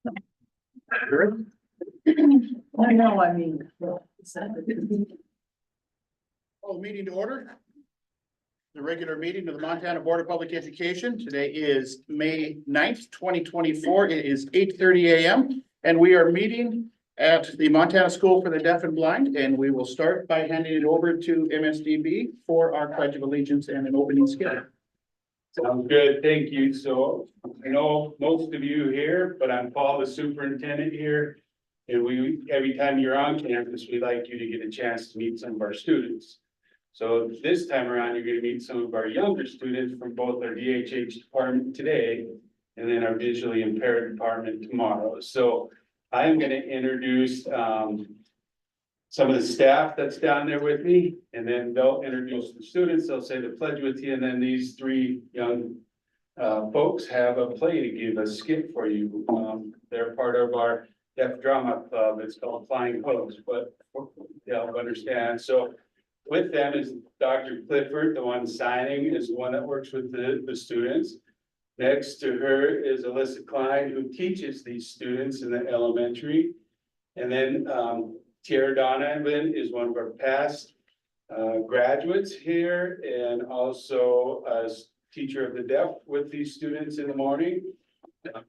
I know, I mean. Oh, meeting to order. The regular meeting of the Montana Board of Public Education. Today is May 9th, 2024. It is 8:30 a.m. and we are meeting at the Montana School for the Deaf and Blind, and we will start by handing it over to MSDB for our Pledge of Allegiance and an opening skit. Sounds good, thank you. So I know most of you here, but I'm Paul, the superintendent here. And every time you're on campus, we'd like you to get a chance to meet some of our students. So this time around, you're gonna meet some of our younger students from both our DHH department today and then our visually impaired department tomorrow. So I'm gonna introduce some of the staff that's down there with me, and then they'll introduce the students, they'll say the pledge with you, and then these three young folks have a play to give a skit for you. They're part of our deaf drama club, it's called Flying Hooks, but they'll understand. So with them is Dr. Clifford, the one signing, is the one that works with the students. Next to her is Alyssa Klein, who teaches these students in the elementary. And then Tierra Donovan is one of our past graduates here and also as teacher of the deaf with these students in the morning.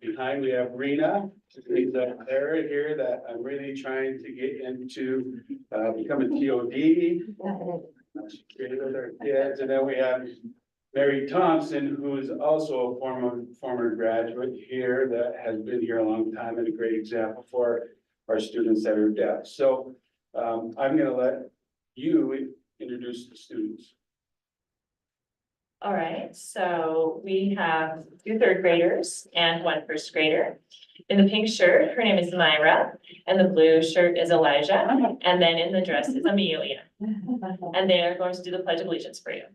Behind we have Rena, she's a parent here that I'm really trying to get into become a TOD. She created with her kids, and then we have Mary Thompson, who is also a former graduate here that has been here a long time and a great example for our students that are deaf. So I'm gonna let you introduce the students. All right, so we have 2 third graders and 1 first grader. In the pink shirt, her name is Myra, and the blue shirt is Elijah, and then in the dress is Amelia. And they are going to do the Pledge of Allegiance for you.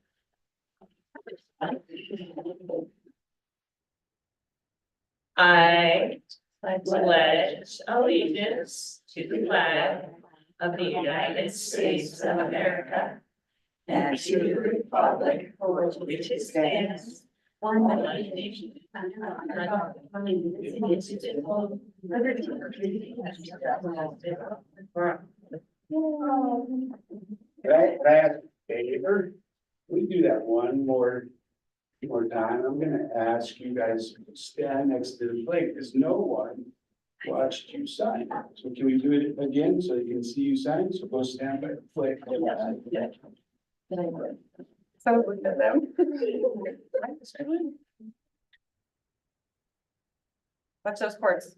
I pledge allegiance to the flag of the United States of America and to the republic for which it stands, one nation under God, indivisible, with liberty and justice for all. Can I ask a favor? We do that one more time. I'm gonna ask you guys to stand next to the plate because no one watched you sign. So can we do it again so you can see you sign? So go stand by the plate. So look at them. Watch those cords.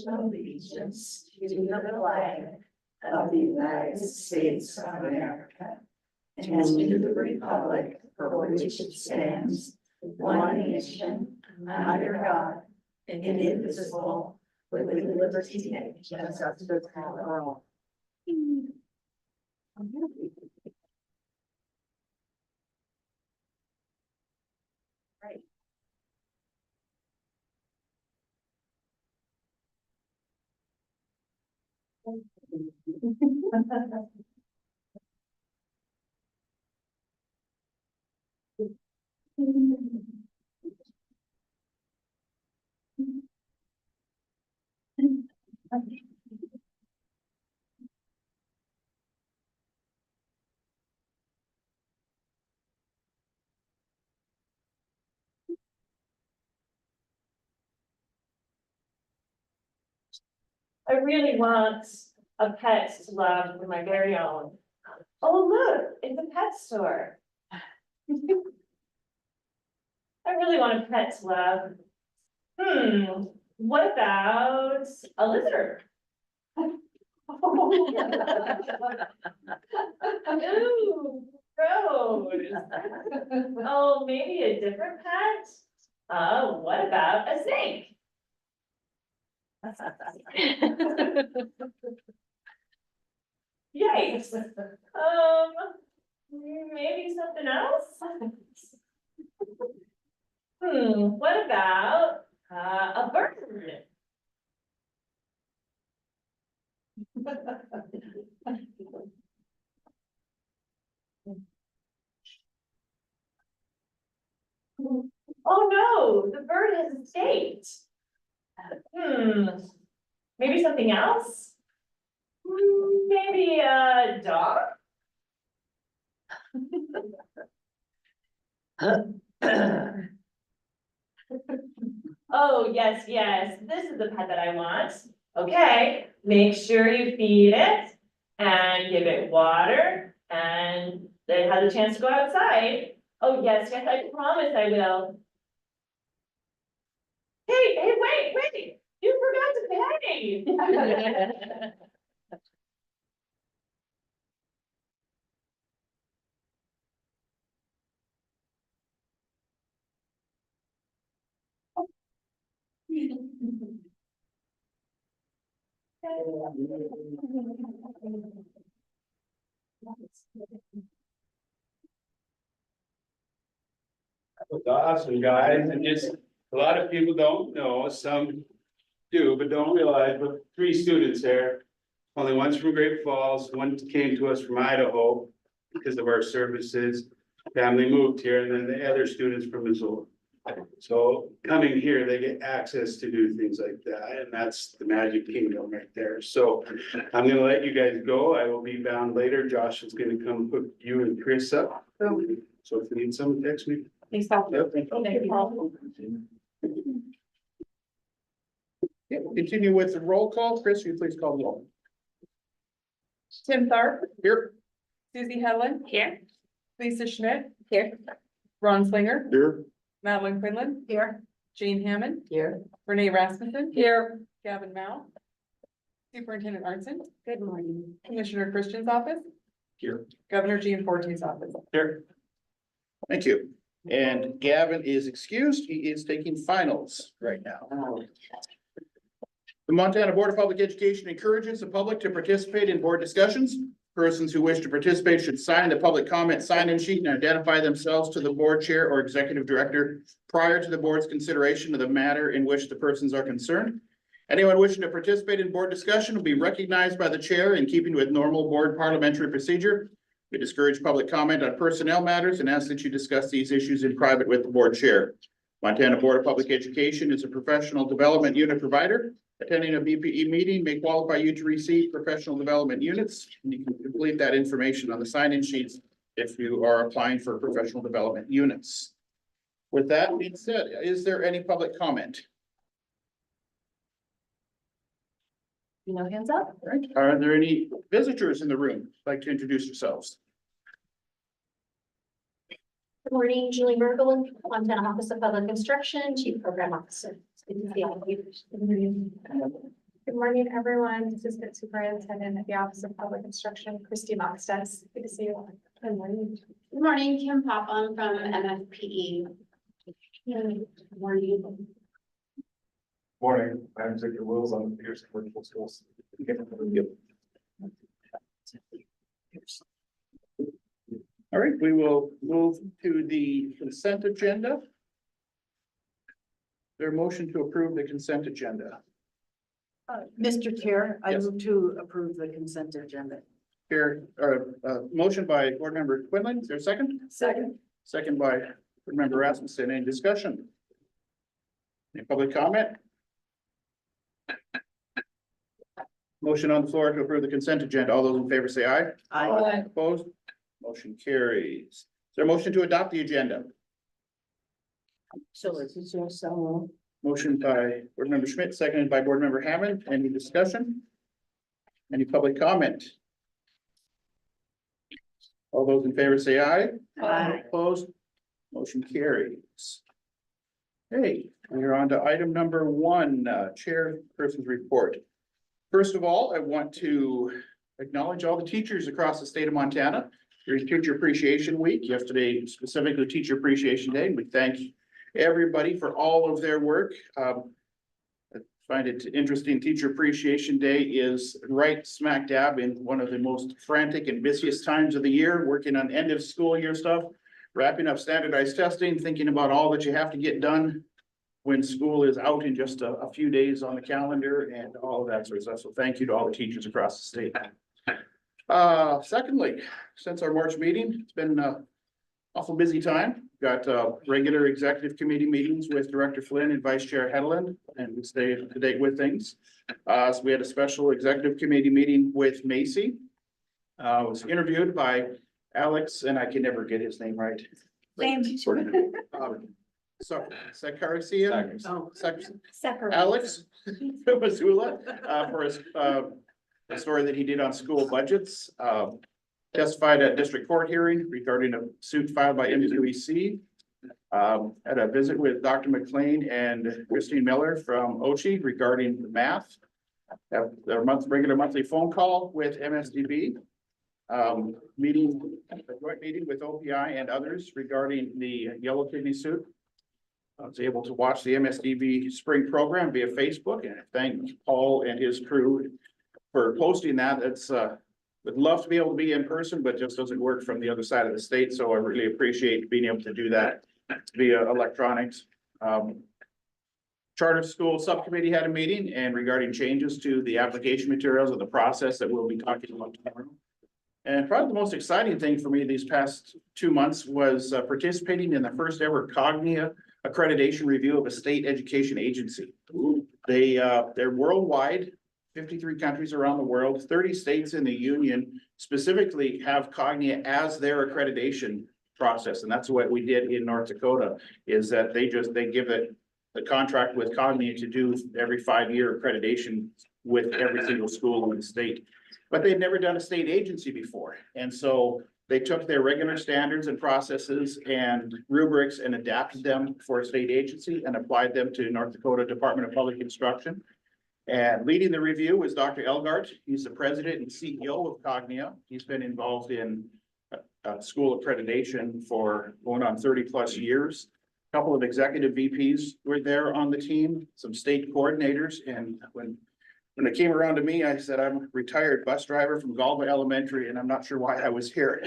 Allegiance to the flag of the United States of America and to the republic for which it stands, one nation, under God, indivisible, with liberty and justice for all. Right. I really want a pet to love for my very own. Oh, look, it's a pet store. I really want a pet to love. What about a lizard? Ooh, gross. Oh, maybe a different pet? What about a snake? Yikes. Maybe something else? What about a bird? Oh no, the bird has escaped. Maybe something else? Maybe a dog? Oh, yes, yes, this is the pet that I want. Okay, make sure you feed it and give it water and it has a chance to go outside. Oh, yes, yes, I promise I will. Hey, wait, you forgot to pay. That's awesome, guys, and just, a lot of people don't know, some do, but don't realize, but 3 students there. Only one's from Great Falls, one came to us from Idaho because of our services. Family moved here, and then the other students from Missoula. So coming here, they get access to do things like that, and that's the Magic Kingdom right there. So I'm gonna let you guys go. I will be bound later. Josh is gonna come hook you and Chris up. So if you need someone, text me. Thanks, Paul. Yep, thank you. Thank you. Yeah, we'll continue with the roll call. Chris, will you please call the roll? Tim Tharp, Here. Susie Hedlund, Here. Lisa Schmidt, Here. Ron Slinger, Here. Madeline Quinlan. Here. Jane Hammond. Here. Renee Rasmussen. Here. Gavin Mao. Superintendent Arnson, Good morning. Commissioner Christian's office, Here. Governor Gianforte's office. Here. Thank you. And Gavin is excused. He is taking finals right now. The Montana Board of Public Education encourages the public to participate in board discussions. Persons who wish to participate should sign the public comment sign-in sheet and identify themselves to the board chair or executive director prior to the board's consideration of the matter in which the persons are concerned. Anyone wishing to participate in board discussion will be recognized by the chair in keeping with normal board parliamentary procedure. We discourage public comment on personnel matters and ask that you discuss these issues in private with the board chair. Montana Board of Public Education is a professional development unit provider. Attending a BPE meeting may qualify you to receive professional development units. You can complete that information on the sign-in sheets if you are applying for professional development units. With that being said, is there any public comment? No hands up? All right, are there any visitors in the room who'd like to introduce yourselves? Good morning, Julie Mergelin, Montana Office of Public Instruction, Chief Program Officer. It's good to see all of you. Good morning, everyone. Assistant Superintendent at the Office of Public Instruction, Christy Moxtes. Good to see you all. Good morning. Good morning, Kim Popham from MFPE. Good morning. Morning, I'm Victor Wills, I'm the Pearson Virtual Schools. All right, we will move to the consent agenda. Their motion to approve the consent agenda. Mr. Chair, I Yes. move to approve the consent agenda. Here, motion by board member Quinlan, is there a second? Second. Second by board member Rasmussen, any discussion? Any public comment? Motion on the floor to approve the consent agenda. All those in favor say aye. I, Opposed? Motion carries. Is there a motion to adopt the agenda? so it's just so. Motion by board member Schmidt, seconded by board member Hammond. Any discussion? Any public comment? All those in favor say aye. Aye. Opposed? Motion carries. Okay, we're on to item number 1, chairperson's report. First of all, I want to acknowledge all the teachers across the state of Montana. During Teacher Appreciation Week, yesterday specifically Teacher Appreciation Day, and we thank everybody for all of their work. I find it interesting, Teacher Appreciation Day is right smack dab in one of the most frantic and busiest times of the year, working on end of school year stuff. wrapping up standardized testing, thinking about all that you have to get done when school is out in just a few days on the calendar and all of that sort of stuff. So thank you to all the teachers across the state. Secondly, since our March meeting, it's been an awful busy time. Got regular executive committee meetings with Director Flynn and Vice Chair Hedlund, and we stay up to date with things. So we had a special executive committee meeting with Macy. Was interviewed by Alex, and I can never get his name right. So, Sakarisia, Oh. Alex Missoula, for his, the story that he did on school budgets. Testified at district court hearing regarding a suit filed by MWEC. Had a visit with Dr. McLean and Christine Miller from Ochi regarding the math. Have their regular monthly phone call with MSDB. A joint meeting with OPI and others regarding the yellow kidney suit. I was able to watch the MSDB spring program via Facebook, and thank Paul and his crew for posting that. It's would love to be able to be in person, but just doesn't work from the other side of the state. So I really appreciate being able to do that via electronics. Charter School Subcommittee had a meeting and regarding changes to the application materials of the process that we'll be talking about tomorrow. And probably the most exciting thing for me these past 2 months was participating in the first ever Cognia accreditation review of a state education agency. They're worldwide, 53 countries around the world, 30 states in the union specifically have Cognia as their accreditation process. And that's what we did in North Dakota, is that they give it the contract with Cognia to do every 5-year accreditation with every single school in the state. But they've never done a state agency before. And so they took their regular standards and processes and rubrics and adapted them for a state agency and applied them to North Dakota Department of Public Instruction. And leading the review was Dr. Elgart. He's the president and CEO of Cognia. He's been involved in school accreditation for going on 30+ years. A couple of executive VPs were there on the team, some state coordinators. And when it came around to me, I said, I'm a retired bus driver from Galva Elementary, and I'm not sure why I was here.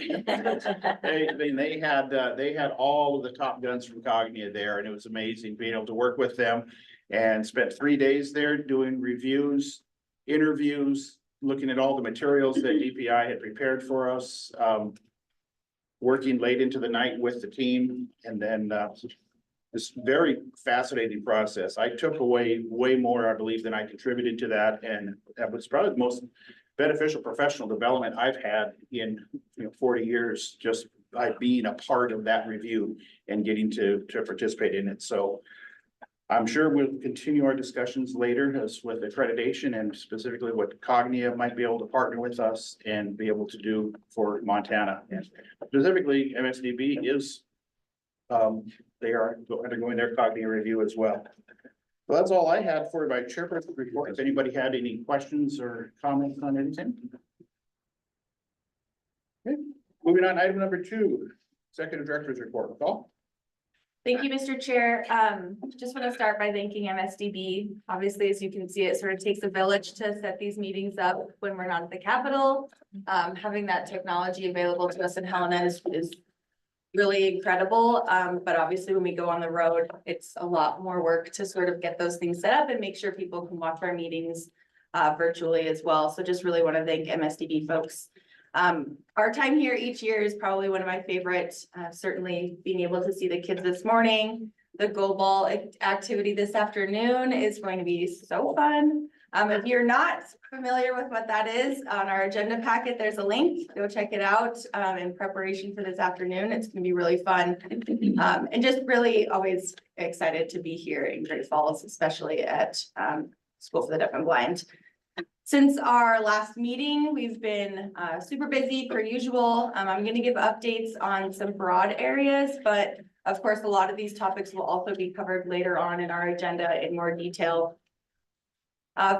They had all of the top guns from Cognia there, and it was amazing being able to work with them. And spent 3 days there doing reviews, interviews, looking at all the materials that DPI had prepared for us. Working late into the night with the team, and then this very fascinating process. I took away way more, I believe, than I contributed to that, and that was probably the most beneficial professional development I've had in 40 years, just by being a part of that review and getting to participate in it. So I'm sure we'll continue our discussions later as with accreditation and specifically what Cognia might be able to partner with us and be able to do for Montana. And specifically, MSDB is, they are undergoing their Cognia review as well. So that's all I had for my chairperson report. If anybody had any questions or comments on anything. Okay. Moving on, item number 2, Executive Director's report. Paul? Thank you, Mr. Chair. Just want to start by thanking MSDB. Obviously, as you can see, it sort of takes a village to set these meetings up when we're not at the Capitol. Having that technology available to us in Helena is really incredible. But obviously, when we go on the road, it's a lot more work to sort of get those things set up and make sure people can watch our meetings virtually as well. So just really want to thank MSDB folks. Our time here each year is probably one of my favorites. Certainly being able to see the kids this morning, the Go Ball activity this afternoon is going to be so fun. If you're not familiar with what that is, on our agenda packet, there's a link. Go check it out in preparation for this afternoon. It's going to be really fun. And just really always excited to be here in Great Falls, especially at School for the Deaf and Blind. Since our last meeting, we've been super busy per usual. I'm going to give updates on some broad areas, but of course, a lot of these topics will also be covered later on in our agenda in more detail.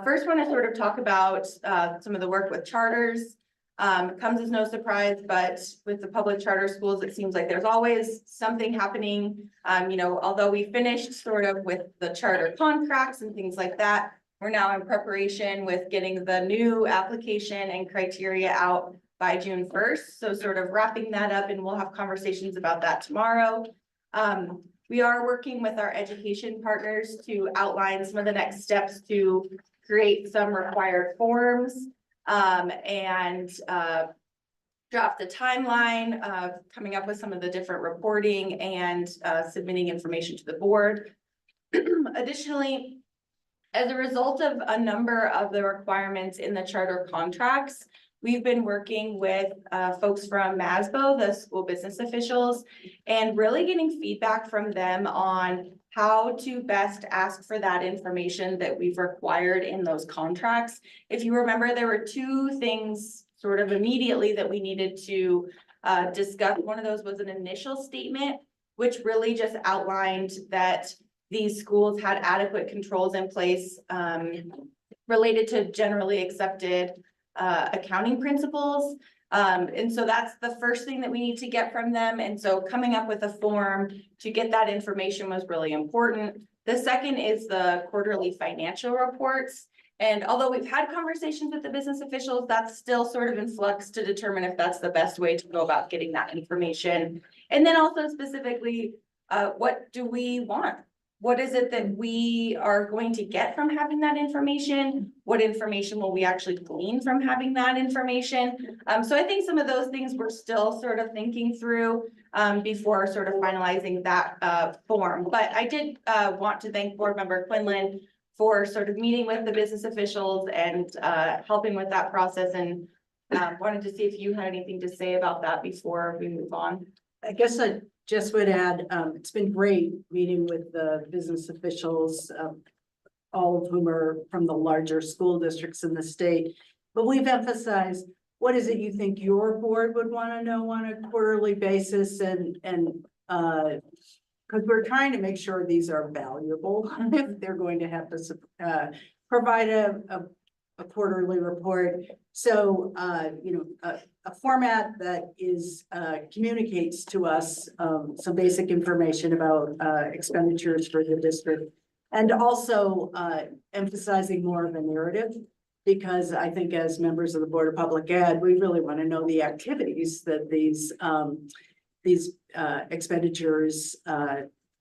First, want to sort of talk about some of the work with charters. Comes as no surprise, but with the public charter schools, it seems like there's always something happening. Although we finished sort of with the charter contracts and things like that, we're now in preparation with getting the new application and criteria out by June 1st. So sort of wrapping that up, and we'll have conversations about that tomorrow. We are working with our education partners to outline some of the next steps to create some required forms, and draft the timeline of coming up with some of the different reporting and submitting information to the board. Additionally, as a result of a number of the requirements in the charter contracts, we've been working with folks from MASBO, the school business officials, and really getting feedback from them on how to best ask for that information that we've required in those contracts. If you remember, there were two things sort of immediately that we needed to discuss. One of those was an initial statement, which really just outlined that these schools had adequate controls in place related to generally accepted accounting principles. And so that's the first thing that we need to get from them. And so coming up with a form to get that information was really important. The second is the quarterly financial reports. And although we've had conversations with the business officials, that's still sort of in flux to determine if that's the best way to go about getting that information. And then also specifically, what do we want? What is it that we are going to get from having that information? What information will we actually glean from having that information? So I think some of those things we're still sort of thinking through before sort of finalizing that form. But I did want to thank Board Member Quinlan for sort of meeting with the business officials and helping with that process, and wanted to see if you had anything to say about that before we move on. I guess I just would add, it's been great meeting with the business officials, all of whom are from the larger school districts in the state. But we've emphasized, what is it you think your board would want to know on a quarterly basis, and because we're trying to make sure these are valuable if they're going to have to provide a quarterly report. So, a format that is communicates to us some basic information about expenditures for the district, and also emphasizing more of a narrative, because I think as members of the Board of Public Ed, we really want to know the activities that these expenditures,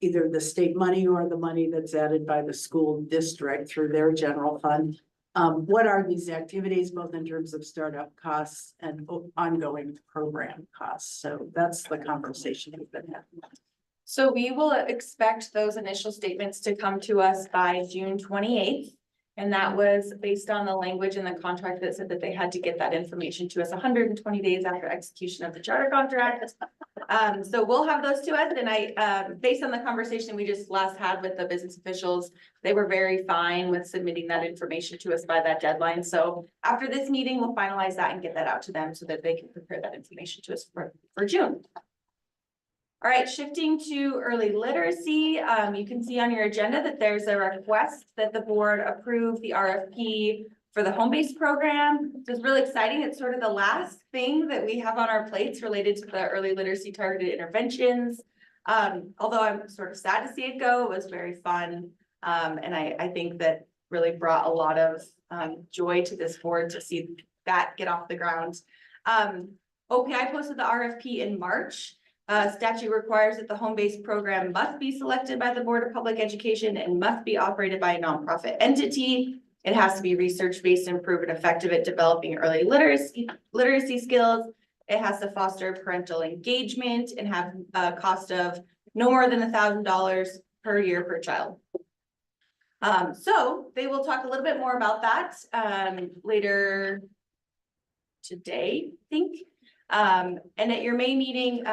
either the state money or the money that's added by the school district through their general fund. What are these activities, both in terms of startup costs and ongoing program costs? So that's the conversation we've been having. So we will expect those initial statements to come to us by June 28th. And that was based on the language in the contract that said that they had to get that information to us 120 days after execution of the charter contract. So we'll have those to us, and based on the conversation we just last had with the business officials, they were very fine with submitting that information to us by that deadline. So after this meeting, we'll finalize that and get that out to them so that they can prepare that information to us for June. All right, shifting to early literacy, you can see on your agenda that there's a request that the board approve the RFP for the home-based program. So it's really exciting. It's sort of the last thing that we have on our plates related to the early literacy targeted interventions. Although I'm sort of sad to see it go, it was very fun. And I think that really brought a lot of joy to this board to see that get off the ground. OPI posted the RFP in March. Statute requires that the home-based program must be selected by the Board of Public Education and must be operated by a nonprofit entity. It has to be research-based and proven effective at developing early literacy skills. It has to foster parental engagement and have a cost of no more than $1,000 per year per child. So they will talk a little bit more about that later today, I think. And at your May meeting,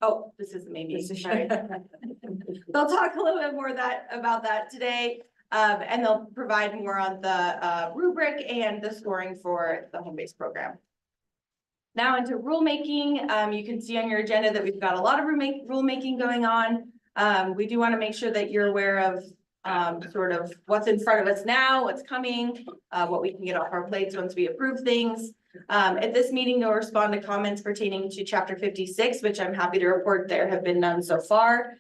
oh, this is the May meeting, sorry. They'll talk a little bit more about that today, and they'll provide more on the rubric and the scoring for the home-based program. Now into rulemaking, you can see on your agenda that we've got a lot of rulemaking going on. We do want to make sure that you're aware of sort of what's in front of us now, what's coming, what we can get off our plates once we approve things. At this meeting, you'll respond to comments pertaining to Chapter 56, which I'm happy to report there have been none so far.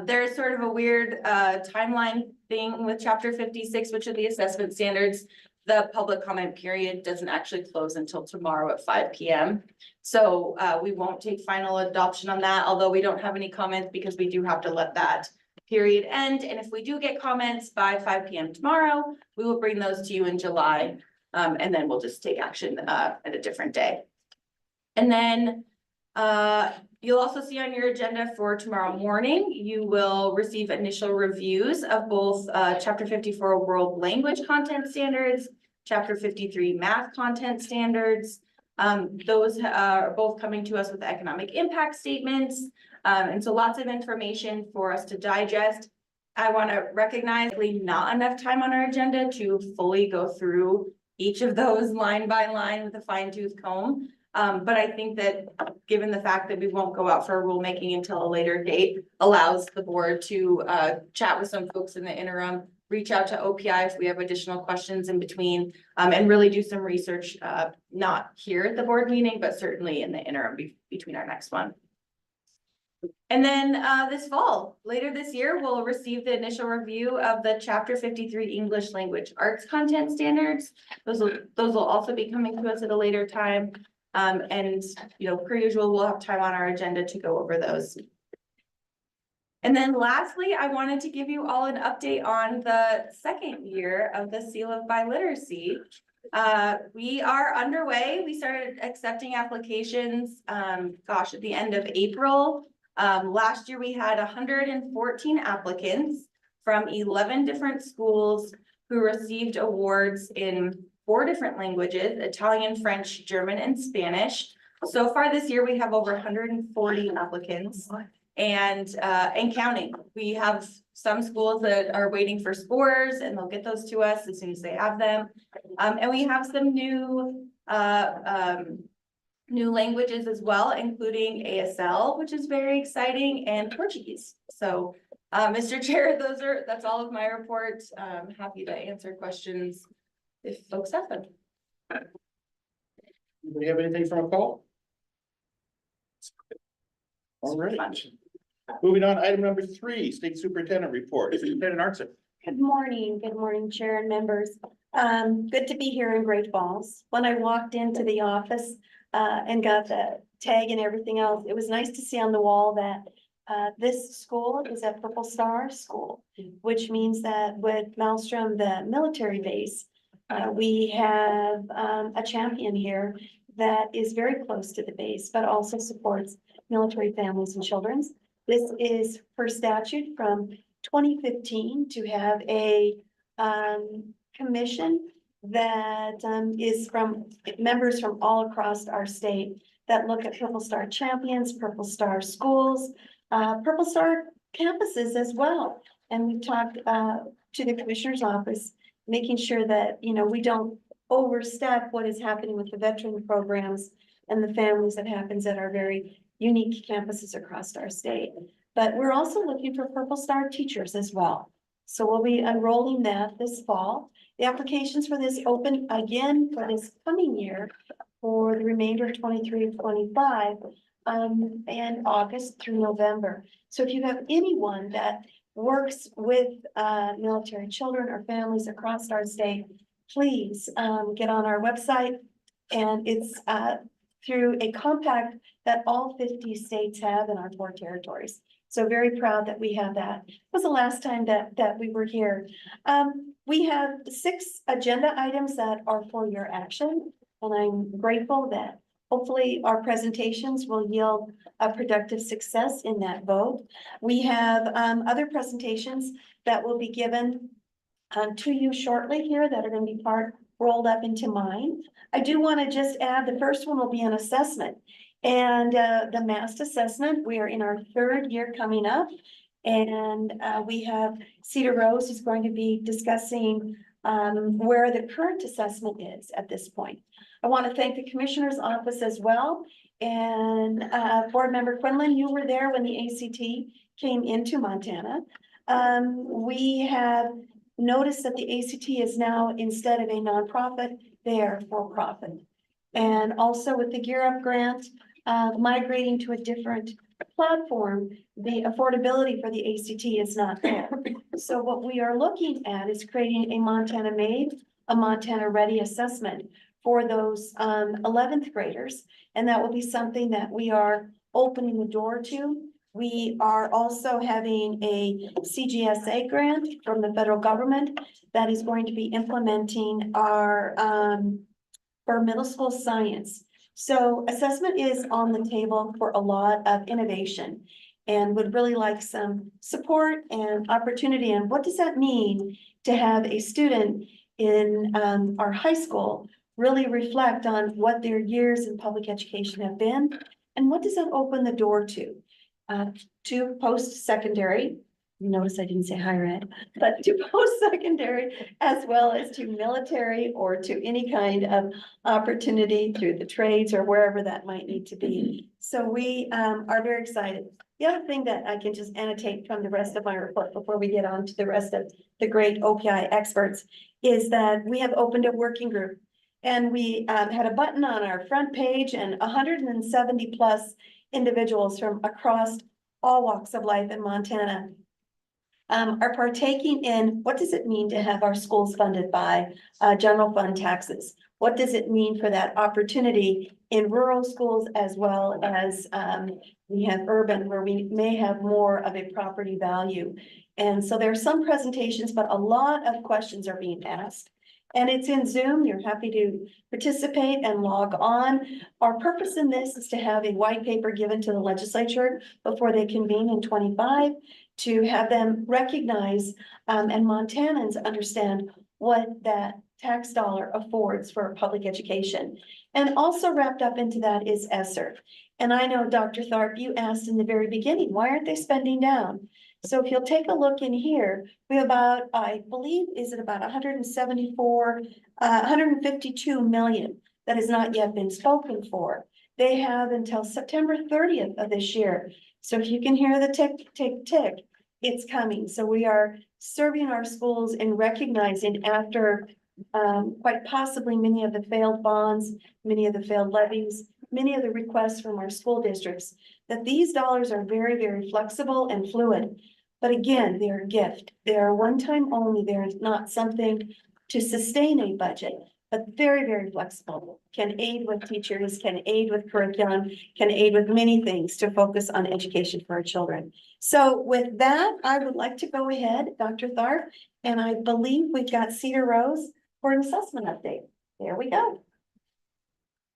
There's sort of a weird timeline thing with Chapter 56, which are the assessment standards. the public comment period doesn't actually close until tomorrow at 5 p.m. So we won't take final adoption on that, although we don't have any comments because we do have to let that period end. And if we do get comments by 5 p.m. tomorrow, we will bring those to you in July. And then we'll just take action at a different day. And then you'll also see on your agenda for tomorrow morning, you will receive initial reviews of both Chapter 54 World Language Content Standards, Chapter 53 Math Content Standards. Those are both coming to us with economic impact statements. And so lots of information for us to digest. I want to recognize not enough time on our agenda to fully go through each of those line by line with a fine tooth comb. But I think that given the fact that we won't go out for rulemaking until a later date, allows the board to chat with some folks in the interim, reach out to OPI if we have additional questions in between, and really do some research, not here at the board meeting, but certainly in the interim between our next one. And then this fall, later this year, we'll receive the initial review of the Chapter 53 English Language Arts Content Standards. Those will also be coming to us at a later time. And, you know, per usual, we'll have time on our agenda to go over those. And then lastly, I wanted to give you all an update on the second year of the Seal of Biliteracy. We are underway. We started accepting applications, at the end of April. Last year we had 114 applicants from 11 different schools who received awards in 4 different languages: Italian, French, German, and Spanish. So far this year, we have over 140 applicants and counting. We have some schools that are waiting for scores and they'll get those to us as soon as they have them. And we have some new languages as well, including ASL, which is very exciting, and Portuguese. So, Mr. Chair, that's all of my report. I'm happy to answer questions if folks have them. Do we have anything from a call? All right. Moving on, item number 3, State Superintendent Report. Superintendent Arntzen. Good morning, Chair and members. Good to be here in Great Falls. When I walked into the office and got the tag and everything else, it was nice to see on the wall that this school is a Purple Star school, which means that with Maelstrom, the military base, we have a champion here that is very close to the base, but also supports military families and children. This is per statute from 2015 to have a commission that is from members from all across our state that look at Purple Star champions, Purple Star schools, Purple Star campuses as well. And we talked to the commissioner's office, making sure that, you know, we don't overstep what is happening with the veteran programs and the families that happens at our very unique campuses across our state. But we're also looking for Purple Star teachers as well. So we'll be enrolling that this fall. The applications for this open again for this coming year for the remainder of 23 and 25 and August through November. So if you have anyone that works with military children or families across our state, please get on our website. And it's through a compact that all 50 states have in our 4 territories. So very proud that we have that. It was the last time that we were here. We have 6 agenda items that are for your action. And I'm grateful that hopefully our presentations will yield a productive success in that vote. We have other presentations that will be given to you shortly here that are going to be rolled up into mine. I do want to just add, the first one will be an assessment. And the MAST assessment, we are in our 3rd year coming up. And we have Cedar Rose is going to be discussing where the current assessment is at this point. I want to thank the Commissioner's Office as well. And Board Member Quinlan, you were there when the ACT came into Montana. We have noticed that the ACT is now, instead of a nonprofit, they are for profit. And also with the Gear Up grant, migrating to a different platform, the affordability for the ACT is not there. So what we are looking at is creating a Montana made a Montana Ready assessment for those 11th graders. And that will be something that we are opening the door to. We are also having a CGSA grant from the federal government that is going to be implementing our for middle school science. So assessment is on the table for a lot of innovation and would really like some support and opportunity. And what does that mean to have a student in our high school really reflect on what their years in public education have been? And what does that open the door to post-secondary? Notice I didn't say higher ed, but to post-secondary as well as to military or to any kind of opportunity through the trades or wherever that might need to be. So we are very excited. The other thing that I can just annotate from the rest of my report before we get on to the rest of the great OPI experts is that we have opened a working group. And we had a button on our front page, and 170 plus individuals from across all walks of life in Montana are partaking in what does it mean to have our schools funded by general fund taxes? What does it mean for that opportunity in rural schools as well as we have urban where we may have more of a property value? And so there are some presentations, but a lot of questions are being asked. And it's in Zoom. You're happy to participate and log on. Our purpose in this is to have a white paper given to the legislature before they convene in 25 to have them recognize and Montanans understand what that tax dollar affords for public education. And also wrapped up into that is ESSER. And I know, Dr. Tharp, you asked in the very beginning, why aren't they spending down? So if you'll take a look in here, we have about, I believe, is it about 152 million that has not yet been spoken for. They have until September 30th of this year. So if you can hear the tick, tick, tick, it's coming. So we are serving our schools and recognizing after quite possibly many of the failed bonds, many of the failed levies, many of the requests from our school districts, that these dollars are very, very flexible and fluid. But again, they're a gift. They're one time only. They're not something to sustain a budget, but very, very flexible. Can aid with teachers, can aid with curriculum, can aid with many things to focus on education for our children. So with that, I would like to go ahead, Dr. Tharp, and I believe we've got Cedar Rose for an assessment update. There we go.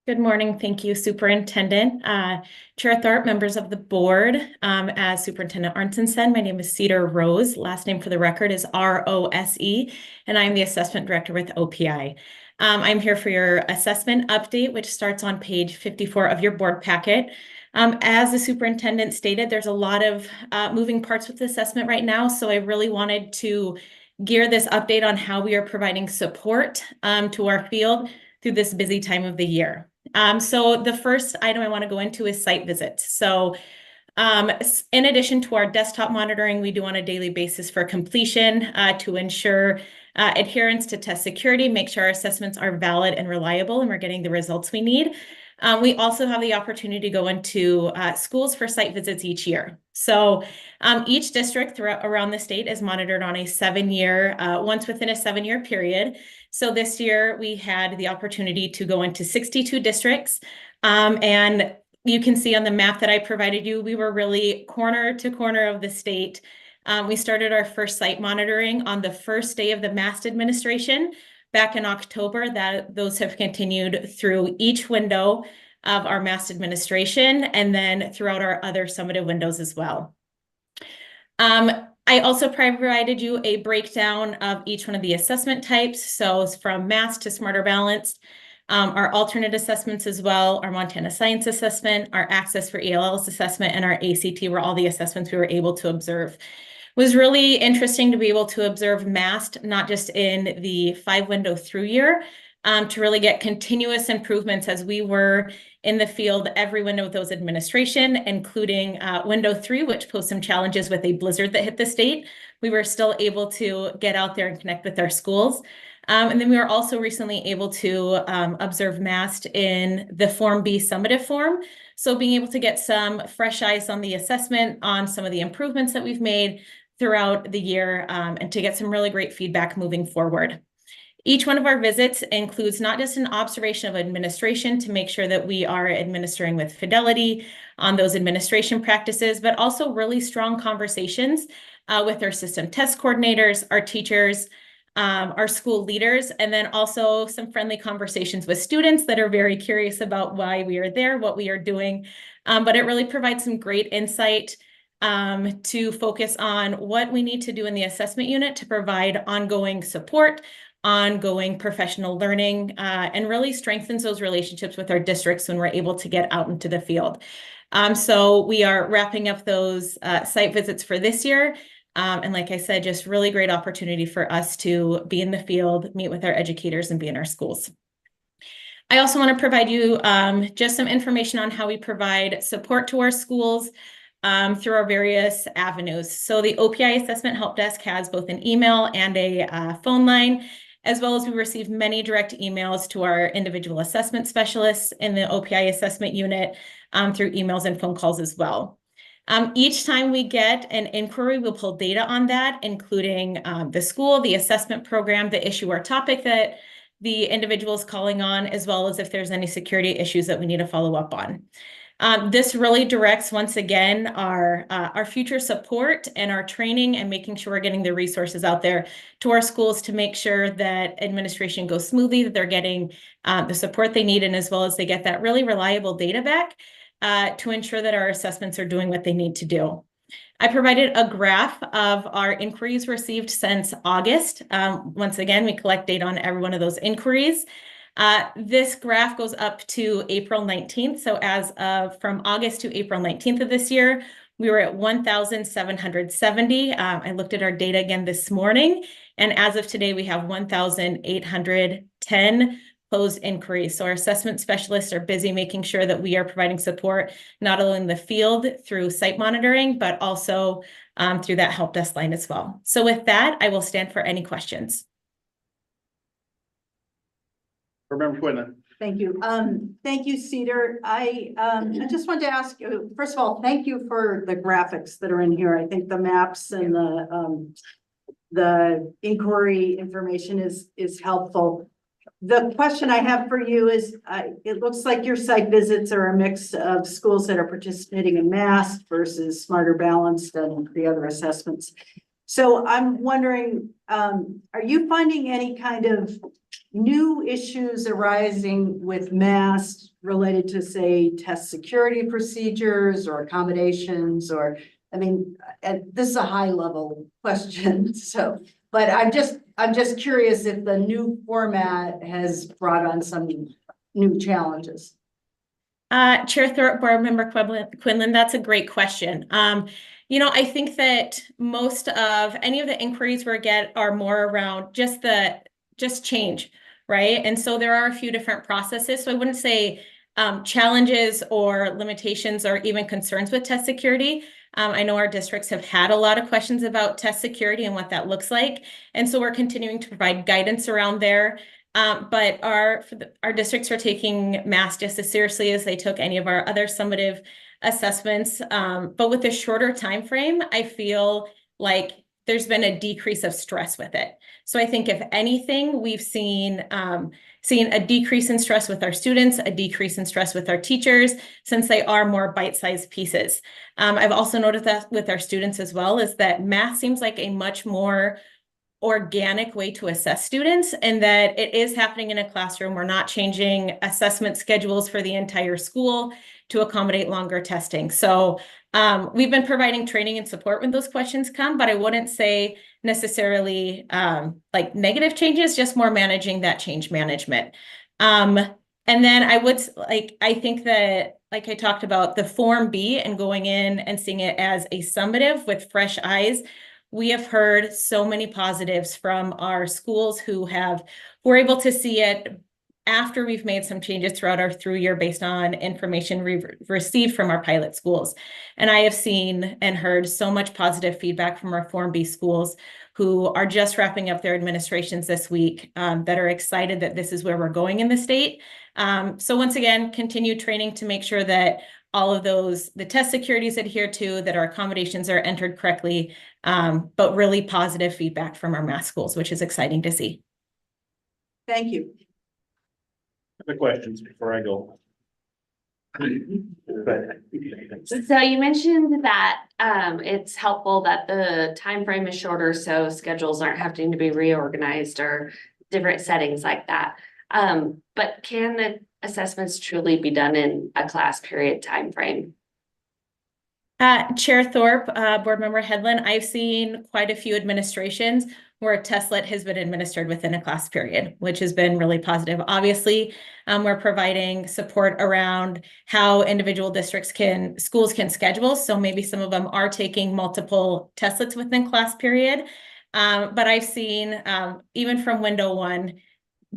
Good morning. Thank you, Superintendent. Chair Tharp, members of the board. As Superintendent Arntzen said, my name is Cedar Rose. Last name for the record is R-O-S-E, and I'm the Assessment Director with OPI. I'm here for your assessment update, which starts on page 54 of your board packet. As the superintendent stated, there's a lot of moving parts with the assessment right now, so I really wanted to gear this update on how we are providing support to our field through this busy time of the year. So the first item I want to go into is site visits. So in addition to our desktop monitoring, we do on a daily basis for completion to ensure adherence to test security, make sure our assessments are valid and reliable and we're getting the results we need. We also have the opportunity to go into schools for site visits each year. So each district around the state is monitored on a 7-year, once within a 7-year period. So this year we had the opportunity to go into 62 districts. And you can see on the map that I provided you, we were really corner to corner of the state. We started our first site monitoring on the first day of the MAST administration back in October. Those have continued through each window of our MAST administration and then throughout our other summative windows as well. I also provided you a breakdown of each one of the assessment types. So it's from MAST to Smarter Balanced, our alternate assessments as well, our Montana Science Assessment, our Access for ELLs assessment, and our ACT were all the assessments we were able to observe. It was really interesting to be able to observe MAST, not just in the 5-window through year, to really get continuous improvements as we were in the field every window with those administration, including window 3, which posed some challenges with a blizzard that hit the state. We were still able to get out there and connect with our schools. And then we were also recently able to observe MAST in the Form B summative form. So being able to get some fresh eyes on the assessment, on some of the improvements that we've made throughout the year, and to get some really great feedback moving forward. Each one of our visits includes not just an observation of administration to make sure that we are administering with fidelity on those administration practices, but also really strong conversations with our system test coordinators, our teachers, our school leaders, and then also some friendly conversations with students that are very curious about why we are there, what we are doing. But it really provides some great insight to focus on what we need to do in the assessment unit to provide ongoing support, ongoing professional learning, and really strengthens those relationships with our districts when we're able to get out into the field. So we are wrapping up those site visits for this year. And like I said, just really great opportunity for us to be in the field, meet with our educators, and be in our schools. I also want to provide you just some information on how we provide support to our schools through our various avenues. So the OPI Assessment Help Desk has both an email and a phone line, as well as we receive many direct emails to our individual assessment specialists in the OPI assessment unit through emails and phone calls as well. Each time we get an inquiry, we'll pull data on that, including the school, the assessment program, the issue or topic that the individual is calling on, as well as if there's any security issues that we need to follow up on. This really directs, once again, our future support and our training and making sure we're getting the resources out there to our schools to make sure that administration goes smoothly, that they're getting the support they need, and as well as they get that really reliable data back to ensure that our assessments are doing what they need to do. I provided a graph of our inquiries received since August. Once again, we collect data on every one of those inquiries. This graph goes up to April 19th. So as of from August to April 19th of this year, we were at 1,770. I looked at our data again this morning, and as of today, we have 1,810 closed inquiries. So our assessment specialists are busy making sure that we are providing support, not only in the field through site monitoring, but also through that help desk line as well. So with that, I will stand for any questions. Remember Quinlan. Thank you. Thank you, Cedar. I just wanted to ask you, first of all, thank you for the graphics that are in here. I think the maps and the inquiry information is helpful. The question I have for you is, it looks like your site visits are a mix of schools that are participating in MAST versus Smarter Balanced and the other assessments. So I'm wondering, are you finding any kind of new issues arising with MAST related to, say, test security procedures or accommodations, or, I mean, and this is a high level question, so, but I'm just curious if the new format has brought on some new challenges. Chair Thorpe, Board Member Quinlan, that's a great question. You know, I think that most of any of the inquiries we get are more around just change, right? And so there are a few different processes. So I wouldn't say challenges or limitations or even concerns with test security. I know our districts have had a lot of questions about test security and what that looks like. And so we're continuing to provide guidance around there. But our districts are taking MAST just as seriously as they took any of our other summative assessments. But with a shorter time frame, I feel like there's been a decrease of stress with it. So I think if anything, we've seen a decrease in stress with our students, a decrease in stress with our teachers, since they are more bite-sized pieces. I've also noticed that with our students as well, is that math seems like a much more organic way to assess students, and that it is happening in a classroom. We're not changing assessment schedules for the entire school to accommodate longer testing. So we've been providing training and support when those questions come, but I wouldn't say necessarily like negative changes, just more managing that change management. And then I think that, like I talked about, the Form B and going in and seeing it as a summative with fresh eyes, we have heard so many positives from our schools who were able to see it after we've made some changes throughout our through year based on information we've received from our pilot schools. And I have seen and heard so much positive feedback from our Form B schools who are just wrapping up their administrations this week, that are excited that this is where we're going in the state. So once again, continue training to make sure that all of the test security is adhered to, that our accommodations are entered correctly, but really positive feedback from our math schools, which is exciting to see. Thank you. The questions before I go. So you mentioned that it's helpful that the time frame is shorter, so schedules aren't having to be reorganized or different settings like that. But can the assessments truly be done in a class period time frame? Chair Thorpe, Board Member Headland, I've seen quite a few administrations where a testlet has been administered within a class period, which has been really positive. Obviously, we're providing support around how individual schools can schedule. So maybe some of them are taking multiple testlets within class period. But I've seen, even from window one,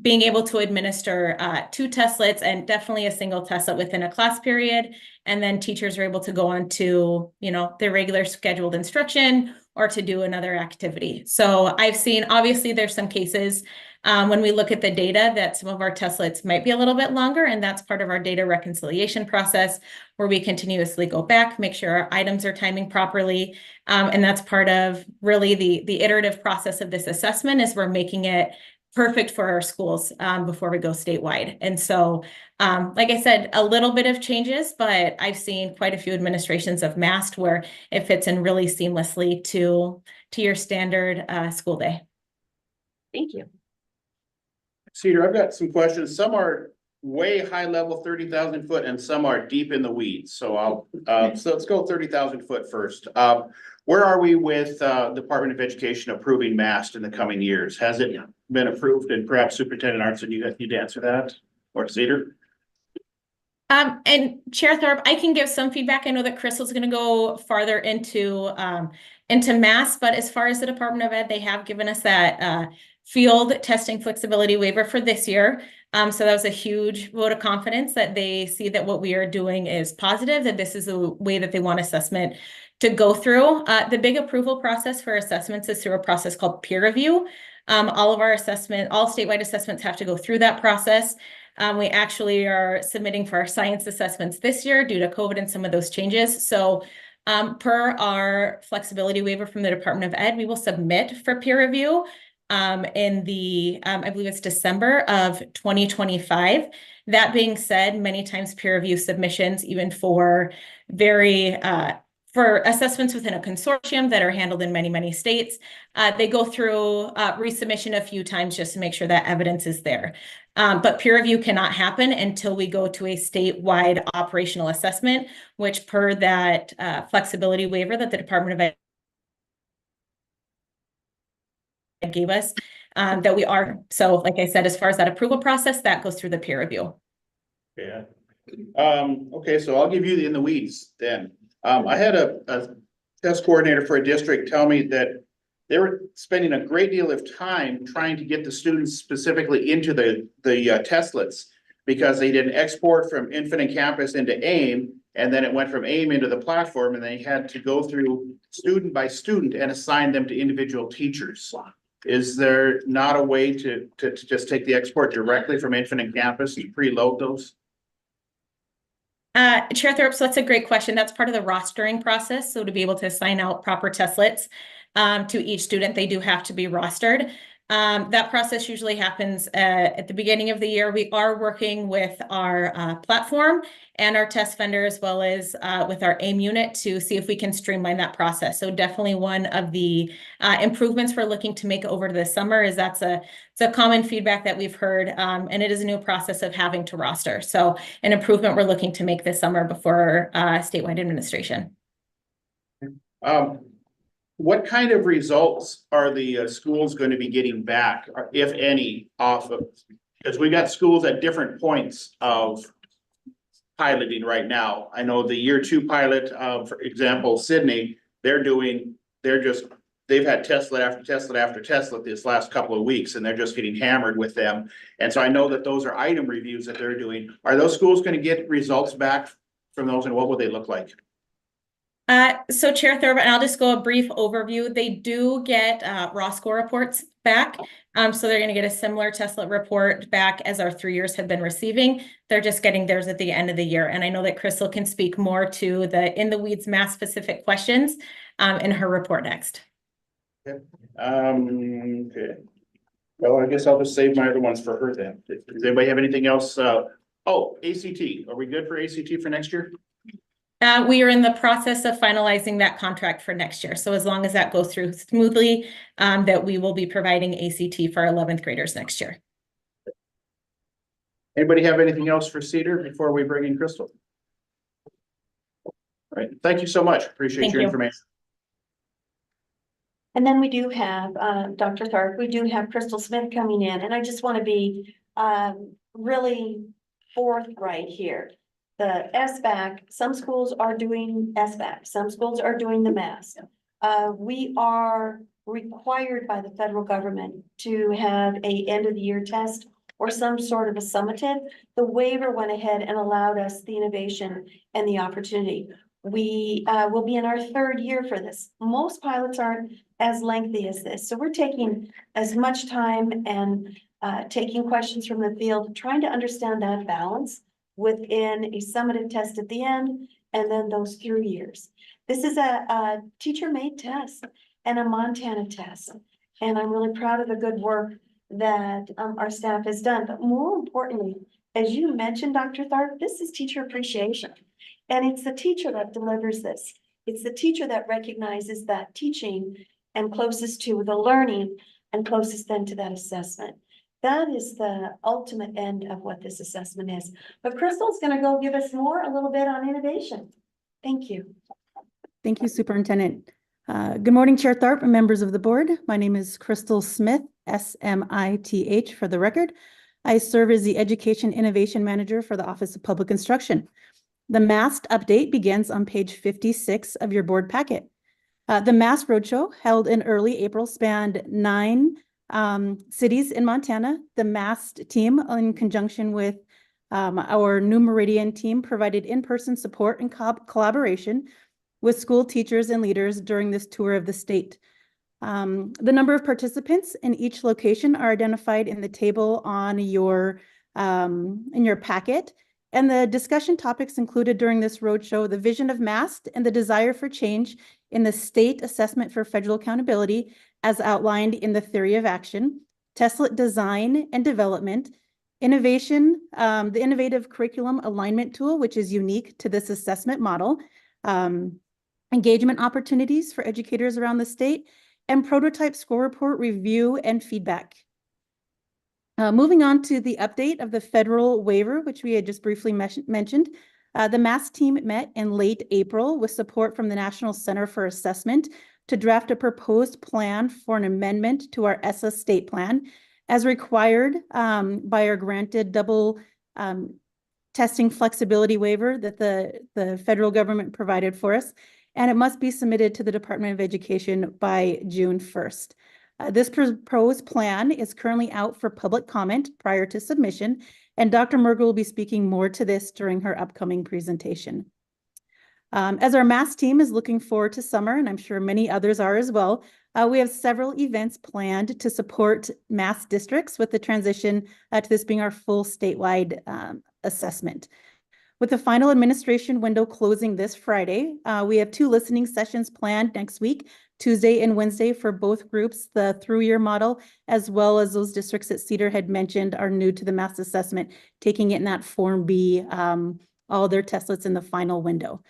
being able to administer 2 testlets and definitely a single testlet within a class period. And then teachers are able to go on to, their regular scheduled instruction or to do another activity. So I've seen, obviously, there's some cases when we look at the data that some of our testlets might be a little bit longer, and that's part of our data reconciliation process where we continuously go back, make sure our items are timing properly. And that's part of really the iterative process of this assessment is we're making it perfect for our schools before we go statewide. And so, like I said, a little bit of changes, but I've seen quite a few administrations of MAST where it fits in really seamlessly to your standard school day. Thank you. Cedar, I've got some questions. Some are way high level, 30,000 foot, and some are deep in the weeds. So so let's go 30,000 foot first. Where are we with Department of Education approving MAST in the coming years? Has it been approved? And perhaps Superintendent Arntzen, you need to answer that, or Cedar? And Chair Thorpe, I can give some feedback. I know that Crystal's going to go farther into MAST, but as far as the Department of Ed, they have given us that field testing flexibility waiver for this year. So that was a huge vote of confidence that they see that what we are doing is positive, that this is the way that they want assessment to go through. The big approval process for assessments is through a process called peer review. All statewide assessments have to go through that process. We actually are submitting for our science assessments this year due to COVID and some of those changes. So per our flexibility waiver from the Department of Ed, we will submit for peer review in I believe it's December of 2025. That being said, many times peer review submissions, even for for assessments within a consortium that are handled in many, many states, they go through resubmission a few times just to make sure that evidence is there. But peer review cannot happen until we go to a statewide operational assessment, which per that flexibility waiver that the Department of Ed gave us, that we are. So like I said, as far as that approval process, that goes through the peer review. Yeah. Okay, so I'll give you the in the weeds then. I had a test coordinator for a district tell me that they were spending a great deal of time trying to get the students specifically into the testlets because they did an export from Infinite Campus into AIM, and then it went from AIM into the platform, and they had to go through student by student and assign them to individual teachers. Is there not a way to just take the export directly from Infinite Campus to preload those? Chair Thorpe, so that's a great question. That's part of the rostering process. So to be able to assign out proper testlets to each student, they do have to be rostered. That process usually happens at the beginning of the year. We are working with our platform and our test vendor, as well as with our AIM unit, to see if we can streamline that process. So definitely one of the improvements we're looking to make over the summer is it's a common feedback that we've heard, and it is a new process of having to roster. So an improvement we're looking to make this summer before statewide administration. What kind of results are the schools going to be getting back, if any, off of? Because we got schools at different points of piloting right now. I know the year 2 pilot, for example, Sydney, they've had testlet after testlet after testlet this last couple of weeks, and they're just getting hammered with them. And so I know that those are item reviews that they're doing. Are those schools going to get results back from those, and what will they look like? So Chair Thurber, and I'll just go a brief overview. They do get raw score reports back. So they're going to get a similar testlet report back as our 3 years have been receiving. They're just getting theirs at the end of the year. And I know that Crystal can speak more to the in the weeds math specific questions in her report next. Okay. Well, I guess I'll just save my other ones for her then. Does anybody have anything else? ACT, are we good for ACT for next year? We are in the process of finalizing that contract for next year. So as long as that goes through smoothly, that we will be providing ACT for 11th graders next year. Anybody have anything else for Cedar before we bring in Crystal? All right, thank you so much. Appreciate Thank your you. information. And then we do have, Dr. Tharp, we do have Crystal Smith coming in, and I just want to be, really forthright here. The SBAC, some schools are doing SBAC, some schools are doing the mass. We are required by the federal government to have a end of the year test or some sort of a summative. The waiver went ahead and allowed us the innovation and the opportunity. We will be in our 3rd year for this. Most pilots aren't as lengthy as this. So we're taking as much time and taking questions from the field, trying to understand that balance within a summative test at the end, and then those 3 years. This is a teacher-made test and a Montana test. And I'm really proud of the good work that our staff has done. But more importantly, as you mentioned, Dr. Tharp, this is teacher appreciation. And it's the teacher that delivers this. It's the teacher that recognizes that teaching and closest to the learning and closest then to that assessment. That is the ultimate end of what this assessment is. But Crystal's going to go give us a little bit on innovation. Thank you. Thank you, Superintendent. Good morning, Chair Tharp and members of the board. My name is Crystal Smith, SMITH for the record. I serve as the Education Innovation Manager for the Office of Public Instruction. The MAST update begins on page 56 of your board packet. The MAST Roadshow, held in early April, spanned 9 cities in Montana. The MAST team, in conjunction with our New Meridian team, provided in-person support and collaboration with school teachers and leaders during this tour of the state. The number of participants in each location are identified in the table on your in your packet. And the discussion topics included during this roadshow: the vision of MAST and the desire for change in the state assessment for federal accountability as outlined in the theory of action, testlet design and development, innovation, the innovative curriculum alignment tool, which is unique to this assessment model, engagement opportunities for educators around the state, and prototype score report review and feedback. Moving on to the update of the federal waiver, which we had just briefly mentioned. The MAST team met in late April with support from the National Center for Assessment to draft a proposed plan for an amendment to our ESSA state plan as required by our granted double testing flexibility waiver that the federal government provided for us. And it must be submitted to the Department of Education by June 1st. This proposed plan is currently out for public comment prior to submission, and Dr. Mergel will be speaking more to this during her upcoming presentation. As our MAST team is looking forward to summer, and I'm sure many others are as well, we have several events planned to support MAST districts with the transition to this being our full statewide assessment. With the final administration window closing this Friday, we have 2 listening sessions planned next week, Tuesday and Wednesday, for both groups, the through-year model, as well as those districts that Cedar had mentioned are new to the MAST assessment, taking it in that Form B, all their testlets in the final window.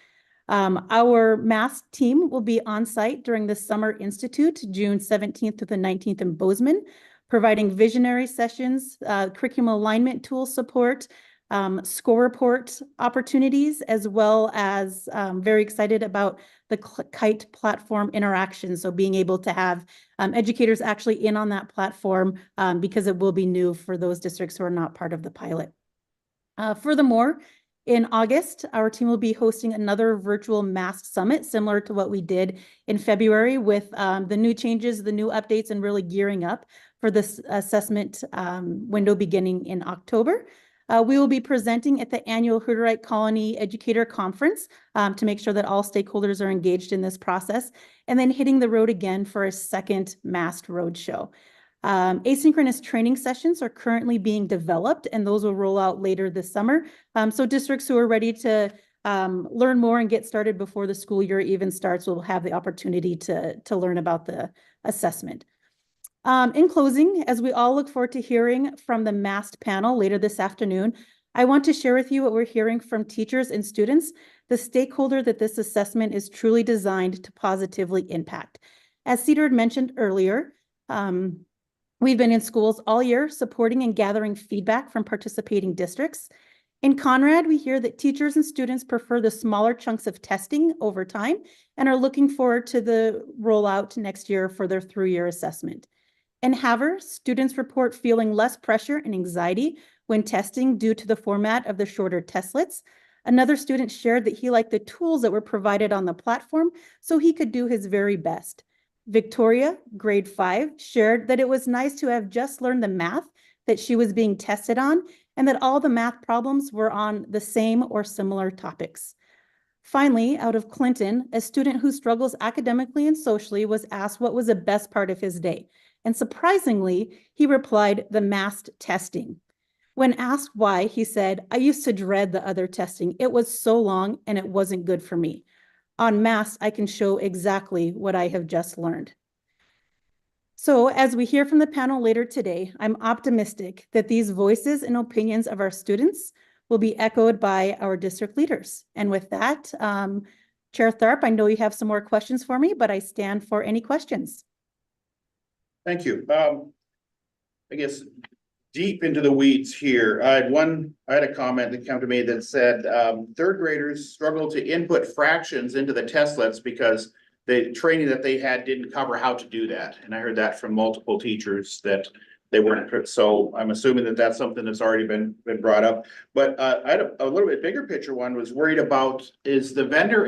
Our MAST team will be on site during the Summer Institute, June 17th to the 19th in Bozeman, providing visionary sessions, curriculum alignment tool support, score report opportunities, as well as very excited about the KITE platform interaction. So being able to have educators actually in on that platform because it will be new for those districts who are not part of the pilot. Furthermore, in August, our team will be hosting another virtual MAST summit, similar to what we did in February, with the new changes, the new updates, and really gearing up for this assessment window beginning in October. We will be presenting at the annual Hutterite Colony Educator Conference to make sure that all stakeholders are engaged in this process, and then hitting the road again for a second MAST Roadshow. Asynchronous training sessions are currently being developed, and those will roll out later this summer. So districts who are ready to learn more and get started before the school year even starts will have the opportunity to learn about the assessment. In closing, as we all look forward to hearing from the MAST panel later this afternoon, I want to share with you what we're hearing from teachers and students, the stakeholder that this assessment is truly designed to positively impact. As Cedar had mentioned earlier, we've been in schools all year supporting and gathering feedback from participating districts. In Conrad, we hear that teachers and students prefer the smaller chunks of testing over time and are looking forward to the rollout next year for their through-year assessment. In Havre, students report feeling less pressure and anxiety when testing due to the format of the shorter testlets. Another student shared that he liked the tools that were provided on the platform so he could do his very best. Victoria, grade 5, shared that it was nice to have just learned the math that she was being tested on and that all the math problems were on the same or similar topics. Finally, out of Clinton, a student who struggles academically and socially was asked what was the best part of his day. And surprisingly, he replied, the MAST testing. When asked why, he said, I used to dread the other testing. It was so long and it wasn't good for me. On MAST, I can show exactly what I have just learned. So as we hear from the panel later today, I'm optimistic that these voices and opinions of our students will be echoed by our district leaders. And with that, Chair Tharp, I know you have some more questions for me, but I stand for any questions. Thank you. I guess deep into the weeds here, I had a comment that came to me that said, third graders struggle to input fractions into the testlets because the training that they had didn't cover how to do that. And I heard that from multiple teachers that they weren't, so I'm assuming that that's something that's already been brought up. But I had a little bit bigger picture one, was worried about, is the vendor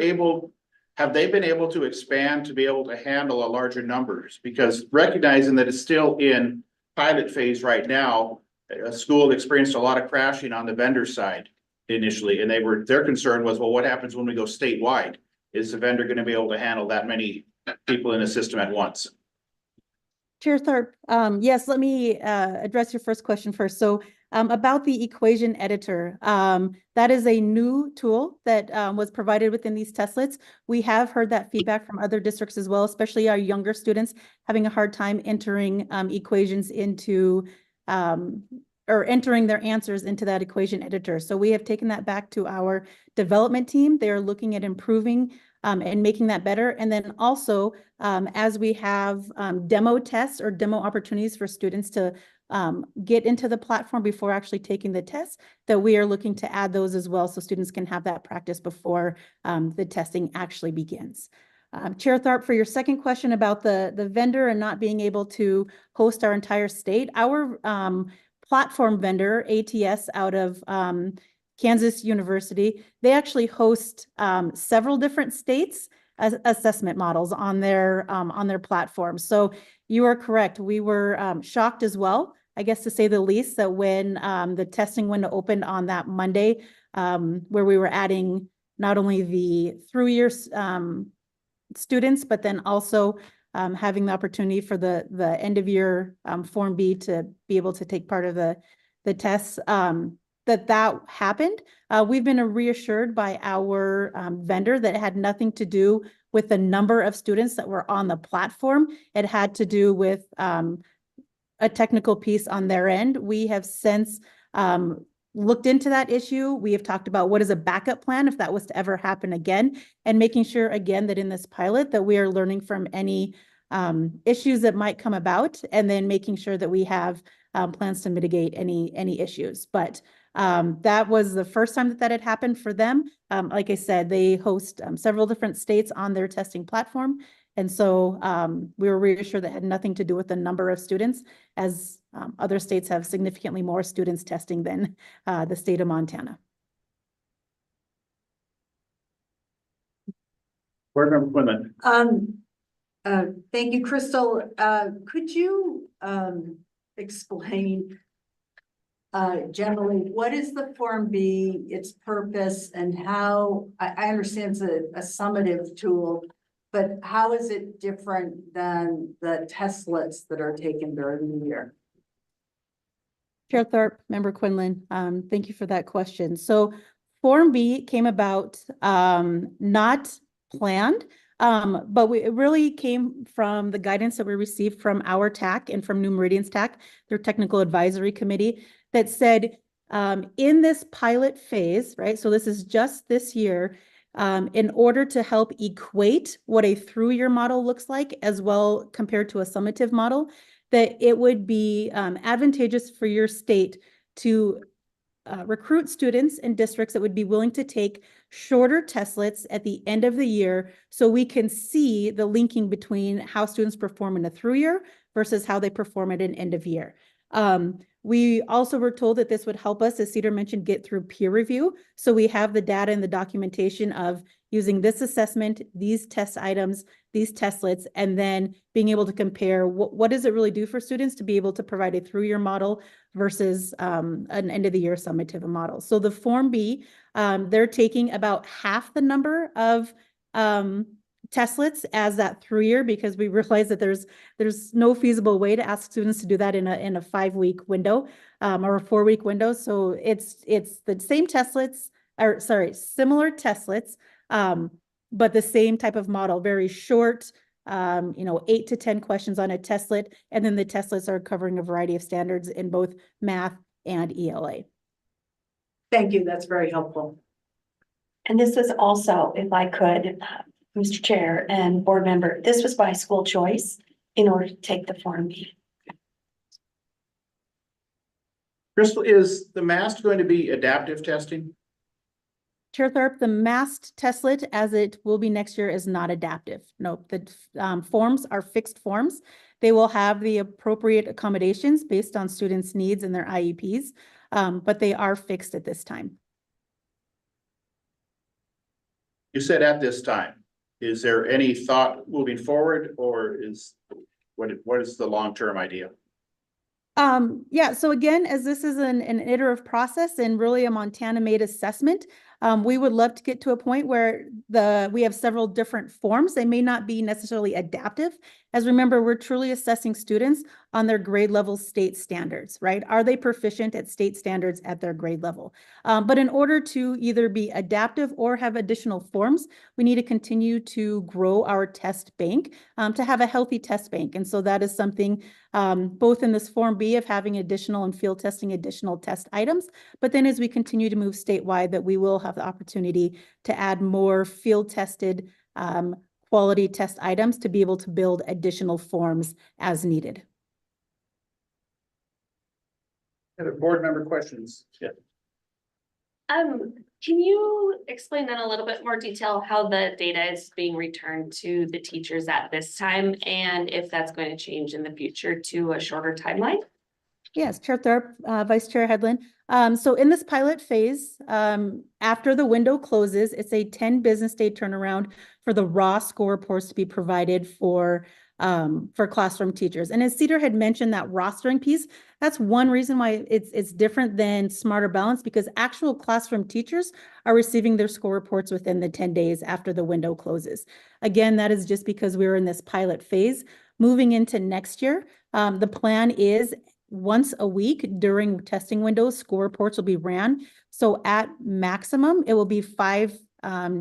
have they been able to expand to be able to handle a larger numbers? Because recognizing that it's still in pilot phase right now, a school experienced a lot of crashing on the vendor side initially, and their concern was, well, what happens when we go statewide? Is the vendor going to be able to handle that many people in the system at once? Chair Tharp, yes, let me address your first question first. So about the equation editor, that is a new tool that was provided within these testlets. We have heard that feedback from other districts as well, especially our younger students having a hard time entering equations into or entering their answers into that equation editor. So we have taken that back to our development team. They're looking at improving and making that better. And then also, as we have demo tests or demo opportunities for students to get into the platform before actually taking the test, that we are looking to add those as well so students can have that practice before the testing actually begins. Chair Tharp, for your second question about the vendor and not being able to host our entire state, our platform vendor, ATS, out of Kansas University, they actually host several different states as assessment models on their platform. So you are correct. We were shocked as well, I guess to say the least, that when the testing window opened on that Monday, where we were adding not only the through-year students, but then also having the opportunity for the end of year Form B to be able to take part of the tests, that happened. We've been reassured by our vendor that it had nothing to do with the number of students that were on the platform. It had to do with a technical piece on their end. We have since looked into that issue. We have talked about what is a backup plan if that was to ever happen again, and making sure again that in this pilot that we are learning from any issues that might come about, and then making sure that we have plans to mitigate any issues. But that was the first time that had happened for them. Like I said, they host several different states on their testing platform. And so we were reassured that had nothing to do with the number of students, as other states have significantly more students testing than the state of Montana. Board Member Quinlan. Thank you, Crystal. Could you explain generally what is the Form B, its purpose, and how, I understand it's a summative tool, but how is it different than the testlets that are taken during the year? Chair Tharp, Member Quinlan, thank you for that question. So Form B came about not planned. But it really came from the guidance that we received from our TAC and from New Meridian's TAC, their technical advisory committee, that said, in this pilot phase, right? So this is just this year, in order to help equate what a through-year model looks like as well compared to a summative model, that it would be advantageous for your state to recruit students and districts that would be willing to take shorter testlets at the end of the year so we can see the linking between how students perform in a through year versus how they perform at an end of year. We also were told that this would help us, as Cedar mentioned, get through peer review. So we have the data and the documentation of using this assessment, these test items, these testlets, and then being able to compare what does it really do for students to be able to provide a through-year model versus an end-of-the-year summative model. So the Form B, they're taking about half the number of testlets as that through year because we realize that there's no feasible way to ask students to do that in a 5-week window or a 4-week window. So it's the same testlets, or sorry, similar testlets, but the same type of model, very short, 8 to 10 questions on a testlet, and then the testlets are covering a variety of standards in both math and ELA. Thank you, that's very helpful. And this was also, if I could, Mr. Chair and board member, this was by school choice in order to take the Form B. Crystal, is the MAST going to be adaptive testing? Chair Thorpe, the MAST testlet, as it will be next year, is not adaptive. Nope, the forms are fixed forms. They will have the appropriate accommodations based on students' needs and their IEPs, but they are fixed at this time. You said at this time. Is there any thought moving forward, or what is the long-term idea? Yeah, so again, as this is an iterative process and really a Montana-made assessment, we would love to get to a point where we have several different forms. They may not be necessarily adaptive. As remember, we're truly assessing students on their grade level state standards, right? Are they proficient at state standards at their grade level? But in order to either be adaptive or have additional forms, we need to continue to grow our test bank to have a healthy test bank. And so that is something both in this Form B of having additional and field testing additional test items, but then as we continue to move statewide, that we will have the opportunity to add more field tested quality test items to be able to build additional forms as needed. Other board member questions? Yeah. Can you explain in a little bit more detail how the data is being returned to the teachers at this time and if that's going to change in the future to a shorter timeline? Yes, Chair Thorpe, Vice Chair Hedlund. So in this pilot phase, after the window closes, it's a 10 business day turnaround for the raw score reports to be provided for classroom teachers. And as Cedar had mentioned, that rostering piece, that's one reason why it's different than Smarter Balance, because actual classroom teachers are receiving their score reports within the 10 days after the window closes. Again, that is just because we were in this pilot phase. Moving into next year, the plan is once a week during testing windows, score reports will be ran. So at maximum, it will be 5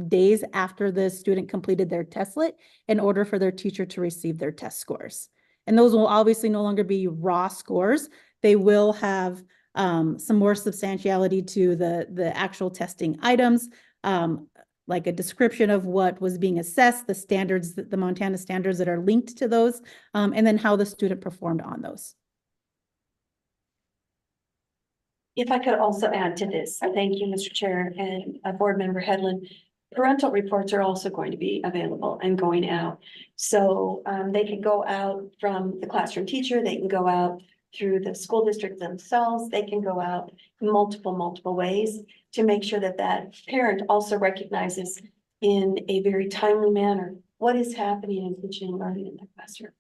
days after the student completed their testlet in order for their teacher to receive their test scores. And those will obviously no longer be raw scores. They will have some more substantiality to the actual testing items, like a description of what was being assessed, the standards, the Montana standards that are linked to those, and then how the student performed on those. If I could also add to this, thank you, Mr. Chair and Board Member Hedlund. Parental reports are also going to be available and going out. So they can go out from the classroom teacher, they can go out through the school district themselves, they can go out multiple ways to make sure that that parent also recognizes in a very timely manner what is happening in teaching and learning in the classroom.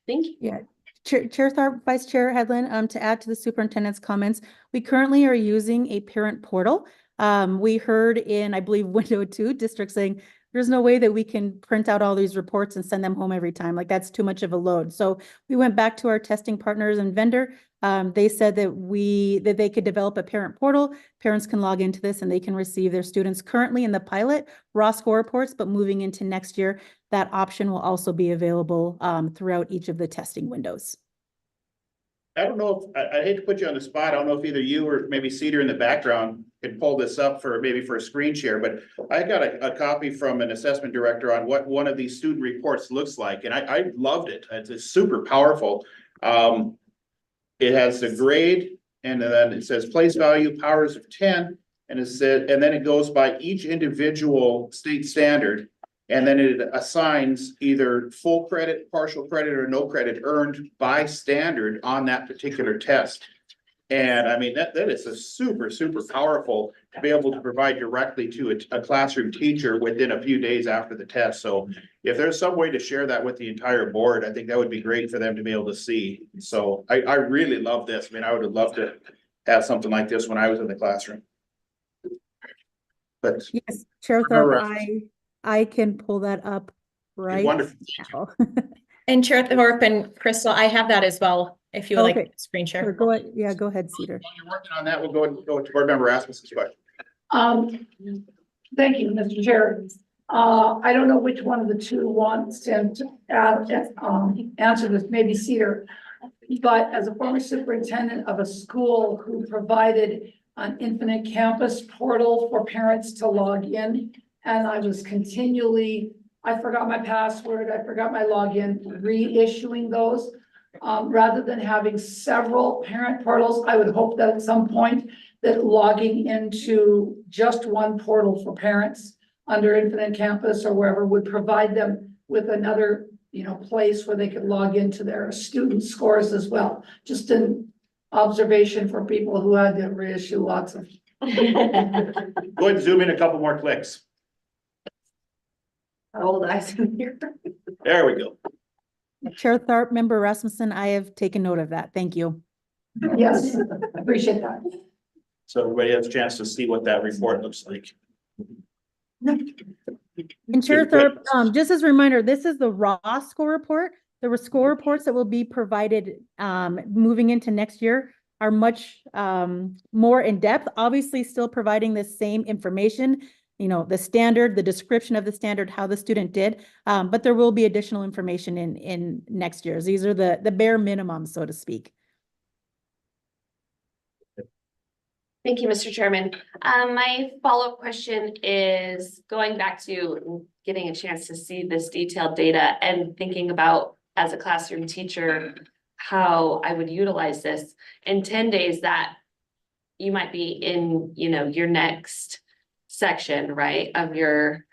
Thank you. Yeah. Chair Thorpe, Vice Chair Hedlund, to add to the superintendent's comments, we currently are using a parent portal. We heard in, I believe, window 2 district saying, there's no way that we can print out all these reports and send them home every time. Like that's too much of a load. So we went back to our testing partners and vendor. They said that they could develop a parent portal. Parents can log into this and they can receive their students currently in the pilot raw score reports, but moving into next year, that option will also be available throughout each of the testing windows. I don't know if, I hate to put you on the spot. I don't know if either you or maybe Cedar in the background could pull this up for maybe for a screen share, but I got a copy from an assessment director on what one of these student reports looks like, and I loved it. It's super powerful. It has the grade, and then it says place value, powers of 10, and it said, and then it goes by each individual state standard. And then it assigns either full credit, partial credit, or no credit earned by standard on that particular test. And I mean, that is a super powerful to be able to provide directly to a classroom teacher within a few days after the test. So if there's some way to share that with the entire board, I think that would be great for them to be able to see. So I really love this. I mean, I would have loved to have something like this when I was in the classroom. But Yes, Chair Thorpe, I can pull that up right wonderful. now. And Chair Thorpe and Crystal, I have that as well, if you would like Okay. screen share. Sure, go ahead. Yeah, go ahead, Cedar. While you're working on that, we'll go to board member Rasmussen's question. Thank you, Mr. Chair. I don't know which one of the two wants to answer this, maybe Cedar. But as a former superintendent of a school who provided an Infinite Campus portal for parents to log in, and I was continually, I forgot my password, I forgot my login, reissuing those. Rather than having several parent portals, I would hope that at some point that logging into just one portal for parents under Infinite Campus or wherever would provide them with another, place where they could log into their student scores as well. Just an observation for people who had to reissue lots of. Go ahead and zoom in a couple more clicks. Old eyes in here. There we go. Chair Thorpe, Member Rasmussen, I have taken note of that. Thank you. Yes, I appreciate that. So everybody has a chance to see what that report looks like. And Chair Thorpe, just as a reminder, this is the raw score report. The score reports that will be provided moving into next year are much more in depth, obviously still providing the same information, the standard, the description of the standard, how the student did, but there will be additional information in next year's. These are the bare minimum, so to speak. Thank you, Mr. Chairman. My follow-up question is going back to getting a chance to see this detailed data and thinking about, as a classroom teacher, how I would utilize this in 10 days that you might be in, your next section, right, of your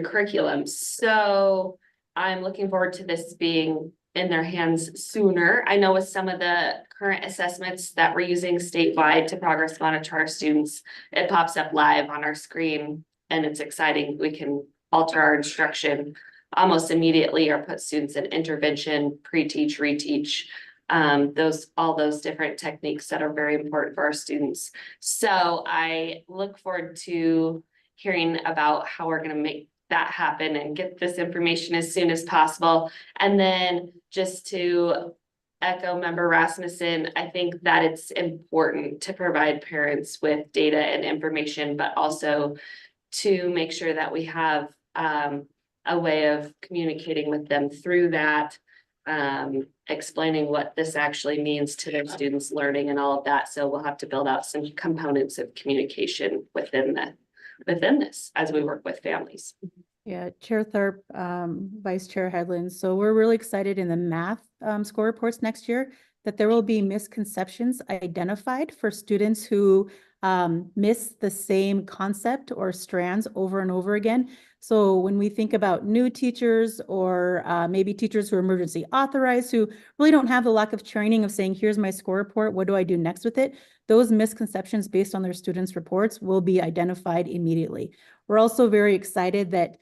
curriculum. So I'm looking forward to this being in their hands sooner. I know with some of the current assessments that we're using statewide to progress monitor our students, it pops up live on our screen and it's exciting. We can alter our instruction almost immediately or put students in intervention, pre-teach, reteach, all those different techniques that are very important for our students. So I look forward to hearing about how we're going to make that happen and get this information as soon as possible. And then just to echo Member Rasmussen, I think that it's important to provide parents with data and information, but also to make sure that we have a way of communicating with them through that, explaining what this actually means to their students' learning and all of that. So we'll have to build out some components of communication within this as we work with families. Yeah, Chair Thorpe, Vice Chair Headland. So we're really excited in the math score reports next year that there will be misconceptions identified for students who miss the same concept or strands over and over again. So when we think about new teachers or maybe teachers who are emergency authorized, who really don't have the lack of training of saying, here's my score report, what do I do next with it? Those misconceptions based on their students' reports will be identified immediately. We're also very excited that,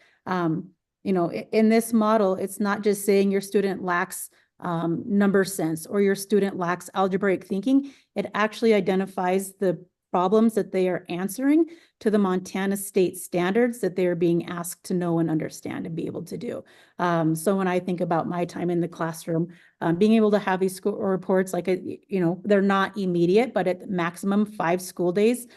in this model, it's not just saying your student lacks number sense or your student lacks algebraic thinking. It actually identifies the problems that they are answering to the Montana state standards that they are being asked to know and understand and be able to do. So when I think about my time in the classroom, being able to have these school reports, like, they're not immediate, but at maximum 5 school days,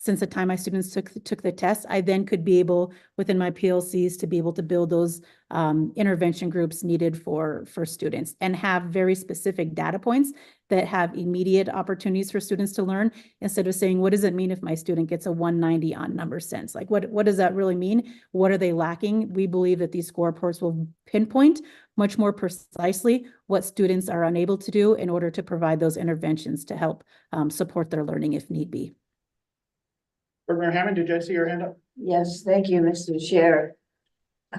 since the time my students took the test, I then could be able, within my PLCs, to be able to build those intervention groups needed for students and have very specific data points that have immediate opportunities for students to learn, instead of saying, what does it mean if my student gets a 190 on number sense? Like, what does that really mean? What are they lacking? We believe that these score reports will pinpoint much more precisely what students are unable to do in order to provide those interventions to help support their learning if need be. Board Member Hammond, did I see your hand up? Yes, thank you, Mr. Chair.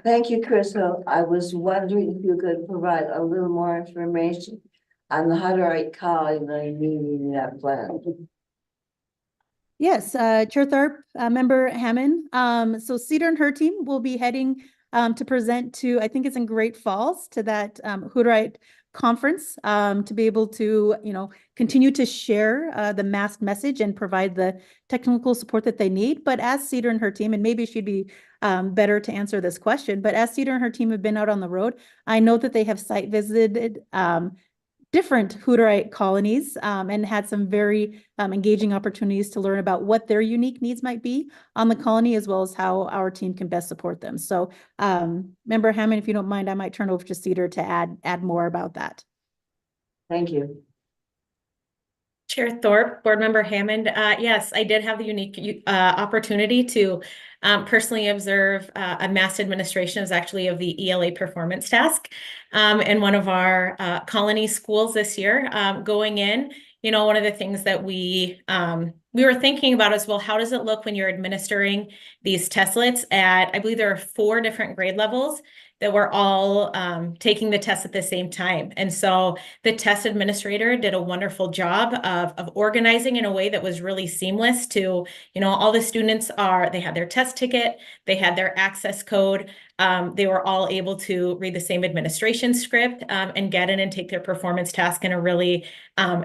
Thank you, Crystal. I was wondering if you could provide a little more information on the Hutterite Colony meeting that plan. Yes, Chair Tharp, Member Hammond. So Cedar and her team will be heading to present to, I think it's in Great Falls, to that Hutterite conference, to be able to, continue to share the masked message and provide the technical support that they need. But as Cedar and her team, and maybe she'd be better to answer this question, but as Cedar and her team have been out on the road, I know that they have site visited different Hutterite colonies and had some very engaging opportunities to learn about what their unique needs might be on the colony, as well as how our team can best support them. So Member Hammond, if you don't mind, I might turn over to Cedar to add more about that. Thank you. Chair Thorpe, Board Member Hammond, yes, I did have the unique opportunity to personally observe a mass administration is actually of the ELA performance task in one of our colony schools this year. Going in, one of the things that we were thinking about is, well, how does it look when you're administering these testlets at, I believe there are 4 different grade levels that were all taking the test at the same time. And so the test administrator did a wonderful job of organizing in a way that was really seamless to, all the students they had their test ticket, they had their access code, they were all able to read the same administration script and get in and take their performance task in a really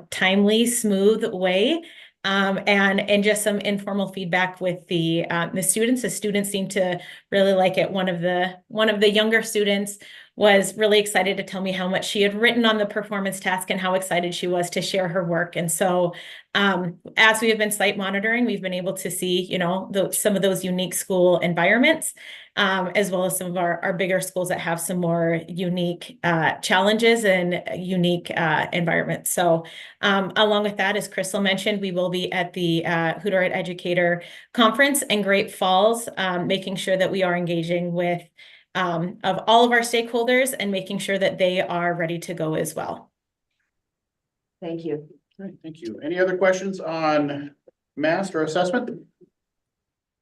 timely, smooth way. And just some informal feedback with the students. The students seemed to really like it. One of the younger students was really excited to tell me how much she had written on the performance task and how excited she was to share her work. And so as we have been site monitoring, we've been able to see, some of those unique school environments, as well as some of our bigger schools that have some more unique challenges and unique environments. So along with that, as Crystal mentioned, we will be at the Hutterite Educator Conference in Great Falls, making sure that we are engaging with of all of our stakeholders and making sure that they are ready to go as well. Thank you. Great, thank you. Any other questions on mass or assessment?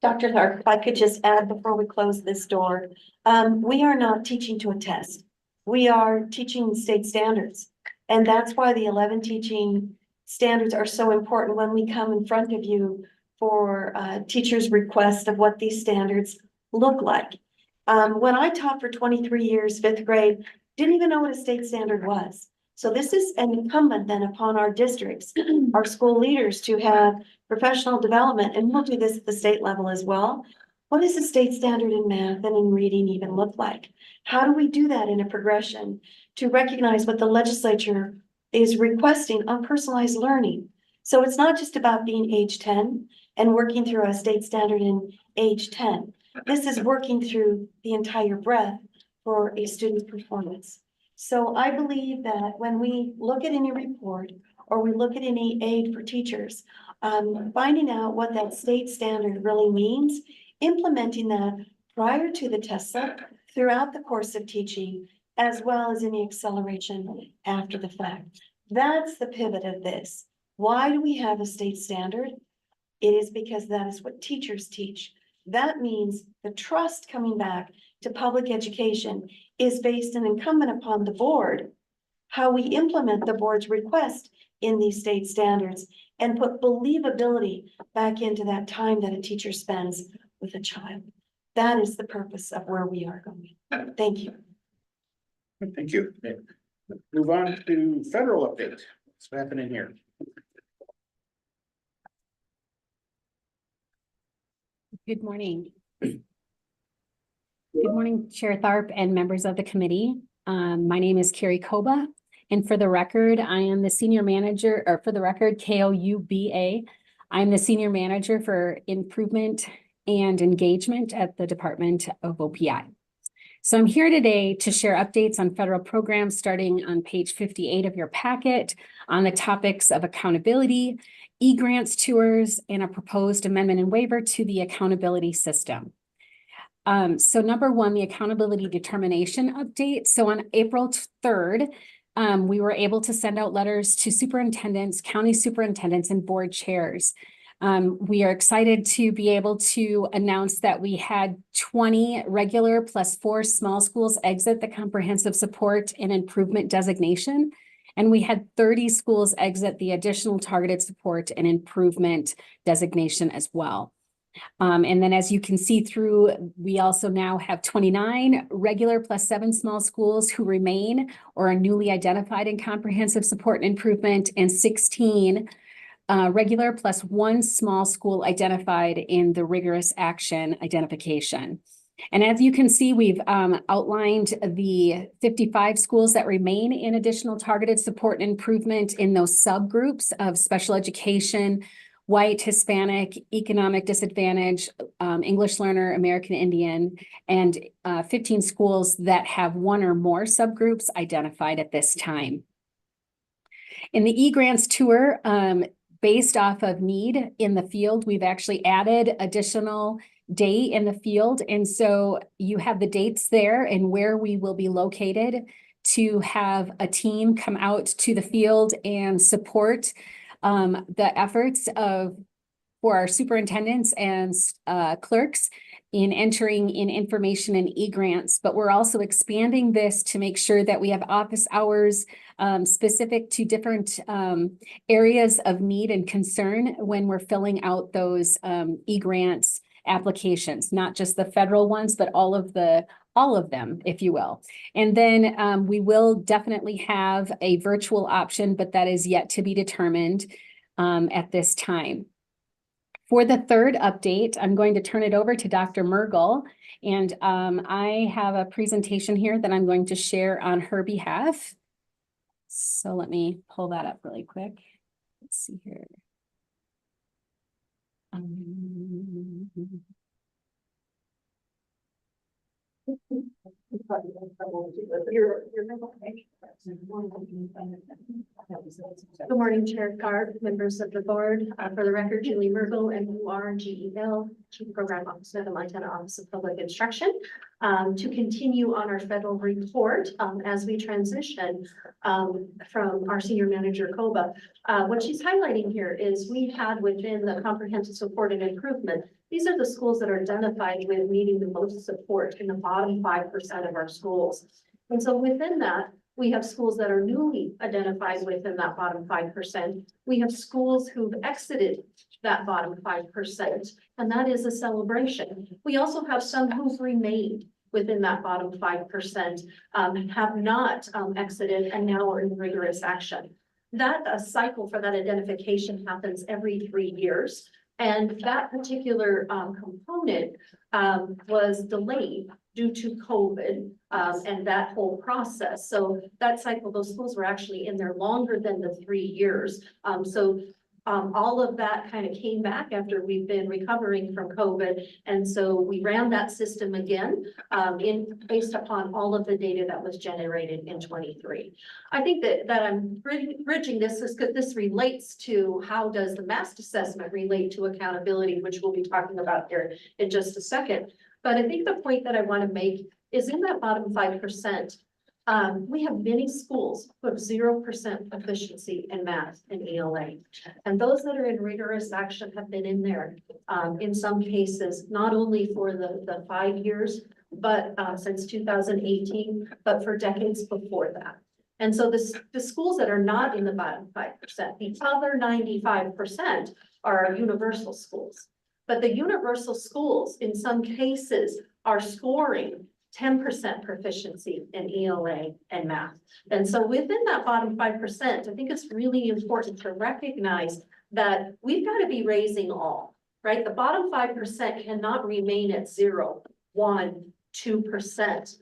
Dr. Tharp, if I could just add before we close this door, we are not teaching to a test. We are teaching state standards. And that's why the 11 teaching standards are so important when we come in front of you for teachers' request of what these standards look like. When I taught for 23 years, 5th grade, didn't even know what a state standard was. So this is an incumbent then upon our districts, our school leaders to have professional development, and we'll do this at the state level as well. What does a state standard in math and in reading even look like? How do we do that in a progression to recognize what the legislature is requesting on personalized learning? So it's not just about being age 10 and working through a state standard in age 10. This is working through the entire breadth for a student's performance. So I believe that when we look at any report or we look at any aid for teachers, finding out what that state standard really means, implementing that prior to the test set throughout the course of teaching, as well as any acceleration after the fact. That's the pivot of this. Why do we have a state standard? It is because that is what teachers teach. That means the trust coming back to public education is based and incumbent upon the board, how we implement the board's request in these state standards and put believability back into that time that a teacher spends with a child. That is the purpose of where we are going. Thank you. Thank you. Move on to federal update. What's happening here? Good morning. Good morning, Chair Tharp and members of the committee. My name is Carrie Koba, and for the record, I am the senior manager, or for the record, KOUBA, I'm the Senior Manager for Improvement and Engagement at the Department of OPI. So I'm here today to share updates on federal programs starting on page 58 of your packet on the topics of accountability, e-grants tours, and a proposed amendment and waiver to the accountability system. So number one, the accountability determination update. So on April 3rd, we were able to send out letters to superintendents, county superintendents, and board chairs. We are excited to be able to announce that we had 20 regular plus 4 small schools exit the comprehensive support and improvement designation. And we had 30 schools exit the additional targeted support and improvement designation as well. And then as you can see through, we also now have 29 regular plus 7 small schools who remain or are newly identified in comprehensive support and improvement, and 16 regular plus 1 small school identified in the rigorous action identification. And as you can see, we've outlined the 55 schools that remain in additional targeted support and improvement in those subgroups of special education, white, Hispanic, economic disadvantage, English learner, American Indian, and 15 schools that have 1 or more subgroups identified at this time. In the e-grants tour, based off of need in the field, we've actually added additional day in the field. And so you have the dates there and where we will be located to have a team come out to the field and support the efforts for our superintendents and clerks in entering in information and e-grants, but we're also expanding this to make sure that we have office hours specific to different areas of need and concern when we're filling out those e-grants applications, not just the federal ones, but all of them, if you will. And then we will definitely have a virtual option, but that is yet to be determined at this time. For the third update, I'm going to turn it over to Dr. Mergel, and I have a presentation here that I'm going to share on her behalf. So let me pull that up really quick. Let's see here. Good morning, Chair Guard, members of the board. For the record, Julie Mergel, MUR GEL, Chief Program Officer of the Montana Office of Public Instruction. To continue on our federal report, as we transition from our Senior Manager, Koba, what she's highlighting here is we had within the comprehensive support and improvement, these are the schools that are identified with needing the most support in the bottom 5% of our schools. And so within that, we have schools that are newly identified within that bottom 5%. We have schools who've exited that bottom 5%, and that is a celebration. We also have some who've remained within that bottom 5%, have not exited and now are in rigorous action. That cycle for that identification happens every 3 years. And that particular component was delayed due to COVID and that whole process. So that cycle, those schools were actually in there longer than the 3 years. All of that kind of came back after we've been recovering from COVID. And so we ran that system again based upon all of the data that was generated in 23. I think that I'm bridging this is because this relates to how does the MAST assessment relate to accountability, which we'll be talking about here in just a second. But I think the point that I want to make is in that bottom 5%, we have many schools who have 0% proficiency in math and ELA. And those that are in rigorous action have been in there in some cases, not only for the 5 years, but since 2018, but for decades before that. And so the schools that are not in the bottom 5%, the other 95% are universal schools. But the universal schools, in some cases, are scoring 10% proficiency in ELA and math. And so within that bottom 5%, I think it's really important to recognize that we've got to be raising all, right? The bottom 5% cannot remain at 0, 1, 2%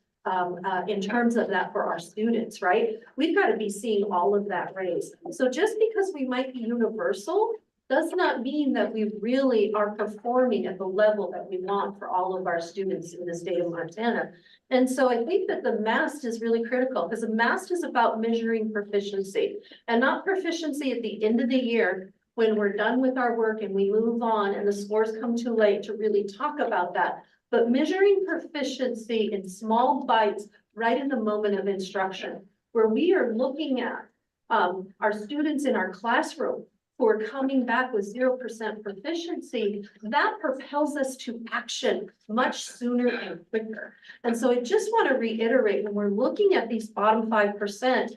in terms of that for our students, right? We've got to be seeing all of that raised. So just because we might be universal does not mean that we really are performing at the level that we want for all of our students in the state of Montana. And so I think that the MAST is really critical, because the MAST is about measuring proficiency, and not proficiency at the end of the year when we're done with our work and we move on and the scores come too late to really talk about that. But measuring proficiency in small bites right in the moment of instruction, where we are looking at our students in our classroom who are coming back with 0% proficiency, that propels us to action much sooner and quicker. And so I just want to reiterate, when we're looking at these bottom 5%,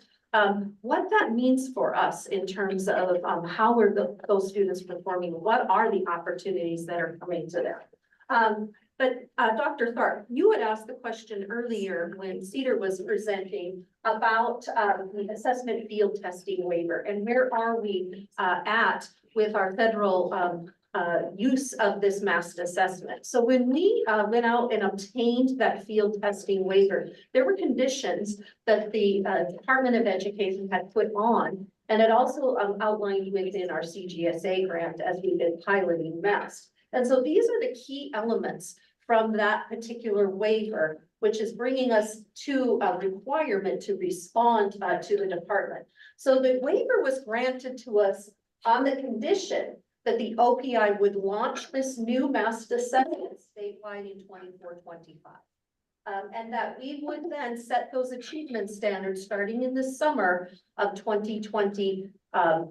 what that means for us in terms of how are those students performing, what are the opportunities that are coming to them. But Dr. Tharp, you had asked the question earlier when Cedar was presenting about the assessment field testing waiver, and where are we at with our federal use of this MAST assessment. So when we went out and obtained that field testing waiver, there were conditions that the Department of Education had put on, and it also outlined within our CGSA grant as we've been piloting MAST. And so these are the key elements from that particular waiver, which is bringing us to a requirement to respond to the department. So the waiver was granted to us on the condition that the OPI would launch this new MAST assessment statewide in 24-25. And that we would then set those achievement standards starting in the summer of 2025.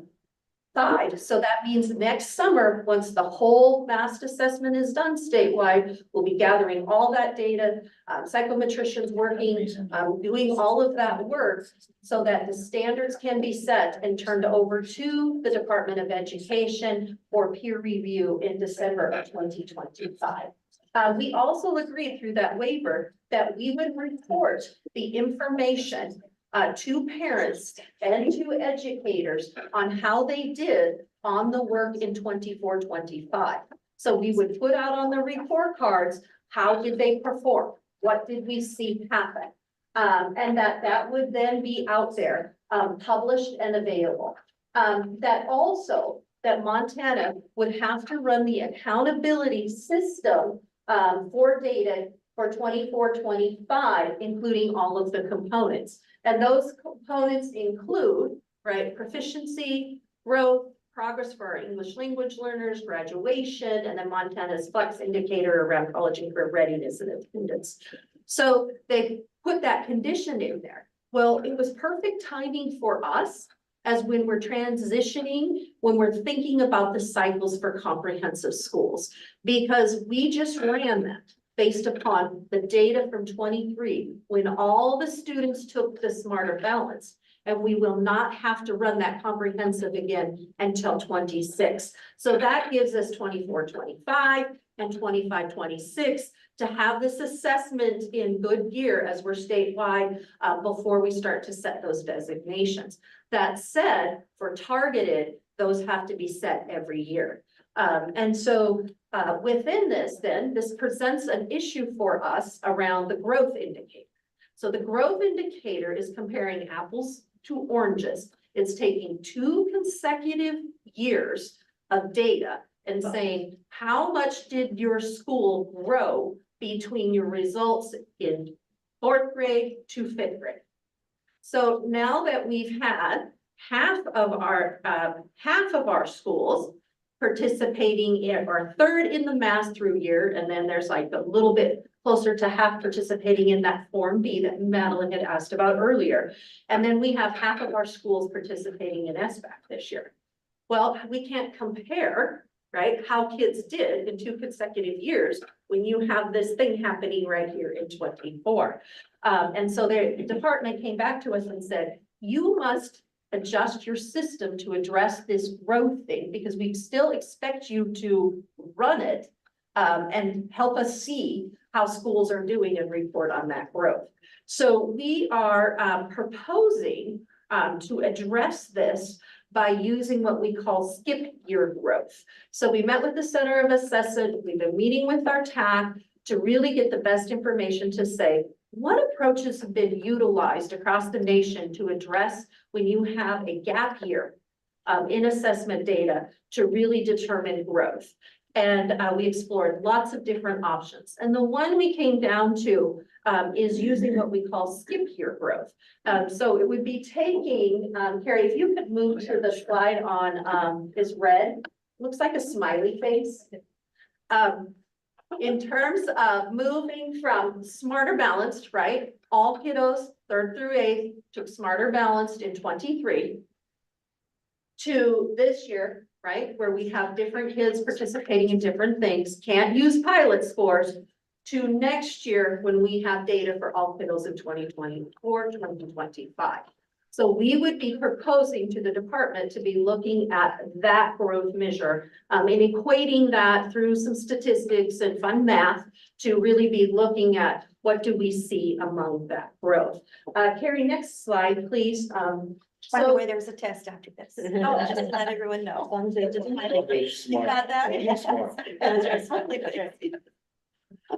So that means next summer, once the whole MAST assessment is done statewide, we'll be gathering all that data, psychometricians working, doing all of that work so that the standards can be set and turned over to the Department of Education for peer review in December of 2025. We also agreed through that waiver that we would report the information to parents and to educators on how they did on the work in 24-25. So we would put out on the report cards, how did they perform? What did we see happen? And that would then be out there, published and available. That Montana would have to run the accountability system for data for 24-25, including all of the components. And those components include, right, proficiency, growth, progress for our English language learners, graduation, and then Montana's flex indicator around college and career readiness and attendance. So they put that condition in there. Well, it was perfect timing for us as when we're transitioning, when we're thinking about the cycles for comprehensive schools, because we just ran that based upon the data from 23, when all the students took the Smarter Balance, and we will not have to run that comprehensive again until 26. So that gives us 24-25 and 25-26 to have this assessment in good gear as we're statewide before we start to set those designations. That said, for targeted, those have to be set every year. And so within this, then, this presents an issue for us around the growth indicator. So the growth indicator is comparing apples to oranges. It's taking 2 consecutive years of data and saying, how much did your school grow between your results in 4th grade to 5th grade? So now that we've had half of our schools participating in, or 1/3 in the math through year, and then there's like a little bit closer to half participating in that Form B that Madeline had asked about earlier. And then we have half of our schools participating in SBAC this year. Well, we can't compare, right, how kids did in 2 consecutive years when you have this thing happening right here in 24. And so the department came back to us and said, you must adjust your system to address this growth thing, because we still expect you to run it and help us see how schools are doing and report on that growth. So we are proposing to address this by using what we call skip year growth. So we met with the Center of Assessment, we've been meeting with our TAC to really get the best information to say, what approaches have been utilized across the nation to address when you have a gap year in assessment data to really determine growth. And we explored lots of different options. And the one we came down to is using what we call skip year growth. So it would be taking, Carrie, if you could move to the slide on this red, looks like a smiley face. In terms of moving from Smarter Balanced, right? All kiddos, 3rd through 8th, took Smarter Balanced in 23. To this year, right, where we have different kids participating in different things, can't use pilot scores, to next year when we have data for all kiddos in 2024, 2025. So we would be proposing to the department to be looking at that growth measure and equating that through some statistics and fun math to really be looking at what do we see among that growth. Carrie, next slide, please. By the way, there's a test after this. Oh, Just let everyone know. As long as they just smile. You got that? Yes.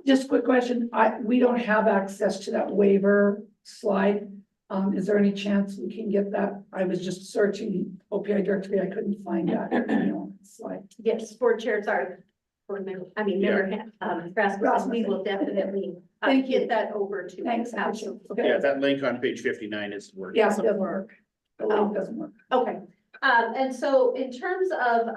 Just a quick question, we don't have access to that waiver slide. Is there any chance we can get that? I was just searching OPI directory, I couldn't find that slide. Yes, for chair, sorry. Member Rasmussen, we will definitely Thank you. get that over to. Thanks. Absolutely. Yeah, that link on page 59 is working. Yeah, it doesn't work. The link doesn't work. Okay, and so in terms of,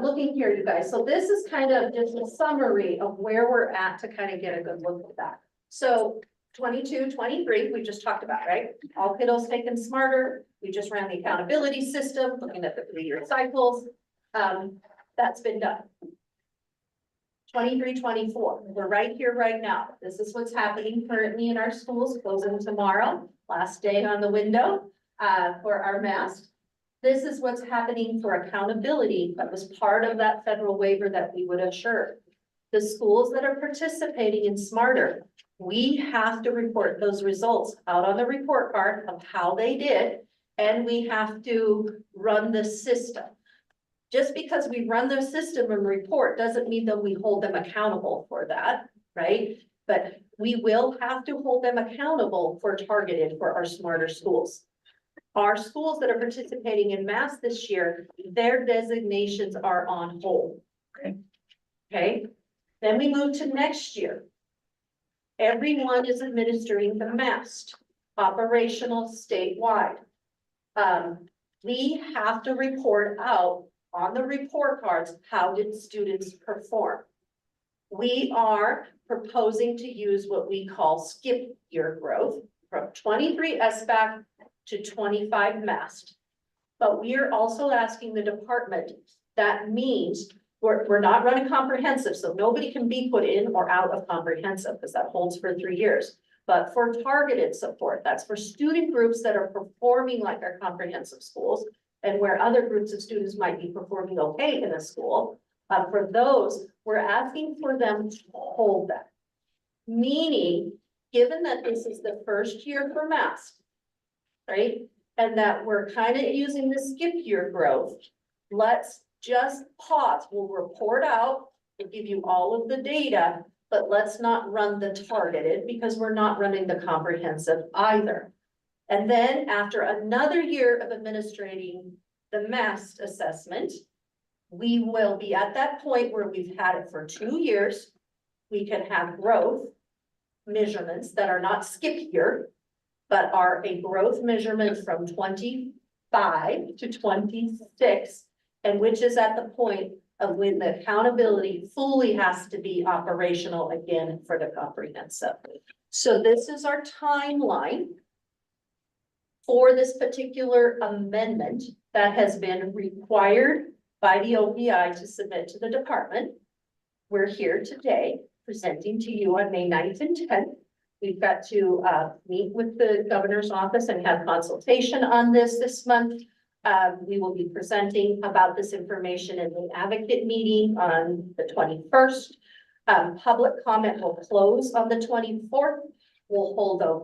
looking here, you guys, so this is kind of just a summary of where we're at to kind of get a good look at that. So 22, 23, we just talked about, right? All kiddos taken smarter. We just ran the accountability system, looking at the 3-year cycles. That's been done. 23, 24, we're right here, right now. This is what's happening currently in our schools, closing tomorrow, last day on the window, for our mask. This is what's happening for accountability. That was part of that federal waiver that we would assure. The schools that are participating in Smarter, we have to report those results out on the report card of how they did, and we have to run the system. Just because we run the system and report doesn't mean that we hold them accountable for that, right? But we will have to hold them accountable for targeted for our Smarter schools. Our schools that are participating in mass this year, their designations are on hold. Okay, then we move to next year. Everyone is administering the MAST, operational statewide. We have to report out on the report cards, how did students perform? We are proposing to use what we call skip year growth from 23 SBAC to 25 MAST. But we are also asking the department, that means we're not running comprehensive, so nobody can be put in or out of comprehensive because that holds for 3 years. But for targeted support, that's for student groups that are performing like our comprehensive schools and where other groups of students might be performing okay in a school. For those, we're asking for them to hold that. Meaning, given that this is the first year for MAST, right? And that we're kind of using the skip year growth, let's just pause. We'll report out, we'll give you all of the data, but let's not run the targeted because we're not running the comprehensive either. And then after another year of administrating the MAST assessment, we will be at that point where we've had it for 2 years. We can have growth measurements that are not skip year, but are a growth measurement from 25 to 26, and which is at the point of when the accountability fully has to be operational again for the comprehensive. So this is our timeline for this particular amendment that has been required by the OPI to submit to the department. We're here today presenting to you on May 9th and 10th. We've got to meet with the governor's office and have consultation on this month. We will be presenting about this information in the advocate meeting on the 21st. Public comment will close on the 24th. We'll hold a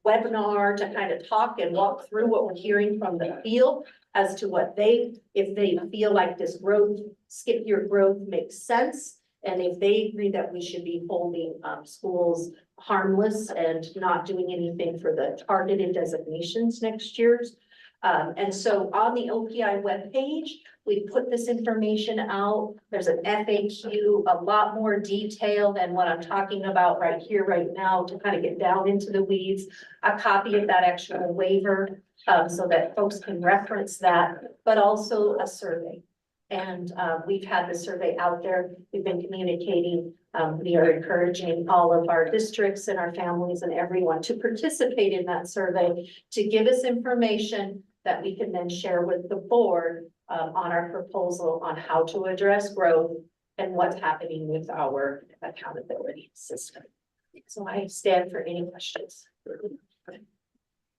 webinar to kind of talk and walk through what we're hearing from the field as to what if they feel like this growth, skip year growth makes sense. And if they agree that we should be holding schools harmless and not doing anything for the targeted designations next year's. And so on the OPI webpage, we put this information out. There's an FAQ, a lot more detail than what I'm talking about right here, right now, to kind of get down into the weeds. A copy of that actual waiver, so that folks can reference that, but also a survey. And we've had the survey out there. We've been communicating. We are encouraging all of our districts and our families and everyone to participate in that survey, to give us information that we can then share with the board on our proposal on how to address growth and what's happening with our accountability system. So I stand for any questions.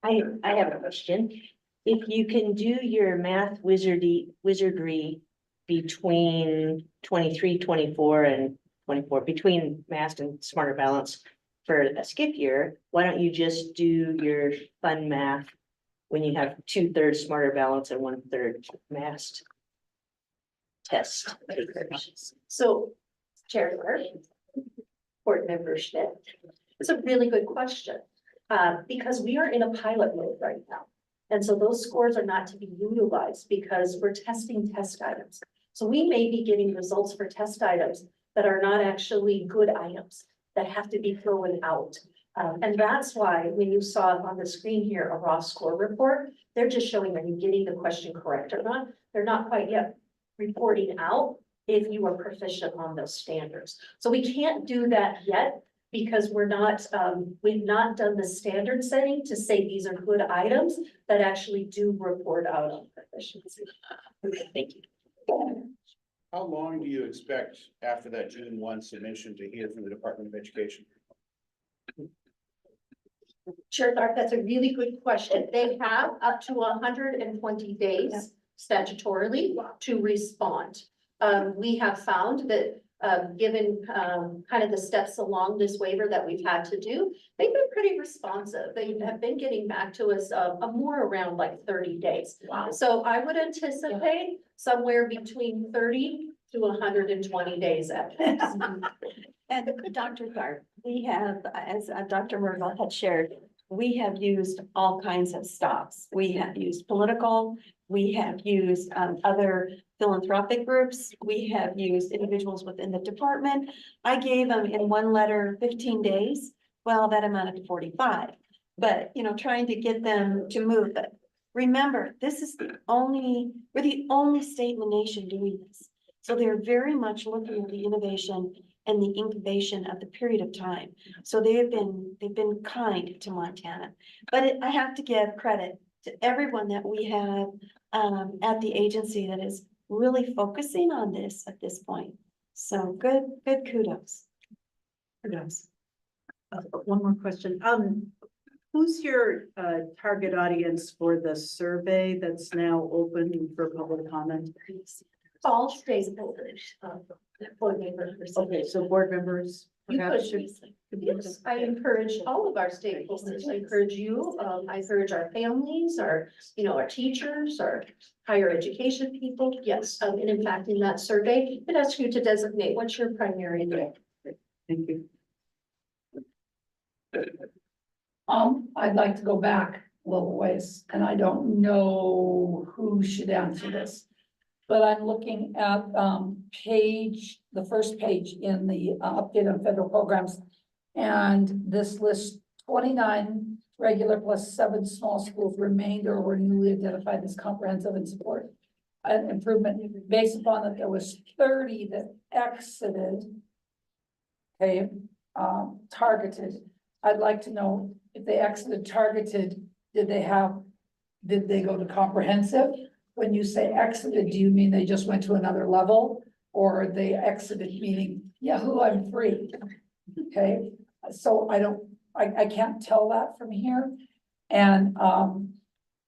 I have a question. If you can do your math wizardry between 23, 24 and 24, between Mast and Smarter Balance for a skip year, why don't you just do your fun math when you have 2/3 Smarter Balance and 1/3 Mast test takers? So, Chair Clark, Board Member Schmidt, it's a really good question. Because we are in a pilot mode right now. And so those scores are not to be utilized because we're testing test items. So we may be getting results for test items that are not actually good items that have to be thrown out. And that's why when you saw on the screen here, a raw score report, they're just showing, are you getting the question correct or not? They're not quite yet reporting out if you are proficient on those standards. So we can't do that yet because we're not, we've not done the standard setting to say these are good items that actually do report out on proficiency. Thank you. How long do you expect after that June 1 submission to hear from the Department of Education? Chair Tharp, that's a really good question. They have up to 120 days statutorily to respond. We have found that given kind of the steps along this waiver that we've had to do, they've been pretty responsive. They have been getting back to us more around like 30 days. Wow. So I would anticipate somewhere between 30 to 120 days after this. And Dr. Tharp, we have, as Dr. Mergel had shared, we have used all kinds of stops. We have used political, we have used other philanthropic groups, we have used individuals within the department. I gave them in one letter 15 days. Well, that amounted to 45. But, you know, trying to get them to move. But remember, this is we're the only state in the nation doing this. So they're very much looking at the innovation and the incubation of the period of time. So they've been kind to Montana. But I have to give credit to everyone that we have at the agency that is really focusing on this at this point. So good kudos. Kudos. One more question. Who's your target audience for the survey that's now open for public comment? All stakeholders, board members. Okay, so board members. You perhaps could, should- yes, I encourage all of our stakeholders. I encourage you, I encourage our families, our teachers, our higher education people. Yes, and in fact, in that survey, it asks you to designate what's your primary goal. Thank you. I'd like to go back a little ways, and I don't know who should answer this. But I'm looking at the first page in the update on federal programs. And this lists 29 regular plus 7 small schools remained or were newly identified as comprehensive and support an improvement based upon that there was 30 that exited. Okay, targeted. I'd like to know if they exited targeted, did they go to comprehensive? When you say exited, do you mean they just went to another level? Or they exited meaning, Yahoo, I'm free? Okay, so I can't tell that from here. And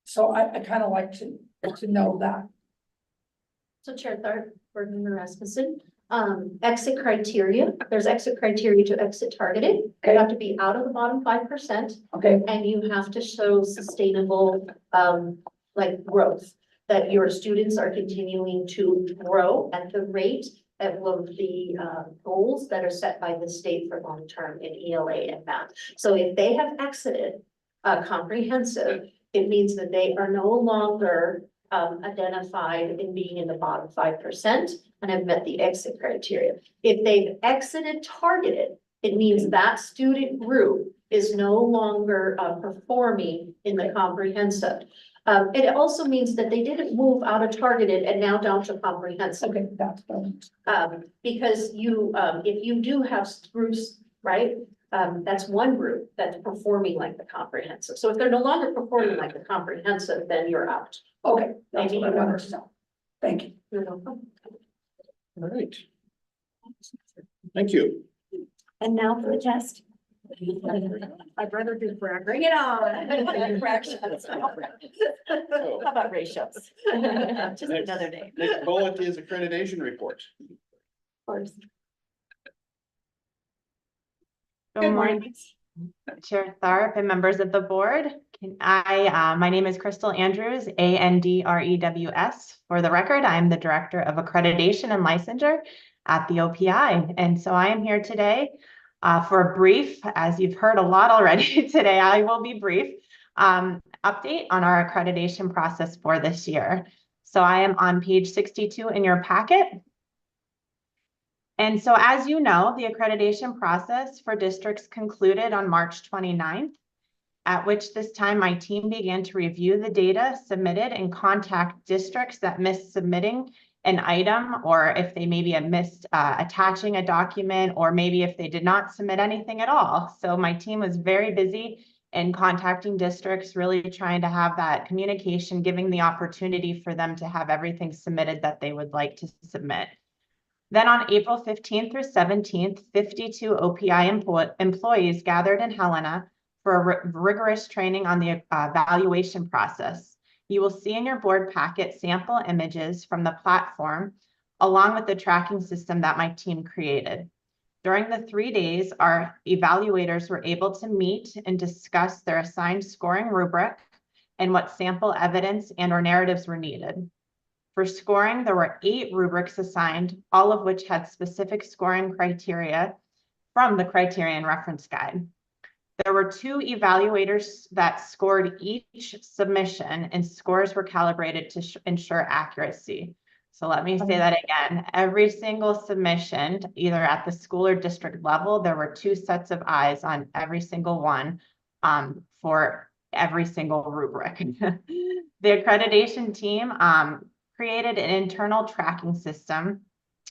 so I kind of like to know that. So Chair Tharp, Board Member Rasmussen, exit criteria, there's exit criteria to exit targeted. You have to be out of the bottom 5%. Okay. And you have to show sustainable, like growth, that your students are continuing to grow at the rate of the goals that are set by the state for long-term in ELA and math. So if they have exited comprehensive, It means that they are no longer identified in being in the bottom 5% and have met the exit criteria. If they've exited targeted, it means that student group is no longer performing in the comprehensive. It also means that they didn't move out of targeted and now down to comprehensive. Okay, that's fine. Because you, if you do have groups, right? That's one group that's performing like the comprehensive. So if they're no longer performing like the comprehensive, then you're out. Okay, that's Maybe what I you wanted to know. Thank you. You're welcome. All right. Thank you. And now for the test. I'd rather do fractions. Bring it on. Fractions. How about ratios? Just another day. Next bullet is accreditation report. Of course. Good morning, Chair Tharp and members of the board. My name is Crystal Andrews, ANDREWS. For the record, I'm the Director of Accreditation and Licensure at the OPI. And so I am here today for a brief, as you've heard a lot already today, I will be brief, update on our accreditation process for this year. So I am on page 62 in your packet. And so as you know, the accreditation process for districts concluded on March 29th, at which this time my team began to review the data submitted and contact districts that missed submitting an item, or if they maybe have missed attaching a document, or maybe if they did not submit anything at all. So my team was very busy in contacting districts, really trying to have that communication, giving the opportunity for them to have everything submitted that they would like to submit. Then on April 15th through 17th, 52 OPI employees gathered in Helena for a rigorous training on the evaluation process. You will see in your board packet sample images from the platform, along with the tracking system that my team created. During the 3 days, our evaluators were able to meet and discuss their assigned scoring rubric and what sample evidence and/or narratives were needed. For scoring, there were 8 rubrics assigned, all of which had specific scoring criteria from the Criterion Reference Guide. There were 2 evaluators that scored each submission, and scores were calibrated to ensure accuracy. So let me say that again. Every single submission, either at the school or district level, there were 2 sets of eyes on every single one for every single rubric. The accreditation team created an internal tracking system,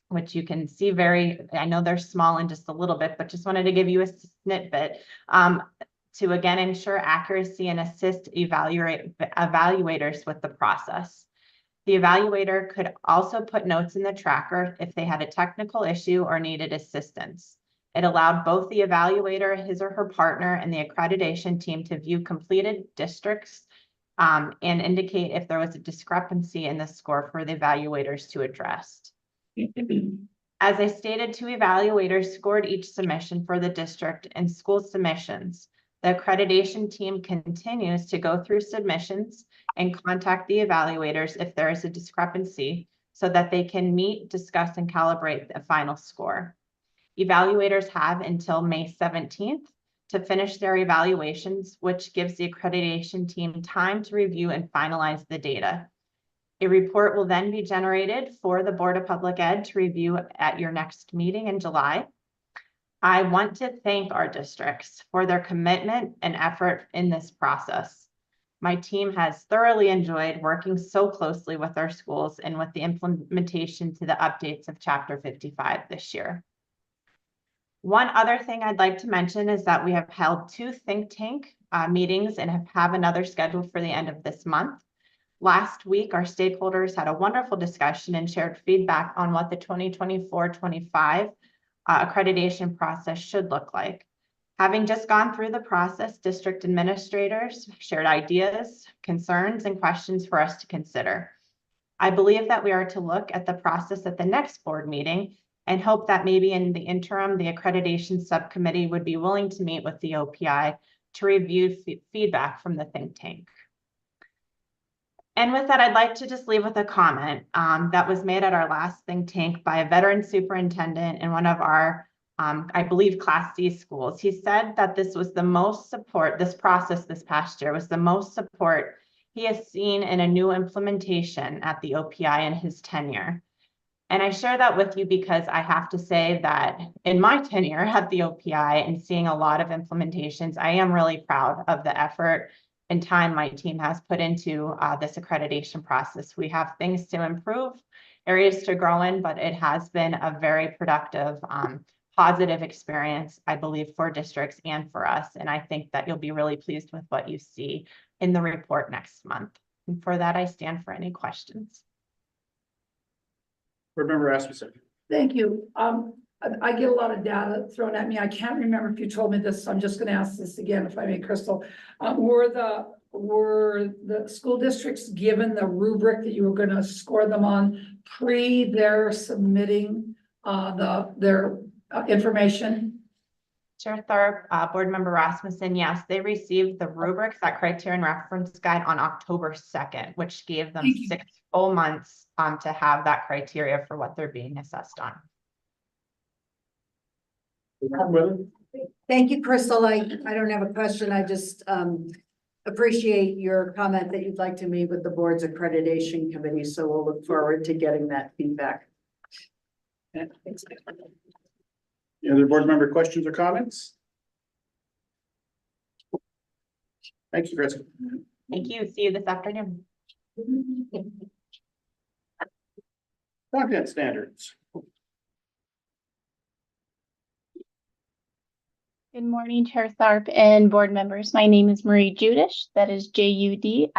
which you can see I know they're small in just a little bit, but just wanted to give you a snippet to again ensure accuracy and assist evaluators with the process. The evaluator could also put notes in the tracker if they had a technical issue or needed assistance. It allowed both the evaluator, his or her partner, and the accreditation team to view completed districts and indicate if there was a discrepancy in the score for the evaluators to address. As I stated, 2 evaluators scored each submission for the district and school submissions. The accreditation team continues to go through submissions and contact the evaluators if there is a discrepancy so that they can meet, discuss, and calibrate the final score. Evaluators have until May 17th to finish their evaluations, which gives the accreditation team time to review and finalize the data. A report will then be generated for the Board of Public Ed to review at your next meeting in July. I want to thank our districts for their commitment and effort in this process. My team has thoroughly enjoyed working so closely with our schools and with the implementation to the updates of Chapter 55 this year. One other thing I'd like to mention is that we have held 2 think tank meetings and have another scheduled for the end of this month. Last week, our stakeholders had a wonderful discussion and shared feedback on what the 2024-25 accreditation process should look like. Having just gone through the process, district administrators shared ideas, concerns, and questions for us to consider. I believe that we are to look at the process at the next board meeting and hope that maybe in the interim, the accreditation subcommittee would be willing to meet with the OPI to review feedback from the think tank. And with that, I'd like to just leave with a comment that was made at our last think tank by a veteran superintendent and one of our I believe Class C schools. He said that this was the most support, this process this past year was the most support he has seen in a new implementation at the OPI in his tenure. And I share that with you because I have to say that in my tenure at the OPI and seeing a lot of implementations, I am really proud of the effort and time my team has put into this accreditation process. We have things to improve, areas to grow in, but it has been a very productive, positive experience, I believe, for districts and for us. And I think that you'll be really pleased with what you see in the report next month. And for that, I stand for any questions. Board Member Rasmussen. Thank you. I get a lot of data thrown at me. I can't remember if you told me this, so I'm just gonna ask this again, if I may, Crystal. Were the school districts given the rubric that you were gonna score them on pre their submitting their information? Chair Thorpe, Board Member Rasmussen, yes, they received the rubrics, that criterion reference guide on October 2nd, which gave them 6 full months to have that criteria for what they're being assessed on. Thank you, Crystal. I don't have a question. I just appreciate your comment that you'd like to meet with the board's accreditation committee. So we'll look forward to getting that feedback. Any other board member questions or comments? Thank you, Chris. Thank you. See you this afternoon. Content standards. Good morning, Chair Tharp and board members. My name is Marie Judish. That is Judisch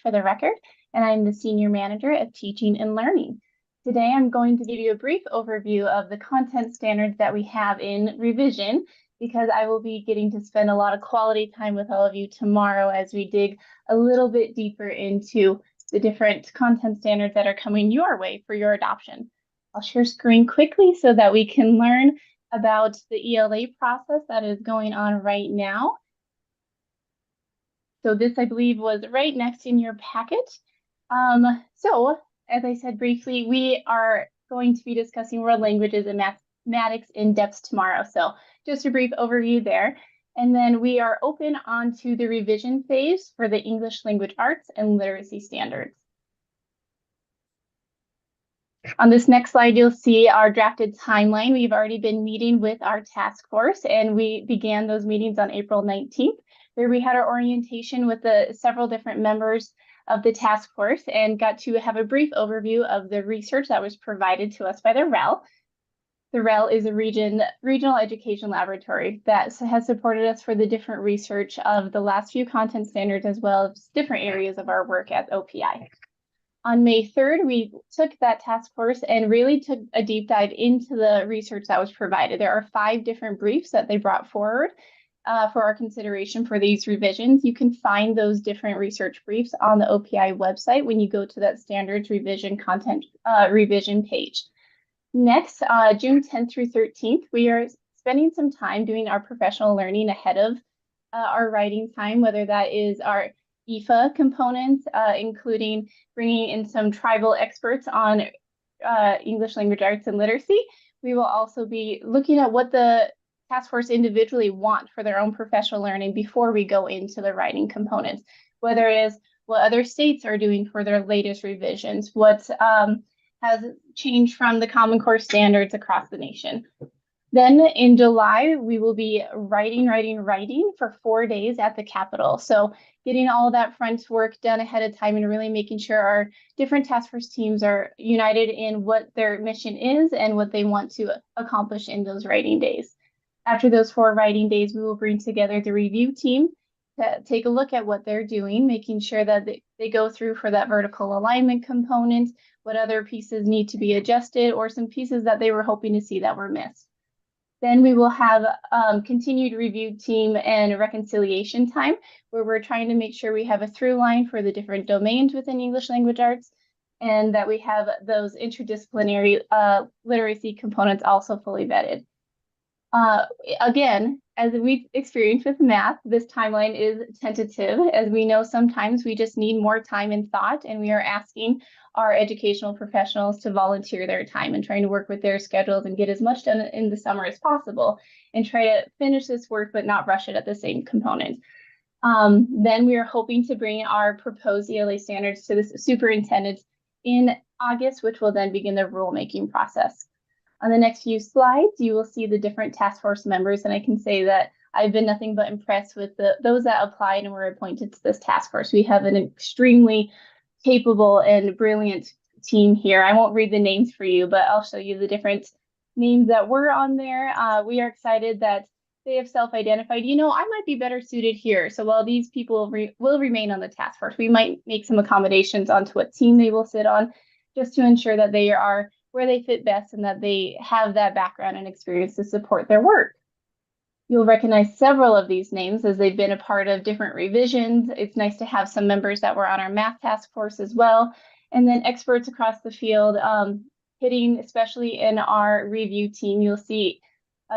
for the record, and I'm the Senior Manager of Teaching and Learning. Today, I'm going to give you a brief overview of the content standards that we have in revision, because I will be getting to spend a lot of quality time with all of you tomorrow as we dig a little bit deeper into the different content standards that are coming your way for your adoption. I'll share screen quickly so that we can learn about the ELA process that is going on right now. So this, I believe, was right next in your packet. So as I said briefly, we are going to be discussing world languages and mathematics in depth tomorrow. So just a brief overview there. And then we are open onto the revision phase for the English language arts and literacy standards. On this next slide, you'll see our drafted timeline. We've already been meeting with our task force, and we began those meetings on April 19th, where we had our orientation with several different members of the task force and got to have a brief overview of the research that was provided to us by the REL. The REL is a regional education laboratory that has supported us for the different research of the last few content standards, as well as different areas of our work at OPI. On May 3rd, we took that task force and really took a deep dive into the research that was provided. There are 5 different briefs that they brought forward for our consideration for these revisions. You can find those different research briefs on the OPI website when you go to that standards revision content revision page. Next, June 10th through 13th, we are spending some time doing our professional learning ahead of our writing time, whether that is our EFA components, including bringing in some tribal experts on English language arts and literacy. We will also be looking at what the task force individually want for their own professional learning before we go into the writing components, whether it is what other states are doing for their latest revisions, what has changed from the Common Core standards across the nation. Then in July, we will be writing for 4 days at the Capitol. So getting all that front work done ahead of time and really making sure our different task force teams are united in what their mission is and what they want to accomplish in those writing days. After those 4 writing days, we will bring together the review team to take a look at what they're doing, making sure that they go through for that vertical alignment component, what other pieces need to be adjusted, or some pieces that they were hoping to see that were missed. Then we will have continued review team and reconciliation time, where we're trying to make sure we have a through line for the different domains within English language arts, and that we have those interdisciplinary literacy components also fully vetted. Again, as we've experienced with math, this timeline is tentative. As we know, sometimes we just need more time and thought, and we are asking our educational professionals to volunteer their time and trying to work with their schedules and get as much done in the summer as possible and try to finish this work, but not rush it at the same component. Then we are hoping to bring our proposed ELA standards to the superintendent in August, which will then begin the rulemaking process. On the next few slides, you will see the different task force members, and I can say that I've been nothing but impressed with those that applied and were appointed to this task force. We have an extremely capable and brilliant team here. I won't read the names for you, but I'll show you the different names that were on there. We are excited that they have self-identified, I might be better suited here. So while these people will remain on the task force, we might make some accommodations onto what team they will sit on, just to ensure that they are where they fit best and that they have that background and experience to support their work. You'll recognize several of these names as they've been a part of different revisions. It's nice to have some members that were on our math task force as well. And then experts across the field, hitting especially in our review team. You'll see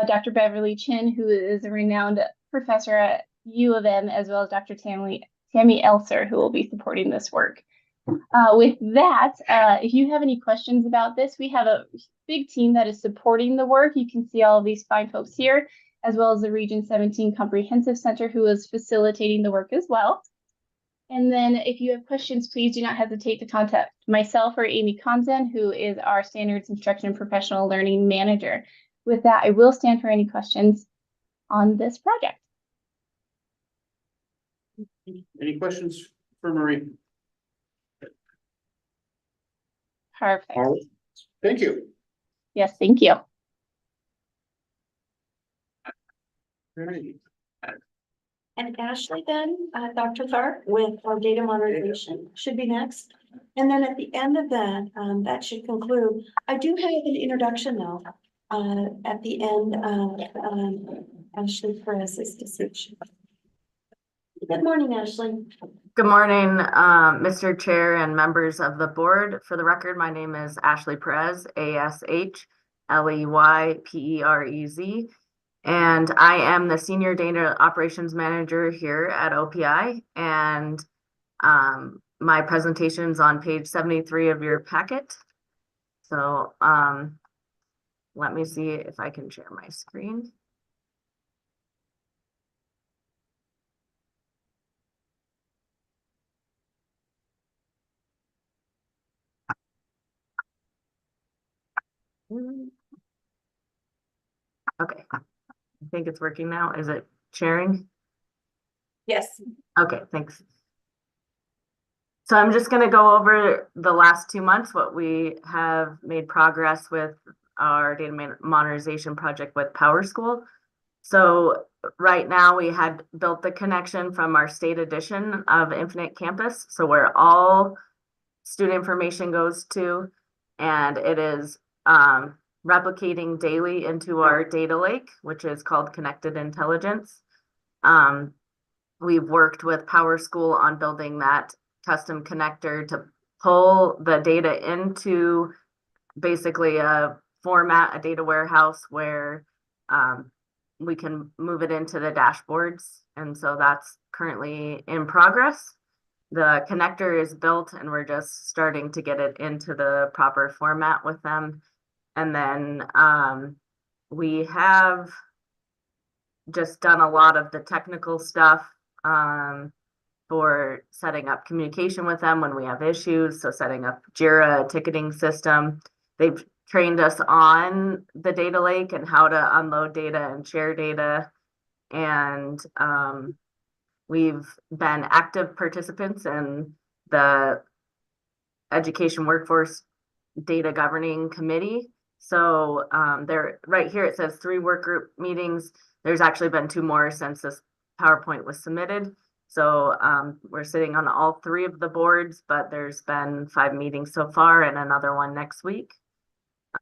Dr. Beverly Chin, who is a renowned professor at U of M, as well as Dr. Tammy Elser, who will be supporting this work. With that, if you have any questions about this, we have a big team that is supporting the work. You can see all of these fine folks here, as well as the Region 17 Comprehensive Center, who is facilitating the work as well. And then if you have questions, please do not hesitate to contact myself or Amy Konzen, who is our Standards Instruction and Professional Learning Manager. With that, I will stand for any questions on this project. Any questions for Marie? Perfect. All right. Thank you. Yes, thank you. Alrighty. And Ashley then, Dr. Tharp with our data modernization should be next. And then at the end of that, that should conclude. I do have an introduction though, at the end of Ashley Perez's decision. Good morning, Ashley. Good morning, Mr. Chair and members of the board. For the record, my name is Ashley Perez, ASHLEYPEREZ, and I am the Senior Data Operations Manager here at OPI. And my presentation's on page 73 of your packet. So let me see if I can share my screen. Okay, I think it's working now. Is it sharing? Yes. Okay, thanks. So I'm just going to go over the last 2 months, what we have made progress with our data modernization project with PowerSchool. So right now we had built the connection from our state edition of Infinite Campus. So where all student information goes to, and it is replicating daily into our data lake, which is called Connected Intelligence. We've worked with PowerSchool on building that custom connector to pull the data into basically a format, a data warehouse where we can move it into the dashboards. And so that's currently in progress. The connector is built and we're just starting to get it into the proper format with them. And then we have just done a lot of the technical stuff for setting up communication with them when we have issues. So setting up Jira ticketing system. They've trained us on the data lake and how to unload data and share data. And we've been active participants in the Education Workforce Data Governing Committee. So there, right here, it says 3 work group meetings. There's actually been 2 more since this PowerPoint was submitted. So we're sitting on all 3 of the boards, but there's been 5 meetings so far and another one next week.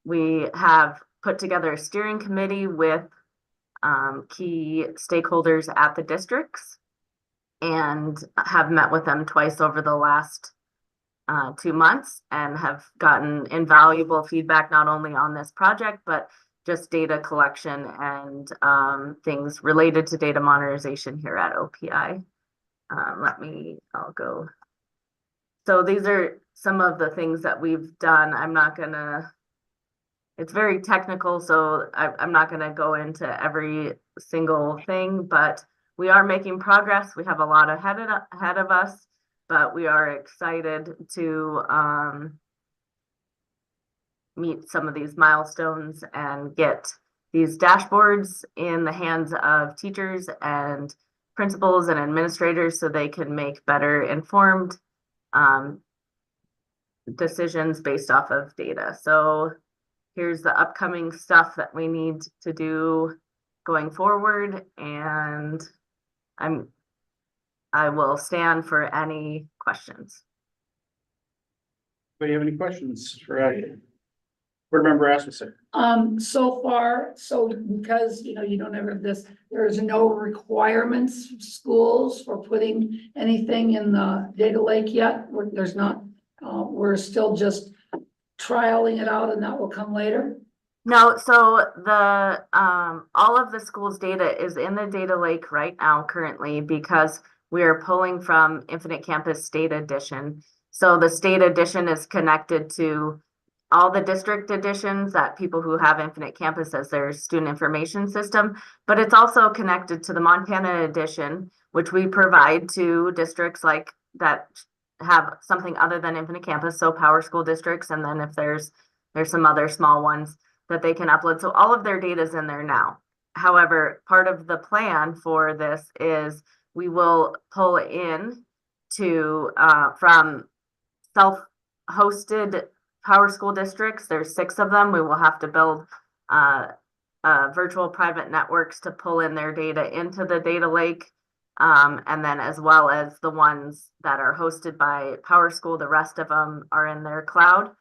We have put together a steering committee with key stakeholders at the districts and have met with them twice over the last 2 months and have gotten invaluable feedback, not only on this project, but just data collection and things related to data modernization here at OPI. I'll go. So these are some of the things that we've done. It's very technical, so I'm not gonna go into every single thing, but we are making progress. We have a lot ahead of us, but we are excited to meet some of these milestones and get these dashboards in the hands of teachers and principals and administrators so they can make better informed decisions based off of data. So here's the upcoming stuff that we need to do going forward, and I will stand for any questions. Do you have any questions for Board Member Rasmussen? So far, because, you know, you don't have this, there's no requirements of schools for putting anything in the data lake yet. There's not, we're still just trialing it out and that will come later. No, so the all of the school's data is in the data lake right now currently because we are pulling from Infinite Campus State Edition. So the State Edition is connected to all the district editions that people who have Infinite Campus as their student information system, but it's also connected to the Montana Edition, which we provide to districts like that have something other than Infinite Campus, so Power School districts, and then if there's some other small ones that they can upload. So all of their data is in there now. However, part of the plan for this is we will pull in to from self-hosted Power School districts. There's 6 of them. We will have to build virtual private networks to pull in their data into the data lake. And then as well as the ones that are hosted by Power School, the rest of them are in their cloud.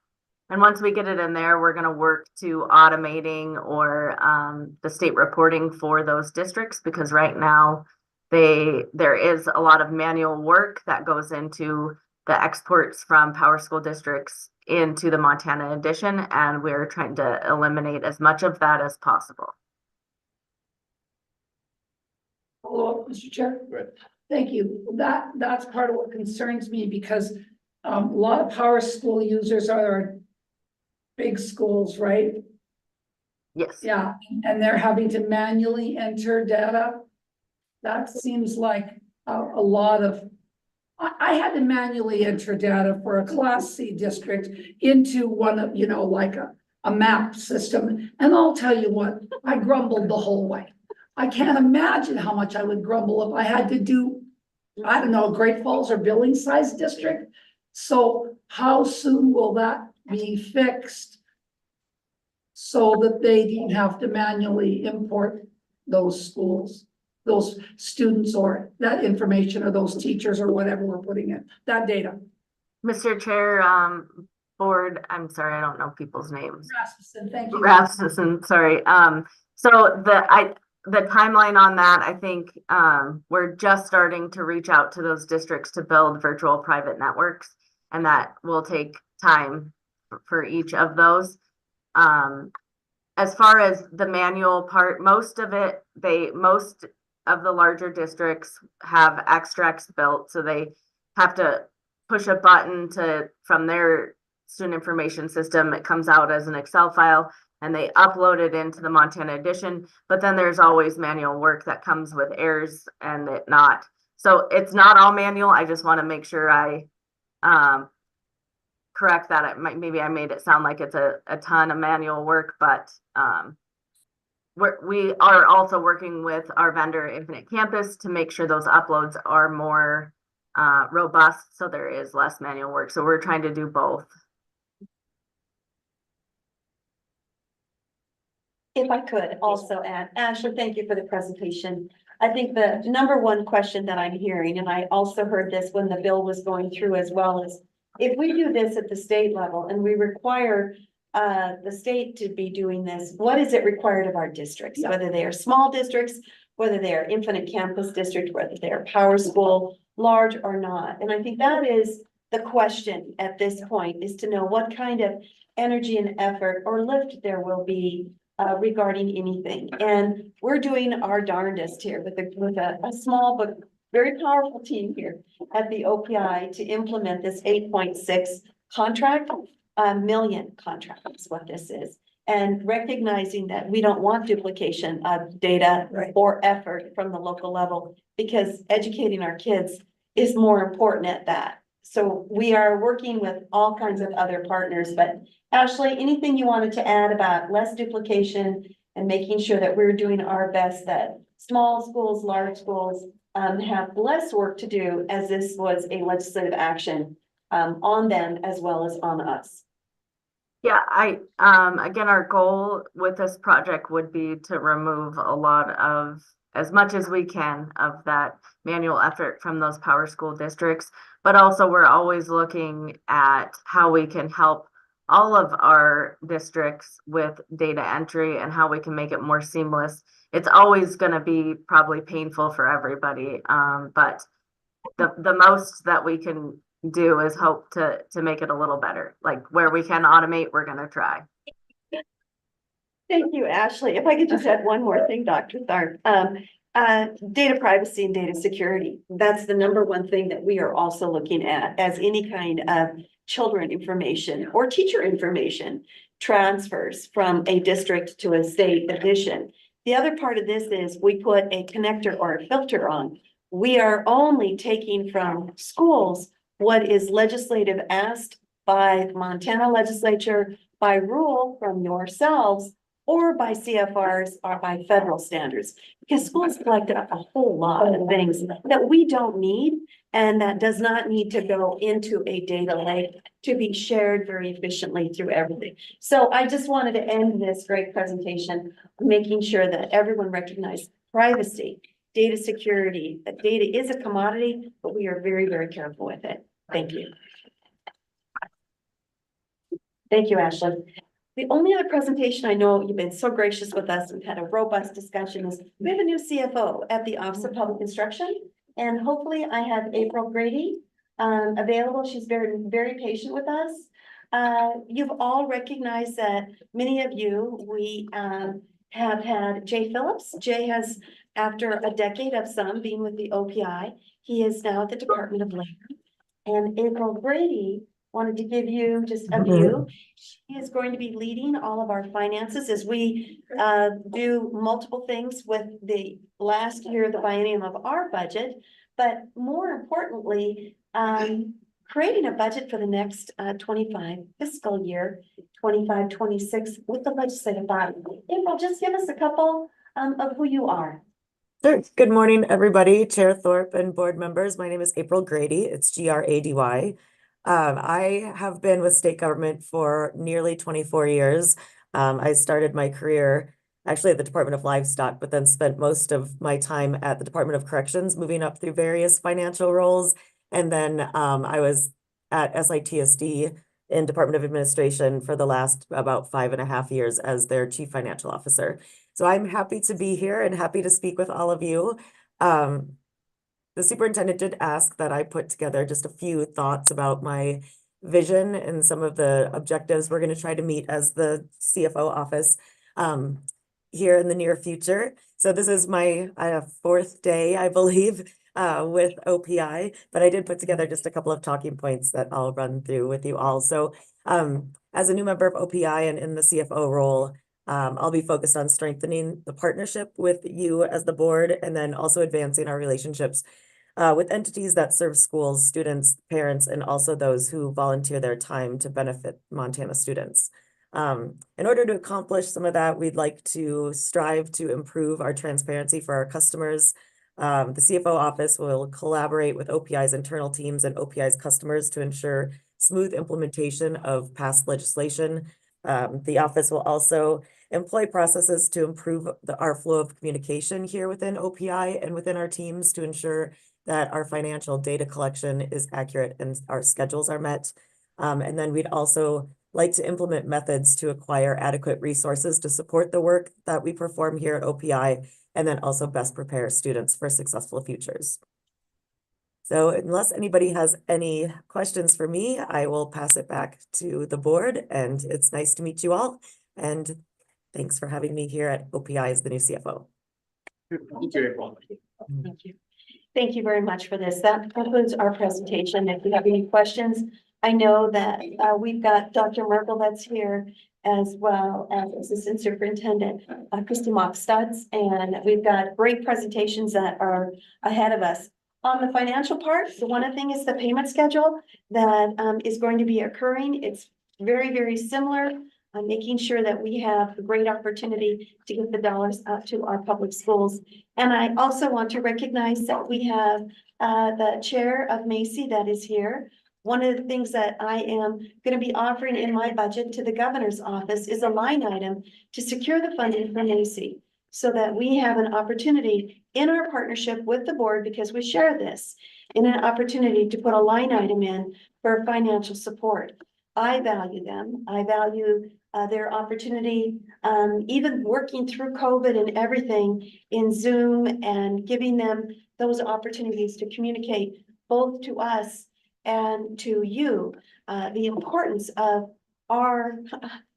And once we get it in there, we're going to work to automating or the state reporting for those districts, because right now there is a lot of manual work that goes into the exports from Power School districts into the Montana Edition, and we're trying to eliminate as much of that as possible. Hello, Mr. Chair. Good. Thank you. That's part of what concerns me because a lot of Power School users are big schools, right? Yes. Yeah, and they're having to manually enter data. That seems like a lot of, I had to manually enter data for a Class C district into one of, you know, like a map system. And I'll tell you what, I grumbled the whole way. I can't imagine how much I would grumble if I had to do, I don't know, Great Falls or Billings size district. So how soon will that be fixed so that they don't have to manually import those schools, those students, or that information, or those teachers, or whatever we're putting in, that data? Mr. Chair, board, I'm sorry, I don't know people's names. Rasmussen, thank you. Rasmussen, sorry. So the timeline on that, I think we're just starting to reach out to those districts to build virtual private networks, and that will take time for each of those. As far as the manual part, most of the larger districts have extracts built, so they have to push a button from their student information system. It comes out as an Excel file and they upload it into the Montana Edition, but then there's always manual work that comes with errors and it not. So it's not all manual. I just want to make sure I correct that. Maybe I made it sound like it's a ton of manual work, but we are also working with our vendor Infinite Campus to make sure those uploads are more robust, so there is less manual work. So we're trying to do both. If I could also add, Ashley, thank you for the presentation. I think the number one question that I'm hearing, and I also heard this when the bill was going through as well, is if we do this at the state level and we require the state to be doing this, what is it required of our districts, whether they are small districts, whether they are Infinite Campus district, whether they are Power School, large or not? And I think that is the question at this point, is to know what kind of energy and effort or lift there will be regarding anything. And we're doing our darndest here with a small but very powerful team here at the OPI to implement this 8.6 contract, million contract is what this is. And recognizing that we don't want duplication of data or effort from the local level, because educating our kids is more important at that. So we are working with all kinds of other partners, but Ashley, anything you wanted to add about less duplication and making sure that we're doing our best, that small schools, large schools have less work to do, as this was a legislative action on them as well as on us? Yeah, again, our goal with this project would be to remove a lot of, as much as we can, of that manual effort from those power school districts. But also we're always looking at how we can help all of our districts with data entry and how we can make it more seamless. It's always going to be probably painful for everybody, but the most that we can do is hope to make it a little better. Like where we can automate, we're going to try. Thank you, Ashley. If I could just add one more thing, Dr. Tharp. Data privacy and data security. That's the number one thing that we are also looking at as any kind of children information or teacher information transfers from a district to a state edition. The other part of this is we put a connector or a filter on. We are only taking from schools what is legislative asked by Montana legislature, by rule from yourselves, or by CFRs or by federal standards. Because schools collected a whole lot of things that we don't need, and that does not need to go into a data lake to be shared very efficiently through everything. So I just wanted to end this great presentation, making sure that everyone recognized privacy, data security, that data is a commodity, but we are very, very careful with it. Thank you. Thank you, Ashley. The only other presentation, I know you've been so gracious with us, we've had a robust discussion, is we have a new CFO at the Office of Public Instruction. And hopefully I have April Grady available. She's very, very patient with us. You've all recognized that many of you, we have had Jay Phillips. Jay has, after a decade of being with the OPI, he is now at the Department of Labor. And April Grady wanted to give you just a view. She is going to be leading all of our finances as we do multiple things with the last year of the biennium of our budget, but more importantly, creating a budget for the next 25 fiscal year, 25-26 with the legislative body. April, just give us a couple of who you are. Sure. Good morning, everybody. Chair Thorpe and board members. My name is April Grady. It's Grady. I have been with state government for nearly 24 years. I started my career actually at the Department of Livestock, but then spent most of my time at the Department of Corrections, moving up through various financial roles. And then I was at SITSD in Department of Administration for the last about 5.5 years as their chief financial officer. So I'm happy to be here and happy to speak with all of you. The superintendent did ask that I put together just a few thoughts about my vision and some of the objectives we're going to try to meet as the CFO office here in the near future. So this is my 4th day, I believe, with OPI, but I did put together just a couple of talking points that I'll run through with you all. So as a new member of OPI and in the CFO role, I'll be focused on strengthening the partnership with you as the board, and then also advancing our relationships with entities that serve schools, students, parents, and also those who volunteer their time to benefit Montana students. In order to accomplish some of that, we'd like to strive to improve our transparency for our customers. The CFO office will collaborate with OPI's internal teams and OPI's customers to ensure smooth implementation of past legislation. The office will also employ processes to improve our flow of communication here within OPI and within our teams to ensure that our financial data collection is accurate and our schedules are met. And then we'd also like to implement methods to acquire adequate resources to support the work that we perform here at OPI, and then also best prepare students for successful futures. So unless anybody has any questions for me, I will pass it back to the board, and it's nice to meet you all. And Thanks for having me here at OPI as the new CFO. Thank you, April. Thank you. Thank you very much for this. That concludes our presentation. If you have any questions, I know that we've got Dr. Merkel that's here, as well as Assistant Superintendent Christy Mock Studs, and we've got great presentations that are ahead of us. On the financial part, the one thing is the payment schedule that is going to be occurring. It's very, very similar. Making sure that we have a great opportunity to get the dollars out to our public schools. And I also want to recognize that we have the chair of Macy that is here. One of the things that I am going to be offering in my budget to the governor's office is a line item to secure the funding for Macy, so that we have an opportunity in our partnership with the board, because we share this, in an opportunity to put a line item in for financial support. I value them. I value their opportunity, even working through COVID and everything in Zoom, and giving them those opportunities to communicate both to us and to you, the importance of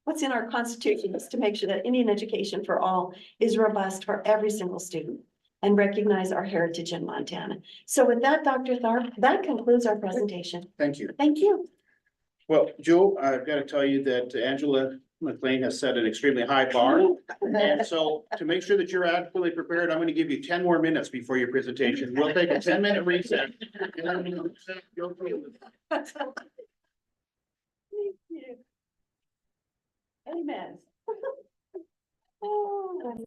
what's in our constitution is to make sure that Indian education for all is robust for every single student, and recognize our heritage in Montana. So with that, Dr. Tharp, that concludes our presentation. Thank you. Thank you. Well, Joe, I've got to tell you that Angela McLean has set an extremely high bar. And so to make sure that you're adequately prepared, I'm going to give you 10 more minutes before your presentation. We'll take a 10-minute recess. Thank you. Amen. Oh,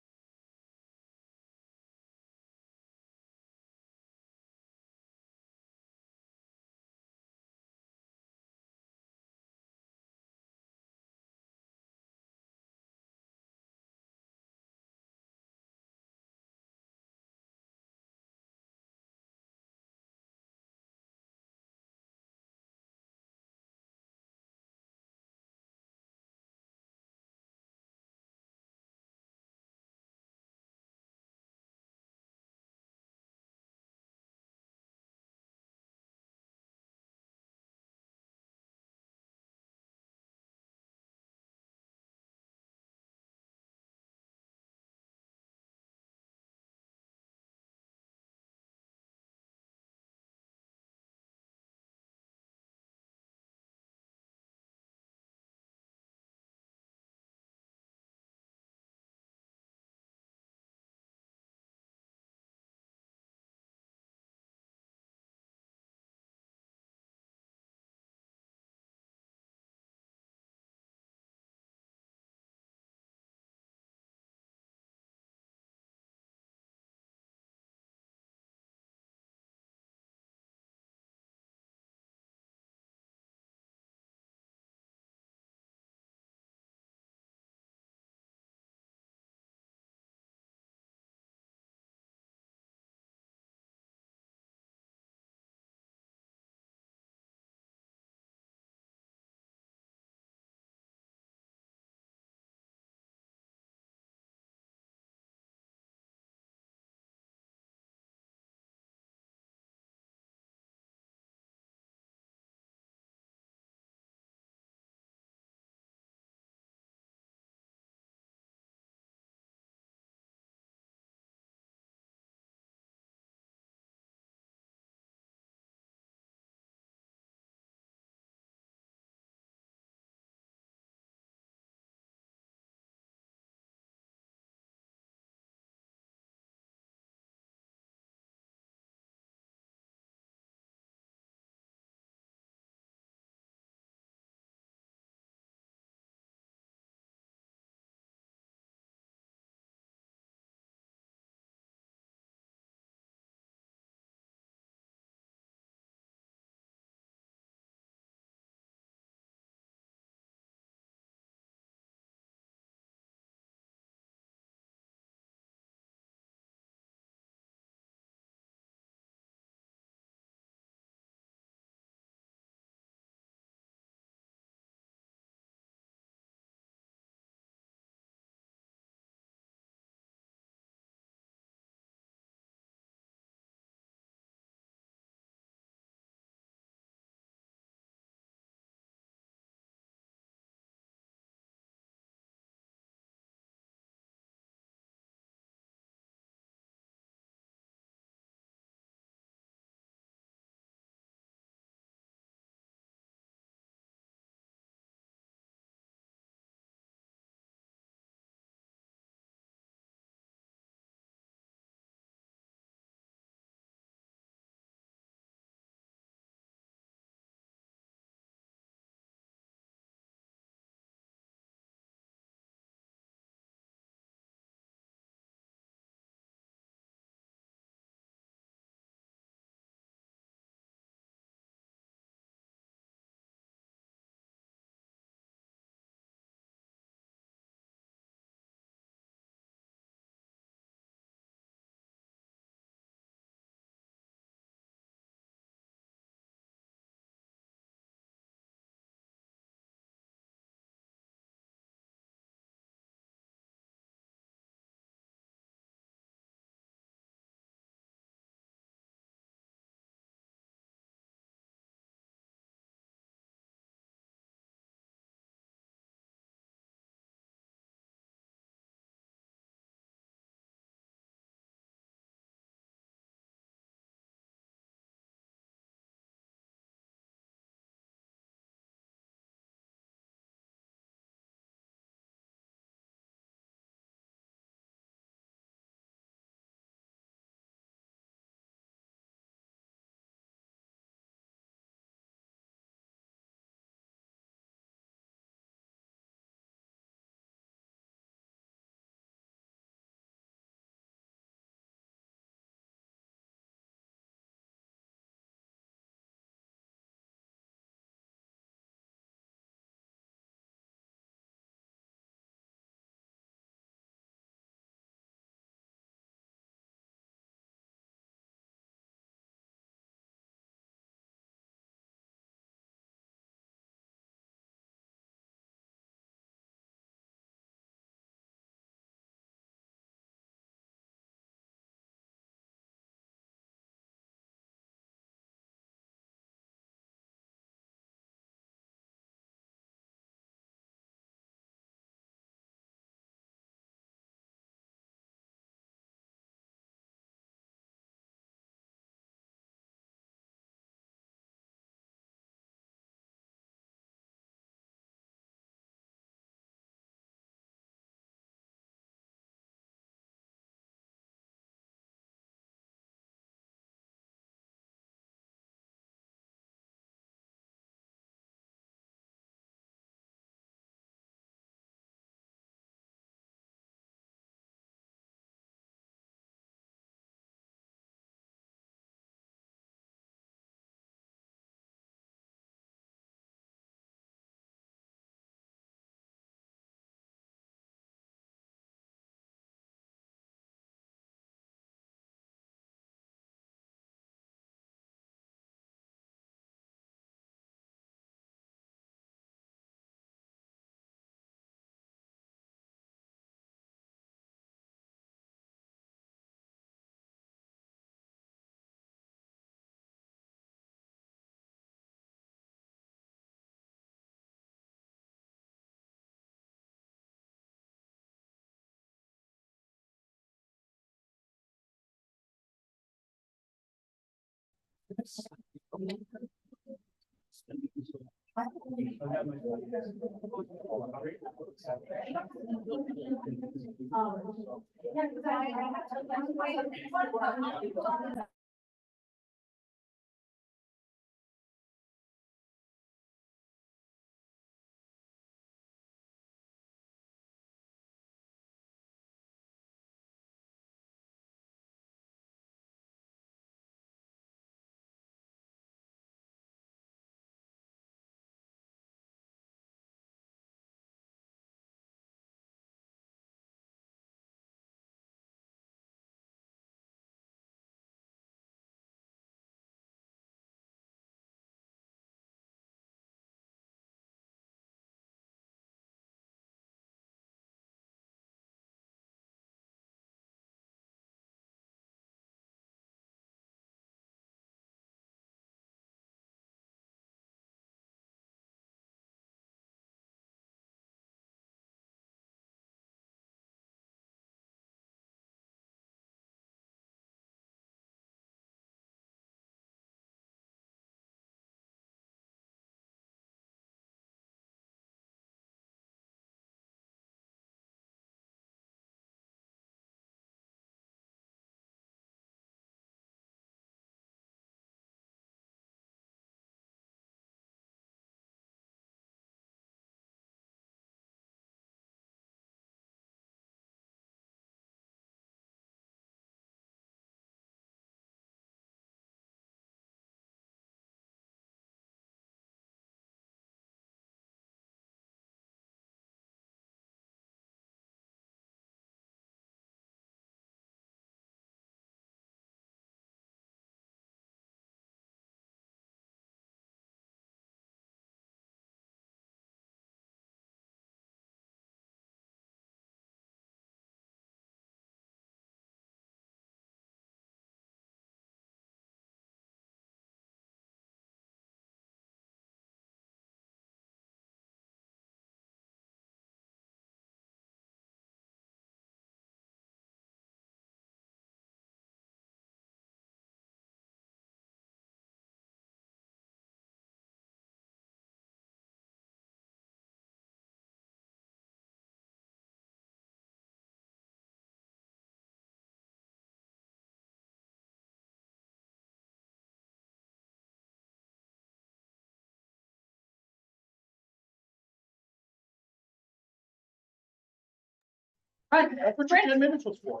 Right, that's what 10 minutes was for.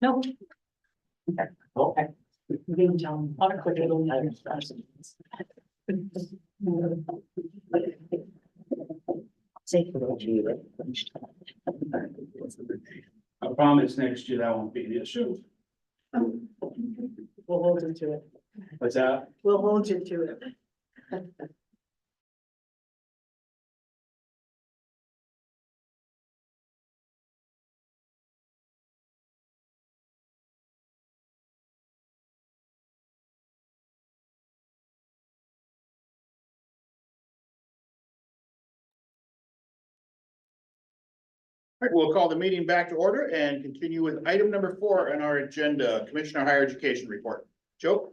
No. Okay. You can tell them, on a quick little note. Say hello to you. I promise next year that won't be an issue. We'll hold you to it. What's that? We'll hold you to it. All right, we'll call the meeting back to order and continue with item number 4 on our agenda, Commissioner Higher Education Report. Joe?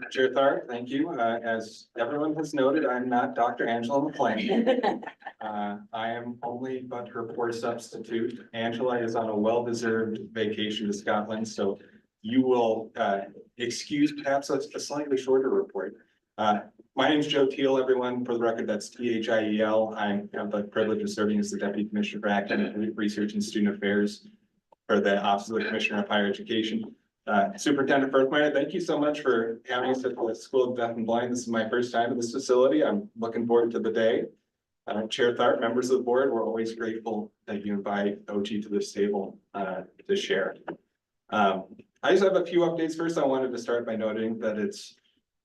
Chair Tharp, thank you. As everyone has noted, I'm not Dr. Angela McLean. I am only but her poor substitute. Angela is on a well-deserved vacation to Scotland, so you will excuse perhaps a slightly shorter report. My name's Joe Teal, everyone. For the record, that's Thiel. I have the privilege of serving as the Deputy Commissioner for Academic Research and Student Affairs for the Office of the Commissioner of Higher Education. Superintendent Berthmeyer, thank you so much for having us at the School of Deaf and Blind. This is my first time in this facility. I'm looking forward to the day. Chair Tharp, members of the board, we're always grateful that you invite OT to this table to share. I just have a few updates. First, I wanted to start by noting that it's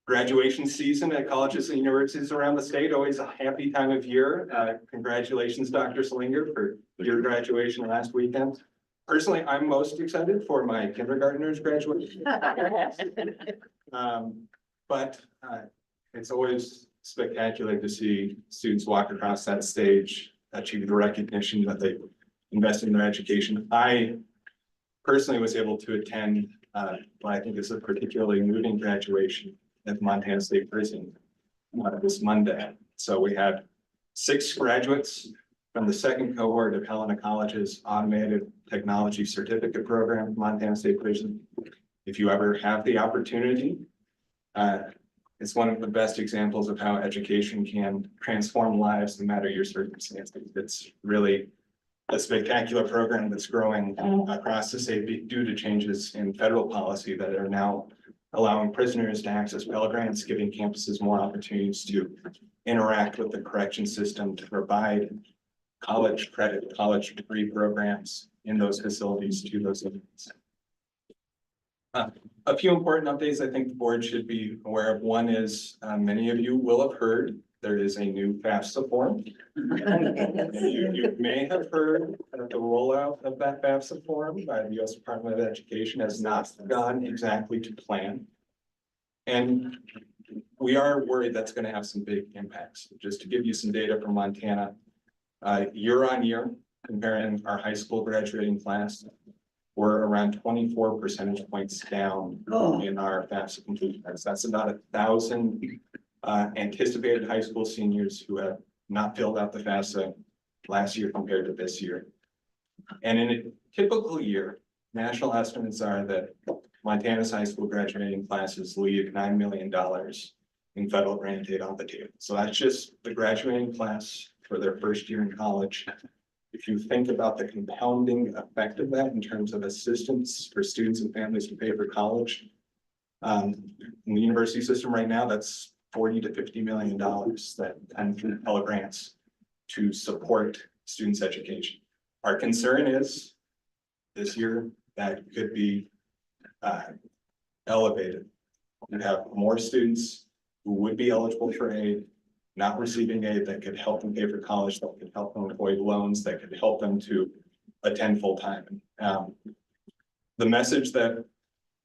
graduation season at colleges and universities around the state, always a happy time of year. Congratulations, Dr. Slinger, for your graduation last weekend. Personally, I'm most excited for my kindergartners graduation. But it's always spectacular to see students walk across that stage, achieve the recognition that they invest in their education. I personally was able to attend what I think is a particularly moving graduation at Montana State Prison this Monday. So we had 6 graduates from the second cohort of Helena College's Automated Technology Certificate Program, Montana State Prison. If you ever have the opportunity, it's one of the best examples of how education can transform lives no matter your circumstances. It's really a spectacular program that's growing across the state due to changes in federal policy that are now allowing prisoners to access Pell Grants, giving campuses more opportunities to interact with the correction system to provide college credit, college degree programs in those facilities to those inmates. A few important updates I think the board should be aware of. One is many of you will have heard there is a new FAFSA form. You may have heard that the rollout of that FAFSA form by the U.S. Department of Education has not gone exactly to plan. And we are worried that's going to have some big impacts. Just to give you some data from Montana, year on year, comparing our high school graduating class, we're around 24 percentage points down in our FAFSA completion rates. That's about 1,000 anticipated high school seniors who have not filled out the FAFSA last year compared to this year. And in a typical year, national estimates are that Montana's high school graduating classes leave $9 million in federal grant aid on the table. So that's just the graduating class for their first year in college. If you think about the compounding effect of that in terms of assistance for students and families to pay for college, in the university system right now, that's $40 to $50 million that come through Pell Grants to support students' education. Our concern is this year that could be elevated. You have more students who would be eligible for aid, not receiving aid that could help them pay for college, that could help them avoid loans, that could help them to attend full time. The message that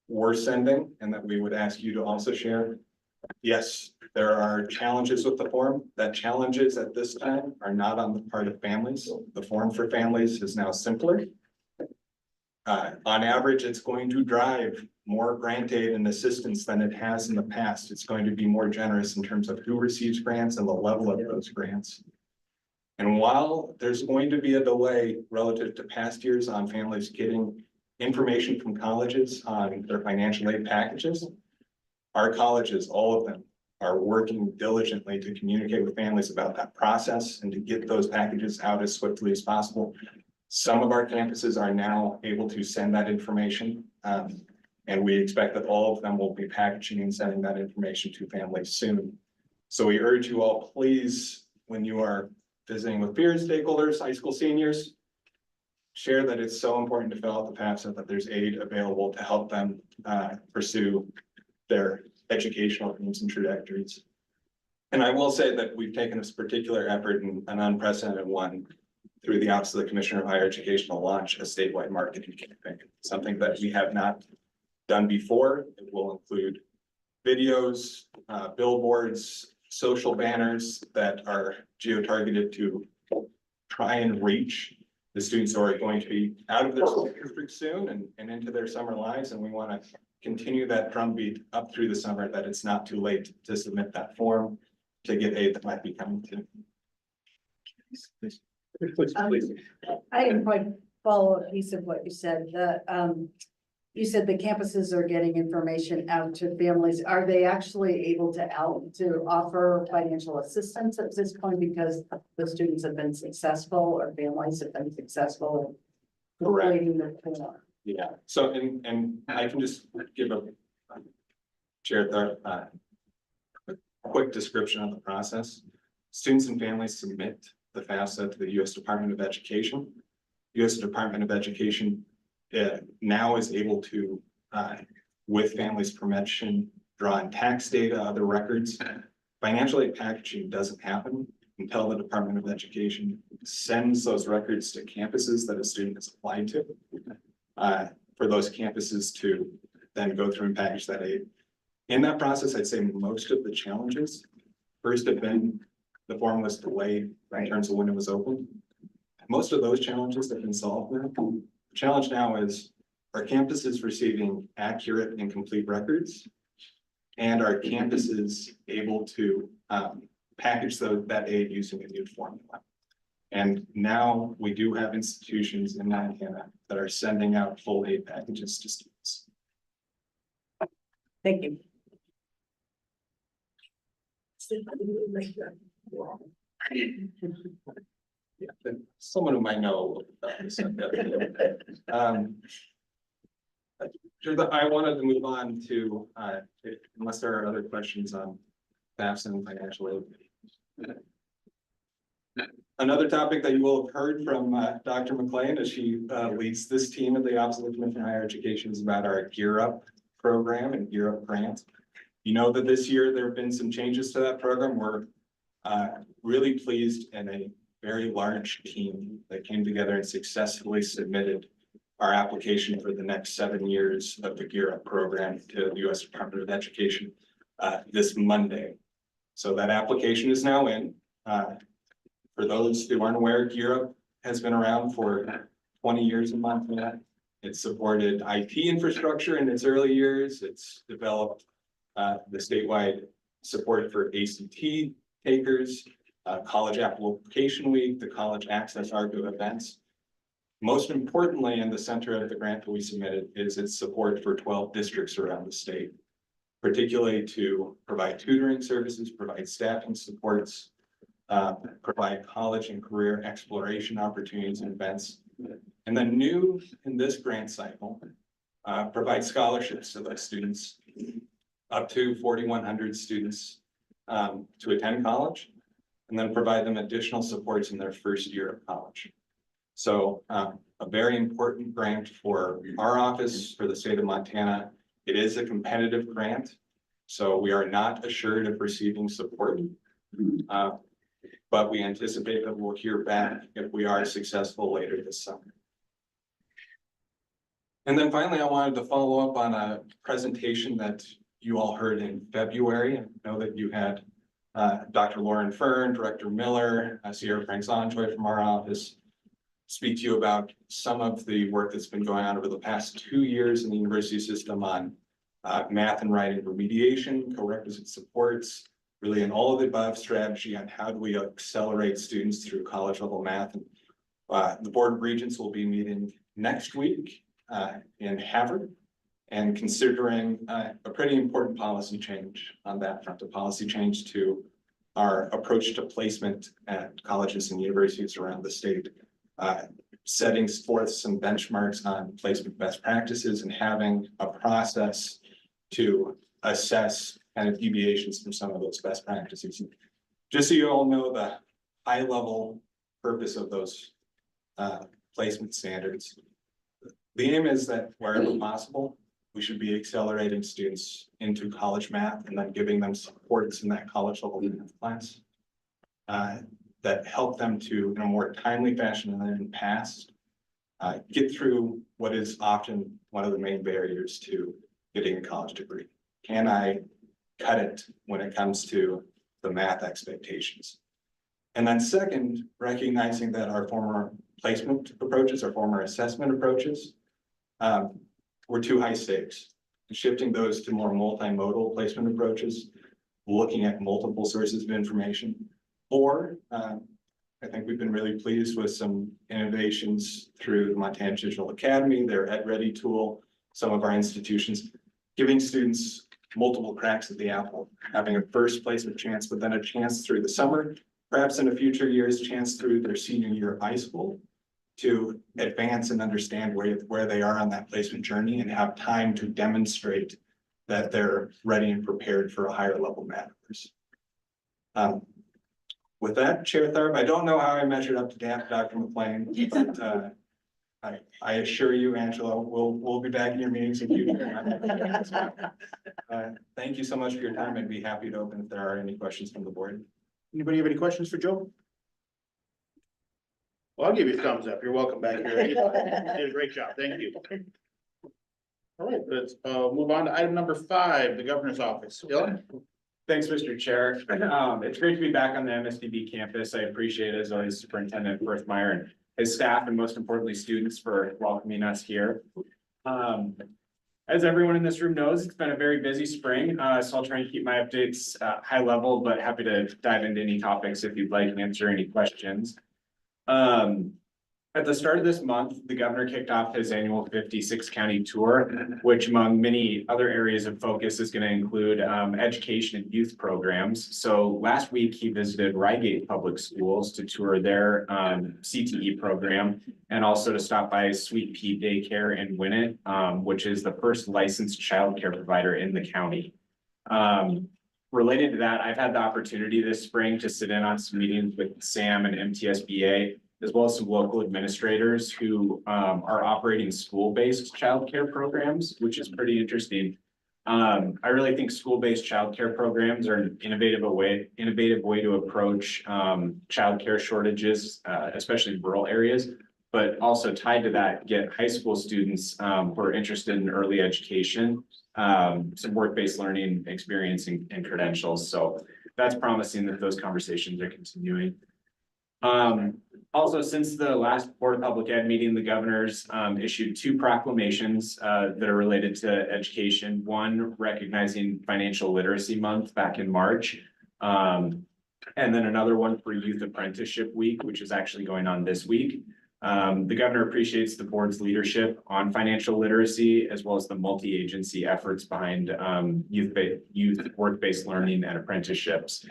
we're sending and that we would ask you to also share, yes, there are challenges with the form. That challenges at this time are not on the part of families. The form for families is now simpler. On average, it's going to drive more grant aid and assistance than it has in the past. It's going to be more generous in terms of who receives grants and the level of those grants. And while there's going to be a delay relative to past years on families getting information from colleges on their financial aid packages, our colleges, all of them, are working diligently to communicate with families about that process and to get those packages out as swiftly as possible. Some of our campuses are now able to send that information, and we expect that all of them will be packaging and sending that information to families soon. So we urge you all, please, when you are visiting with peers, stakeholders, high school seniors, share that it's so important to fill out the FAFSA, that there's aid available to help them pursue their educational dreams and trajectories. And I will say that we've taken this particular effort, and an unprecedented one, through the Office of the Commissioner of Higher Education to launch a statewide marketing campaign, something that we have not done before. It will include videos, billboards, social banners that are geo-targeted to try and reach the students who are going to be out of their school district soon and into their summer lives. And we want to continue that drumbeat up through the summer, that it's not too late to submit that form to get aid that might be coming to. Please. I can probably follow a piece of what you said. you said the campuses are getting information out to families. Are they actually able to offer financial assistance at this point because the students have been successful or families have been successful in completing the form? Yeah, so, and I can just give a Chair Thorpe, a quick description of the process. Students and families submit the FAFSA to the U.S. Department of Education. U.S. Department of Education now is able to, with families' permission, draw on tax data, other records. Financial aid packaging doesn't happen until the Department of Education sends those records to campuses that a student has applied to. For those campuses to then go through and package that aid. In that process, I'd say most of the challenges first have been the form was delayed in terms of when it was opened. Most of those challenges have been solved now. The challenge now is, are campuses receiving accurate and complete records? And are campuses able to package that aid using a new formula? And now we do have institutions in Montana that are sending out full aid packages to students. Thank you. Yeah, someone who might know about this. I wanted to move on to, unless there are other questions on FAFSA and financial aid. Another topic that you will have heard from Dr. McLean as she leads this team at the Office of the Commissioner of Higher Education is about our Gear Up program and Gear Up grant. You know that this year there have been some changes to that program. We're really pleased and a very large team that came together and successfully submitted our application for the next 7 years of the Gear Up program to the U.S. Department of Education this Monday. So that application is now in. For those who aren't aware, Gear Up has been around for 20 years in Montana. It's supported IT infrastructure in its early years. It's developed the statewide support for ACT takers, College Application Week, the College Access ARPU events. Most importantly, in the center of the grant that we submitted is its support for 12 districts around the state, particularly to provide tutoring services, provide staffing supports, provide college and career exploration opportunities and events. And then new in this grant cycle, provide scholarships to those students, up to 4,100 students to attend college, and then provide them additional supports in their first year of college. So a very important grant for our office, for the state of Montana. It is a competitive grant, so we are not assured of receiving support. But we anticipate that we'll hear back if we are successful later this summer. And then finally, I wanted to follow up on a presentation that you all heard in February. I know that you had Dr. Lauren Fern, Director Miller, Sierra Frank-Sanchoy from our office speak to you about some of the work that's been going on over the past 2 years in the university system on math and writing remediation, co-requisite supports, really an all of the above strategy on how do we accelerate students through college level math. And, the Board of Regents will be meeting next week in Havre and considering a pretty important policy change on that front, a policy change to our approach to placement at colleges and universities around the state, setting forth some benchmarks on placement best practices and having a process to assess kind of deviations from some of those best practices. Just so you all know the high level purpose of those placement standards. The aim is that wherever possible, we should be accelerating students into college math and then giving them supports in that college level math class that help them to, in a more timely fashion than in the past, get through what is often one of the main barriers to getting a college degree. Can I cut it when it comes to the math expectations? And then second, recognizing that our former placement approaches, our former assessment approaches, were too high stakes. Shifting those to more multimodal placement approaches, looking at multiple sources of information, or I think we've been really pleased with some innovations through the Montana Digital Academy, their EdReady tool, some of our institutions, giving students multiple cracks at the apple, having a first placement chance, but then a chance through the summer, perhaps in a future year's chance through their senior year of high school to advance and understand where they are on that placement journey and have time to demonstrate that they're ready and prepared for a higher level matters. With that, Chair Tharp, I don't know how I measured up to Dr. McLean, but I assure you, Angela, we'll be back in your meetings in future. Thank you so much for your time. I'd be happy to open if there are any questions from the board. Anybody have any questions for Joe? Well, I'll give you a thumbs up. You're welcome back here. You did a great job. Thank you. All right, let's move on to item number 5, the governor's office. Dylan? Thanks, Mr. Chair. It's great to be back on the MSDB campus. I appreciate it as always Superintendent Berthmeyer and his staff, and most importantly, students for welcoming us here. As everyone in this room knows, it's been a very busy spring, so I'll try and keep my updates high level, but happy to dive into any topics if you'd like and answer any questions. At the start of this month, the governor kicked off his annual 56 county tour, which among many other areas of focus is going to include education and youth programs. So last week he visited Rygate Public Schools to tour their CTE program and also to stop by Sweet Pea Daycare in Winnett, which is the first licensed childcare provider in the county. Related to that, I've had the opportunity this spring to sit in on some meetings with SAM and MTSBA, as well as some local administrators who are operating school-based childcare programs, which is pretty interesting. I really think school-based childcare programs are an innovative way to approach childcare shortages, especially in rural areas, but also tied to that, get high school students who are interested in early education, some work-based learning experience and credentials. So that's promising that those conversations are continuing. Also, since the last Board of Public Ed meeting, the governors issued 2 proclamations that are related to education. One recognizing Financial Literacy Month back in March. And then another one for Youth Apprenticeship Week, which is actually going on this week. The governor appreciates the board's leadership on financial literacy, as well as the multi-agency efforts behind youth work-based learning and apprenticeships.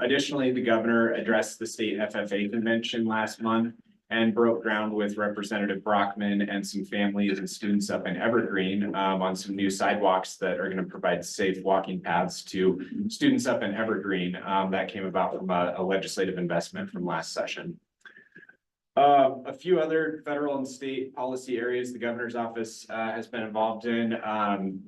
Additionally, the governor addressed the state FFA convention last month and broke ground with Representative Brockman and some families and students up in Evergreen on some new sidewalks that are going to provide safe walking paths to students up in Evergreen. That came about from a legislative investment from last session. A few other federal and state policy areas the governor's office has been involved in.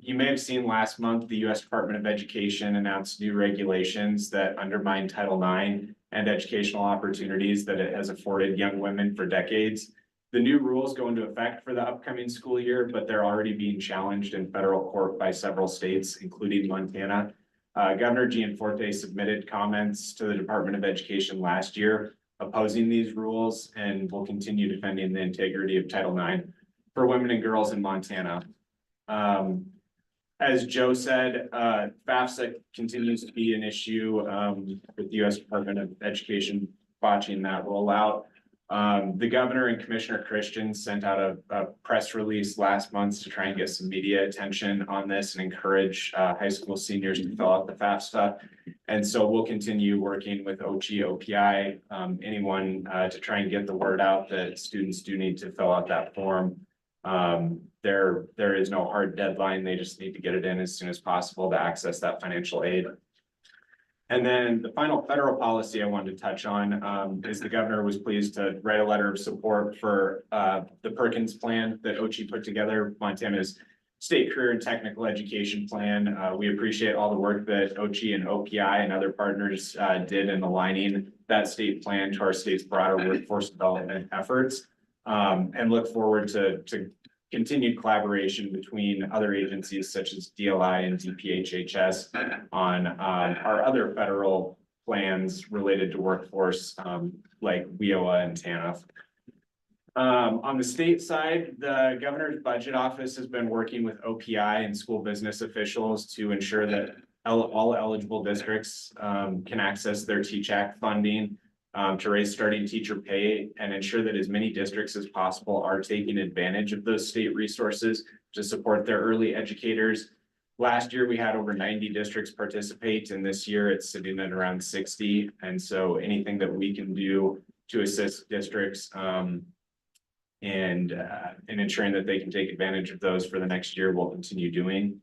You may have seen last month, the U.S. Department of Education announced new regulations that undermine Title IX and educational opportunities that it has afforded young women for decades. The new rules go into effect for the upcoming school year, but they're already being challenged in federal court by several states, including Montana. Governor Gianforte submitted comments to the Department of Education last year opposing these rules and will continue defending the integrity of Title IX for women and girls in Montana. As Joe said, FAFSA continues to be an issue with the U.S. Department of Education botching that rollout. The governor and Commissioner Christian sent out a press release last month to try and get some media attention on this and encourage high school seniors to fill out the FAFSA. And so we'll continue working with OCHE, OPI, anyone to try and get the word out that students do need to fill out that form. There is no hard deadline. They just need to get it in as soon as possible to access that financial aid. And then the final federal policy I wanted to touch on is the governor was pleased to write a letter of support for the Perkins plan that OCHE put together, Montana's State Career and Technical Education Plan. We appreciate all the work that OCHE and OPI and other partners did in aligning that state plan to our state's broader workforce development efforts, and look forward to continued collaboration between other agencies such as DLI and DPHHS on our other federal plans related to workforce like WIOA and TANF. On the state side, the governor's budget office has been working with OPI and school business officials to ensure that all eligible districts can access their TEACH Act funding. to raise starting teacher pay and ensure that as many districts as possible are taking advantage of those state resources to support their early educators. Last year, we had over 90 districts participate, and this year it's sitting at around 60. And so anything that we can do to assist districts and ensuring that they can take advantage of those for the next year, we'll continue doing.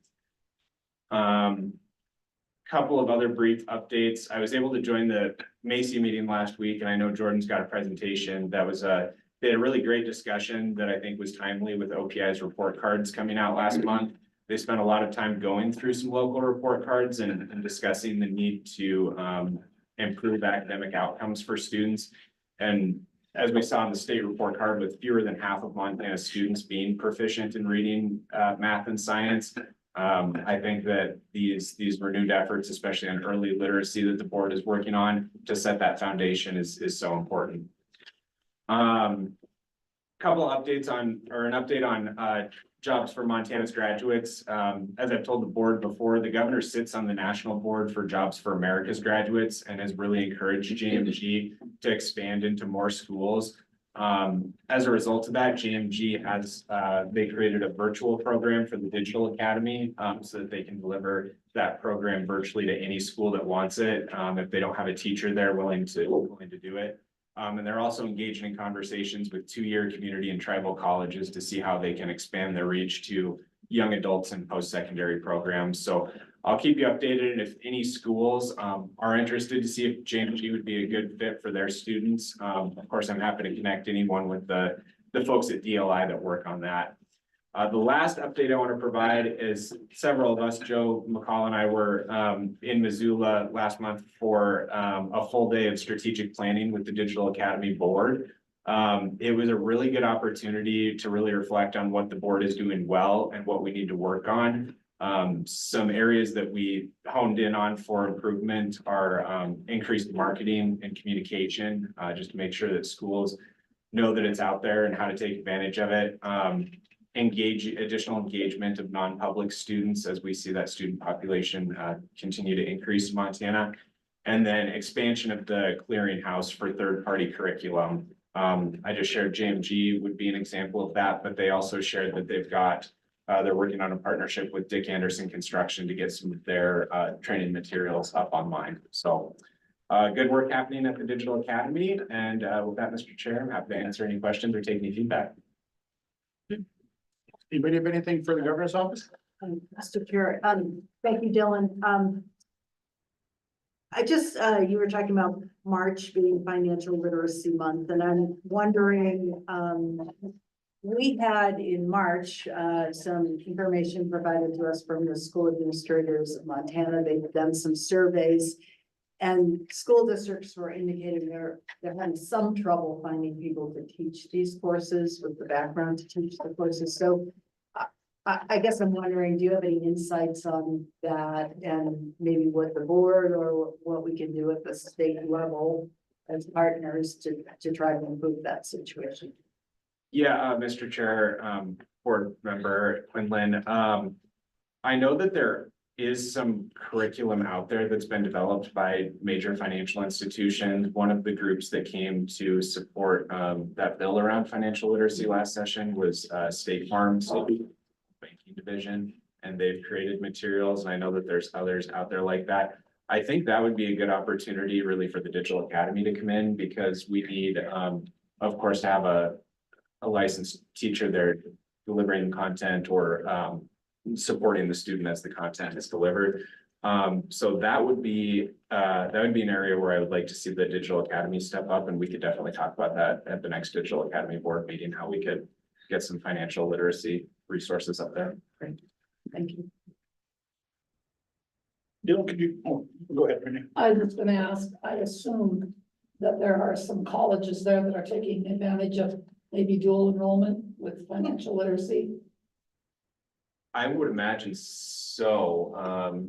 Couple of other brief updates. I was able to join the Macy meeting last week, and I know Jordan's got a presentation that was they had a really great discussion that I think was timely with OPI's report cards coming out last month. They spent a lot of time going through some local report cards and discussing the need to improve academic outcomes for students. And as we saw in the state report card, with fewer than half of Montana students being proficient in reading, math and science, I think that these renewed efforts, especially on early literacy that the board is working on to set that foundation is so important. Couple of updates on, or an update on jobs for Montana's graduates. As I've told the board before, the governor sits on the national board for Jobs for America's graduates and has really encouraged JMG to expand into more schools. As a result of that, JMG has, they created a virtual program for the Digital Academy, so that they can deliver that program virtually to any school that wants it. If they don't have a teacher there willing to do it. And they're also engaged in conversations with two-year community and tribal colleges to see how they can expand their reach to young adults and post-secondary programs. So I'll keep you updated, and if any schools are interested to see if JMG would be a good fit for their students. Of course, I'm happy to connect anyone with the folks at DLI that work on that. The last update I want to provide is several of us, Joe McCall and I, were in Missoula last month for a full day of strategic planning with the Digital Academy board. It was a really good opportunity to really reflect on what the board is doing well and what we need to work on. Some areas that we honed in on for improvement are increased marketing and communication, just to make sure that schools know that it's out there and how to take advantage of it. Additional engagement of non-public students as we see that student population continue to increase in Montana. And then expansion of the clearinghouse for third-party curriculum. I just shared JMG would be an example of that, but they also shared that they've got, they're working on a partnership with Dick Anderson Construction to get some of their training materials up online. So good work happening at the Digital Academy. And with that, Mr. Chair, I'm happy to answer any questions or take any feedback. Anybody have anything for the governor's office? Mr. Chair, thank you, Dylan. I just, you were talking about March being Financial Literacy Month, and I'm wondering, we had in March, some information provided to us from the school administrators of Montana. They've done some surveys, and school districts were indicating they're having some trouble finding people to teach these courses with the background to teach the courses. So I guess I'm wondering, do you have any insights on that, and maybe what the board or what we can do at the state level as partners to try to improve that situation? Yeah, Mr. Chair, board member Quinlan, I know that there is some curriculum out there that's been developed by major financial institutions. One of the groups that came to support that bill around financial literacy last session was State Farm Banking Division, and they've created materials. And I know that there's others out there like that. I think that would be a good opportunity really for the Digital Academy to come in, because we need, of course, to have a licensed teacher there delivering content or supporting the student as the content is delivered. So that would be an area where I would like to see the Digital Academy step up, and we could definitely talk about that at the next Digital Academy board meeting, how we could get some financial literacy resources up there. Great, thank you. Dylan, could you, go ahead, Renee. I was gonna ask, I assume that there are some colleges there that are taking advantage of maybe dual enrollment with financial literacy. I would imagine so.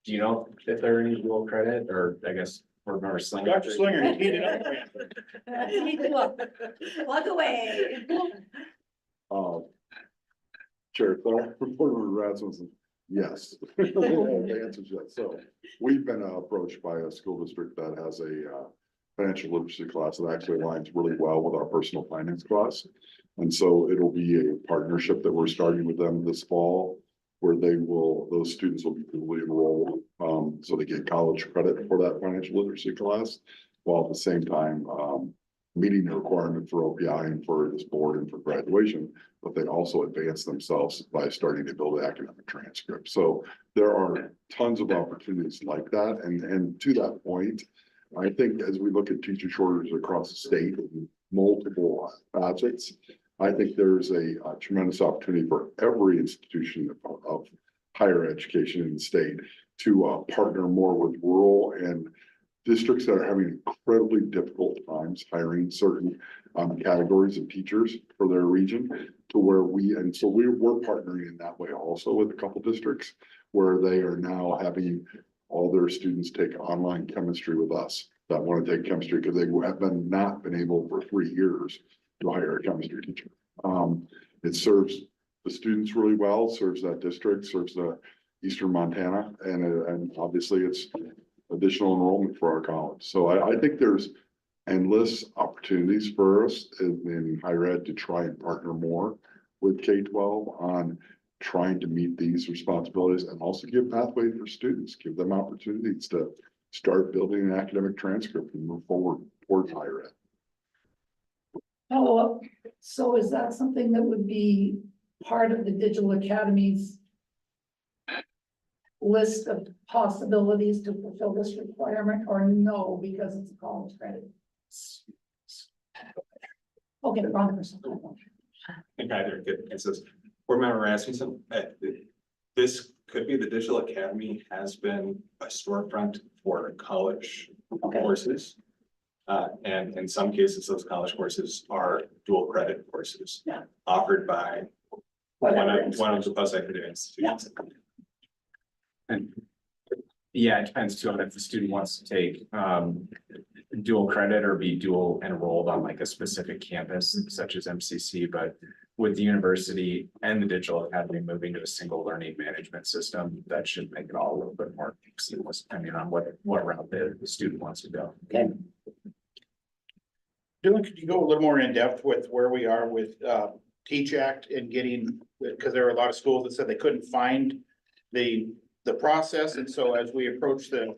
Do you know if there are any dual credit, or I guess board member Slinger? Dr. Slinger, you teed it up. Plug away. Chair Thorpe, Reporter Rasmussen, yes. The answer is yes. So we've been approached by a school district that has a financial literacy class that actually aligns really well with our personal finance class. And so it'll be a partnership that we're starting with them this fall, where those students will be fully enrolled, so they get college credit for that financial literacy class, while at the same time, meeting the requirement for OPI and for this board and for graduation, but they also advance themselves by starting to build academic transcripts. So there are tons of opportunities like that. And to that point, I think as we look at teacher shortages across the state in multiple facets, I think there's a tremendous opportunity for every institution of higher education in the state to partner more with rural and districts that are having incredibly difficult times hiring certain categories of teachers for their region, to where we're partnering in that way also with a couple districts where they are now having all their students take online chemistry with us that want to take chemistry because they have not been able for 3 years to hire a chemistry teacher. It serves the students really well, serves that district, serves the Eastern Montana, and obviously it's additional enrollment for our college. So I think there's endless opportunities for us in higher ed to try and partner more with K-12 on trying to meet these responsibilities, and also give pathways for students, give them opportunities to start building an academic transcript and move forward towards higher ed. Follow up. So is that something that would be part of the Digital Academy's list of possibilities to fulfill this requirement, or no, because it's a college credit? Okay, wrong person. I think either good answers. Board Member Rasmussen, this could be the Digital Academy has been a storefront for college courses. And in some cases, those college courses are dual credit courses offered by one of the post-secondary institutions. And yeah, it depends too on if the student wants to take dual credit or be dual enrolled on like a specific campus such as MCC, but with the university and the Digital Academy moving to a single learning management system, that should make it all a little bit more seamless depending on what route the student wants to go. Okay. Dylan, could you go a little more in depth with where we are with Teach Act and getting, because there are a lot of schools that said they couldn't find the process, and so as we approach the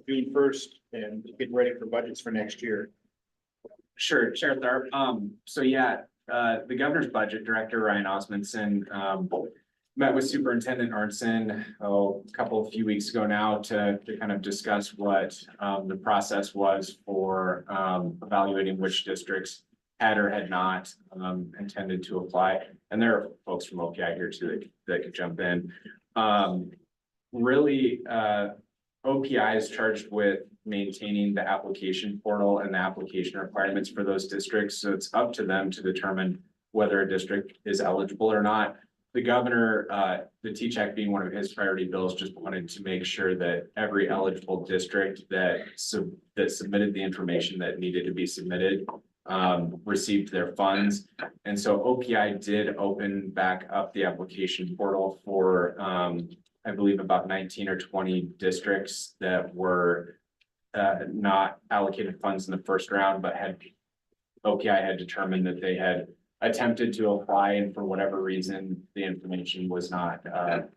June 1st and get ready for budgets for next year. Sure, Chair Tharp. So yeah, the governor's budget director, Ryan Osmondson, met with Superintendent Arntzen a few weeks ago now to kind of discuss what the process was for evaluating which districts had or had not intended to apply. And there are folks from OPI here too that could jump in. Really, OPI is charged with maintaining the application portal and the application requirements for those districts. So it's up to them to determine whether a district is eligible or not. The governor, the Teach Act being one of his priority bills, just wanted to make sure that every eligible district that submitted the information that needed to be submitted received their funds. And so OPI did open back up the application portal for I believe about 19 or 20 districts that were not allocated funds in the first round, but OPI had determined that they had attempted to apply, and for whatever reason, the information was not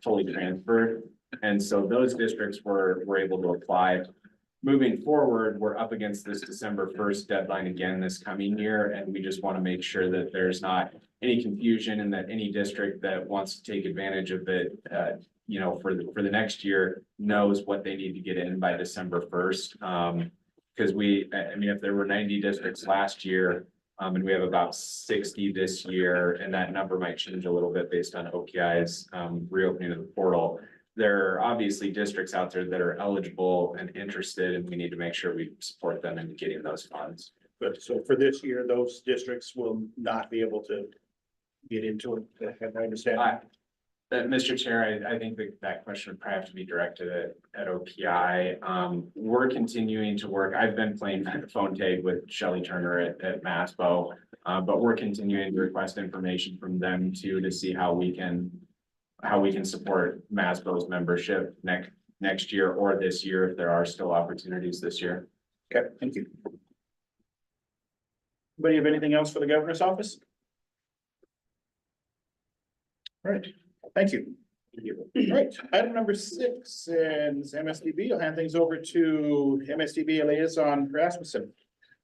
fully transferred. And so those districts were able to apply. Moving forward, we're up against this December 1st deadline again this coming year, and we just want to make sure that there's not any confusion and that any district that wants to take advantage of it, for the next year knows what they need to get in by December 1st. Because if there were 90 districts last year, and we have about 60 this year, and that number might change a little bit based on OPI's reopening of the portal. There are obviously districts out there that are eligible and interested, and we need to make sure we support them in getting those funds. But so for this year, those districts will not be able to get into it, if I understand. Mr. Chair, I think that question would probably have to be directed at OPI. We're continuing to work. I've been playing phone tag with Shelley Turner at MASBO, but we're continuing to request information from them too to see how we can support MASBO's membership next year or this year if there are still opportunities this year. Okay, thank you. Anybody have anything else for the governor's office? All right, thank you. All right, item number 6 is MSDB. I'll hand things over to MSDB liaison Rasmussen.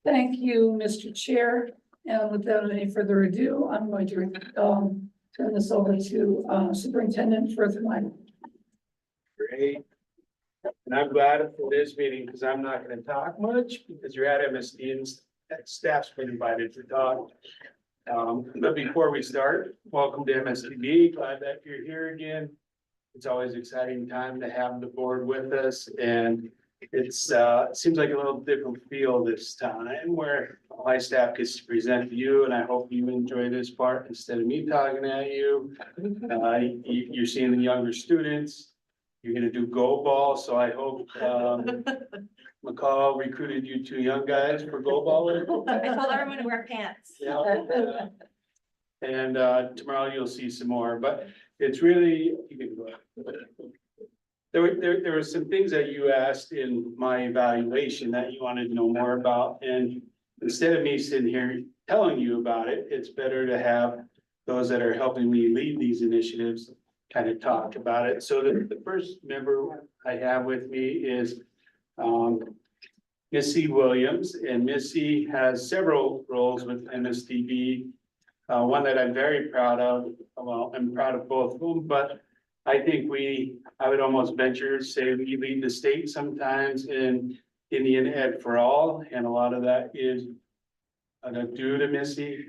Thank you, Mr. Chair. And without any further ado, I'm going to turn this over to Superintendent Furthermine. Great. And I'm glad for this meeting because I'm not going to talk much because you're at MSD and staff's been invited to talk. But before we start, welcome to MSDB. Glad that you're here again. It's always an exciting time to have the board with us, and it's it seems like a little different feel this time where my staff gets to present to you, and I hope you enjoy this part instead of me talking at you. You're seeing the younger students. You're gonna do Go Ball, so I hope McCall recruited you 2 young guys for Go Ball. I told everyone to wear pants. Yeah. And tomorrow you'll see some more, but it's really, you can go ahead. There were some things that you asked in my evaluation that you wanted to know more about, and instead of me sitting here telling you about it, it's better to have those that are helping me lead these initiatives kind of talk about it. So the first member I have with me is Missy Williams, and Missy has several roles with MSDB. One that I'm very proud of, well, I'm proud of both of them, but I think I would almost venture to say we lead the state sometimes in Indian Ed for All, and a lot of that is due to Missy.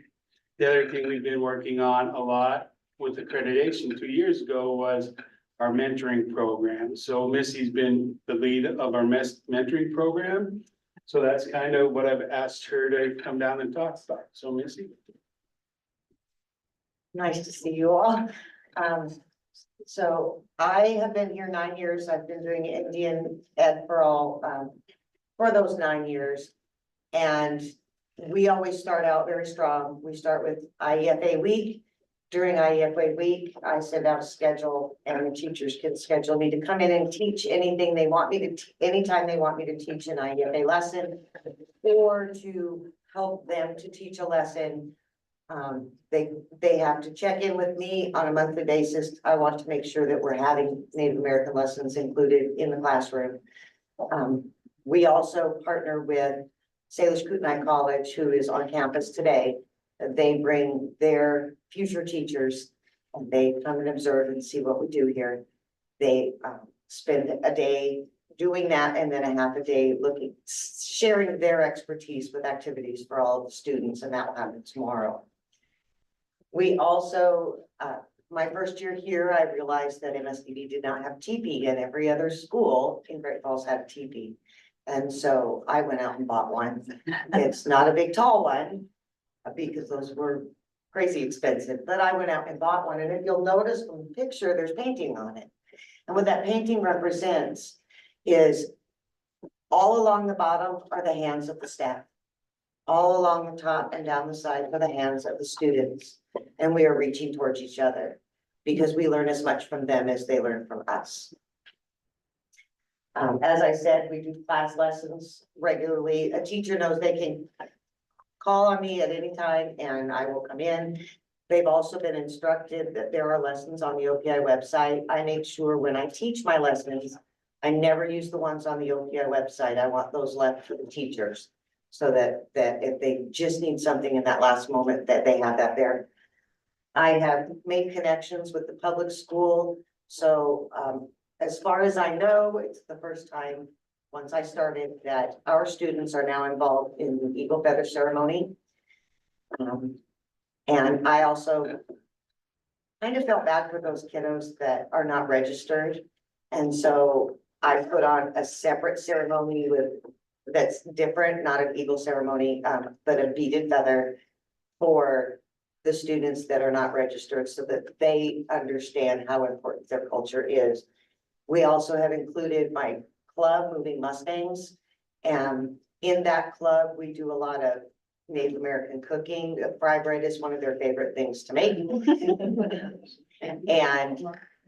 The other thing we've been working on a lot with accreditation 2 years ago was our mentoring program. So Missy's been the lead of our mentoring program. So that's kind of what I've asked her to come down and talk about. So Missy. Nice to see you all. So I have been here 9 years. I've been doing Indian Ed for All for those 9 years. And we always start out very strong. We start with IEFA week. During IEFA week, I send out a schedule and the teachers can schedule me to come in and teach anything they want me to, anytime they want me to teach an IEFA lesson or to help them to teach a lesson. They have to check in with me on a monthly basis. I want to make sure that we're having Native American lessons included in the classroom. We also partner with Salish Kootenai College, who is on campus today. They bring their future teachers and they come and observe and see what we do here. They spend a day doing that and then a half a day sharing their expertise with activities for all the students, and that will happen tomorrow. We also, my first year here, I realized that MSDB did not have teepee, and every other school in Great Falls had a teepee. And so I went out and bought one. It's not a big tall one because those were crazy expensive, but I went out and bought one. And if you'll notice from the picture, there's painting on it. And what that painting represents is all along the bottom are the hands of the staff. All along the top and down the side are the hands of the students. And we are reaching towards each other because we learn as much from them as they learn from us. As I said, we do class lessons regularly. A teacher knows they can call on me at any time and I will come in. They've also been instructed that there are lessons on the OPI website. I make sure when I teach my lessons, I never use the ones on the OPI website. I want those left for the teachers so that if they just need something in that last moment, that they have that there. I have made connections with the public school. So as far as I know, it's the first time once I started that our students are now involved in the Eagle Feather ceremony. And I also kind of felt bad for those kiddos that are not registered. And so I put on a separate ceremony that's different, not an eagle ceremony, but a beaded feather for the students that are not registered so that they understand how important their culture is. We also have included my club, Moving Mustangs. And in that club, we do a lot of Native American cooking. Fry bread is one of their favorite things to make. And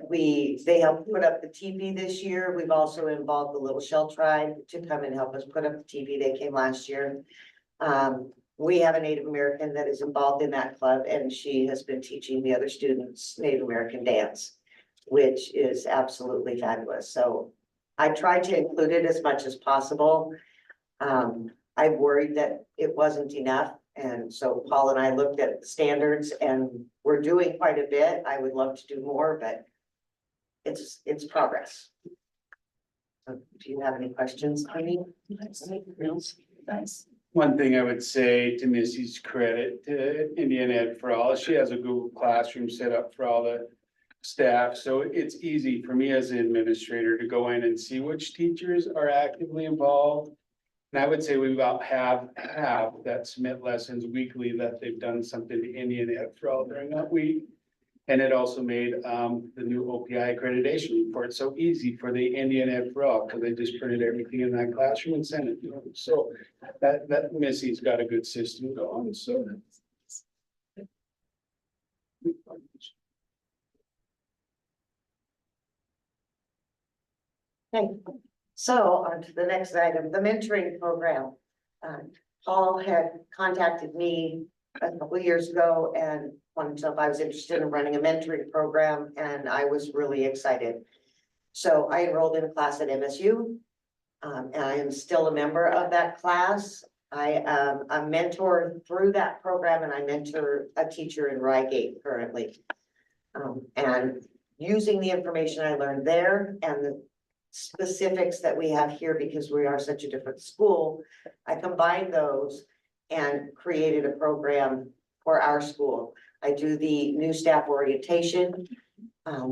they helped put up the teepee this year. We've also involved the Little Shell tribe to come and help us put up the teepee. They came last year. We have a Native American that is involved in that club, and she has been teaching the other students Native American dance, which is absolutely fabulous. So I tried to include it as much as possible. I worried that it wasn't enough. And so Paul and I looked at the standards and we're doing quite a bit. I would love to do more, but it's progress. So do you have any questions, Amy? Nice. One thing I would say to Missy's credit to Indian Ed for All, she has a Google Classroom set up for all the staff. So it's easy for me as an administrator to go in and see which teachers are actively involved. And I would say we about have that submit lessons weekly that they've done something to Indian Ed for All during that week. And it also made the new OPI accreditation report so easy for the Indian Ed for All, because they just printed everything in that classroom and sent it to them. So that Missy's got a good system going, so. Okay, so on to the next item, the mentoring program. Paul had contacted me a couple of years ago and wanted to know if I was interested in running a mentoring program, and I was really excited. So I enrolled in a class at MSU, and I am still a member of that class. I am a mentor through that program, and I mentor a teacher in Rygate currently. And using the information I learned there and the specifics that we have here, because we are such a different school, I combined those and created a program for our school. I do the new staff orientation,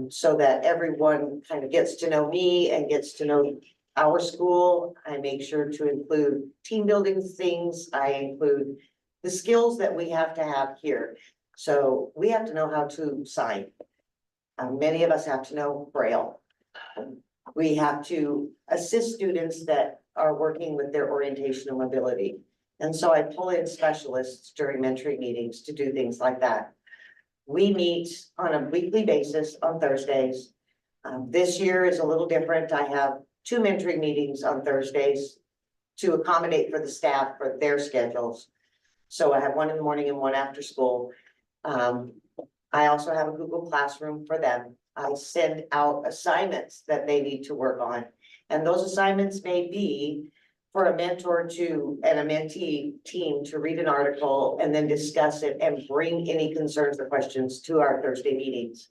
so that everyone kind of gets to know me and gets to know our school. I make sure to include team building things. I include the skills that we have to have here. So we have to know how to sign. Many of us have to know Braille. We have to assist students that are working with their orientation and mobility. And so I pull in specialists during mentoring meetings to do things like that. We meet on a weekly basis on Thursdays. This year is a little different. I have 2 mentoring meetings on Thursdays to accommodate for the staff for their schedules. So I have one in the morning and one after school. I also have a Google Classroom for them. I send out assignments that they need to work on. And those assignments may be for a mentor to and a mentee team to read an article and then discuss it and bring any concerns or questions to our Thursday meetings.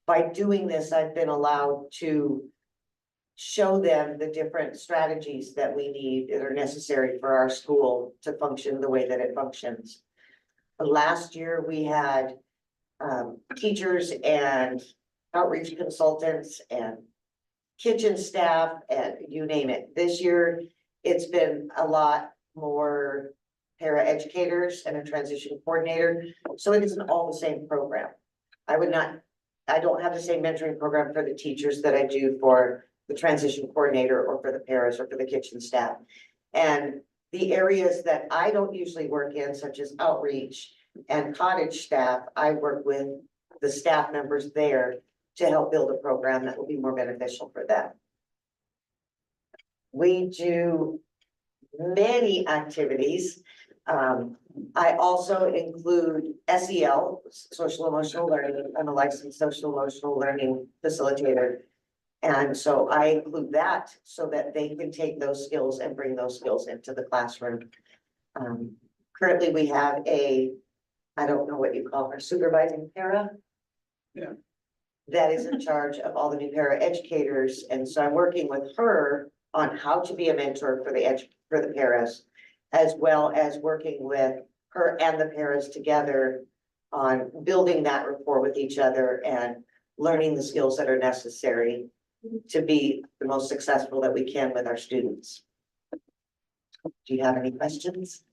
By doing this, I've been allowed to show them the different strategies that we need that are necessary for our school to function the way that it functions. Last year, we had teachers and outreach consultants and kitchen staff and you name it. This year, it's been a lot more para-educators and a transition coordinator. So it isn't all the same program. I don't have the same mentoring program for the teachers that I do for the transition coordinator or for the paras or for the kitchen staff. And the areas that I don't usually work in, such as outreach and cottage staff, I work with the staff members there to help build a program that will be more beneficial for them. We do many activities. I also include SEL, social emotional learning. I'm a licensed social emotional learning facilitator. And so I include that so that they can take those skills and bring those skills into the classroom. Currently we have I don't know what you call her, supervising para. Yeah. That is in charge of all the new para educators. And so I'm working with her on how to be a mentor for the paras, as well as working with her and the paras together on building that rapport with each other and learning the skills that are necessary to be the most successful that we can with our students. Do you have any questions?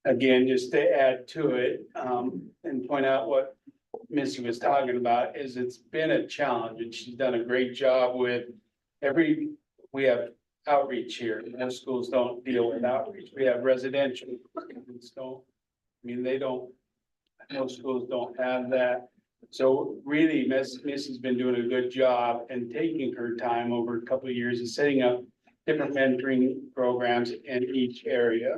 Again, just to add to it, and point out what Missy was talking about, is it's been a challenge and she's done a great job with we have outreach here. Most schools don't deal with outreach. We have residential. Most schools don't have that. So really, Missy's been doing a good job and taking her time over a couple of years and setting up different mentoring programs in each area.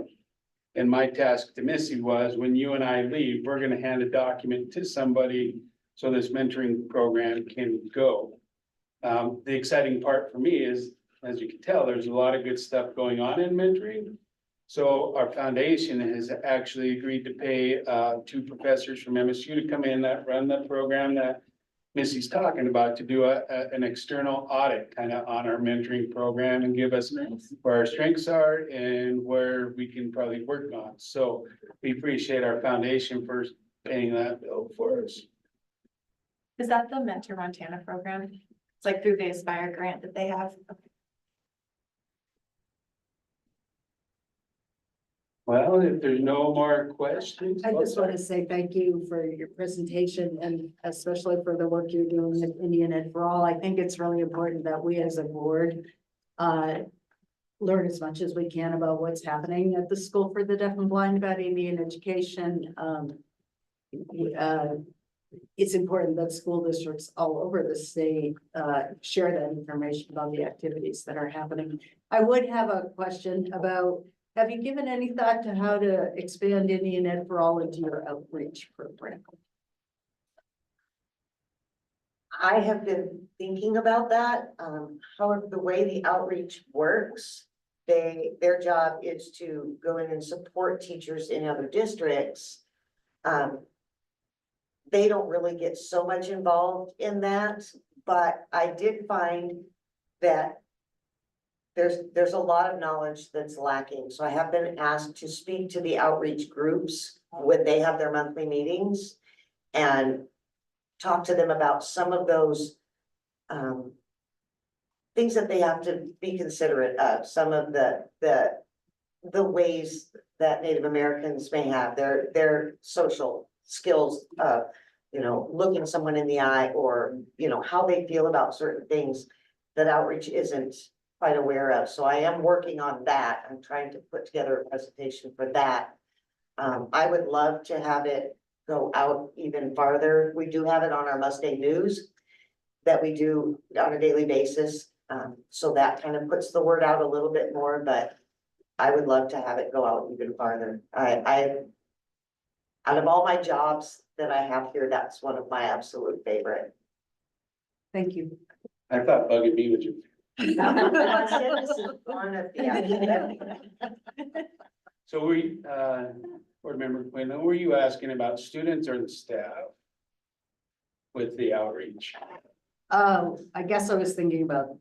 And my task to Missy was, when you and I leave, we're gonna hand a document to somebody so this mentoring program can go. The exciting part for me is, as you can tell, there's a lot of good stuff going on in mentoring. So our foundation has actually agreed to pay 2 professors from MSU to come in that run the program that Missy's talking about, to do an external audit kind of on our mentoring program and give us where our strengths are and where we can probably work on. So we appreciate our foundation for paying that bill for us. Is that the Mentor Montana program? It's like through the Aspire grant that they have. Well, if there's no more questions. I just want to say thank you for your presentation and especially for the work you're doing with Indian Ed for All. I think it's really important that we as a board learn as much as we can about what's happening at the School for the Deaf and Blind about Indian education. It's important that school districts all over the state share that information about the activities that are happening. I would have a question about, have you given any thought to how to expand Indian Ed for All into your outreach program? I have been thinking about that. However, the way the outreach works, their job is to go in and support teachers in other districts. They don't really get so much involved in that, but I did find that there's a lot of knowledge that's lacking. So I have been asked to speak to the outreach groups when they have their monthly meetings and talk to them about some of those things that they have to be considerate of, some of the ways that Native Americans may have their social skills, looking someone in the eye, or, how they feel about certain things that outreach isn't quite aware of. So I am working on that. I'm trying to put together a presentation for that. I would love to have it go out even farther. We do have it on our Mustang News that we do on a daily basis. So that kind of puts the word out a little bit more, but I would love to have it go out even farther. Out of all my jobs that I have here, that's one of my absolute favorite. Thank you. I thought bugging me with you. I said this is one of the. So board member Quinn, were you asking about students or the staff with the outreach? I guess I was thinking about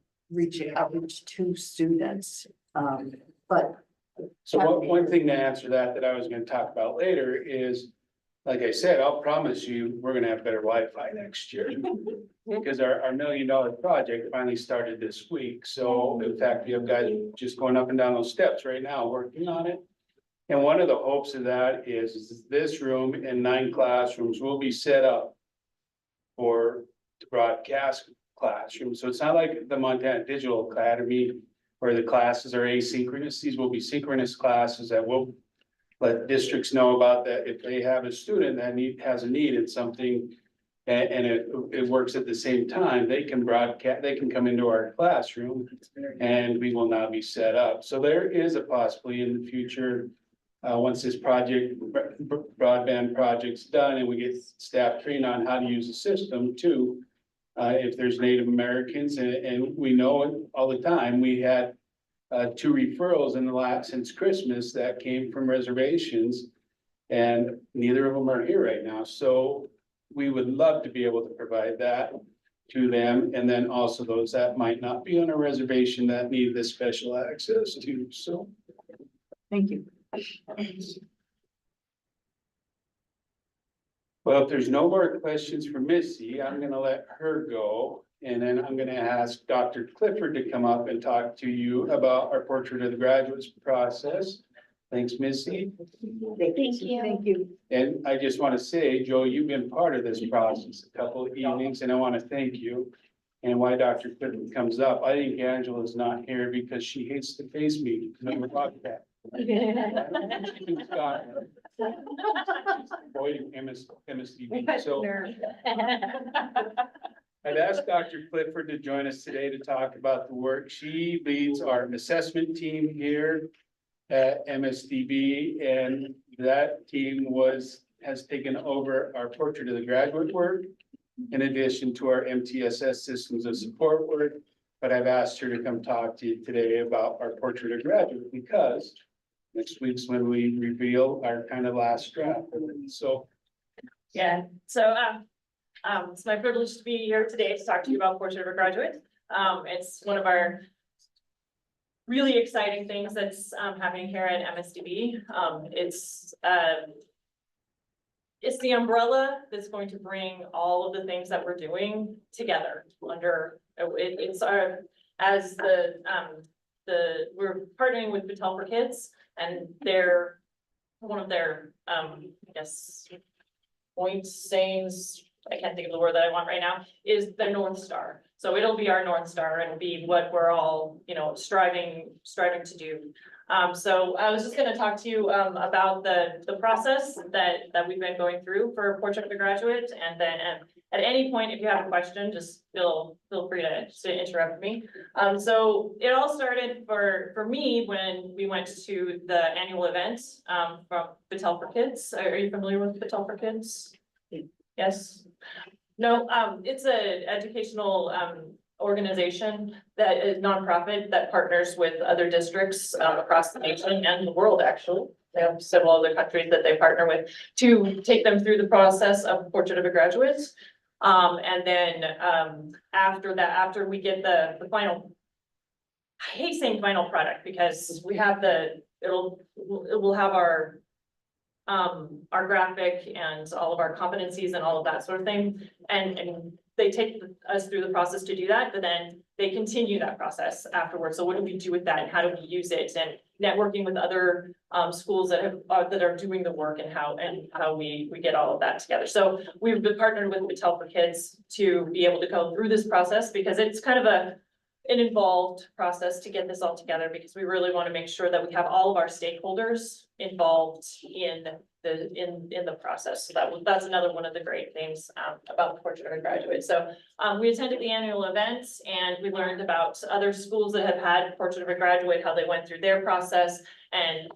outreach to students, but. So one thing to answer that I was gonna talk about later is, like I said, I'll promise you, we're gonna have better Wi-Fi next year. Because our $1 million project finally started this week. So in fact, we have guys just going up and down those steps right now, working on it. And one of the hopes of that is this room and 9 classrooms will be set up for the broadcast classroom. So it's not like the Montana Digital Academy where the classes are asynchronous. These will be synchronous classes that will let districts know about that if they have a student that has a need in something and it works at the same time, they can broadcast, they can come into our classroom and we will now be set up. So there is a possibility in the future, once this broadband project's done and we get staff trained on how to use the system too. If there's Native Americans and we know it all the time, we had 2 referrals since Christmas that came from reservations and neither of them are here right now. So we would love to be able to provide that to them. And then also those that might not be on a reservation that need this special access too. So. Thank you. Well, if there's no more questions for Missy, I'm gonna let her go. And then I'm gonna ask Dr. Clifford to come up and talk to you about our Portrait of the Graduates process. Thanks, Missy. Thank you. Thank you. And I just want to say, Joe, you've been part of this process a couple of evenings, and I want to thank you. And why Dr. Clifford comes up, I think Angela's not here because she hates to face me. Never talked that. Avoiding MSDB. So I've asked Dr. Clifford to join us today to talk about the work. She leads our assessment team here at MSDB, and that team has taken over our Portrait of the Graduate work in addition to our MTSS systems of support work. But I've asked her to come talk to you today about our Portrait of Graduate because next week's when we reveal our kind of last draft. So Yeah, so, it's my privilege to be here today to talk to you about Portrait of a Graduate. It's one of our really exciting things that's, happening here at MSDB. It's the umbrella that's going to bring all of the things that we're doing together under, it's our, as we're partnering with Battelle for Kids, and they're, one of their, I guess, points, sayings, I can't think of the word that I want right now, is the North Star. So it'll be our North Star and be what we're all, striving to do. So I was just gonna talk to you, about the process that we've been going through for Portrait of a Graduate. And then at any point, if you have a question, just feel free to interrupt me. So it all started for me when we went to the annual event, from Battelle for Kids. Are you familiar with Battelle for Kids? Yes? No, it's a educational, organization that is nonprofit that partners with other districts, across the nation and the world, actually. They have several other countries that they partner with to take them through the process of Portrait of a Graduate. And then, after that, after we get the final, I hate saying final product because we have it will have our graphic and all of our competencies and all of that sort of thing. And they take us through the process to do that, but then they continue that process afterwards. So what do we do with that and how do we use it, and networking with other schools that are doing the work, and how we get all of that together. So we've been partnered with Battelle for Kids to be able to go through this process because it's kind of an involved process to get this all together, because we really want to make sure that we have all of our stakeholders involved in the process. So that's another one of the great things about the Portrait of a Graduate. So we attended the annual event and we learned about other schools that have had Portrait of a Graduate, how they went through their process. And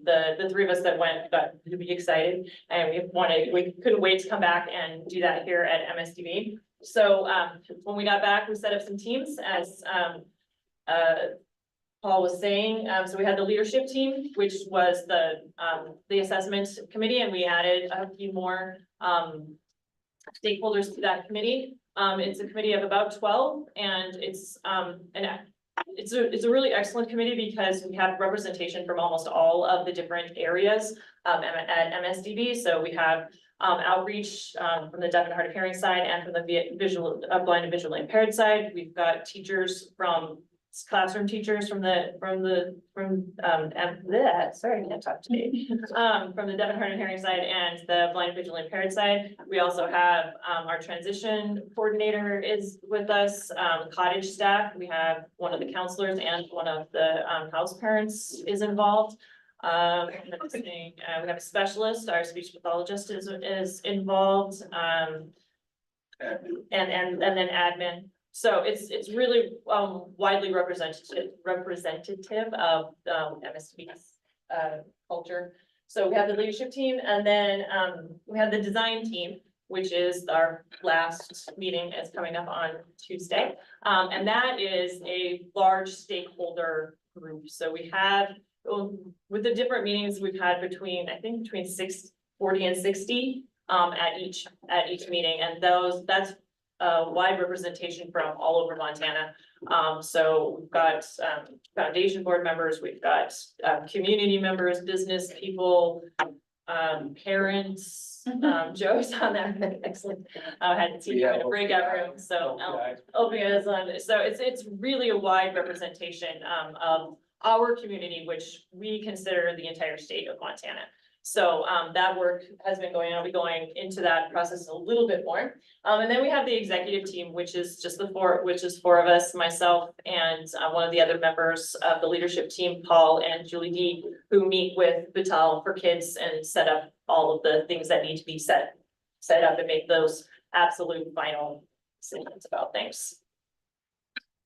the three of us that went got to be excited, and we couldn't wait to come back and do that here at MSDB. So when we got back, we set up some teams, as Paul was saying. So we had the leadership team, which was the assessment committee, and we added a few more stakeholders to that committee. It's a committee of about 12, and it's a really excellent committee because we have representation from almost all of the different areas at MSDB. So we have outreach from the deaf and hard of hearing side and from the blind and visually impaired side. We've got teachers classroom teachers from the deaf and hard of hearing side and the blind and visually impaired side. We also have our transition coordinator is with us, cottage staff. We have one of the counselors and one of the house parents is involved. We have a specialist, our speech pathologist is involved, and then admin. So it's really widely representative of MSDB's culture. So we have the leadership team, and then we have the design team, which is our last meeting is coming up on Tuesday. And that is a large stakeholder group. So we have, with the different meetings we've had between 40 and 60 at each meeting, and that's wide representation from all over Montana. So we've got foundation board members, we've got community members, business people, parents. Joe's on that, excellent. I had to teach you in a breakout room, so Opie on. So it's really a wide representation of our community, which we consider the entire state of Montana. So that work has been going on. I'll be going into that process a little bit more. And then we have the executive team, which is four of us, myself and one of the other members of the leadership team, Paul and Julie D, who meet with Battelle for Kids and set up all of the things that need to be set up and make those absolute final decisions about things.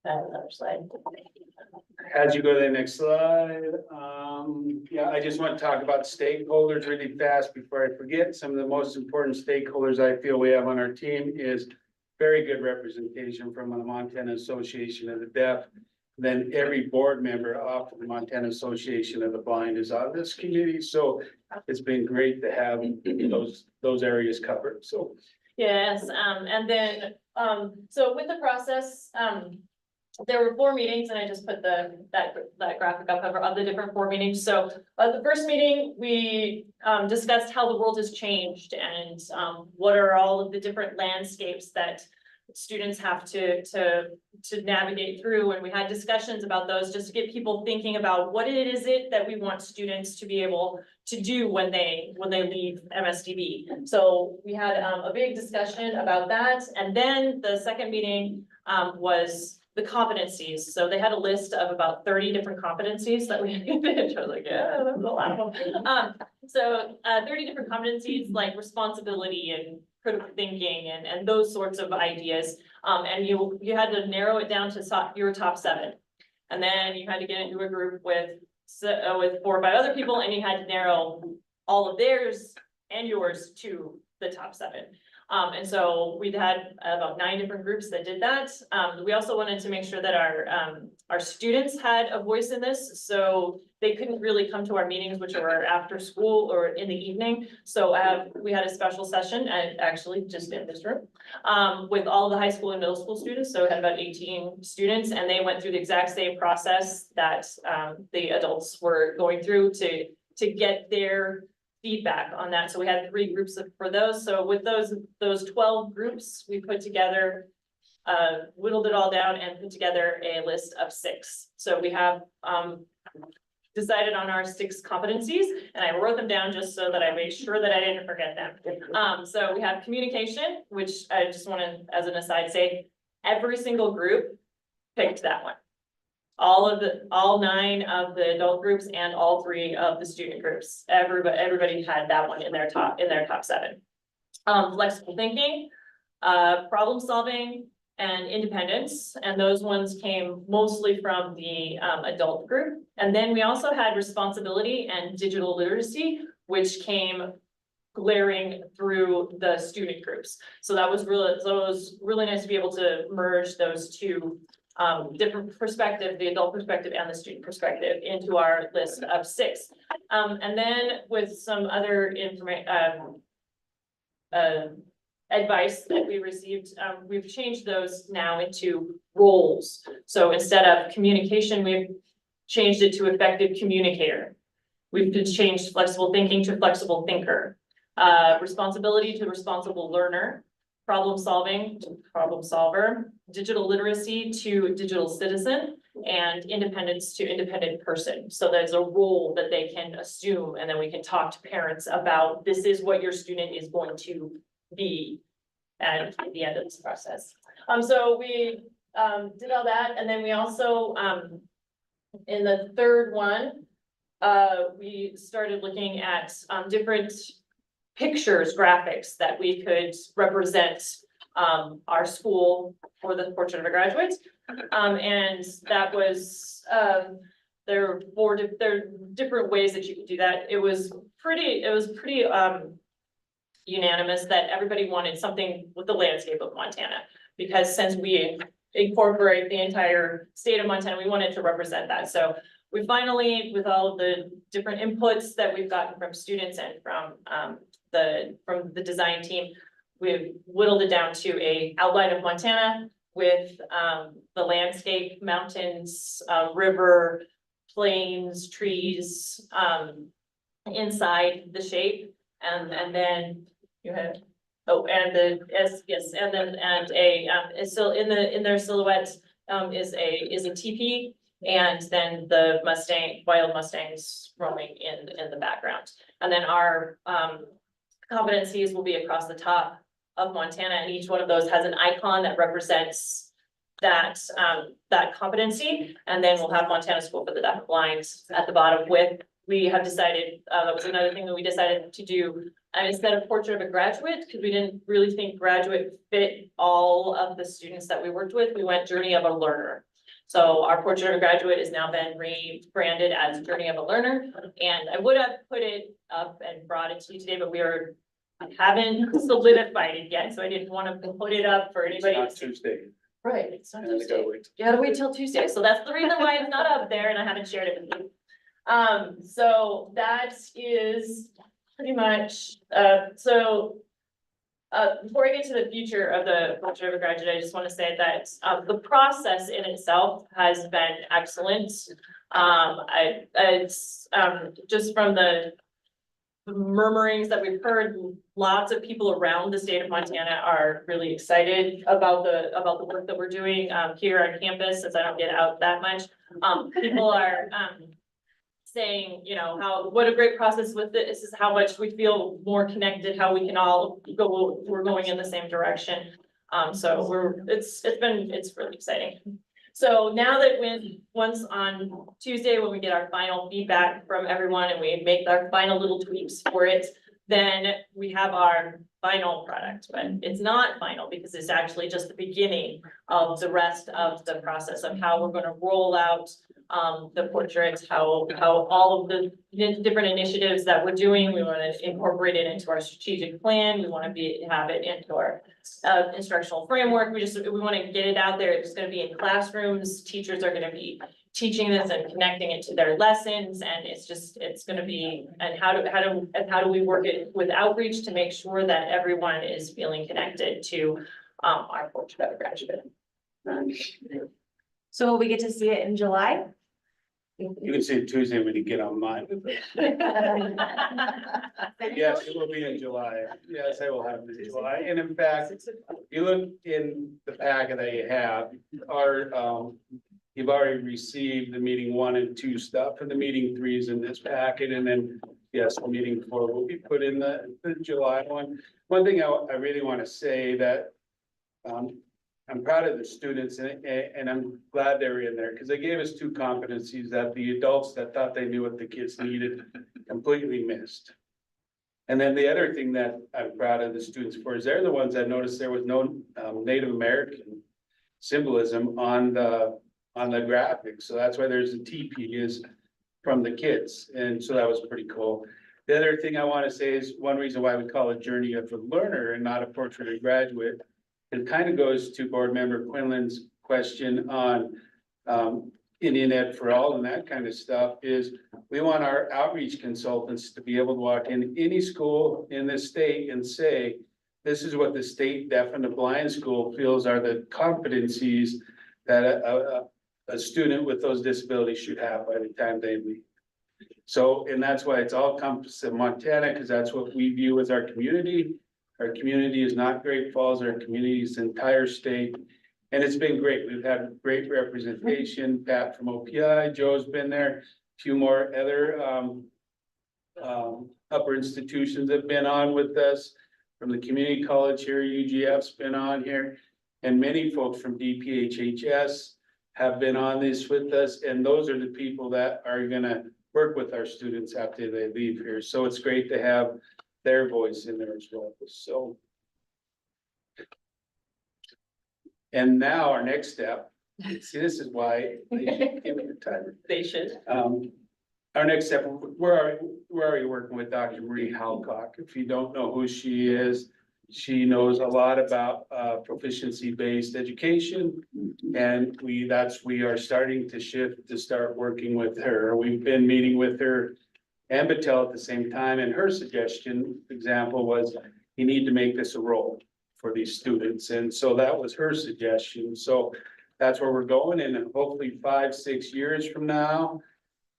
Another slide. As you go to the next slide, yeah, I just want to talk about stakeholders really fast before I forget. Some of the most important stakeholders I feel we have on our team is very good representation from the Montana Association of the Deaf. Then every board member off of the Montana Association of the Blind is on this committee, so it's been great to have those areas covered, so. Yes, and then, so with the process, there were 4 meetings, and I just put that graphic up of the different 4 meetings. So at the first meeting, we discussed how the world has changed and what are all of the different landscapes that students have to navigate through. And we had discussions about those just to get people thinking about what it is that we want students to be able to do when they leave MSDB. So we had a big discussion about that. And then the second meeting was the competencies. So they had a list of about 30 different competencies that we did. I was like, yeah, that's a lot of them. So 30 different competencies like responsibility and critical thinking and those sorts of ideas. And you had to narrow it down to your top 7. And then you had to get into a group with 4 or 5 other people, and you had to narrow all of theirs and yours to the top 7. And so we'd had about 9 different groups that did that. We also wanted to make sure that our students had a voice in this, so they couldn't really come to our meetings, which were after school or in the evening. So we had a special session, and actually just in this room, with all of the high school and middle school students. So we had about 18 students, and they went through the exact same process that the adults were going through to get their feedback on that. So we had 3 groups for those. So with those 12 groups, we put together, whittled it all down and put together a list of 6. So we have decided on our 6 competencies, and I wrote them down just so that I made sure that I didn't forget them. So we have communication, which I just want to, as an aside, say every single group picked that one. All 9 of the adult groups and all 3 of the student groups. Everybody had that one in their top 7. Flexible thinking, problem solving, and independence. And those ones came mostly from the adult group. And then we also had responsibility and digital literacy, which came glaring through the student groups. So it was really nice to be able to merge those 2 different perspective, the adult perspective and the student perspective, into our list of 6. And then with some other advice that we received, we've changed those now into roles. So instead of communication, we've changed it to effective communicator. We've changed flexible thinking to flexible thinker, responsibility to responsible learner, problem solving to problem solver, digital literacy to digital citizen, and independence to independent person. So there's a role that they can assume, and then we can talk to parents about this is what your student is going to be at the end of this process. So we did all that, and then we also in the third one, we started looking at different pictures, graphics that we could represent our school for the portrait of a graduate. And that was, there are different ways that you could do that. It was pretty unanimous that everybody wanted something with the landscape of Montana, because since we incorporate the entire state of Montana, we wanted to represent that. So we finally, with all of the different inputs that we've gotten from students and from the design team, we've whittled it down to a outline of Montana with the landscape, mountains, river, plains, trees, inside the shape, and then you have so in their silhouette is a teepee, and then the wild Mustangs roaming in the background. And then our competencies will be across the top of Montana, and each one of those has an icon that represents that competency. And then we'll have Montana School for the Deaf and Blind at the bottom with we have decided, that was another thing that we decided to do. Instead of portrait of a graduate, because we didn't really think graduate fit all of the students that we worked with, we went journey of a learner. So our portrait of a graduate has now been rebranded as Journey of a Learner. And I would have put it up and brought it to you today, but I haven't solidified it yet, so I didn't want to put it up for anybody. Not Tuesday. Right, it's not And they Tuesday. gotta wait. You gotta wait till Tuesday, so that's the reason why it's not up there and I haven't shared it with you. So that is pretty much, before I get to the future of the portrait of a graduate, I just want to say that, the process in itself has been excellent. Just from the murmurings that we've heard, lots of people around the state of Montana are really excited about the work that we're doing, here on campus, since I don't get out that much. People are, saying, you know, what a great process with this is, how much we feel more connected, how we can all we're going in the same direction. So it's really exciting. So now that once on Tuesday, when we get our final feedback from everyone and we make our final little tweaks for it, then we have our final product, but it's not final because it's actually just the beginning of the rest of the process of how we're gonna roll out the portraits, how all of the different initiatives that we're doing, we want to incorporate it into our strategic plan. We want to have it into our instructional framework. We want to get it out there. It's going to be in classrooms. Teachers are going to be teaching this and connecting it to their lessons, and it's going to be, and how do we work it with outreach to make sure that everyone is feeling connected to our portrait of a graduate. So will we get to see it in July? You can see it Tuesday when you get online. Yes, it will be in July. Yes, I will have it in July. And in fact, you look in the packet that you have, you've already received the meeting 1 and 2 stuff, and the meeting 3 is in this packet, and then, yes, the meeting 4 will be put in the July one. One thing I really want to say that, I'm proud of the students and I'm glad they're in there because they gave us 2 competencies that the adults that thought they knew what the kids needed completely missed. And then the other thing that I'm proud of the students for is they're the ones that noticed there was no Native American symbolism on the graphic. So that's why there's a teepee is from the kids. And so that was pretty cool. The other thing I want to say is one reason why we call it Journey of a Learner and not a Portrait of a Graduate. It kind of goes to board member Quinlan's question on Indian Ed for All and that kind of stuff is we want our outreach consultants to be able to walk in any school in this state and say, this is what the state deaf and the blind school feels are the competencies that a student with those disabilities should have by the time they leave. So, and that's why it's all compass in Montana, because that's what we view as our community. Our community is not Great Falls, our community is the entire state. And it's been great. We've had great representation. Pat from OPI, Joe's been there. A few more other upper institutions have been on with us. From the community college here, UGF's been on here. And many folks from DPHHS have been on this with us. And those are the people that are gonna work with our students after they leave here. So it's great to have their voice in there as well, so. And now our next step, see, this is why they should give me the time. They should. Our next step, we're already working with Dr. Marie Halcock. If you don't know who she is, she knows a lot about proficiency-based education. And we are starting to shift to start working with her. We've been meeting with her and Battelle at the same time, and her suggestion, example, was you need to make this a role for these students, and so that was her suggestion. So that's where we're going, and hopefully 5-6 years from now,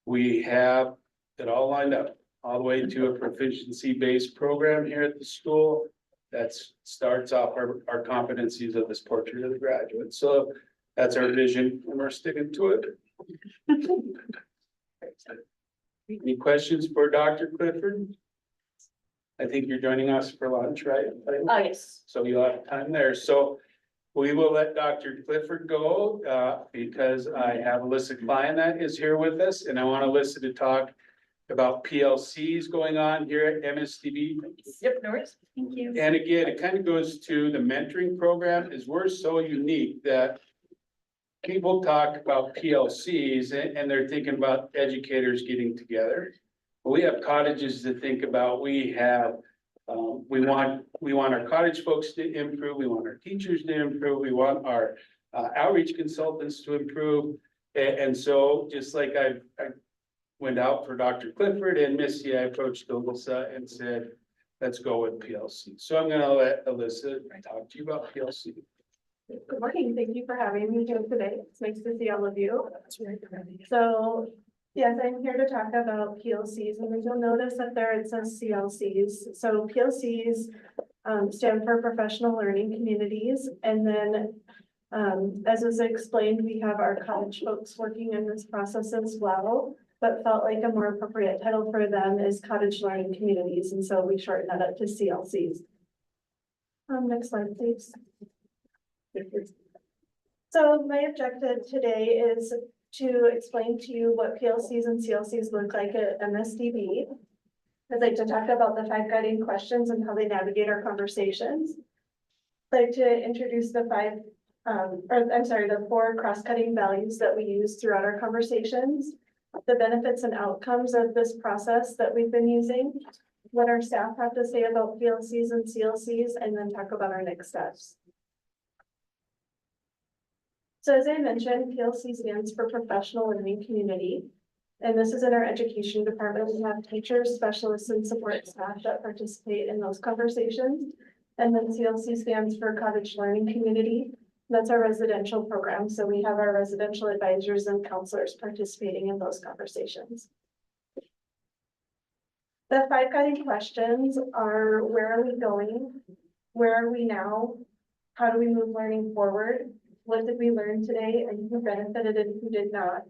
we have it all lined up, all the way to a proficiency-based program here at the school that starts off our competencies of this portrait of the graduate. So that's our vision, and we're sticking to it. Any questions for Dr. Clifford? I think you're joining us for lunch, right? Oh, yes. So you'll have time there. So we will let Dr. Clifford go because I have Alyssa Klein that is here with us, and I want Alyssa to talk about PLCs going on here at MSTV. Yep, no worries. Thank you. And again, it kind of goes to the mentoring program is we're so unique that people talk about PLCs and they're thinking about educators getting together. But we have cottages to think about. We have, we want our cottage folks to improve. We want our teachers to improve. We want our outreach consultants to improve. And so just like I went out for Dr. Clifford and Missy, I approached Alyssa and said, let's go with PLC. So I'm gonna let Alyssa talk to you about PLC. Good morning. Thank you for having me here today. It's nice to see all of you. So, yes, I'm here to talk about PLCs, and you'll notice that there it says CLCs. So PLCs stand for Professional Learning Communities. And then, as was explained, we have our college folks working in this process as well, but felt like a more appropriate title for them is Cottage Learning Communities. And so we shortened that up to CLCs. Next slide, please. So my objective today is to explain to you what PLCs and CLCs look like at MSDB. I'd like to talk about the 5 guiding questions and how they navigate our conversations. I'd like to introduce the 4 cross-cutting values that we use throughout our conversations, the benefits and outcomes of this process that we've been using, what our staff have to say about PLCs and CLCs, and then talk about our next steps. So as I mentioned, PLC stands for Professional Learning Community. And this is in our education department. We have teachers, specialists, and support staff that participate in those conversations. And then CLC stands for Cottage Learning Community. That's our residential program. So we have our residential advisors and counselors participating in those conversations. The 5 guiding questions are: where are we going? Where are we now? How do we move learning forward? What did we learn today, and who benefited and who did not?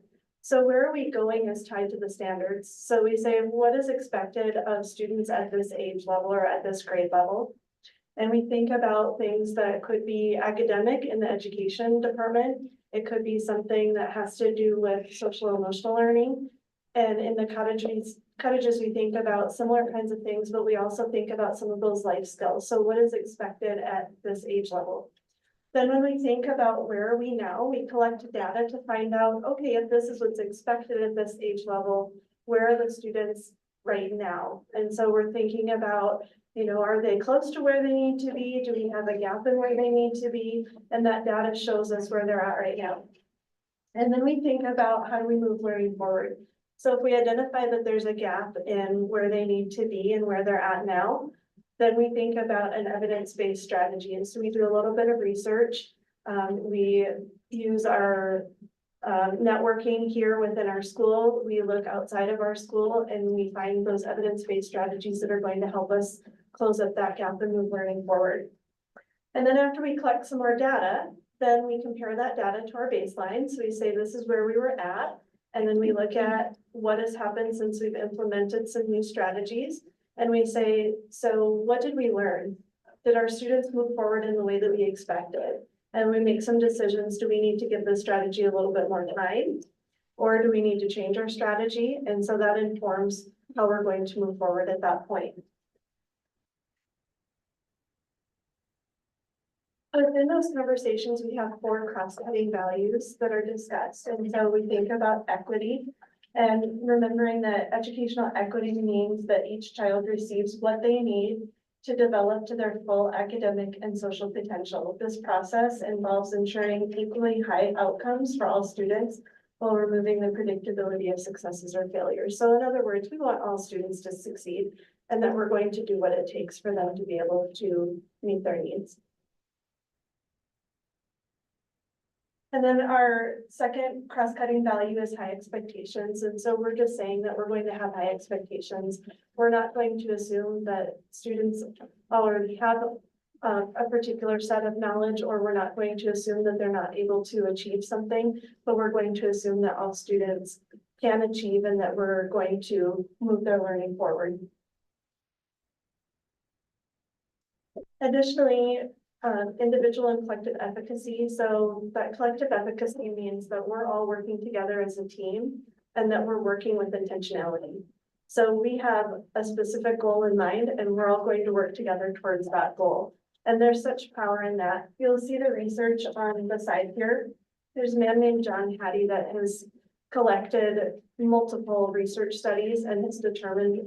So where are we going is tied to the standards. So we say, what is expected of students at this age level or at this grade level? And we think about things that could be academic in the education department. It could be something that has to do with social emotional learning. And in the cottages, we think about similar kinds of things, but we also think about some of those life skills. So what is expected at this age level? Then when we think about where are we now, we collect data to find out, okay, if this is what's expected at this age level, where are the students right now? And so we're thinking about, you know, are they close to where they need to be? Do we have a gap in where they need to be? And that data shows us where they're at right now. And then we think about how do we move learning forward? So if we identify that there's a gap in where they need to be and where they're at now, then we think about an evidence-based strategy. And so we do a little bit of research. We use our networking here within our school. We look outside of our school and we find those evidence-based strategies that are going to help us close up that gap and move learning forward. And then after we collect some more data, then we compare that data to our baseline. So we say this is where we were at. And then we look at what has happened since we've implemented some new strategies. And we say, so what did we learn? Did our students move forward in the way that we expected? And we make some decisions. Do we need to give this strategy a little bit more time? Or do we need to change our strategy? And so that informs how we're going to move forward at that point. Within those conversations, we have 4 cross-cutting values that are discussed. And so we think about equity. And remembering that educational equity means that each child receives what they need to develop to their full academic and social potential. This process involves ensuring equally high outcomes for all students while removing the predictability of successes or failures. So in other words, we want all students to succeed and that we're going to do what it takes for them to be able to meet their needs. And then our second cross-cutting value is high expectations. And so we're just saying that we're going to have high expectations. We're not going to assume that students already have a particular set of knowledge, or we're not going to assume that they're not able to achieve something, but we're going to assume that all students can achieve and that we're going to move their learning forward. Additionally, individual and collective efficacy. So that collective efficacy means that we're all working together as a team and that we're working with intentionality. So we have a specific goal in mind and we're all going to work together towards that goal. And there's such power in that. You'll see the research on the side here. There's a man named John Hattie that has collected multiple research studies and has determined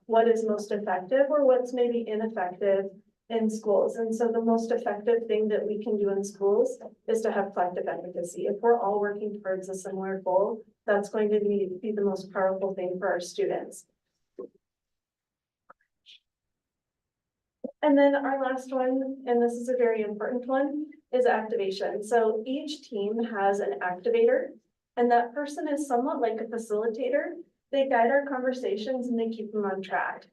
what is most effective or what's maybe ineffective in schools. And so the most effective thing that we can do in schools is to have collective advocacy. If we're all working towards a similar goal, that's going to be the most powerful thing for our students. And then our last one, and this is a very important one, is activation. So each team has an activator, and that person is somewhat like a facilitator. They guide our conversations and they keep them on track.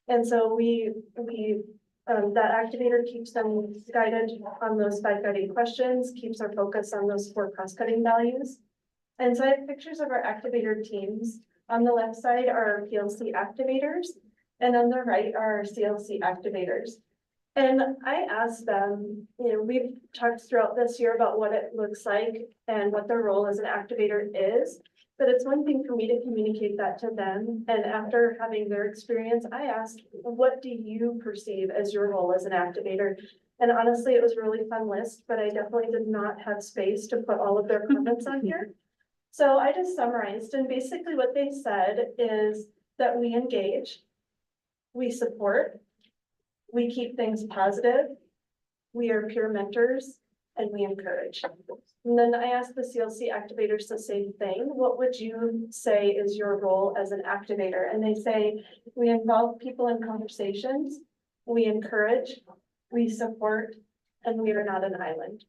And so that activator keeps them guided on those 5 guiding questions, keeps our focus on those 4 cross-cutting values. And so I have pictures of our activator teams. On the left side are our PLC activators, and on the right are our CLC activators. And I asked them, we've talked throughout this year about what it looks like and what their role as an activator is, but it's one thing for me to communicate that to them. And after having their experience, I asked, what do you perceive as your role as an activator? And honestly, it was a really fun list, but I definitely did not have space to put all of their comments on here. So I just summarized, and basically what they said is that we engage, we support, we keep things positive, we are peer mentors, and we encourage. And then I asked the CLC activators the same thing. What would you say is your role as an activator? And they say, we involve people in conversations, we encourage, we support, and we are not an island.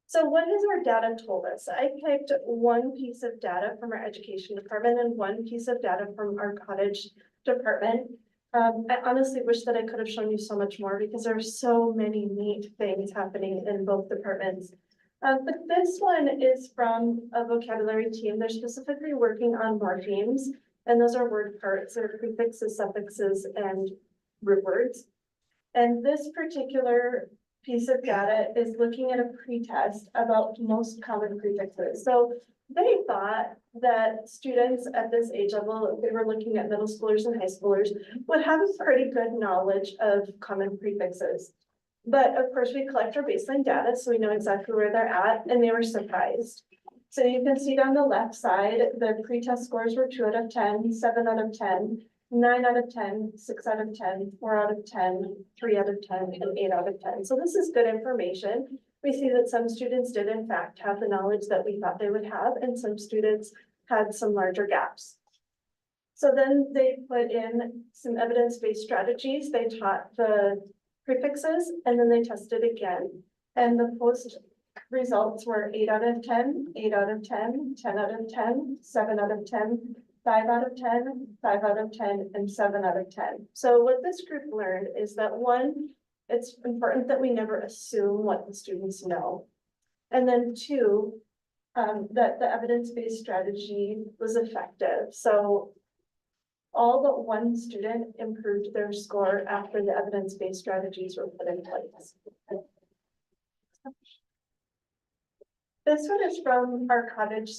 So what has our data told us? I picked one piece of data from our education department and one piece of data from our cottage department. I honestly wish that I could have shown you so much more because there are so many neat things happening in both departments. But this one is from a vocabulary team. They're specifically working on morphemes, and those are word parts. They're prefixes, suffixes, and root words. And this particular piece of data is looking at a pretest about most common prefixes. So they thought that students at this age level, if they were looking at middle schoolers and high schoolers, would have a pretty good knowledge of common prefixes. But of course, we collect our baseline data, so we know exactly where they're at, and they were surprised. So you can see down the left side, the pretest scores were 2 out of 10, 7 out of 10, 9 out of 10, 6 out of 10, 4 out of 10, 3 out of 10, and 8 out of 10. So this is good information. We see that some students did in fact have the knowledge that we thought they would have, and some students had some larger gaps. So then they put in some evidence-based strategies. They taught the prefixes, and then they tested again. And the post results were 8 out of 10, 8 out of 10, 10 out of 10, 7 out of 10, 5 out of 10, 5 out of 10, and 7 out of 10. So what this group learned is that 1, it's important that we never assume what the students know. And then 2, that the evidence-based strategy was effective. So all but 1 student improved their score after the evidence-based strategies were put in place. This one is from our cottage,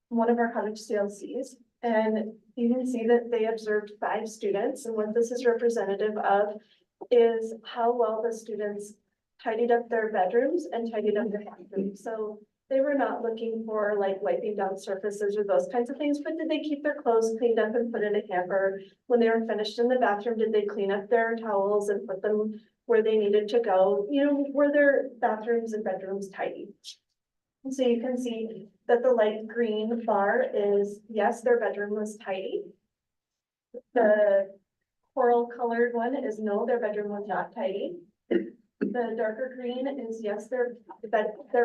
one of our cottage CLCs. And you can see that they observed 5 students, and what this is representative of is how well the students tidied up their bedrooms and tidied up their bathrooms. So they were not looking for like wiping down surfaces or those kinds of things, but did they keep their clothes cleaned up and put in a hamper? When they were finished in the bathroom, did they clean up their towels and put them where they needed to go? Were their bathrooms and bedrooms tidy? And so you can see that the light green bar is, yes, their bedroom was tidy. The coral colored one is no, their bedroom was not tidy. The darker green is yes, their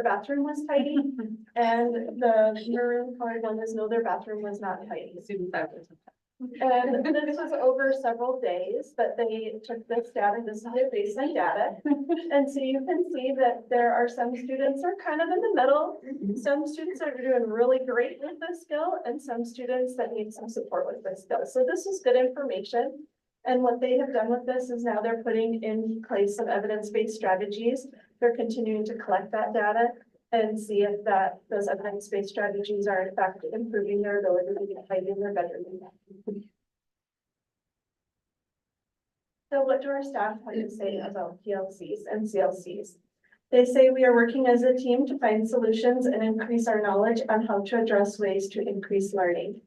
bathroom was tidy. And the maroon colored one is no, their bathroom was not tidy. And this was over several days that they took this data. This is their baseline data. And so you can see that there are some students who are kind of in the middle. Some students are doing really great with this skill, and some students that need some support with this skill. So this is good information. And what they have done with this is now they're putting in place some evidence-based strategies. They're continuing to collect that data. and see if those evidence-based strategies are in fact improving their ability to get hired in their bedroom. So what do our staff have to say about PLCs and CLCs? They say we are working as a team to find solutions and increase our knowledge on how to address ways to increase learning.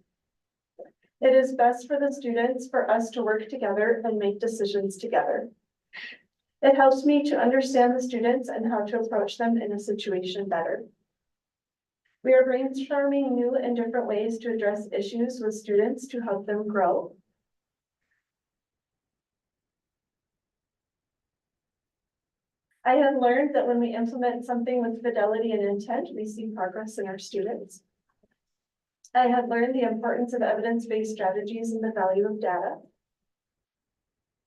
It is best for the students for us to work together and make decisions together. It helps me to understand the students and how to approach them in a situation better. We are brainstorming new and different ways to address issues with students to help them grow. I have learned that when we implement something with fidelity and intent, we see progress in our students. I have learned the importance of evidence-based strategies and the value of data.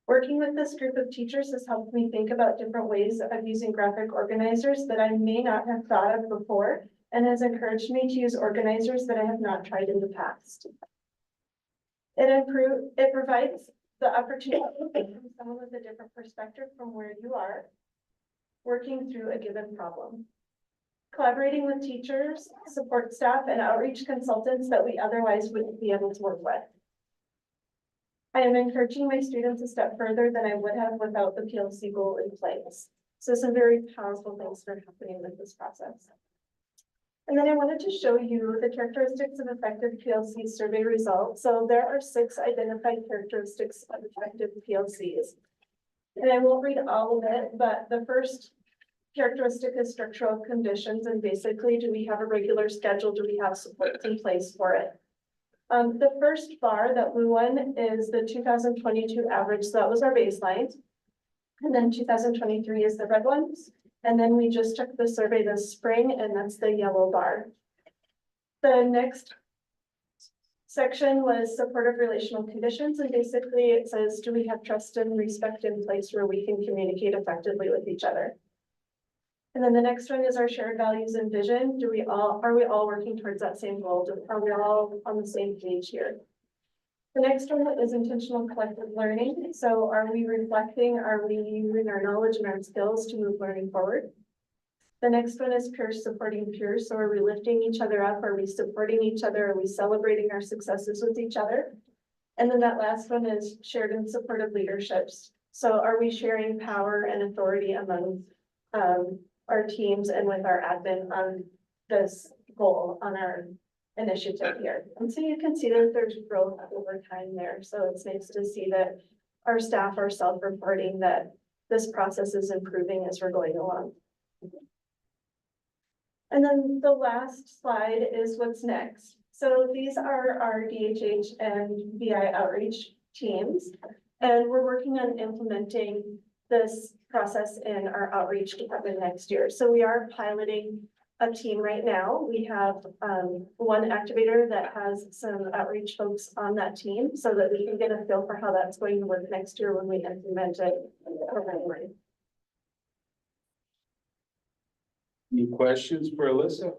Working with this group of teachers has helped me think about different ways of using graphic organizers that I may not have thought of before, and has encouraged me to use organizers that I have not tried in the past. It provides the opportunity to think from someone with a different perspective from where you are, working through a given problem. Collaborating with teachers, support staff, and outreach consultants that we otherwise wouldn't be able to work with. I am encouraging my students a step further than I would have without the PLC goal in place. So some very powerful things are happening with this process. And then I wanted to show you the characteristics of effective PLC survey results. So there are 6 identified characteristics of effective PLCs. And I won't read all of it, but the first characteristic is structural conditions. And basically, do we have a regular schedule? Do we have supports in place for it? The first bar, that blue one, is the 2022 average. So that was our baseline. And then 2023 is the red ones. And then we just took the survey this spring, and that's the yellow bar. The next section was supportive relational conditions. And basically it says, do we have trust and respect in place where we can communicate effectively with each other? And then the next one is our shared values and vision. Are we all working towards that same goal? Are we all on the same page here? The next one is intentional collective learning. So are we reflecting, are we using our knowledge and our skills to move learning forward? The next one is peers supporting peers. So are we lifting each other up? Are we supporting each other? Are we celebrating our successes with each other? And then that last one is shared and supportive leaderships. So are we sharing power and authority among our teams and with our admin on this goal, on our initiative here? And so you can see that there's growth over time there. So it's nice to see that our staff are self-reporting that this process is improving as we're going along. And then the last slide is what's next. So these are our DHH and VI outreach teams, and we're working on implementing this process in our outreach department next year. So we are piloting a team right now. We have one activator that has some outreach folks on that team so that we can get a feel for how that's going to work next year when we implement it. Any questions for Alyssa?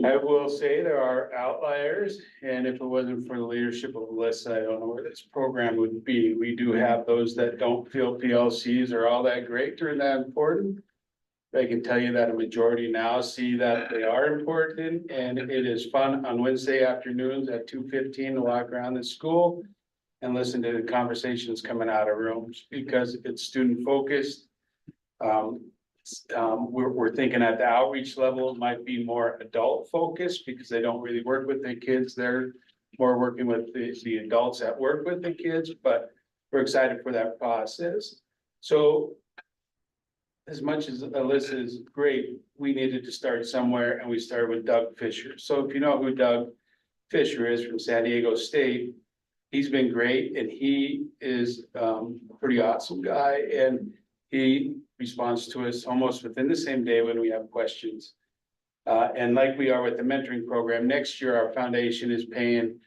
I will say there are outliers, and if it wasn't for the leadership of Alyssa, I don't know where this program would be. We do have those that don't feel PLCs are all that great or that important. I can tell you that a majority now see that they are important, and it is fun on Wednesday afternoons at 2:15 to walk around the school and listen to the conversations coming out of rooms because it's student focused. We're thinking at the outreach level, it might be more adult focused because they don't really work with the kids. They're more working with the adults that work with the kids, but we're excited for that process. So as much as Alyssa is great, we needed to start somewhere, and we started with Doug Fisher. So if you know who Doug Fisher is from San Diego State, he's been great, and he is a pretty awesome guy, and he responds to us almost within the same day when we have questions. And like we are with the mentoring program, next year our foundation is paying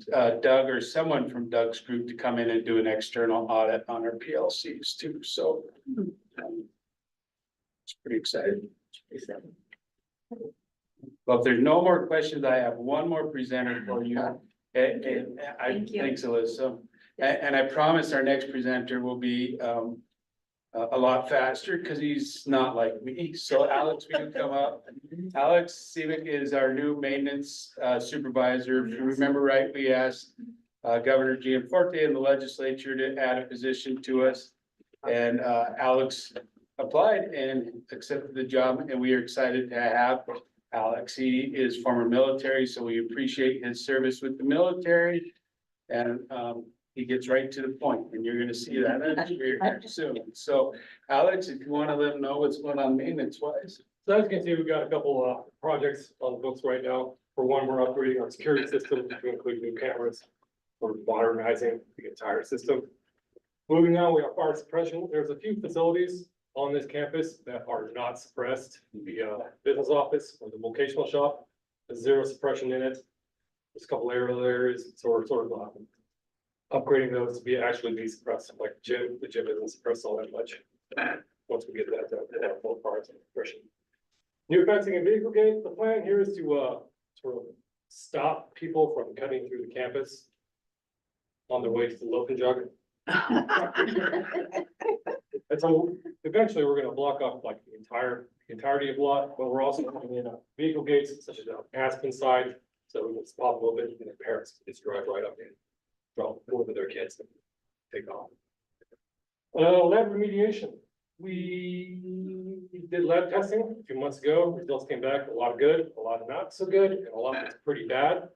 Doug or someone from Doug's group to come in and do an external audit on our PLCs too. So it's pretty exciting. Well, if there's no more questions, I have one more presenter for you. Thanks, Alyssa. And I promise our next presenter will be a lot faster because he's not like me. So Alex, will you come up? Alex Seavick is our new maintenance supervisor. If you remember right, we asked Governor Gianforte and the legislature to add a position to us. And Alex applied and accepted the job, and we are excited to have Alex. He is former military, so we appreciate his service with the military. And he gets right to the point, and you're gonna see that soon. So Alex, if you wanna let them know what's going on maintenance wise. So as you can see, we've got a couple projects on the books right now. For one, we're upgrading our security system to include new cameras. We're modernizing the entire system. Moving on, we have fire suppression. There's a few facilities on this campus that are not suppressed. The business office or the vocational shop, there's zero suppression in it. There's a couple areas, so we're sort of upgrading those to be actually be suppressed, like the gym isn't suppressed all that much. Once we get that done, they have full fire suppression. New fencing and vehicle gates. The plan here is to sort of stop people from cutting through the campus on their way to the loaf and jug. And so eventually we're gonna block off like the entirety of lot, but we're also putting in vehicle gates such as Aspen side. So we can pop a little bit and the parents can just drive right up in, drop over their kids and take off. Lab remediation. We did lab testing a few months ago. Results came back, a lot of good, a lot of not so good, and a lot that's pretty bad.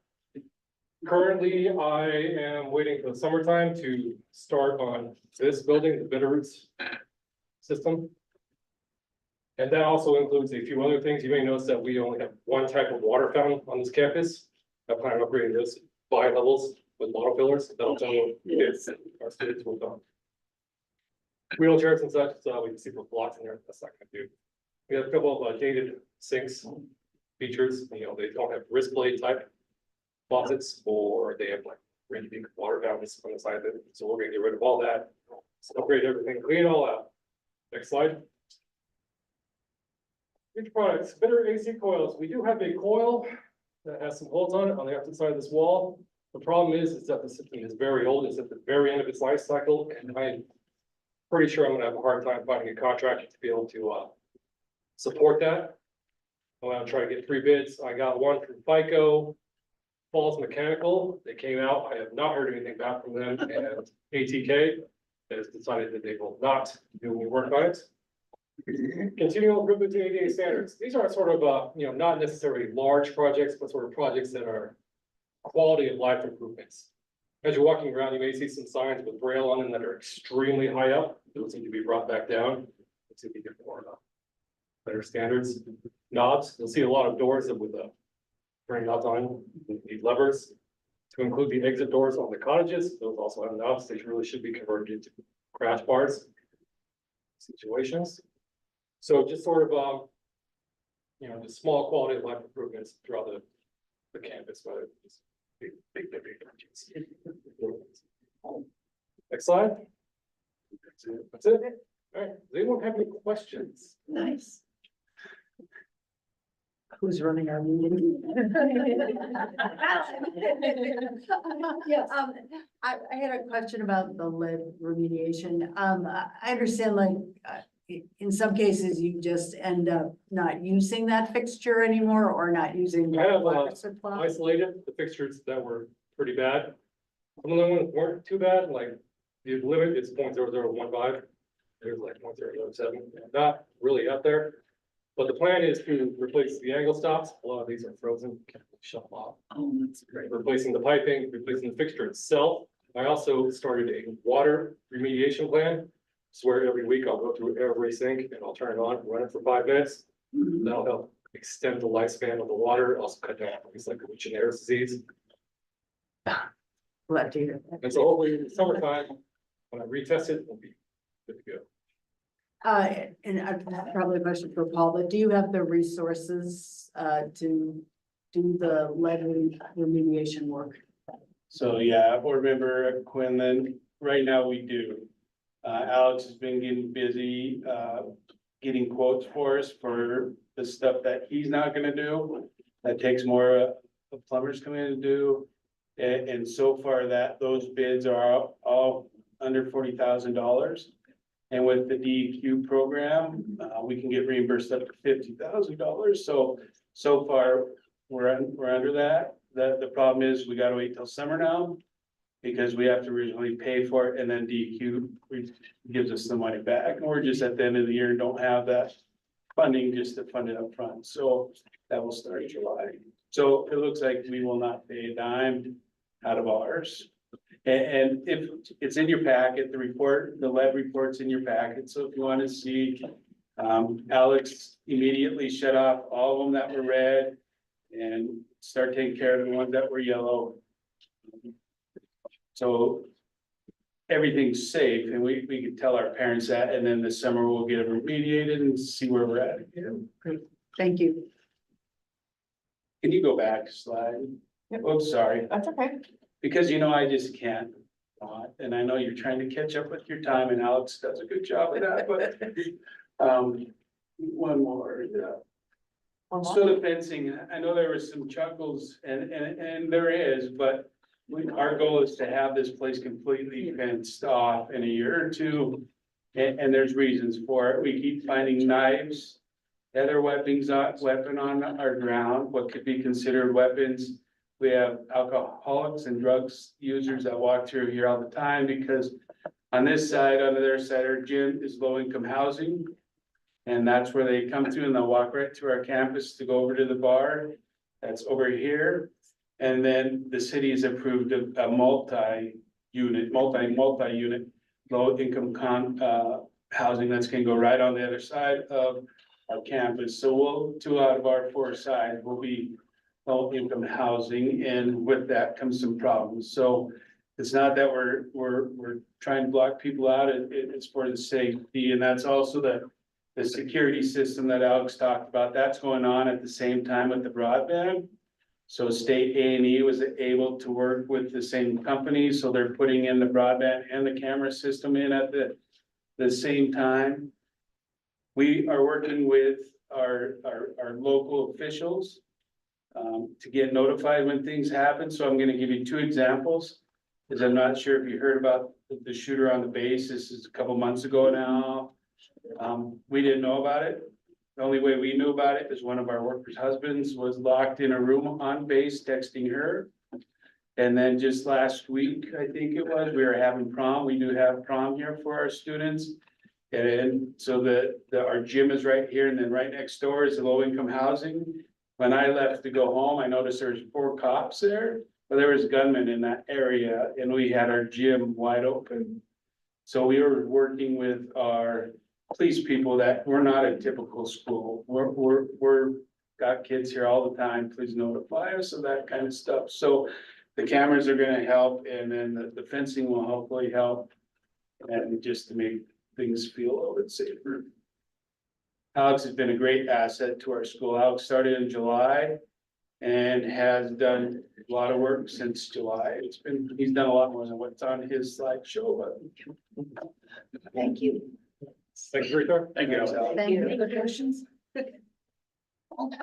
Currently, I am waiting for the summertime to start on this building, the Bitterroots system. And that also includes a few other things. You may notice that we only have one type of water fountain on this campus. I plan on upgrading this by levels with monofillers. That'll tell you if our students will come. Wheelchairs and such, so we can see the blocks in there. That's not gonna do. We have a couple of dated sinks features. You know, they don't have wrist blade type faucets, or they have like really big water fountains on the side of it. So we're gonna get rid of all that. So upgrade everything, clean it all out. Next slide. Future products, bitter AC coils. We do have a coil that has some holes on it on the opposite side of this wall. The problem is that the system is very old. It's at the very end of its life cycle, and I'm pretty sure I'm gonna have a hard time finding a contractor to be able to support that. I'm gonna try to get 3 bids. I got one from FICO, Falls Mechanical. They came out. I have not heard anything back from them, and ATK has decided that they will not do any work on it. Continual improvement to ADA standards. These are sort of, you know, not necessarily large projects, but sort of projects that are quality of life improvements. As you're walking around, you may see some signs with braille on them that are extremely high up. Those need to be brought back down to be more better standards. Knobs, you'll see a lot of doors that with turning knobs on, need levers. To include the exit doors on the cottages, those also have knobs. They really should be converted into crash bars situations. So just sort of, you know, just small quality of life improvements throughout the campus, whether it's big projects. Next slide. That's it. All right. Does anyone have any questions? Nice. Who's running our meeting? Yeah, I had a question about the lead remediation. I understand like, in some cases you just end up not using that fixture anymore or not using. the I have water supply. isolated the fixtures that were pretty bad. Some of them weren't too bad, like the limit is 0.0015. There's like 0.007, not really up there. But the plan is to replace the angle stops. A lot of these are frozen, can't shut them off. Oh, that's great. Replacing the piping, replacing the fixture itself. I also started a water remediation plan. Swear every week I'll go through every sink and I'll turn it on, run it for 5 minutes. That'll help extend the lifespan of the water, also cut down things like Legionnaires' disease. Glad to hear that. And so hopefully in the summertime, when I retest it, we'll be good to go. And probably a question for Paul, but do you have the resources to do the lead remediation work? So yeah, board member Quinlan, right now we do. Alex has been getting busy, getting quotes for us for the stuff that he's not gonna do. That takes more of plumbers coming in to do. And so far those bids are all under $40,000. And with the DEQ program, we can get reimbursed up to $50,000. So far, we're under that. The problem is we gotta wait till summer now, because we have to originally pay for it, and then DEQ gives us the money back, and we're just at the end of the year, don't have that funding just to fund it up front. So that will start July. So it looks like we will not pay a dime out of ours. And if it's in your packet, the report, the lead report's in your packet, so if you want to see, Alex immediately shut off all of them that were red and start taking care of the ones that were yellow. So everything's safe, and we can tell our parents that, and then this summer we'll get it remediated and see where we're at again. Great, thank you. Can you go back a slide? Oops, sorry. That's okay. Because I just can't. And I know you're trying to catch up with your time, and Alex does a good job of that, but one more, yeah. So the fencing, I know there was some chuckles and there is, but our goal is to have this place completely fenced off in a year or two. And there's reasons for it. We keep finding knives, other weapon on our ground, what could be considered weapons. We have alcoholics and drugs users that walk through here all the time, because on this side, on their side, our gym is low income housing. And that's where they come through, and they'll walk right to our campus to go over to the bar. That's over here. And then the city has approved a multi-unit, low income housing that's gonna go right on the other side of our campus. So 2 out of our 4 sides will be low income housing, and with that comes some problems. So it's not that we're trying to block people out, it's for the safety, and that's also the security system that Alex talked about. That's going on at the same time with the broadband. So state A&E was able to work with the same company, so they're putting in the broadband and the camera system in at the same time. We are working with our local officials to get notified when things happen. So I'm gonna give you 2 examples, because I'm not sure if you heard about the shooter on the base. This is a couple months ago now. We didn't know about it. The only way we knew about it is one of our workers' husbands was locked in a room on base texting her. And then just last week, I think it was, we were having prom. We do have prom here for our students. And so our gym is right here, and then right next door is the low income housing. When I left to go home, I noticed there's 4 cops there, but there was gunmen in that area, and we had our gym wide open. So we were working with our police people that we're not a typical school. We're got kids here all the time. Please notify us of that kind of stuff. So the cameras are gonna help, and then the fencing will hopefully help. And just to make things feel a little bit safer. Alex has been a great asset to our school. Alex started in July and has done a lot of work since July. He's done a lot more than what's on his slideshow, but. Thank you. Thank you, Rita. Thank you. Alex. Thank you. Any other questions?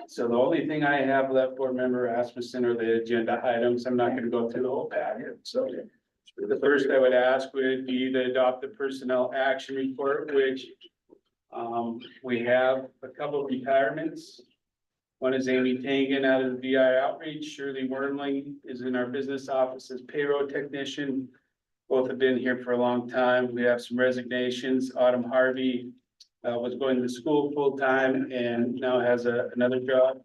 So the only thing I have left, Board Member Asmussen, are the agenda items. I'm not gonna go through the whole packet, so. The first I would ask would be to adopt the personnel action report, which we have a couple of retirements. One is Amy Tangen out of the VI Outreach. Shirley Wormling is in our business office as payroll technician. Both have been here for a long time. We have some resignations. Autumn Harvey was going to school full-time and now has another job.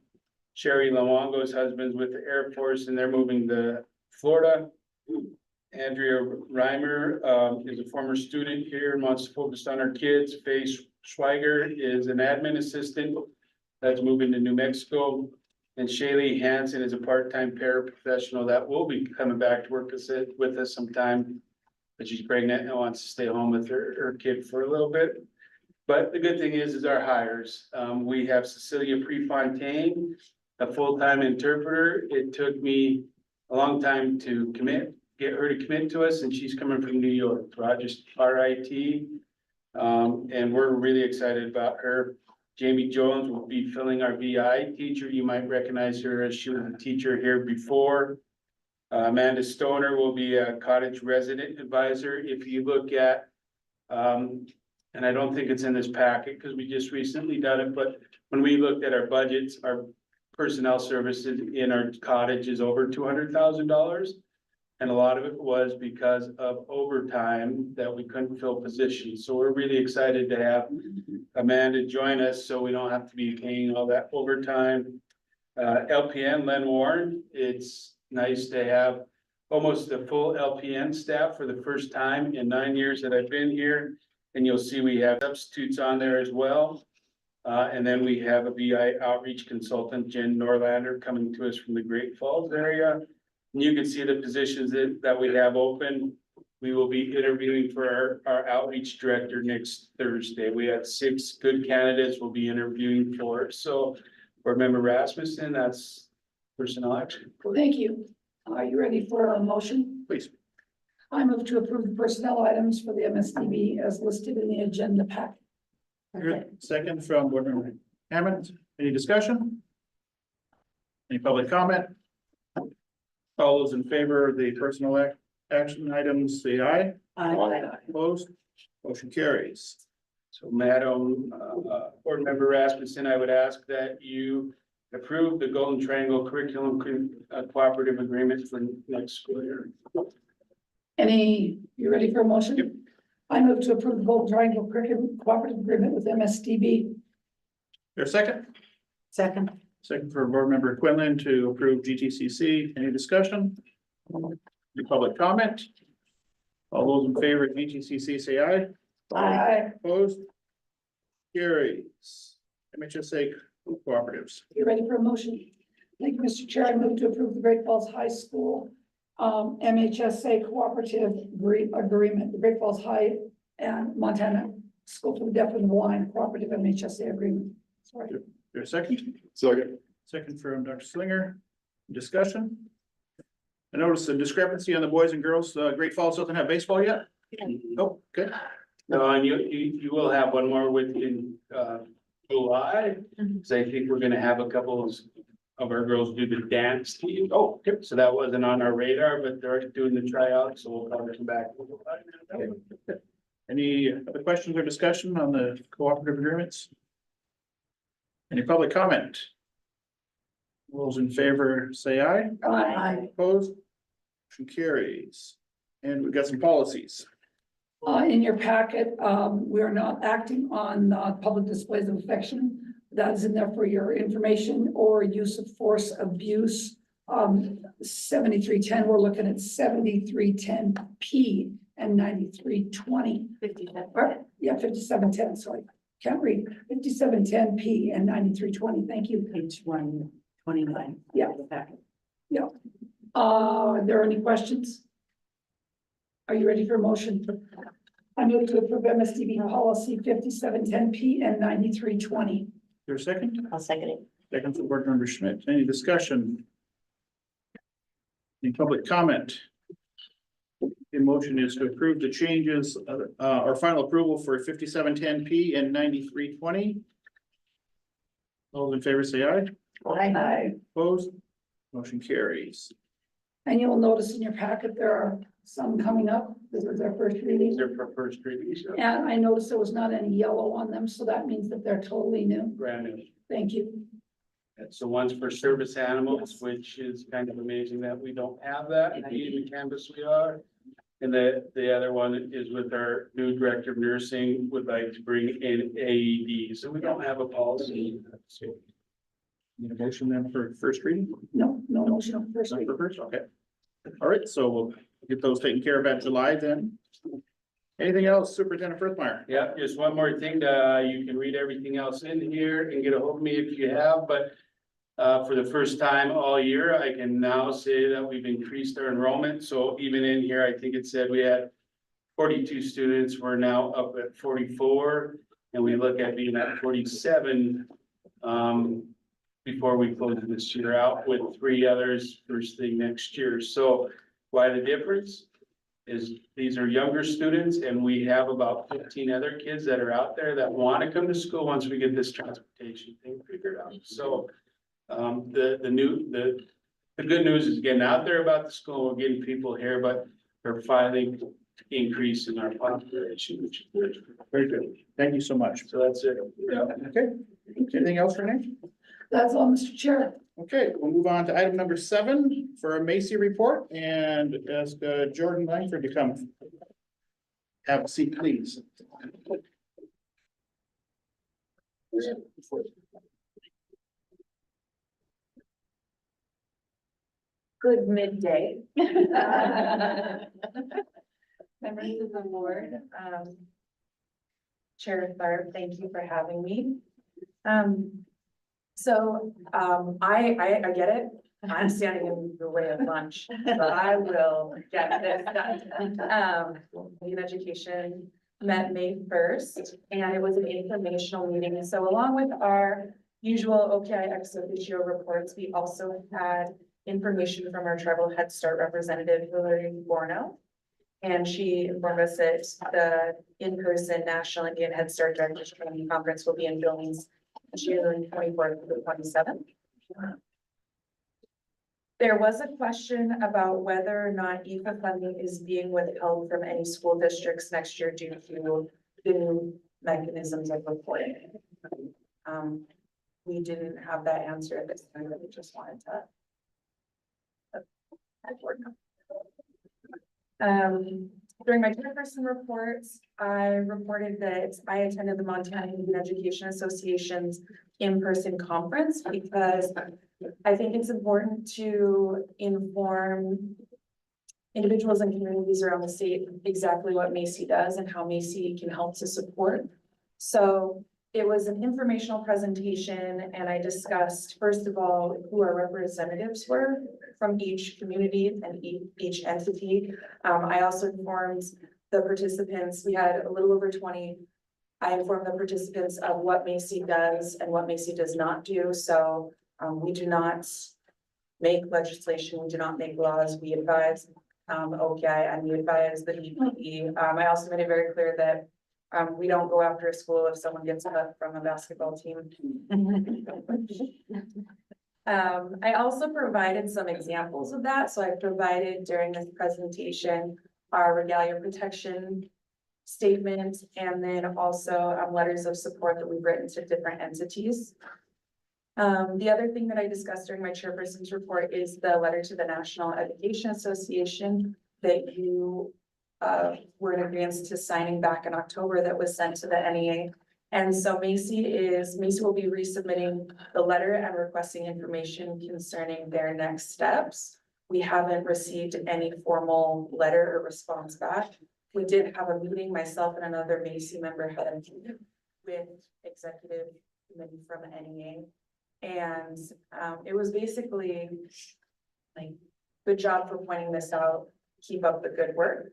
Sherry Lawango's husband's with the Air Force, and they're moving to Florida. Andrea Reimer is a former student here and wants to focus on her kids. Faye Schweiger is an admin assistant that's moving to New Mexico. And Shaylee Hansen is a part-time paraprofessional that will be coming back to work with us sometime. But she's pregnant and wants to stay home with her kid for a little bit. But the good thing is our hires. We have Cecilia Prefontaine, a full-time interpreter. It took me a long time to get her to commit to us, and she's coming from New York, Rogers RIT. And we're really excited about her. Jamie Jones will be filling our VI teacher. You might recognize her as she was a teacher here before. Amanda Stoner will be a cottage resident advisor. If you look at and I don't think it's in this packet because we just recently done it, but when we looked at our budgets, our personnel services in our cottage is over $200,000. And a lot of it was because of overtime that we couldn't fill positions. So we're really excited to have Amanda join us, so we don't have to be paying all that overtime. LPN Len Warren, it's nice to have almost a full LPN staff for the first time in 9 years that I've been here. And you'll see we have substitutes on there as well. And then we have a BI outreach consultant, Jen Norlander, coming to us from the Great Falls area. And you can see the positions that we have open. We will be interviewing for our outreach director next Thursday. We have 6 good candidates we'll be interviewing for. So Board Member Rasmussen, that's personnel action. Thank you. Are you ready for a motion? Please. I move to approve the personnel items for the MSDB as listed in the agenda packet. Good. Second from Board Member Hammond. Any discussion? Any public comment? All those in favor of the personnel action items, say aye. Opposed? Motion carries. So Madam, Board Member Rasmussen, I would ask that you approve the Golden Triangle Curriculum Cooperative Agreement for next school year. You ready for a motion? Yep. I move to approve the Golden Triangle Curriculum Cooperative Agreement with MSDB. Your second? Second. Second for Board Member Quinlan to approve GTCC. Any discussion? Any public comment? All those in favor of GTCC, say aye. Aye. Opposed? Carries. MHSA cooperatives. You ready for a motion? Thank you, Mr. Chair. I move to approve the Great Falls High School MHSA cooperative agreement, the Great Falls High and Montana School for the Deaf and the Blind Cooperative MHSA agreement. Sorry. Your second? Second. Second from Dr. Slinger. Discussion? I noticed a discrepancy on the boys and girls. Great Falls doesn't have baseball yet? Oh, good. No, and you will have one more within July, because I think we're gonna have a couple of our girls do the dance team. Oh, good. So that wasn't on our radar, but they're doing the tryouts, so we'll probably come back. Any other questions or discussion on the cooperative agreements? Any public comment? All those in favor, say aye. Aye. Opposed? Motion carries. And we've got some policies. In your packet, we are not acting on public displays of affection. That is in there for your information or use of force abuse. 7310, we're looking at 7310P and 9320. 5710, sorry. Can't read. 5710P and 9320. Thank you. Page 129. Yeah. Yeah. Are there any questions? Are you ready for a motion? I move to approve MSDB policy 5710P and 9320. Your second? I'll second it. Second for Board Member Schmidt. Any discussion? Any public comment? The motion is to approve the changes, our final approval for 5710P and 9320. All those in favor say aye. Aye. Opposed? Motion carries. And you'll notice in your packet, there are some coming up. This is their first reading. They're for first reading, so And I noticed there was not any yellow on them, so that means that they're totally new. brand new. Thank you. That's the ones for service animals, which is kind of amazing that we don't have that. In the campus we are. And the other one is with our new director of nursing would like to bring in AED. So we don't have a policy. So Need a motion then for first reading? No motion on first Not reading. for first, okay. All right, so we'll get those taken care of at July then. Anything else, Superintendent Frithmeyer? Yeah, just one more thing, you can read everything else in here and get a hold of me if you have, but for the first time all year, I can now say that we've increased our enrollment. So even in here, I think it said we had 42 students, we're now up at 44. And we look at being at 47 before we close this year out with 3 others first thing next year. So why the difference is these are younger students and we have about 15 other kids that are out there that want to come to school once we get this transportation thing figured out. So the good news is getting out there about the school, we're getting people here, but we're finally increase in our population, which is good. Very good. Thank you so much. So that's it. Yeah. Okay, anything else, Renee? That's all, Mr. Chair. Okay, we'll move on to item number 7 for a Macy report and ask Jordan Langford to come. Have a seat, please. Good midday. Members of the board, Chair Tharp, thank you for having me. I get it. I'm standing in the way of lunch, but I will get this done. Youth Education met May 1st, and it was an informational meeting. So along with our usual OPI ex officio reports, we also had information from our tribal Head Start representative, Hillary Borno. And she informed us that the in-person National Indian Head Start Directors Training Conference will be in Billings, June 24th to the 27th. There was a question about whether or not EFA funding is being withheld from any school districts next year due to the new mechanisms of reporting. We didn't have that answer at this time, but we just wanted to. During my chairperson reports, I reported that I attended the Montana Indian Education Association's in-person conference because I think it's important to inform individuals and communities around the state exactly what Macy does and how Macy can help to support. So it was an informational presentation, and I discussed, first of all, who our representatives were from each community and each entity. I also informed the participants, we had a little over 20. I informed the participants of what Macy does and what Macy does not do. So we do not make legislation, we do not make laws, we advise OPI and we advise the DPE. I also made it very clear that we don't go after a school if someone gets cut from a basketball team. I also provided some examples of that. So I provided during this presentation our regalia protection statement, and then also letters of support that we've written to different entities. The other thing that I discussed during my chairperson's report is the letter to the National Education Association that you were in agreement to signing back in October that was sent to the NEA. And so Macy will be resubmitting the letter and requesting information concerning their next steps. We haven't received any formal letter or response back. We did have a meeting, myself and another Macy member had a meeting with executive committee from NEA. And it was basically like, good job for pointing this out, keep up the good work.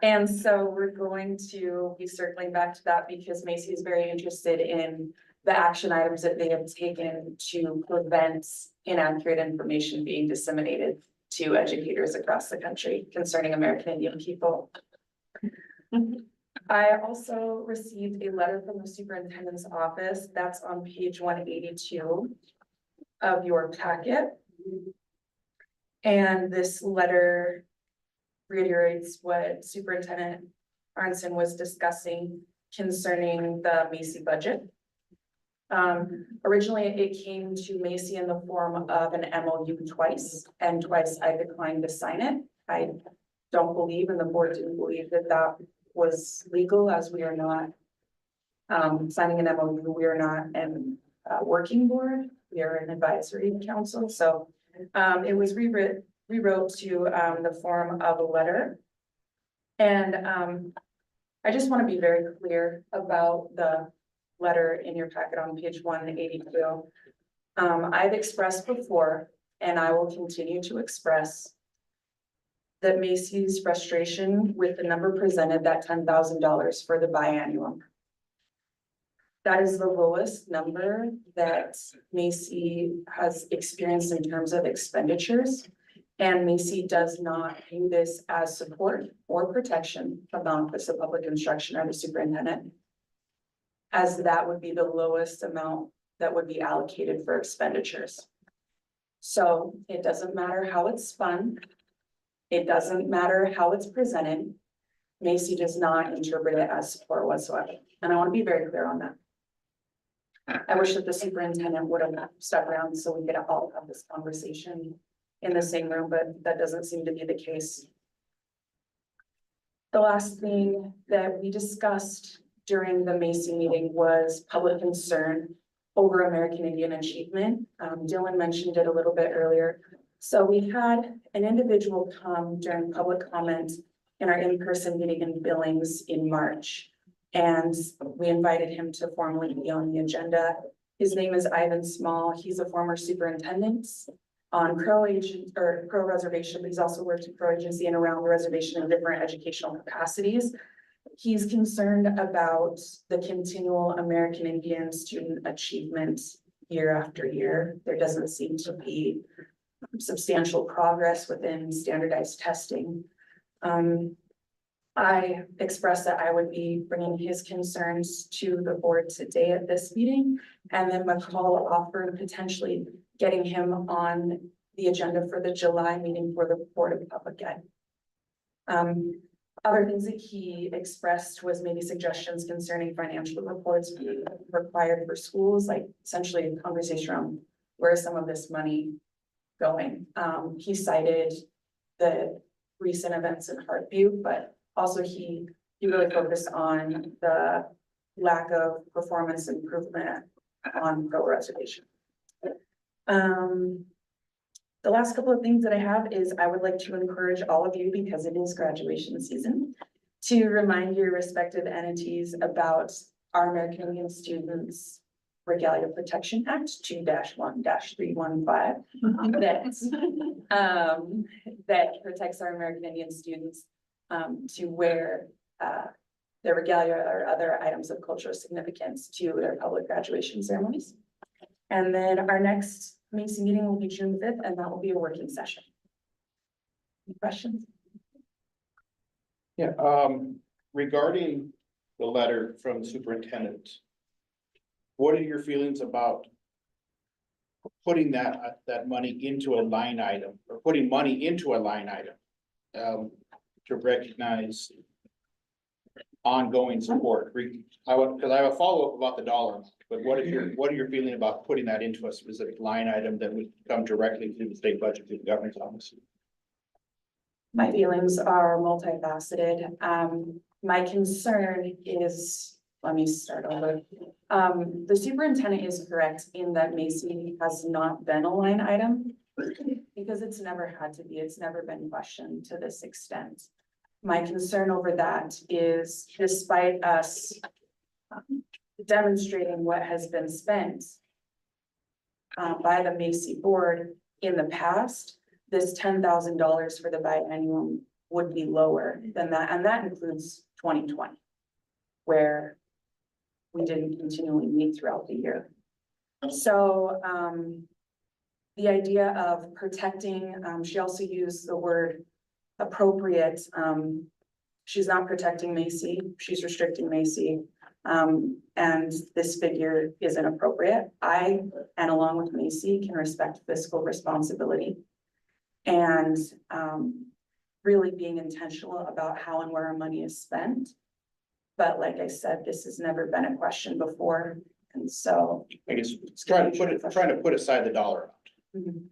And so we're going to be circling back to that because Macy is very interested in the action items that they have taken to prevent inaccurate information being disseminated to educators across the country concerning American Indian people. I also received a letter from the superintendent's office. That's on page 182 of your packet. And this letter reiterates what Superintendent Arnson was discussing concerning the Macy budget. Originally, it came to Macy in the form of an MOU twice, and twice I declined to sign it. I don't believe, and the board didn't believe that that was legal, as we are not signing an MOU. We are not a working board. We are an advisory council. So it was rewrote to the form of a letter. And I just want to be very clear about the letter in your packet on page 182. I've expressed before, and I will continue to express, that Macy's frustration with the number presented, that $10,000 for the biannual. That is the lowest number that Macy has experienced in terms of expenditures. And Macy does not view this as support or protection from the Office of Public Instruction or the superintendent, as that would be the lowest amount that would be allocated for expenditures. So it doesn't matter how it's spun. It doesn't matter how it's presented. Macy does not interpret it as support whatsoever, and I want to be very clear on that. I wish that the superintendent would have stuck around so we could all have this conversation in the same room, but that doesn't seem to be the case. The last thing that we discussed during the Macy meeting was public concern over American Indian achievement. Dylan mentioned it a little bit earlier. So we had an individual come during public comment in our in-person meeting in Billings in March. And we invited him to formally be on the agenda. His name is Ivan Small. He's a former superintendent on Crow Reservation, but he's also worked at Crow Agency and around the reservation in different educational capacities. He's concerned about the continual American Indian student achievement year after year. There doesn't seem to be substantial progress within standardized testing. I expressed that I would be bringing his concerns to the board today at this meeting, and then McCall offered potentially getting him on the agenda for the July meeting for the Board of Public Ed. Other things that he expressed was maybe suggestions concerning financial reports being required for schools, like essentially a conversation around where is some of this money going. He cited the recent events in Heartview, but also he really focused on the lack of performance improvement on Crow Reservation. The last couple of things that I have is I would like to encourage all of you, because it is graduation season, to remind your respective entities about our American Indian Students Regalia Protection Act 2-1-315 that protects our American Indian students to wear their regalia or other items of cultural significance to their public graduation ceremonies. And then our next Macy meeting will be June 5th, and that will be a working session. Any questions? Yeah, regarding the letter from the superintendent, what are your feelings about putting that money into a line item, or putting money into a line item to recognize ongoing support? Because I have a follow-up about the dollar amount, but what are your feeling about putting that into a specific line item that would come directly through the state budget to the governor's office? My feelings are multifaceted. My concern is, let me start over. The superintendent is correct in that Macy has not been a line item because it's never had to be. It's never been questioned to this extent. My concern over that is, despite us demonstrating what has been spent by the Macy board in the past, this $10,000 for the biennium would be lower than that, and that includes 2020, where we didn't continually meet throughout the year. So the idea of protecting, she also used the word appropriate. She's not protecting Macy, she's restricting Macy. And this figure is inappropriate. I, and along with Macy, can respect fiscal responsibility and really being intentional about how and where our money is spent. But like I said, this has never been a question before, and so I guess it's trying to put aside the dollar amount. Mhm.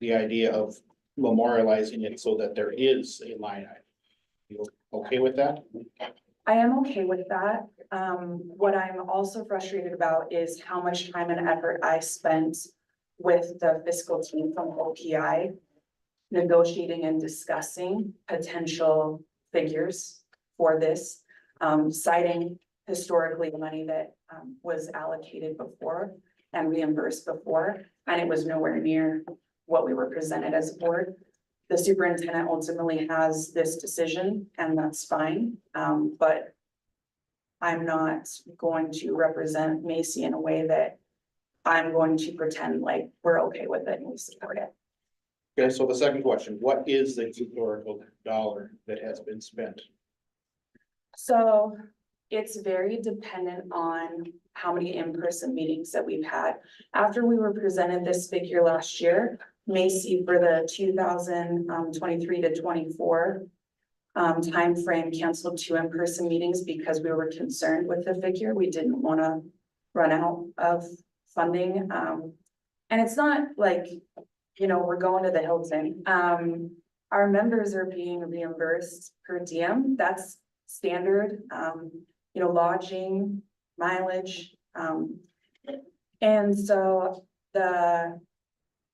The idea of memorializing it so that there is a line item. You okay with that? I am okay with that. What I'm also frustrated about is how much time and effort I spent with the fiscal team from OPI negotiating and discussing potential figures for this, citing historically the money that was allocated before and reimbursed before, and it was nowhere near what we were presented as a board. The superintendent ultimately has this decision, and that's fine, but I'm not going to represent Macy in a way that I'm going to pretend like we're okay with it and we support it. Okay, so the second question, what is the historical dollar that has been spent? So it's very dependent on how many in-person meetings that we've had. After we were presented this figure last year, Macy for the 2023 to 24 timeframe canceled 2 in-person meetings because we were concerned with the figure. We didn't want to run out of funding. And it's not like, you know, we're going to the Hilton. Our members are being reimbursed per diem. That's standard, you know, lodging, mileage. And so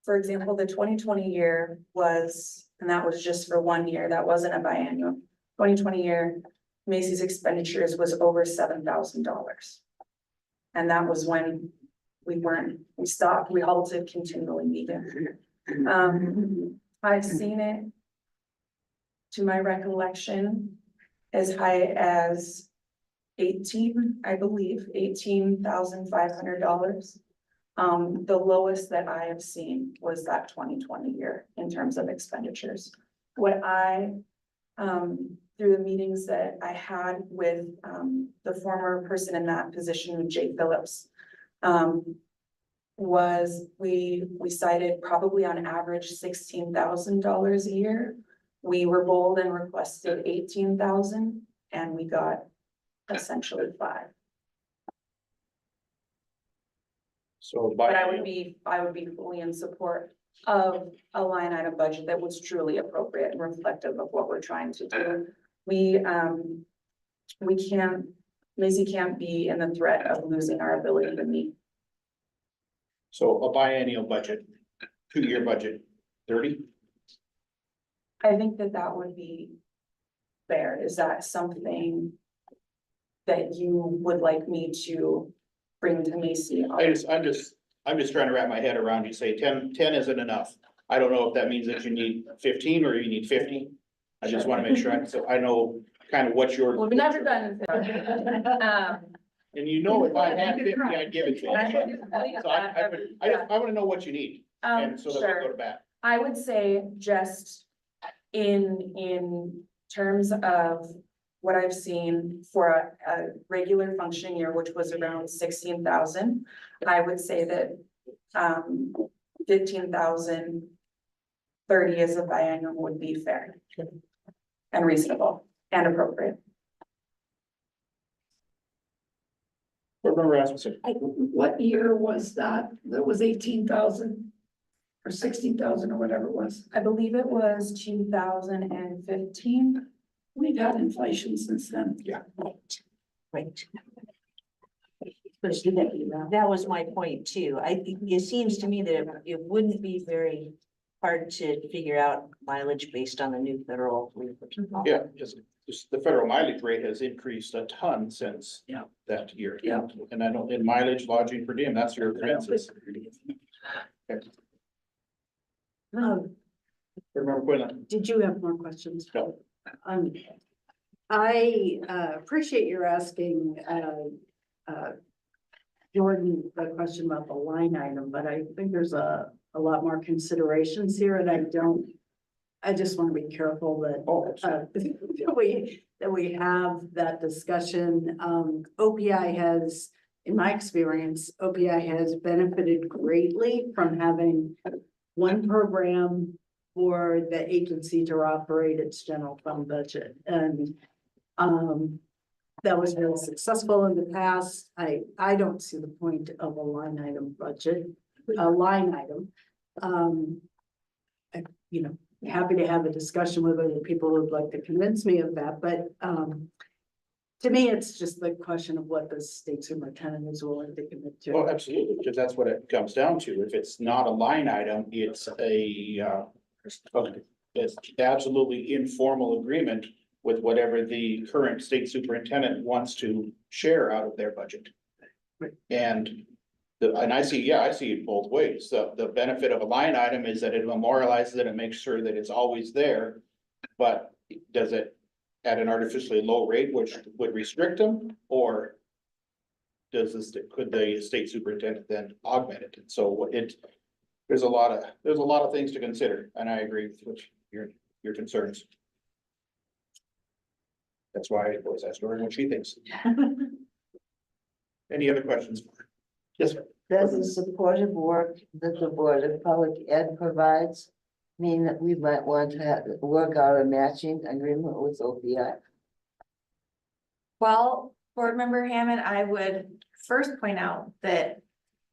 for example, the 2020 year was, and that was just for 1 year, that wasn't a biannual. 2020 year, Macy's expenditures was over $7,000. And that was when we stopped, we halted continually meeting. I've seen it, to my recollection, as high as $18,500. The lowest that I have seen was that 2020 year in terms of expenditures. What through the meetings that I had with the former person in that position, Jay Phillips, was we cited probably on average $16,000 a year. We were bold and requested 18,000, and we got essentially 5. So, But I would be fully in support of a line item budget that was truly appropriate and reflective of what we're trying to do. We can't, Macy can't be in the threat of losing our ability to meet. So a biennial budget, 2-year budget, 30? I think that would be fair. Is that something that you would like me to bring to Macy? I'm just trying to wrap my head around, you say 10 isn't enough. I don't know if that means that you need 15 or you need 50. I just want to make sure, so I know kind of what your. Well, we've never done it. And you know, if I had 50, I'd give it to you. So I want to know what you need, and so that we go to bat. I would say just in terms of what I've seen for a regular functioning year, which was around 16,000, I would say that 15,030 as a biannual would be fair and reasonable and appropriate. What year was that? That was 18,000 or 16,000 or whatever it was. I believe it was 2015. We've had inflation since then. Yeah. Right. That was my point too. It seems to me that it wouldn't be very hard to figure out mileage based on the new federal. Yeah, just the federal mileage rate has increased a ton since that year. Yeah. And I know in mileage, lodging per diem, that's your expenses. Okay. Remember Quinlan? Did you have more questions? No. I appreciate your asking Jordan the question about the line item, but I think there's a lot more considerations here, and I just want to be careful that that we have that discussion. OPI has, in my experience, OPI has benefited greatly from having one program for the agency to operate its general fund budget. And that was very successful in the past. I don't see the point of a line item budget, a line item. Happy to have a discussion with other people who would like to convince me of that, but to me, it's just the question of what the state superintendent is willing to commit to. Oh, absolutely, because that's what it comes down to. If it's not a line item, it's it's absolutely informal agreement with whatever the current state superintendent wants to share out of their budget. And I see it both ways. The benefit of a line item is that it memorializes it and makes sure that it's always there. But does it at an artificially low rate, which would restrict them, or could the state superintendent then augment it? And so there's a lot of things to consider, and I agree with your concerns. That's why I always ask her what she thinks. Any other questions? Yes, sir. Does the supportive work that the Board of Public Ed provides mean that we might want to work out a matching agreement with OPI? Well, Board Member Hammond, I would first point out that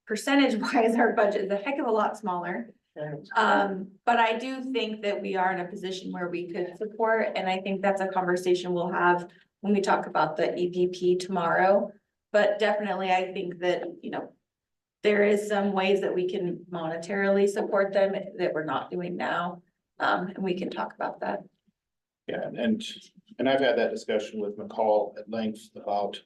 percentage wise, our budget is a heck of a lot smaller. But I do think that we are in a position where we could support, and I think that's a conversation we'll have when we talk about the EPP tomorrow. But definitely, I think that, you know, there is some ways that we can monetarily support them that we're not doing now. And we can talk about that. Yeah, and I've had that discussion with McCall at length about.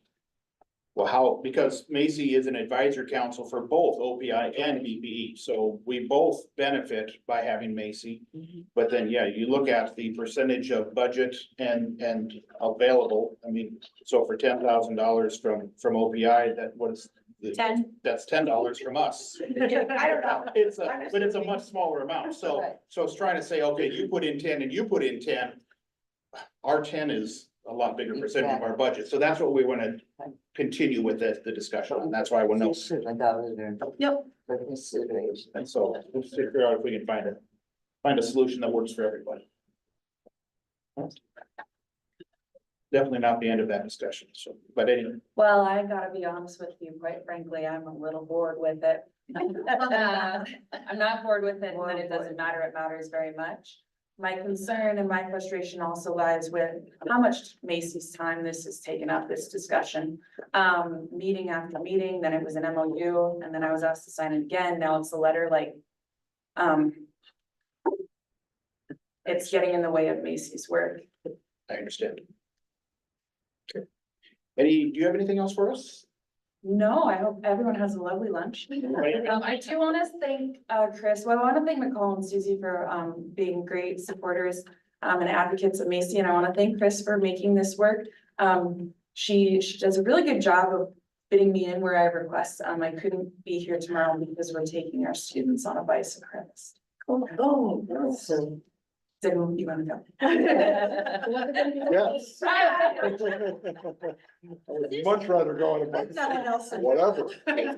Well, how, because Macy is an advisor council for both OPI and BPE, so we both benefit by having Macy. But then, yeah, you look at the percentage of budget and available, I mean, so for $10,000 from OPI, that was. That's $10 from us. I don't know. But it's a much smaller amount, so it's trying to say, okay, you put in 10 and you put in 10. Our 10 is a lot bigger percentage of our budget, so that's what we want to continue with the discussion, and that's why I want to know. Yep. For consideration. And so we'll figure out if we can find a solution that works for everybody. Definitely not the end of that discussion, so, but anyway. Well, I gotta be honest with you, quite frankly, I'm a little bored with it. I'm not bored with it, but it doesn't matter, it matters very much. My concern and my frustration also lies with how much Macy's time this has taken up, this discussion. Meeting after meeting, then it was an MOU, and then I was asked to sign it again, now it's a letter, like. It's getting in the way of Macy's work. I understand. Okay. Do you have anything else for us? No, I hope everyone has a lovely lunch. I do want to thank Chris. Well, I want to thank McCall and Susie for being great supporters and advocates of Macy. And I want to thank Chris for making this work. She does a really good job of fitting me in where I request. I couldn't be here tomorrow because we're taking our students on a bicycle race. Oh, so. So you want to go? Yes. I would much rather go on a bike, Nothing else. whatever. I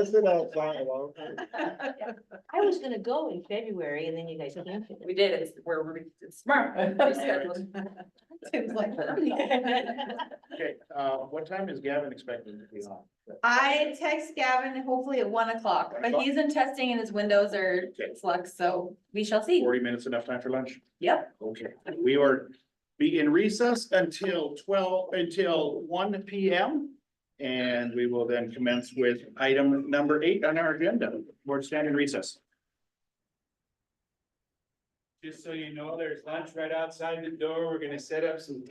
sit outside alone. I was gonna go in February and then you guys canceled. We did, it's smart. Rescheduled. Seems like. Okay, what time is Gavin expecting to be on? I text Gavin hopefully at 1 o'clock, but he's in testing and his windows are flux, so we shall see. 40 minutes enough time for lunch? Yep. Okay, we are be in recess until 1 PM. And we will then commence with item number 8 on our agenda, board standing recess. Just so you know, there's lunch right outside the door. We're gonna set up some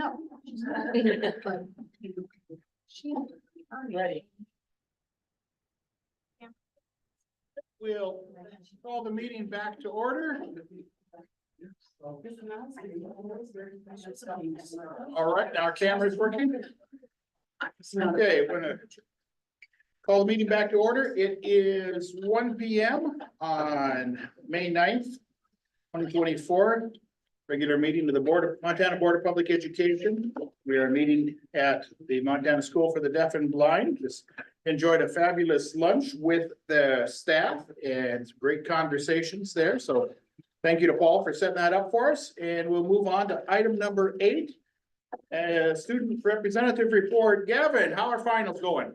No. But I'm ready. We'll call the meeting back to order. All right, now our camera's working. Okay, we're gonna call the meeting back to order. It is 1 p.m. on May 9th, 2024. Regular meeting of the Montana Board of Public Education. We are meeting at the Montana School for the Deaf and Blind. Just enjoyed a fabulous lunch with the staff and great conversations there. So thank you to Paul for setting that up for us. And we'll move on to item number 8. Student representative report. Gavin, how are finals going?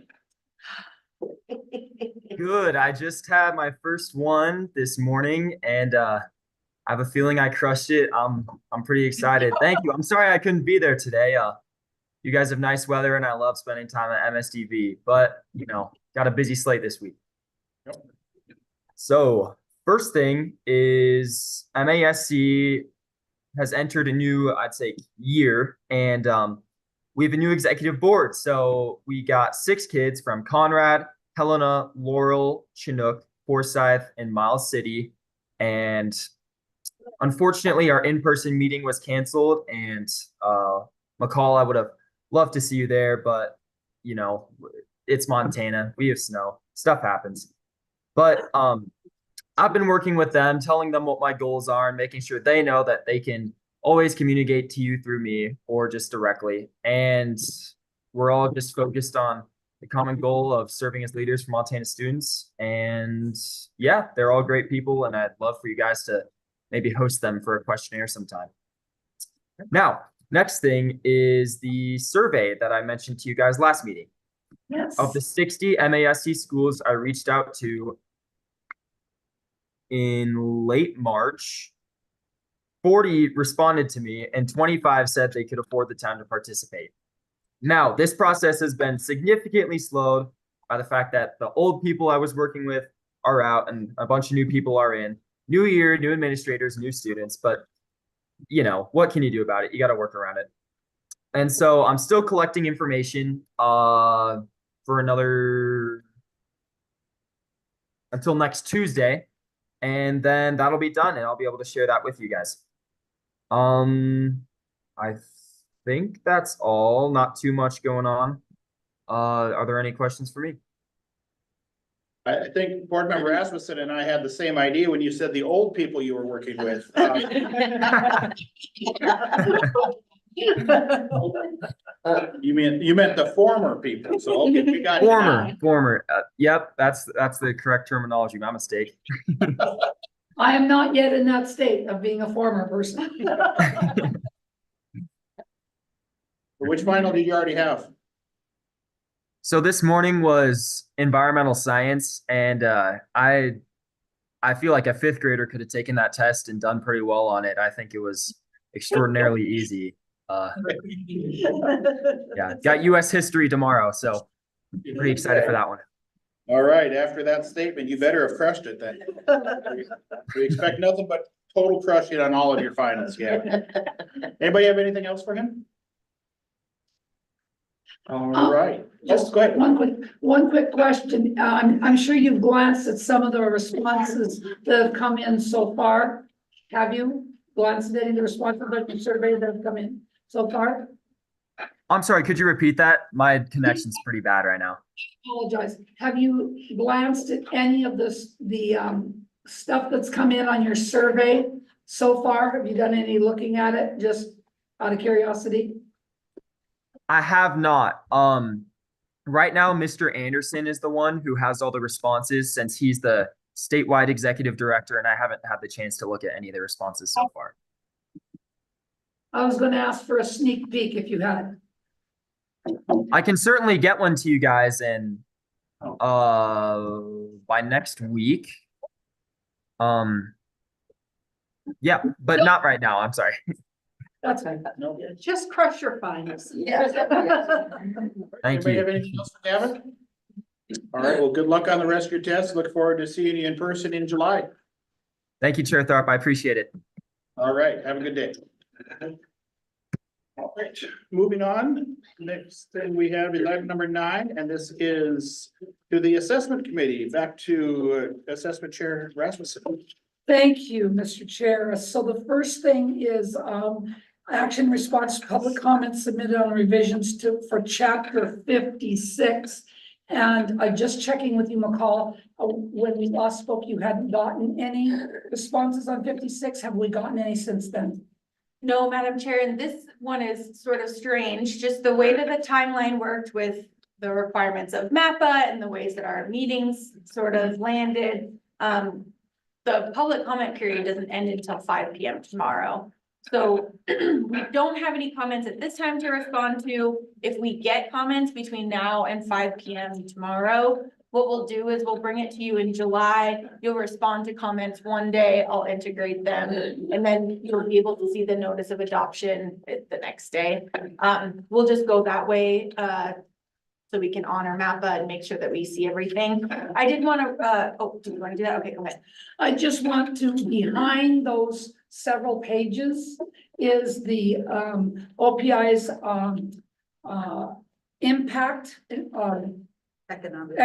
Good. I just had my first one this morning and I have a feeling I crushed it. I'm pretty excited. Thank you. I'm sorry I couldn't be there today. You guys have nice weather and I love spending time at MSDB, but you know, got a busy slate this week. Yep. So first thing is MASC has entered a new, I'd say, year, and we have a new executive board. So we got 6 kids from Conrad, Helena, Laurel, Chinook, Forsyth, and Miles City. And unfortunately, our in-person meeting was canceled, and McCall, I would have loved to see you there, but you know, it's Montana. We have snow. Stuff happens. But I've been working with them, telling them what my goals are and making sure they know that they can always communicate to you through me or just directly. And we're all just focused on the common goal of serving as leaders for Montana students. And yeah, they're all great people, and I'd love for you guys to maybe host them for a questionnaire sometime. Now, next thing is the survey that I mentioned to you guys last meeting. Yes. Of the 60 MASC schools I reached out to in late March, 40 responded to me and 25 said they could afford the time to participate. Now, this process has been significantly slowed by the fact that the old people I was working with are out and a bunch of new people are in. New year, new administrators, new students, but you know, what can you do about it? You got to work around it. And so I'm still collecting information for another until next Tuesday, and then that'll be done and I'll be able to share that with you guys. I think that's all. Not too much going on. Are there any questions for me? I think Board Member Asmussen and I had the same idea when you said the old people you were working with. You meant the former people, so okay, we got you now. Former. Yep, that's the correct terminology. My mistake. I am not yet in that state of being a former person. Which final did you already have? So this morning was environmental science, and I feel like a 5th grader could have taken that test and done pretty well on it. I think it was extraordinarily easy. Yeah, got US history tomorrow, so pretty excited for that one. All right, after that statement, you better have crushed it then. We expect nothing but total crushing on all of your finals, yeah. Anybody have anything else for him? All right, yes, go ahead. One quick question. I'm sure you've glanced at some of the responses that have come in so far. Have you glanced at any of the responses that you surveyed that have come in so far? I'm sorry, could you repeat that? My connection's pretty bad right now. Apologize. Have you glanced at any of the stuff that's come in on your survey so far? Have you done any looking at it, just out of curiosity? I have not. Right now, Mr. Anderson is the one who has all the responses since he's the statewide executive director, and I haven't had the chance to look at any of the responses so far. I was going to ask for a sneak peek if you had it. I can certainly get one to you guys and by next week. Yeah, but not right now. I'm sorry. That's fine. No. Just crush your finals. Thank Anybody you. have anything else for Gavin? All right, well, good luck on the rest of your tests. Look forward to seeing you in person in July. Thank you, Chair Tharp. I appreciate it. All right, have a good day. All right, moving on. Next thing we have is item number 9, and this is to the assessment committee. Back to assessment chair Rasmussen. Thank you, Mr. Chair. So the first thing is, action response to public comments submitted on revisions for chapter 56. And I'm just checking with you, McCall, when we last spoke, you hadn't gotten any responses on 56. Have we gotten any since then? No, Madam Chair, and this one is sort of strange, just the way that the timeline worked with the requirements of MAPPA and the ways that our meetings sort of landed. The public comment period doesn't end until 5 p.m. tomorrow. So we don't have any comments at this time to respond to. If we get comments between now and 5 p.m. tomorrow, what we'll do is we'll bring it to you in July. You'll respond to comments one day, I'll integrate them, and then you'll be able to see the notice of adoption the next day. We'll just go that way, so we can honor MAPPA and make sure that we see everything. I did want to, do you want to do that? Okay, go ahead. I just want to, behind those several pages is the OPI's impact economic,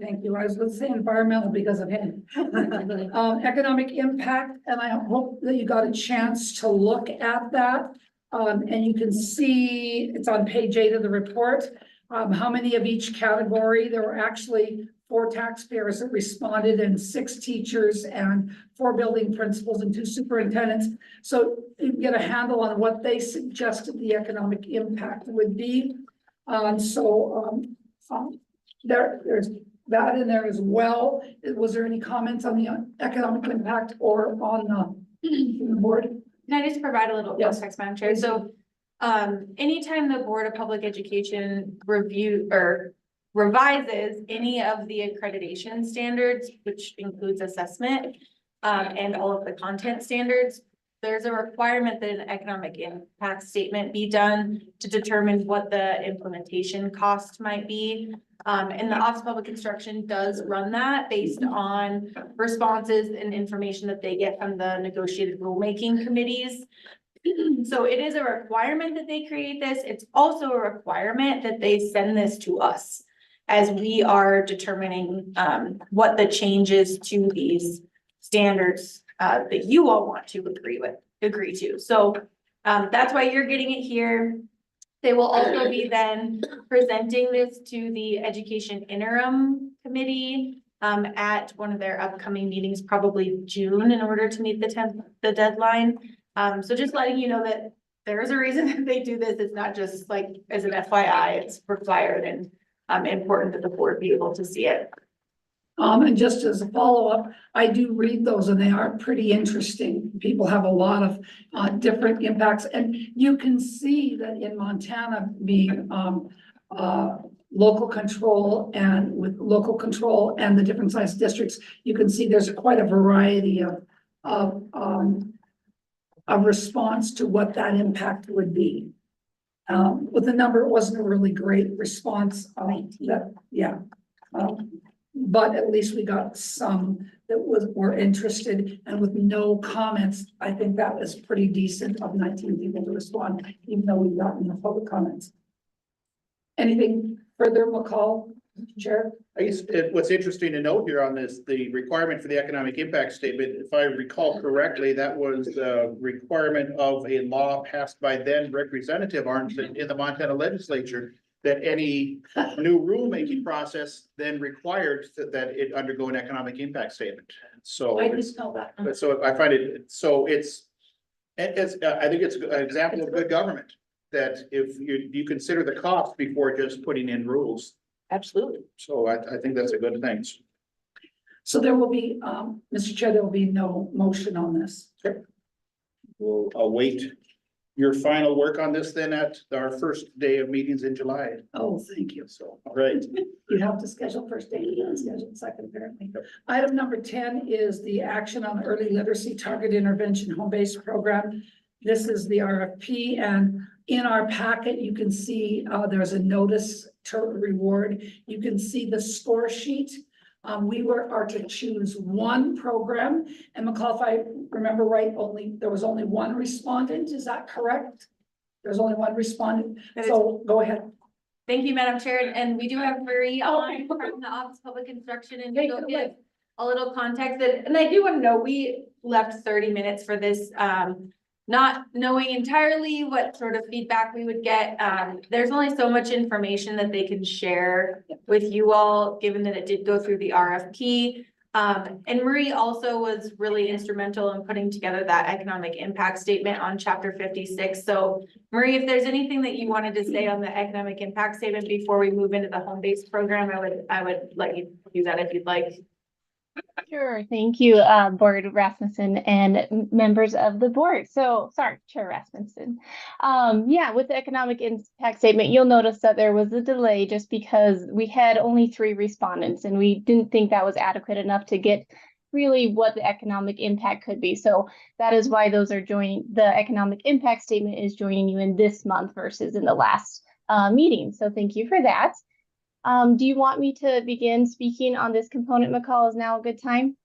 thank you. I was going to say environmental because of him. Economic impact, and I hope that you got a chance to look at that. And you can see it's on page 8 of the report. How many of each category. There were actually 4 taxpayers that responded and 6 teachers and 4 building principals and 2 superintendents. So you can get a handle on what they suggested the economic impact would be. There's that in there as well. Was there any comments on the economic impact or on the board? Can I just provide a little context, Madam Chair? So anytime the Board of Public Education review or revises any of the accreditation standards, which includes assessment, and all of the content standards, there's a requirement that an economic impact statement be done to determine what the implementation cost might be. And the Office of Public Instruction does run that based on responses and information that they get from the negotiated rulemaking committees. So it is a requirement that they create this. It's also a requirement that they send this to us as we are determining what the changes to these standards that you all want to agree to. So that's why you're getting it here. They will also be then presenting this to the Education Interim Committee at one of their upcoming meetings, probably June, in order to meet the deadline. So just letting you know that there is a reason that they do this. It's not just like as an FYI, it's required and important that the board be able to see it. And just as a follow-up, I do read those and they are pretty interesting. People have a lot of different impacts, and you can see that in Montana being local control and with local control and the different size districts, you can see there's quite a variety of response to what that impact would be. With the number, it wasn't a really great response. But at least we got some that were interested, and with no comments, I think that was pretty decent of 19 people to respond, even though we got no public comments. Anything further, McCall, Chair? I guess what's interesting to note here on this, the requirement for the economic impact statement, if I recall correctly, that was the requirement of a law passed by then Representative Arnson in the Montana legislature, that any new rulemaking process then required that it undergo an economic impact statement. So I just know that. but so I find it, so it's I think it's an example of good government, that if you consider the cost before just putting in rules. Absolutely. So I think that's a good thing. So there will be, Mr. Chair, there will be no motion on this. Okay. We'll await your final work on this then at our first day of meetings in July. Oh, thank you. So, all right. You have to schedule first day, you have to schedule second apparently. Item number 10 is the action on early literacy target intervention home-based program. This is the RFP, and in our packet, you can see there's a notice to reward. You can see the score sheet. We are to choose one program, and McCall, if I remember right, there was only one respondent. Is that correct? There's only one respondent, so go ahead. Thank you, Madam Chair, and we do have Marie on from the Office of Public Instruction, and she'll give a little context, and I do want to know, we left 30 minutes for this, not knowing entirely what sort of feedback we would get. There's only so much information that they can share with you all, given that it did go through the RFP. And Marie also was really instrumental in putting together that economic impact statement on chapter 56. So Marie, if there's anything that you wanted to say on the economic impact statement before we move into the home-based program, I would let you do that if you'd like. Sure, thank you, Board Rasmussen and members of the board. So, sorry, Chair Rasmussen. Yeah, with the economic impact statement, you'll notice that there was a delay just because we had only 3 respondents and we didn't think that was adequate enough to get really what the economic impact could be. So that is why those are joining, the economic impact statement is joining you in this month versus in the last meeting. So thank you for that. Do you want me to begin speaking on this component, McCall? Is now a good time?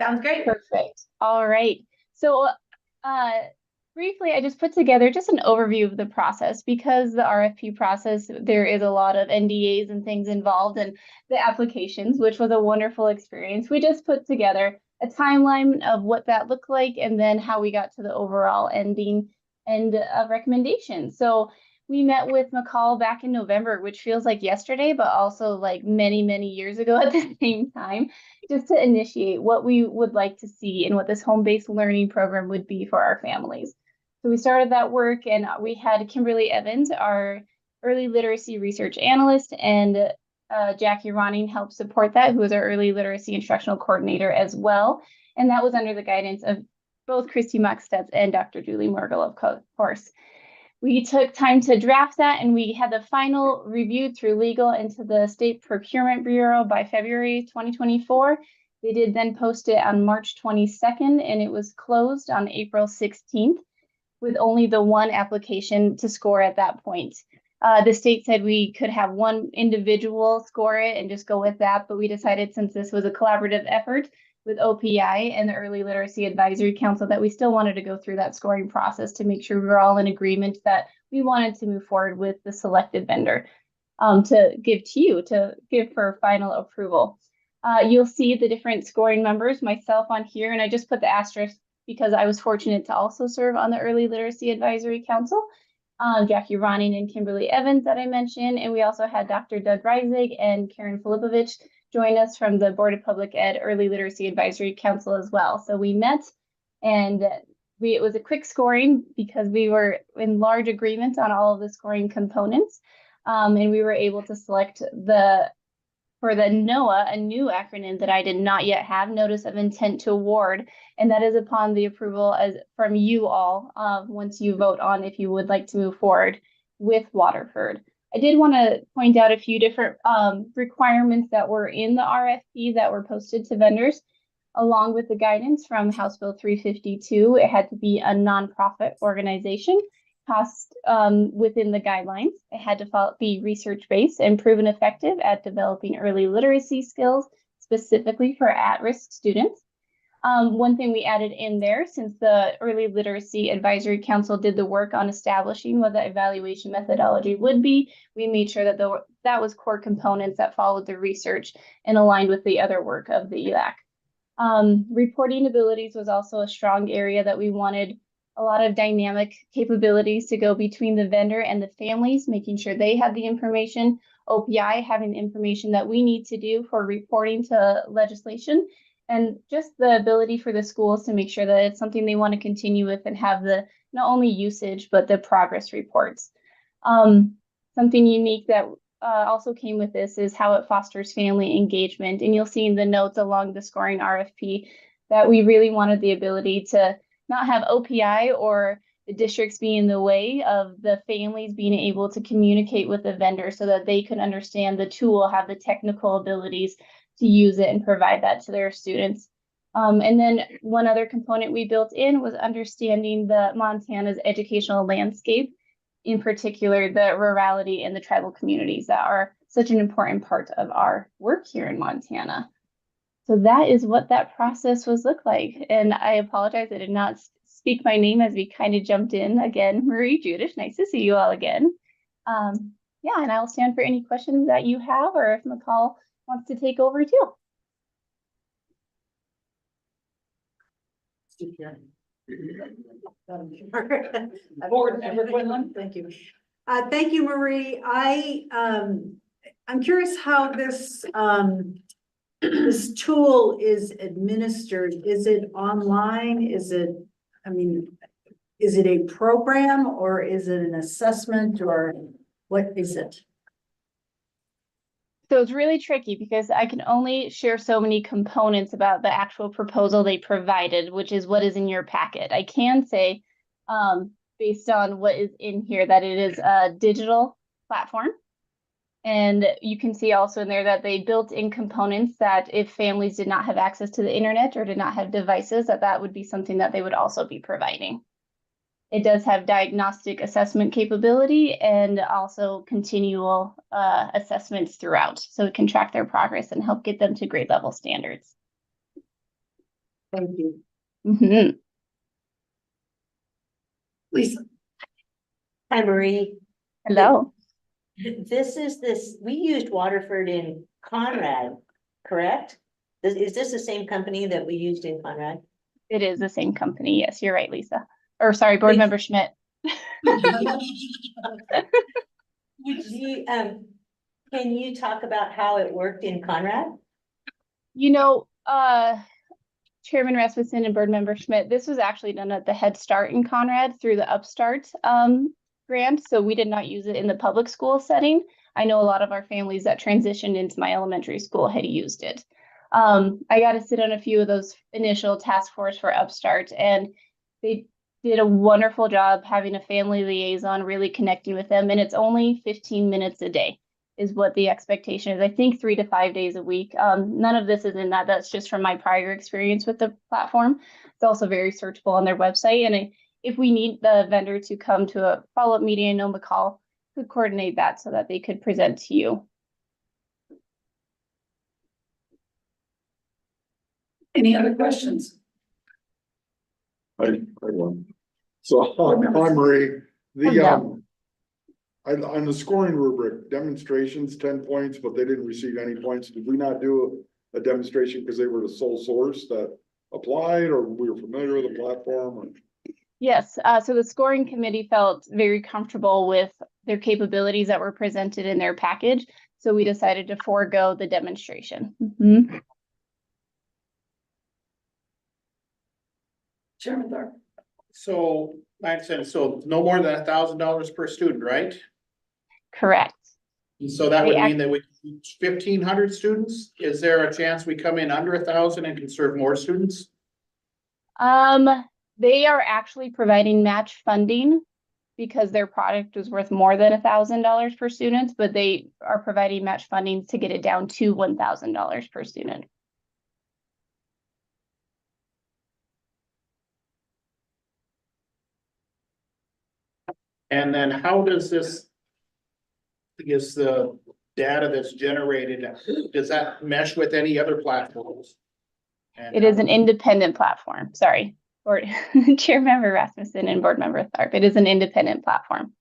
Sounds great. Perfect. All right. So briefly, I just put together just an overview of the process because the RFP process, there is a lot of NDAs and things involved in the applications, which was a wonderful experience. We just put together a timeline of what that looked like and then how we got to the overall end of recommendations. So we met with McCall back in November, which feels like yesterday, but also like many, many years ago at the same time, just to initiate what we would like to see and what this home-based learning program would be for our families. So we started that work and we had Kimberly Evans, our early literacy research analyst, and Jackie Ronning helped support that, who was our early literacy instructional coordinator as well. And that was under the guidance of both Christy Mockstedts and Dr. Julie Morgul, of course. We took time to draft that and we had the final review through legal into the State Procurement Bureau by February 2024. They did then post it on March 22nd and it was closed on April 16th with only the one application to score at that point. The state said we could have one individual score it and just go with that, but we decided since this was a collaborative effort with OPI and the Early Literacy Advisory Council that we still wanted to go through that scoring process to make sure we were all in agreement that we wanted to move forward with the selected vendor to give for final approval. You'll see the different scoring members, myself on here, and I just put the asterisk because I was fortunate to also serve on the Early Literacy Advisory Council. Jackie Ronning and Kimberly Evans that I mentioned, and we also had Dr. Doug Reisig and Karen Filipovich join us from the Board of Public Ed Early Literacy Advisory Council as well. So we met and it was a quick scoring because we were in large agreement on all of the scoring components. And we were able to select for the NOAA, a new acronym that I did not yet have, Notice of Intent to Award. And that is upon the approval from you all once you vote on if you would like to move forward with Waterford. I did want to point out a few different requirements that were in the RFP that were posted to vendors, along with the guidance from House Bill 352. It had to be a nonprofit organization, cost within the guidelines. It had to be research-based and proven effective at developing early literacy skills, specifically for at-risk students. One thing we added in there, since the Early Literacy Advisory Council did the work on establishing what the evaluation methodology would be, we made sure that that was core components that followed the research and aligned with the other work of the ELAC. Reporting abilities was also a strong area that we wanted a lot of dynamic capabilities to go between the vendor and the families, making sure they had the information, OPI having the information that we need to do for reporting to legislation, and just the ability for the schools to make sure that it's something they want to continue with and have the not only usage, but the progress reports. Something unique that also came with this is how it fosters family engagement. And you'll see in the notes along the scoring RFP that we really wanted the ability to not have OPI or the districts be in the way of the families being able to communicate with the vendor so that they could understand the tool, have the technical abilities to use it and provide that to their students. And then one other component we built in was understanding the Montana's educational landscape, in particular the rurality and the tribal communities that are such an important part of our work here in Montana. So that is what that process look like. And I apologize, I did not speak my name as we kind of jumped in again. Marie Judish, nice to see you all again. Yeah, and I'll stand for any questions that you have, or if McCall wants to take over too. Board Member Quinlan, thank you. Thank you, Marie. I'm curious how this, this tool is administered. Is it online? Is it, I mean, is it a program or is it an assessment or what is it? So it's really tricky because I can only share so many components about the actual proposal they provided, which is what is in your packet. I can say, based on what is in here, that it is a digital platform. And you can see also in there that they built in components that if families did not have access to the internet or did not have devices, that would be something that they would also be providing. It does have diagnostic assessment capability and also continual assessments throughout, so it can track their progress and help get them to grade level standards. Thank you. Mm-hmm. Lisa. Hi, Marie. Hello. We used Waterford in Conrad, correct? Is this the same company that we used in Conrad? It is the same company. Yes, you're right, Lisa. Or sorry, Board Member Schmidt. Would you, can you talk about how it worked in Conrad? You know, Chairman Rasmussen and Board Member Schmidt, this was actually done at the Head Start in Conrad through the Upstart grant, so we did not use it in the public school setting. I know a lot of our families that transitioned into my elementary school had used it. I got to sit on a few of those initial task force for Upstart, and they did a wonderful job having a family liaison, really connecting with them, and it's only 15 minutes a day is what the expectation is. I think 3 to 5 days a week. None of this is in that. That's just from my prior experience with the platform. It's also very searchable on their website. And if we need the vendor to come to a follow-up meeting, I know McCall could coordinate that so that they could present to you. Any other questions? I won. So, hi, Marie, on the scoring rubric, demonstrations, 10 points, but they didn't receive any points. Did we not do a demonstration because they were the sole source that applied, or we were familiar with the platform? Or? Yes, so the scoring committee felt very comfortable with their capabilities that were presented in their package. So we decided to forego the demonstration. Mm-hmm. Chairman Tharp. So, like I said, so no more than $1,000 per student, right? Correct. So that would mean that we 1,500 students. Is there a chance we come in under 1,000 and can serve more students? They are actually providing match funding because their product was worth more than $1,000 per student, but they are providing match funding to get it down to $1,000 per student. And then how does this, I guess the data that's generated, does that mesh with any other platforms? And it is an independent platform. Sorry, Board Chair Member Rasmussen and Board Member Tharp. It is an independent platform.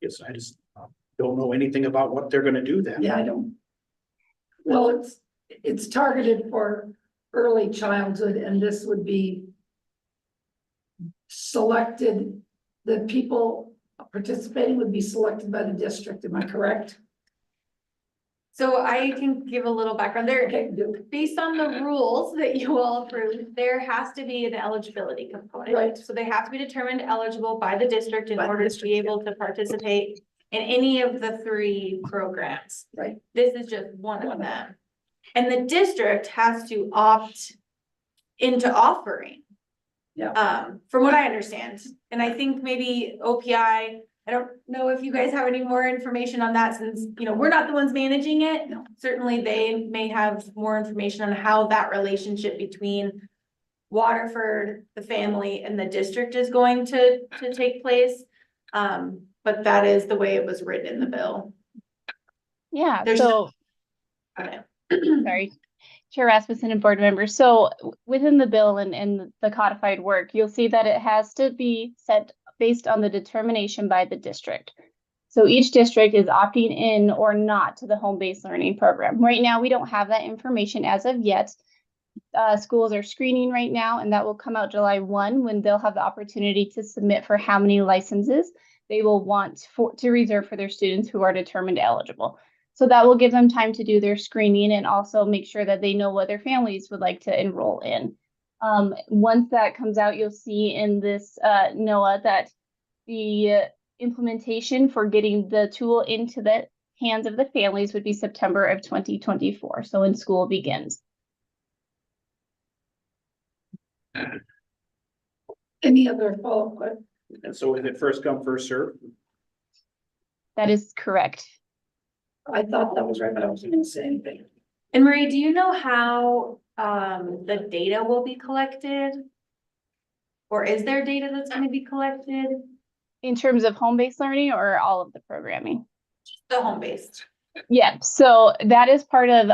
Yes, I just don't know anything about what they're gonna do then. Yeah, I don't. Well, it's targeted for early childhood, and this would be selected, the people participating would be selected by the district, am I correct? So I can give a little background there. Based on the rules that you all approved, there has to be an eligibility component. Right. So they have to be determined eligible by the district in order to be able to participate in any of the 3 programs. Right. This is just one of them. And the district has to opt into offering. Yeah. From what I understand, and I think maybe OPI, I don't know if you guys have any more information on that, since, you know, we're not the ones managing it. No. Certainly they may have more information on how that relationship between Waterford, the family, and the district is going to take place. But that is the way it was written in the bill. Yeah, Sorry, Chair Rasmussen and board members. So within the bill and the codified work, you'll see that it has to be set based on the determination by the district. So each district is opting in or not to the home-based learning program. Right now, we don't have that information as of yet. Schools are screening right now, and that will come out July 1 when they'll have the opportunity to submit for how many licenses they will want to reserve for their students who are determined eligible. So that will give them time to do their screening and also make sure that they know what their families would like to enroll in. Once that comes out, you'll see in this NOAA that the implementation for getting the tool into the hands of the families would be September of 2024. So when school begins. Any other follow-up questions? And so is it first come, first served? That is correct. I thought that was right, but I wasn't gonna say anything. And Marie, do you know how the data will be collected? Or is there data that's gonna be collected? In terms of home-based learning or all of the programming? The home-based. Yeah, so that is part of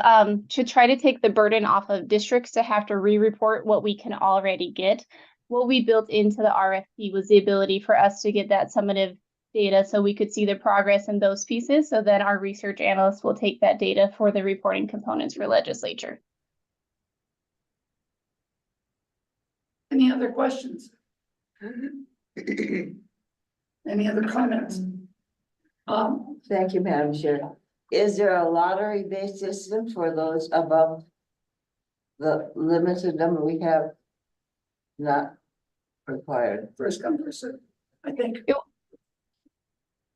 to try to take the burden off of districts to have to re-report what we can already get. What we built into the RFP was the ability for us to get that summative data so we could see the progress in those pieces. So then our research analysts will take that data for the reporting components for legislature. Any other questions? Any other comments? Thank you, Madam Chair. Is there a lottery-based system for those above the limited number we have not required? First come, first served, I think.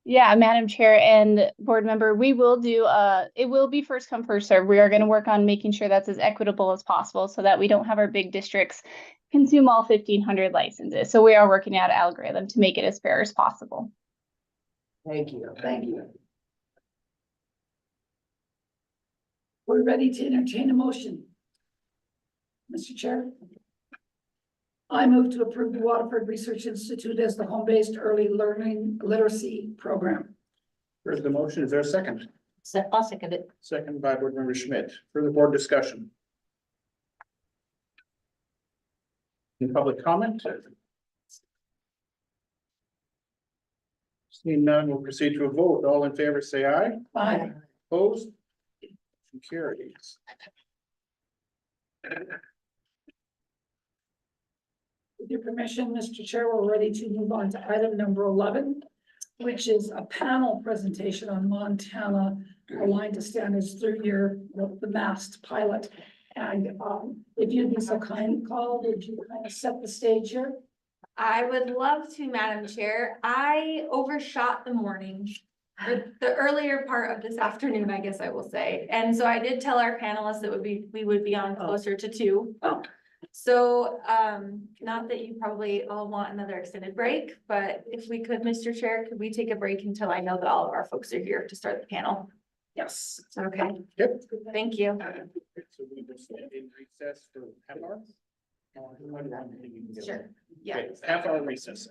Yeah, Madam Chair and board member, we will do, it will be first come, first serve. We are going to work on making sure that's as equitable as possible so that we don't have our big districts consume all 1,500 licenses. So we are working out an algorithm to make it as fair as possible. Thank you. Thank you. We're ready to entertain a motion. Mr. Chair. I move to approve the Waterford Research Institute as the home-based early learning literacy program. Here's the motion. Is there a second? I'll second it. Second by board member Schmidt. Further board discussion? Any public comment? Seeing none, we'll proceed to a vote. All in favor, say aye. Aye. Opposed? Motion carries. With your permission, Mr. Chair, we're ready to move on to item number 11, which is a panel presentation on Montana Aligned to Standards through the MAST pilot. And if you'd be so kind, Paul, would you kind of set the stage here? I would love to, Madam Chair. I overshot the morning, or the earlier part of this afternoon, I guess I will say. And so I did tell our panelists that we would be on closer to 2. Oh. So, not that you probably all want another extended break, but if we could, Mr. Chair, could we take a break until I know that all of our folks are here to start the panel? Yes. Okay. Yep. Thank you. So we will stand in recess for half hour? Sure. Yeah. Okay, half hour recess.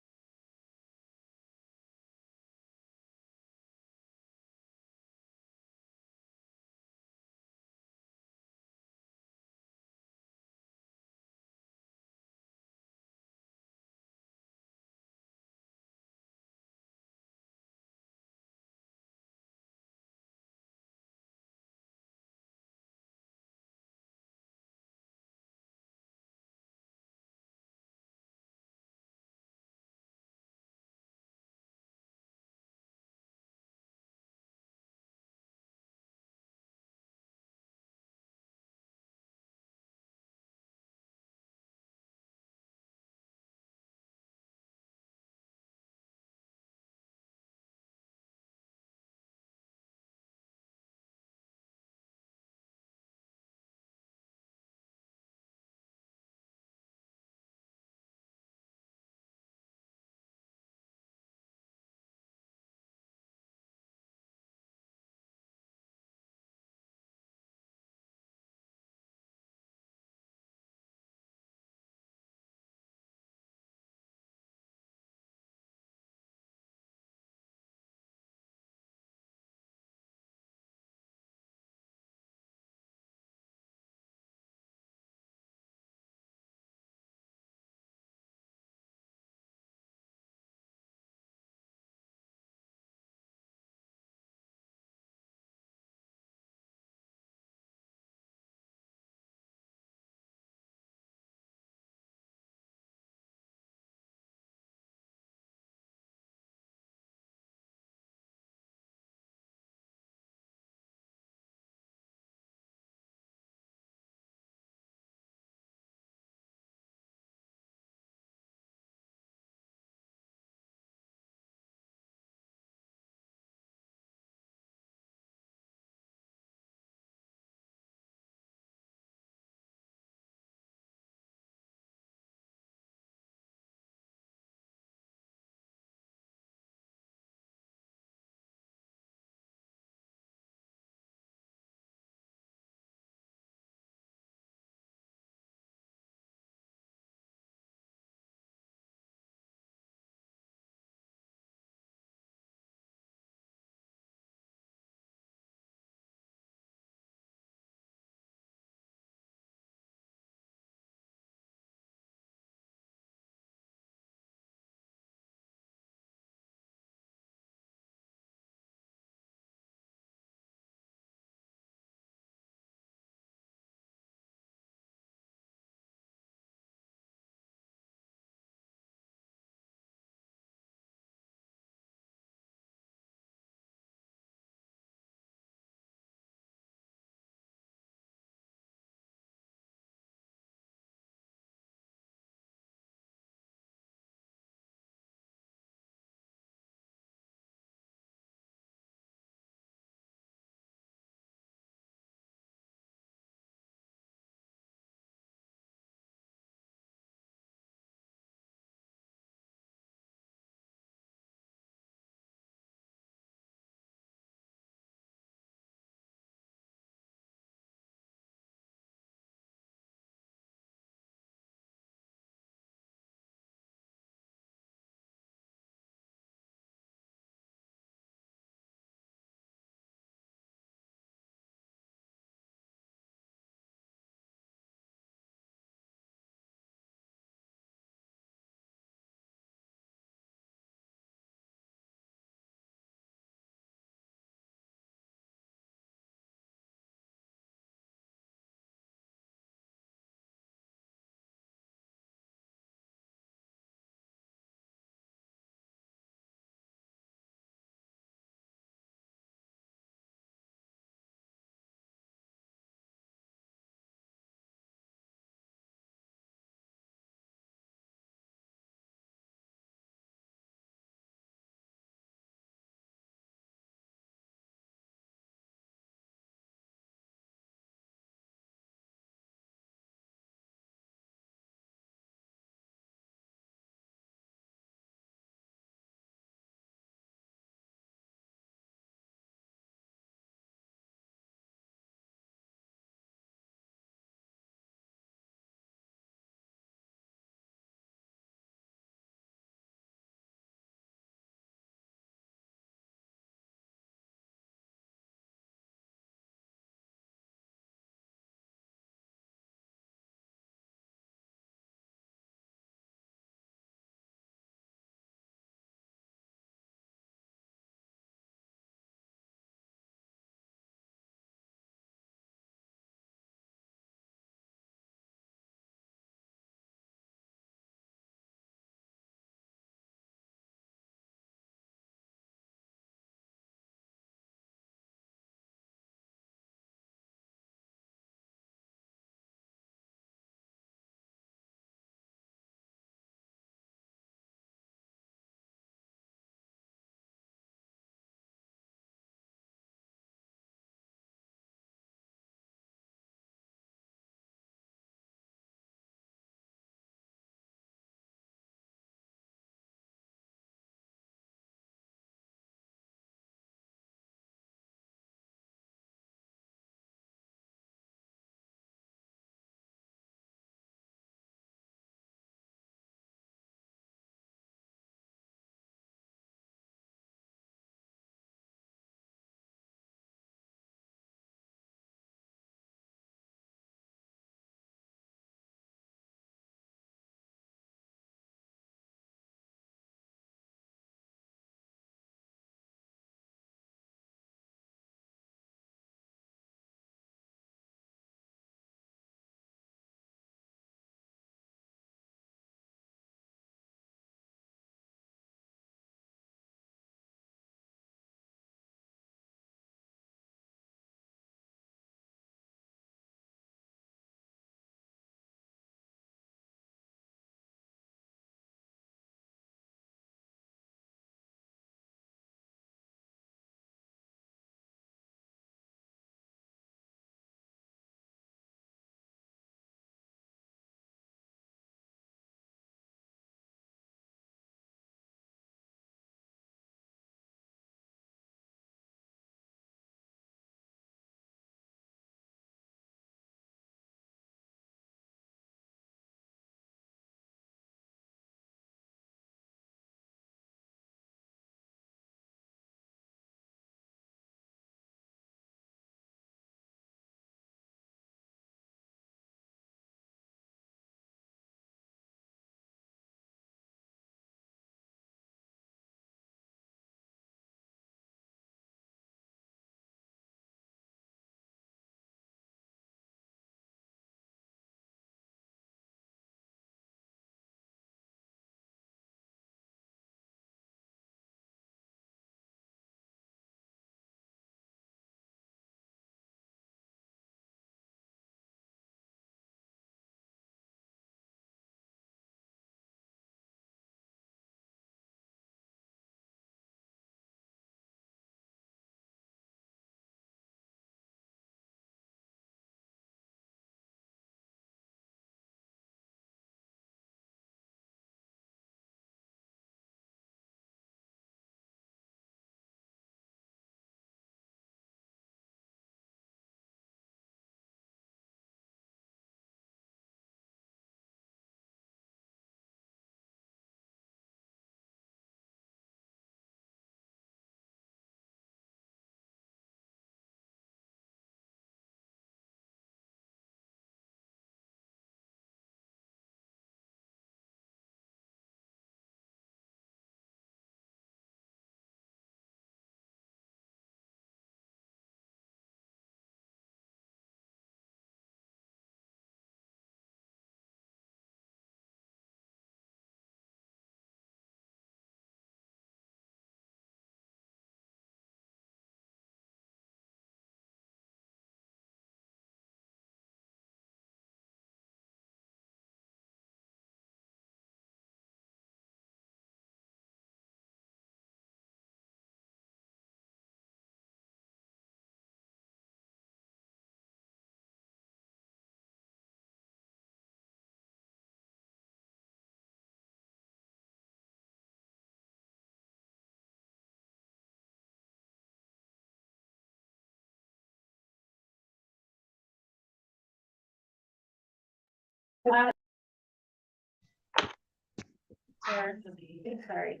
Sorry.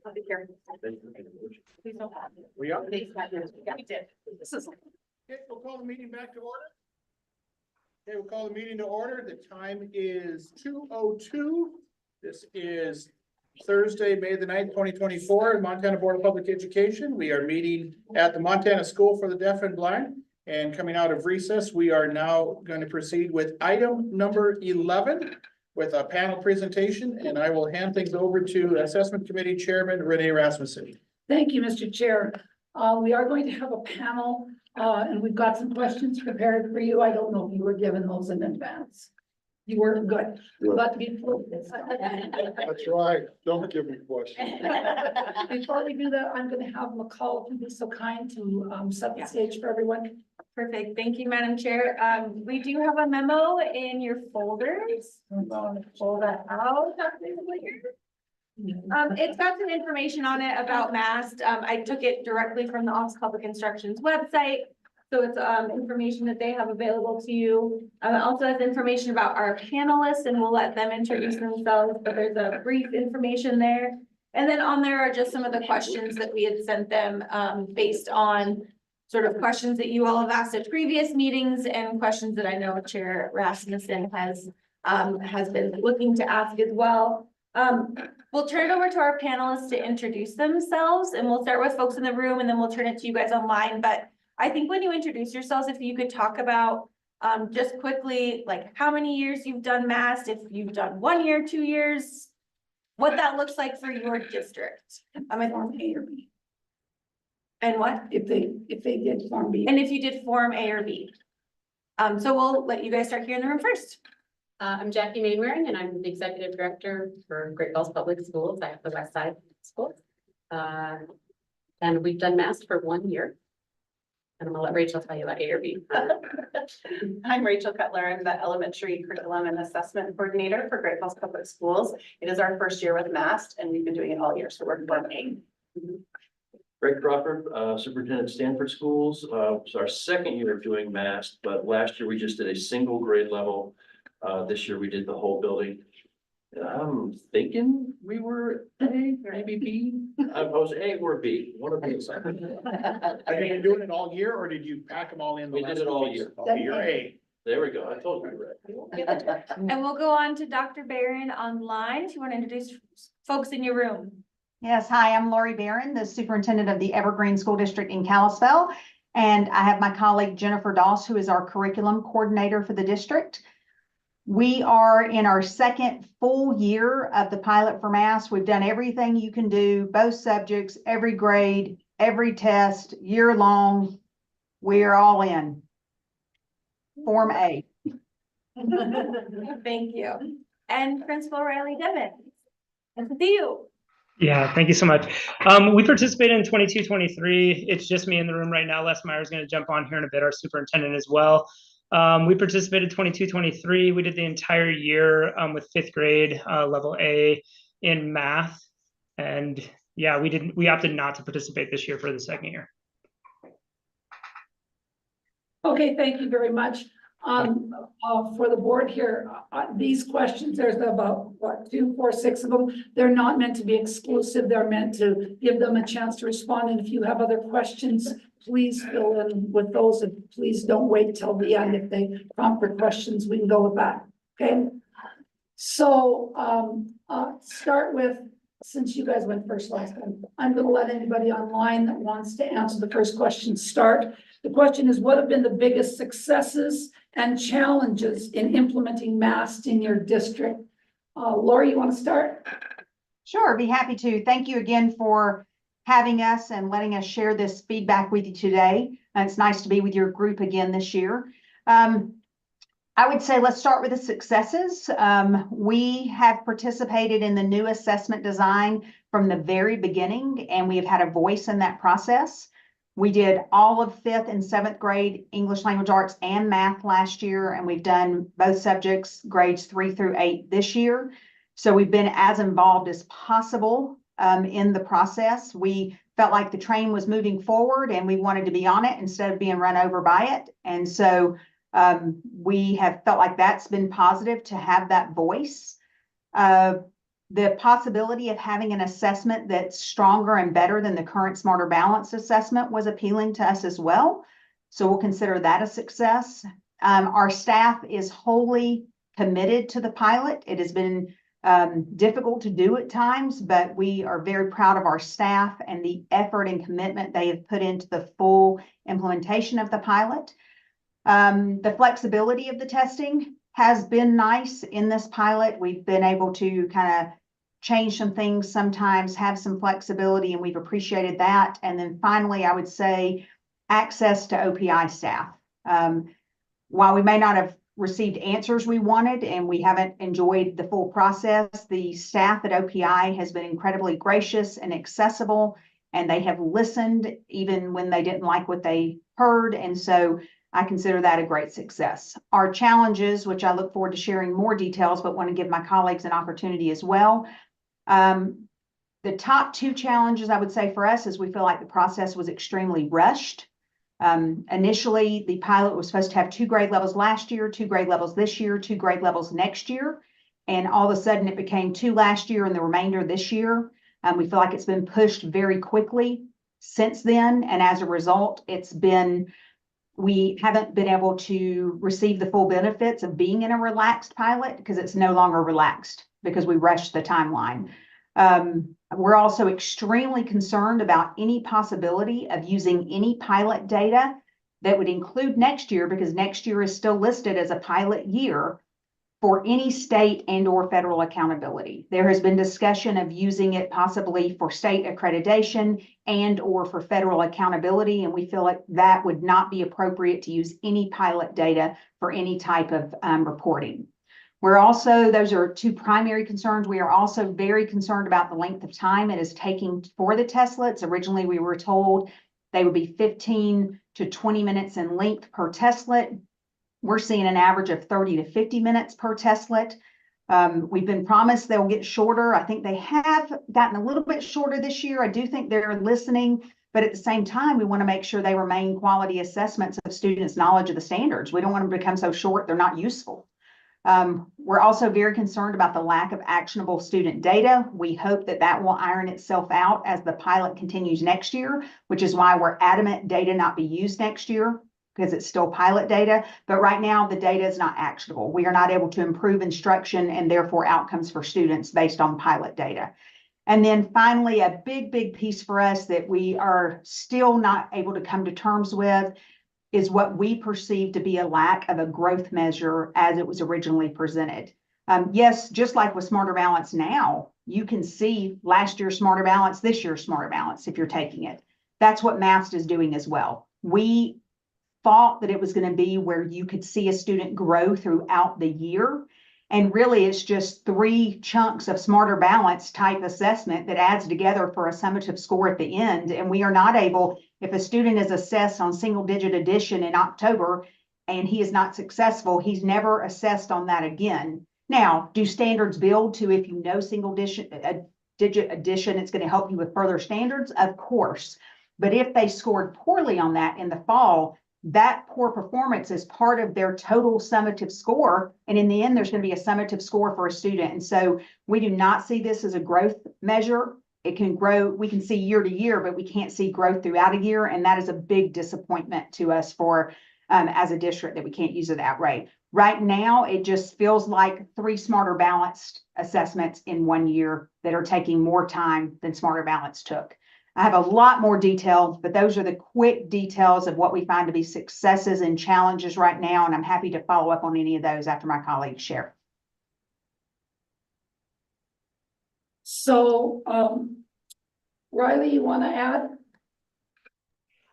I'll be careful. Please don't. We are. Yeah, we did. This is. Okay, we'll call the meeting back to order. Okay, we'll call the meeting to order. The time is 2:02. This is Thursday, May the 9th, 2024, in Montana Board of Public Education. We are meeting at the Montana School for the Deaf and Blind. And coming out of recess, we are now going to proceed with item number 11 with a panel presentation, and I will hand things over to Assessment Committee Chairman Renee Rasmussen. Thank you, Mr. Chair. We are going to have a panel, and we've got some questions prepared for you. I don't know if you were given those in advance. You were good, but That's right. Don't give me questions. before we do that, I'm gonna have McCall, if you'd be so kind to set the stage for everyone. Perfect. Thank you, Madam Chair. We do have a memo in your folders. I'm going to pull that out. It's got some information on it about MAST. I took it directly from the Office of Public Instruction's website. So it's information that they have available to you. It also has information about our panelists, and we'll let them introduce themselves, but there's a brief information there. And then on there are just some of the questions that we had sent them based on sort of questions that you all have asked at previous meetings and questions that I know Chair Rasmussen has been looking to ask as well. We'll turn it over to our panelists to introduce themselves, and we'll start with folks in the room, and then we'll turn it to you guys online. But I think when you introduce yourselves, if you could talk about just quickly, like how many years you've done MAST, if you've done 1 year, 2 years, what that looks like for your district. Form A or B. And what? If they did Form B. And if you did Form A or B. So we'll let you guys start here in the room first. I'm Jackie Mainwaring, and I'm the Executive Director for Great Falls Public Schools. I have the West Side School. And we've done MAST for 1 year. And I'm gonna let Rachel tell you about A or B. I'm Rachel Cutler. I'm the Elementary Curriculum and Assessment Coordinator for Great Falls Public Schools. It is our first year with MAST, and we've been doing it all year, so we're Form A. Greg Crawford, Superintendent Stanford Schools. It's our second year of doing MAST, but last year we just did a single grade level. This year we did the whole building. I'm thinking we were A, maybe B. I was A or B, one of these. Are you doing it all year, or did you pack them all in? We did it all year. Year A. There we go. I told you we were right. And we'll go on to Dr. Barron online. If you want to introduce folks in your room. Yes, hi, I'm Lori Barron, the superintendent of the Evergreen School District in Kalispell. And I have my colleague Jennifer Doss, who is our curriculum coordinator for the district. We are in our second full year of the pilot for MAST. We've done everything you can do, both subjects, every grade, every test, year long. We are all in. Form A. Thank you. And Principal Riley Devin. And to you. Yeah, thank you so much. We participated in 22-23. It's just me in the room right now. Les Meyer is going to jump on here in a bit, our superintendent as well. We participated 22-23. We did the entire year with 5th grade level A in math. And yeah, we opted not to participate this year for the second year. Okay, thank you very much. For the board here, these questions, there's about, what, 2, 4, 6 of them. They're not meant to be exclusive. They're meant to give them a chance to respond. And if you have other questions, please fill in with those. And please don't wait till the end. If they prompt for questions, we can go with that. Okay. So start with, since you guys went first last time, I'm going to let anybody online that wants to answer the first question start. The question is, what have been the biggest successes and challenges in implementing MAST in your district? Lori, you want to start? Sure, be happy to. Thank you again for having us and letting us share this feedback with you today. It's nice to be with your group again this year. I would say let's start with the successes. We have participated in the new assessment design from the very beginning, and we have had a voice in that process. We did all of 5th and 7th grade English language arts and math last year, and we've done both subjects, grades 3 through 8 this year. So we've been as involved as possible in the process. We felt like the train was moving forward and we wanted to be on it instead of being run over by it. And so We have felt like that's been positive to have that voice. The possibility of having an assessment that's stronger and better than the current Smarter Balance assessment was appealing to us as well. So we'll consider that a success. Our staff is wholly committed to the pilot. It has been difficult to do at times, but we are very proud of our staff and the effort and commitment they have put into the full implementation of the pilot. The flexibility of the testing has been nice in this pilot. We've been able to kind of change some things sometimes, have some flexibility, and we've appreciated that. And then finally, I would say access to OPI staff. While we may not have received answers we wanted and we haven't enjoyed the full process, the staff at OPI has been incredibly gracious and accessible, and they have listened even when they didn't like what they heard. And so I consider that a great success. Our challenges, which I look forward to sharing more details, but want to give my colleagues an opportunity as well. The top two challenges I would say for us is we feel like the process was extremely rushed. Initially, the pilot was supposed to have 2 grade levels last year, 2 grade levels this year, 2 grade levels next year. And all of a sudden it became 2 last year and the remainder this year. We feel like it's been pushed very quickly since then. And as a result, we haven't been able to receive the full benefits of being in a relaxed pilot because it's no longer relaxed because we rushed the timeline. We're also extremely concerned about any possibility of using any pilot data that would include next year, because next year is still listed as a pilot year for any state and or federal accountability. There has been discussion of using it possibly for state accreditation and or for federal accountability, and we feel like that would not be appropriate to use any pilot data for any type of reporting. Those are 2 primary concerns. We are also very concerned about the length of time it is taking for the testlets. Originally, we were told they would be 15 to 20 minutes in length per testlet. We're seeing an average of 30 to 50 minutes per testlet. We've been promised they'll get shorter. I think they have gotten a little bit shorter this year. I do think they're listening, but at the same time, we want to make sure they remain quality assessments of students' knowledge of the standards. We don't want them to become so short they're not useful. We're also very concerned about the lack of actionable student data. We hope that that will iron itself out as the pilot continues next year, which is why we're adamant data not be used next year, because it's still pilot data. But right now, the data is not actionable. We are not able to improve instruction and therefore outcomes for students based on pilot data. And then finally, a big piece for us that we are still not able to come to terms with is what we perceive to be a lack of a growth measure as it was originally presented. Yes, just like with Smarter Balance now, you can see last year's Smarter Balance, this year's Smarter Balance if you're taking it. That's what MAST is doing as well. We thought that it was going to be where you could see a student grow throughout the year. And really, it's just 3 chunks of Smarter Balance type assessment that adds together for a summative score at the end. And we are not able, if a student is assessed on single digit addition in October and he is not successful, he's never assessed on that again. Now, do standards build to, if you know single digit addition, it's going to help you with further standards? Of course. But if they scored poorly on that in the fall, that poor performance is part of their total summative score. And in the end, there's going to be a summative score for a student. And so we do not see this as a growth measure. It can grow. We can see year to year, but we can't see growth throughout a year. And that is a big disappointment to us for as a district that we can't use it that way. Right now, it just feels like 3 Smarter Balanced assessments in 1 year that are taking more time than Smarter Balance took. I have a lot more detail, but those are the quick details of what we find to be successes and challenges right now. And I'm happy to follow up on any of those after my colleagues share. So, Riley, you want to add?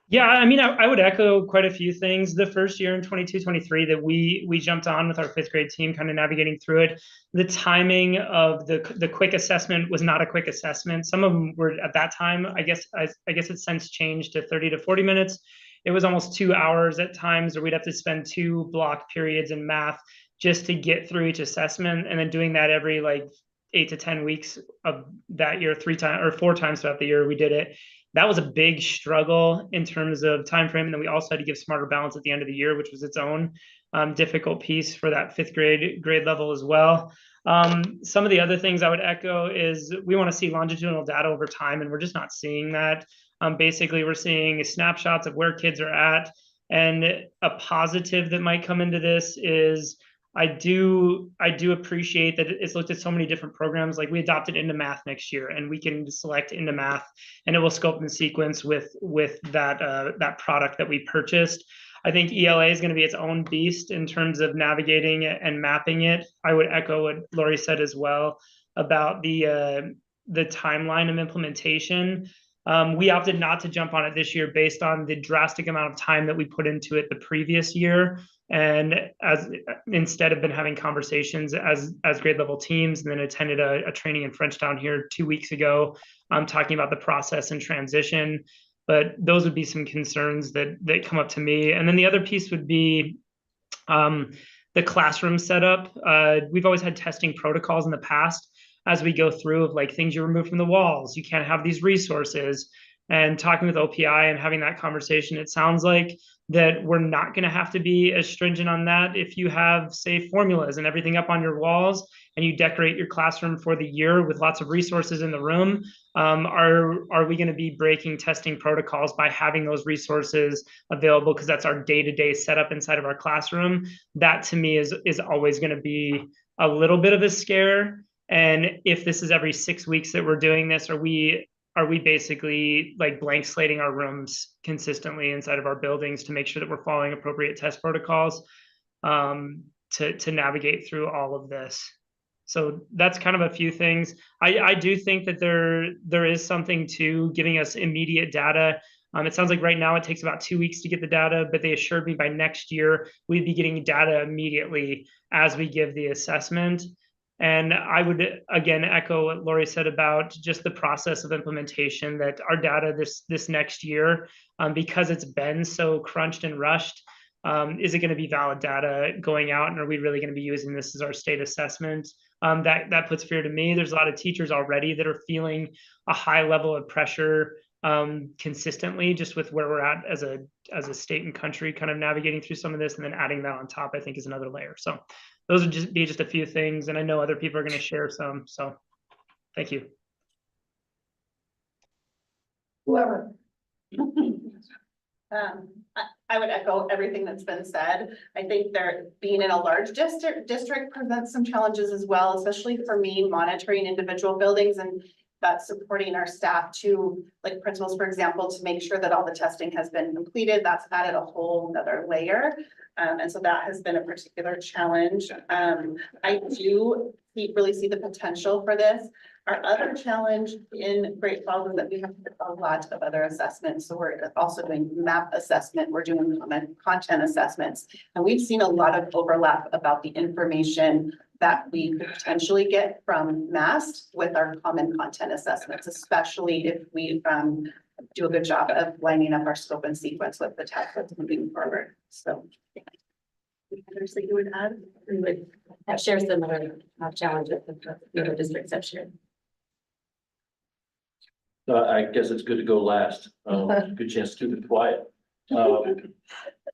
Yeah, I mean, I would echo quite a few things. The first year in 22-23 that we jumped on with our 5th grade team, kind of navigating through it. The timing of the quick assessment was not a quick assessment. Some of them were at that time, I guess it's since changed to 30 to 40 minutes. It was almost 2 hours at times, or we'd have to spend 2 block periods in math just to get through each assessment. And then doing that every like 8 to 10 weeks of that year, 4 times throughout the year, we did it. That was a big struggle in terms of time frame. And then we also had to give Smarter Balance at the end of the year, which was its own difficult piece for that fifth grade level as well. Some of the other things I would echo is we want to see longitudinal data over time, and we're just not seeing that. Basically, we're seeing snapshots of where kids are at. And a positive that might come into this is I do appreciate that it's looked at so many different programs. Like we adopted Into Math next year, and we can select Into Math, and it will scope and sequence with that product that we purchased. I think ELA is going to be its own beast in terms of navigating it and mapping it. I would echo what Lori said as well about the timeline of implementation. We opted not to jump on it this year based on the drastic amount of time that we put into it the previous year. And instead have been having conversations as grade level teams, and then attended a training in Frenchtown here 2 weeks ago, talking about the process and transition. But those would be some concerns that come up to me. And then the other piece would be the classroom setup. We've always had testing protocols in the past as we go through of like things you remove from the walls. You can't have these resources. And talking with OPI and having that conversation, it sounds like that we're not going to have to be as stringent on that. If you have, say, formulas and everything up on your walls, and you decorate your classroom for the year with lots of resources in the room, are we going to be breaking testing protocols by having those resources available? Because that's our day-to-day setup inside of our classroom. That to me is always going to be a little bit of a scare. And if this is every 6 weeks that we're doing this, are we basically like blank slating our rooms consistently inside of our buildings to make sure that we're following appropriate test protocols to navigate through all of this? So that's kind of a few things. I do think that there is something to giving us immediate data. It sounds like right now it takes about 2 weeks to get the data, but they assured me by next year we'd be getting data immediately as we give the assessment. And I would, again, echo what Lori said about just the process of implementation, that our data this next year, because it's been so crunched and rushed, is it going to be valid data going out? And are we really going to be using this as our state assessment? That puts fear to me. There's a lot of teachers already that are feeling a high level of pressure consistently, just with where we're at as a state and country, kind of navigating through some of this, and then adding that on top, I think, is another layer. So those would just be a few things, and I know other people are going to share some. So thank you. Whoever. I would echo everything that's been said. I think there being in a large district presents some challenges as well, especially for me monitoring individual buildings, and that's supporting our staff to, like principals, for example, to make sure that all the testing has been completed. That's added a whole nother layer. And so that has been a particular challenge. I do really see the potential for this. Our other challenge in Great Falls is that we have a lot of other assessments. So we're also doing map assessment. We're doing content assessments. And we've seen a lot of overlap about the information that we could potentially get from MAST with our common content assessments, especially if we do a good job of lining up our scope and sequence with the test that's moving forward. So. Others that you would add? We would share similar challenges that the other districts have shared. I guess it's good to go last. Good chance to keep it quiet.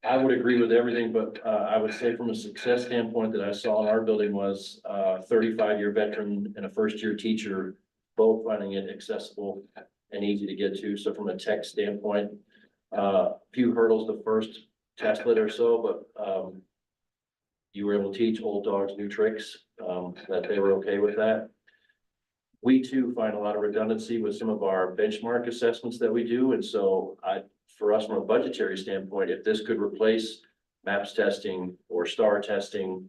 I would agree with everything, but I would say from a success standpoint that I saw in our building was 35-year veteran and a first-year teacher, both finding it accessible and easy to get to. So from a tech standpoint, few hurdles the first testlet or so, but you were able to teach old dogs new tricks, that they were okay with that. We too find a lot of redundancy with some of our benchmark assessments that we do. And so for us, from a budgetary standpoint, if this could replace MAPS testing or STAR testing,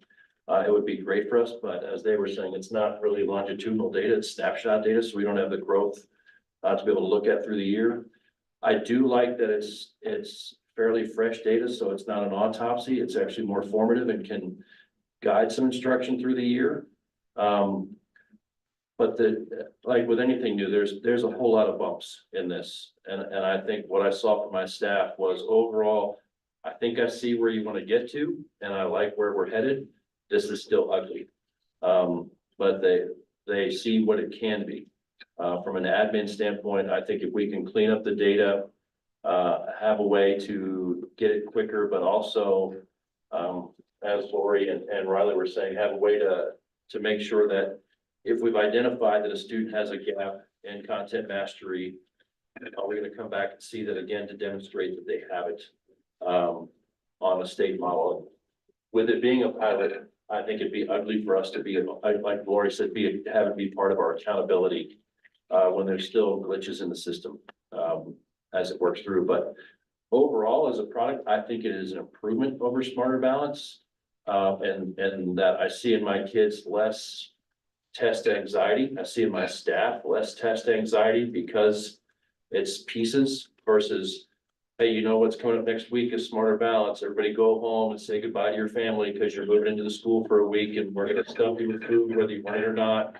it would be great for us. But as they were saying, it's not really longitudinal data, it's snapshot data. So we don't have the growth to be able to look at through the year. I do like that it's fairly fresh data, so it's not an autopsy. It's actually more formative and can guide some instruction through the year. But like with anything new, there's a whole lot of bumps in this. And I think what I saw from my staff was overall, I think I see where you want to get to, and I like where we're headed. This is still ugly. But they see what it can be. From an admin standpoint, I think if we can clean up the data, have a way to get it quicker, but also as Lori and Riley were saying, have a way to make sure that if we've identified that a student has a gap in content mastery, are we gonna come back and see that again to demonstrate that they have it on a state model? With it being a pilot, I think it'd be ugly for us to be, like Lori said, have it be part of our accountability when there's still glitches in the system as it works through. But overall, as a product, I think it is an improvement over Smarter Balance. And that I see in my kids less test anxiety. I see in my staff less test anxiety because it's pieces versus, hey, you know what's coming up next week is Smarter Balance. Everybody go home and say goodbye to your family because you're moving into the school for a week and we're gonna stuff you with food whether you want it or not.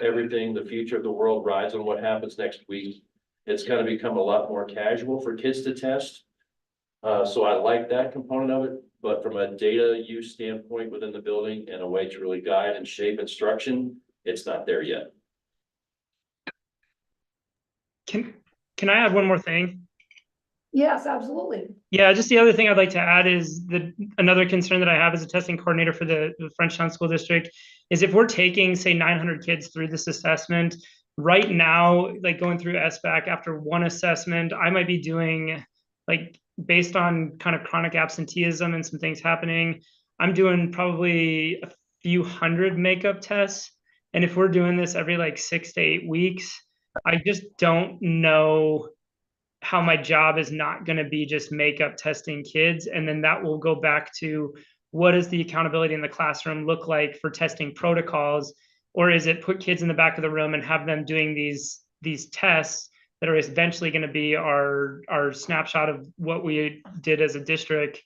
Everything, the future of the world rides on what happens next week. It's gonna become a lot more casual for kids to test. So I like that component of it, but from a data use standpoint within the building and a way to really guide and shape instruction, it's not there yet. Can I add one more thing? Yes, absolutely. Yeah, just the other thing I'd like to add is another concern that I have as a testing coordinator for the Frenchtown School District is if we're taking, say, 900 kids through this assessment, right now, like going through SBAC after one assessment, I might be doing, like, based on kind of chronic absenteeism and some things happening, I'm doing probably a few hundred makeup tests. And if we're doing this every like 6 to 8 weeks, I just don't know how my job is not going to be just makeup testing kids. And then that will go back to what does the accountability in the classroom look like for testing protocols? Or is it put kids in the back of the room and have them doing these tests that are eventually going to be our snapshot of what we did as a district,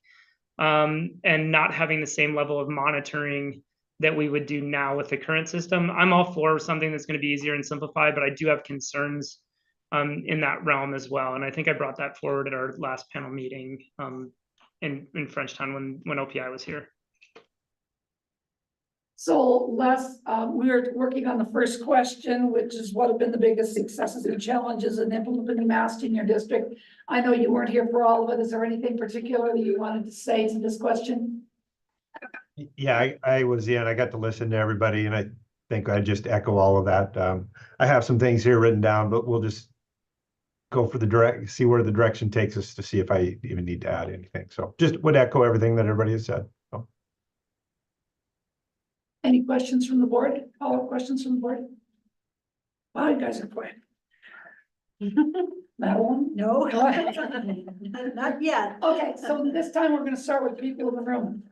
and not having the same level of monitoring that we would do now with the current system. I'm all for something that's going to be easier and simplified, but I do have concerns in that realm as well. And I think I brought that forward at our last panel meeting in Frenchtown when OPI was here. So Les, we are working on the first question, which is what have been the biggest successes and challenges in implementing MAST in your district? I know you weren't here for all of it. Is there anything particular that you wanted to say to this question? Yeah, I was in, I got to listen to everybody and I think I just echo all of that. I have some things here written down, but we'll just go for see where the direction takes us to see if I even need to add anything. So just would echo everything that everybody has said. So. Any questions from the board? Follow-up questions from the board? Wow, you guys are quiet. Madeline? No, not yet. Okay, so this time we're gonna start with people in the room.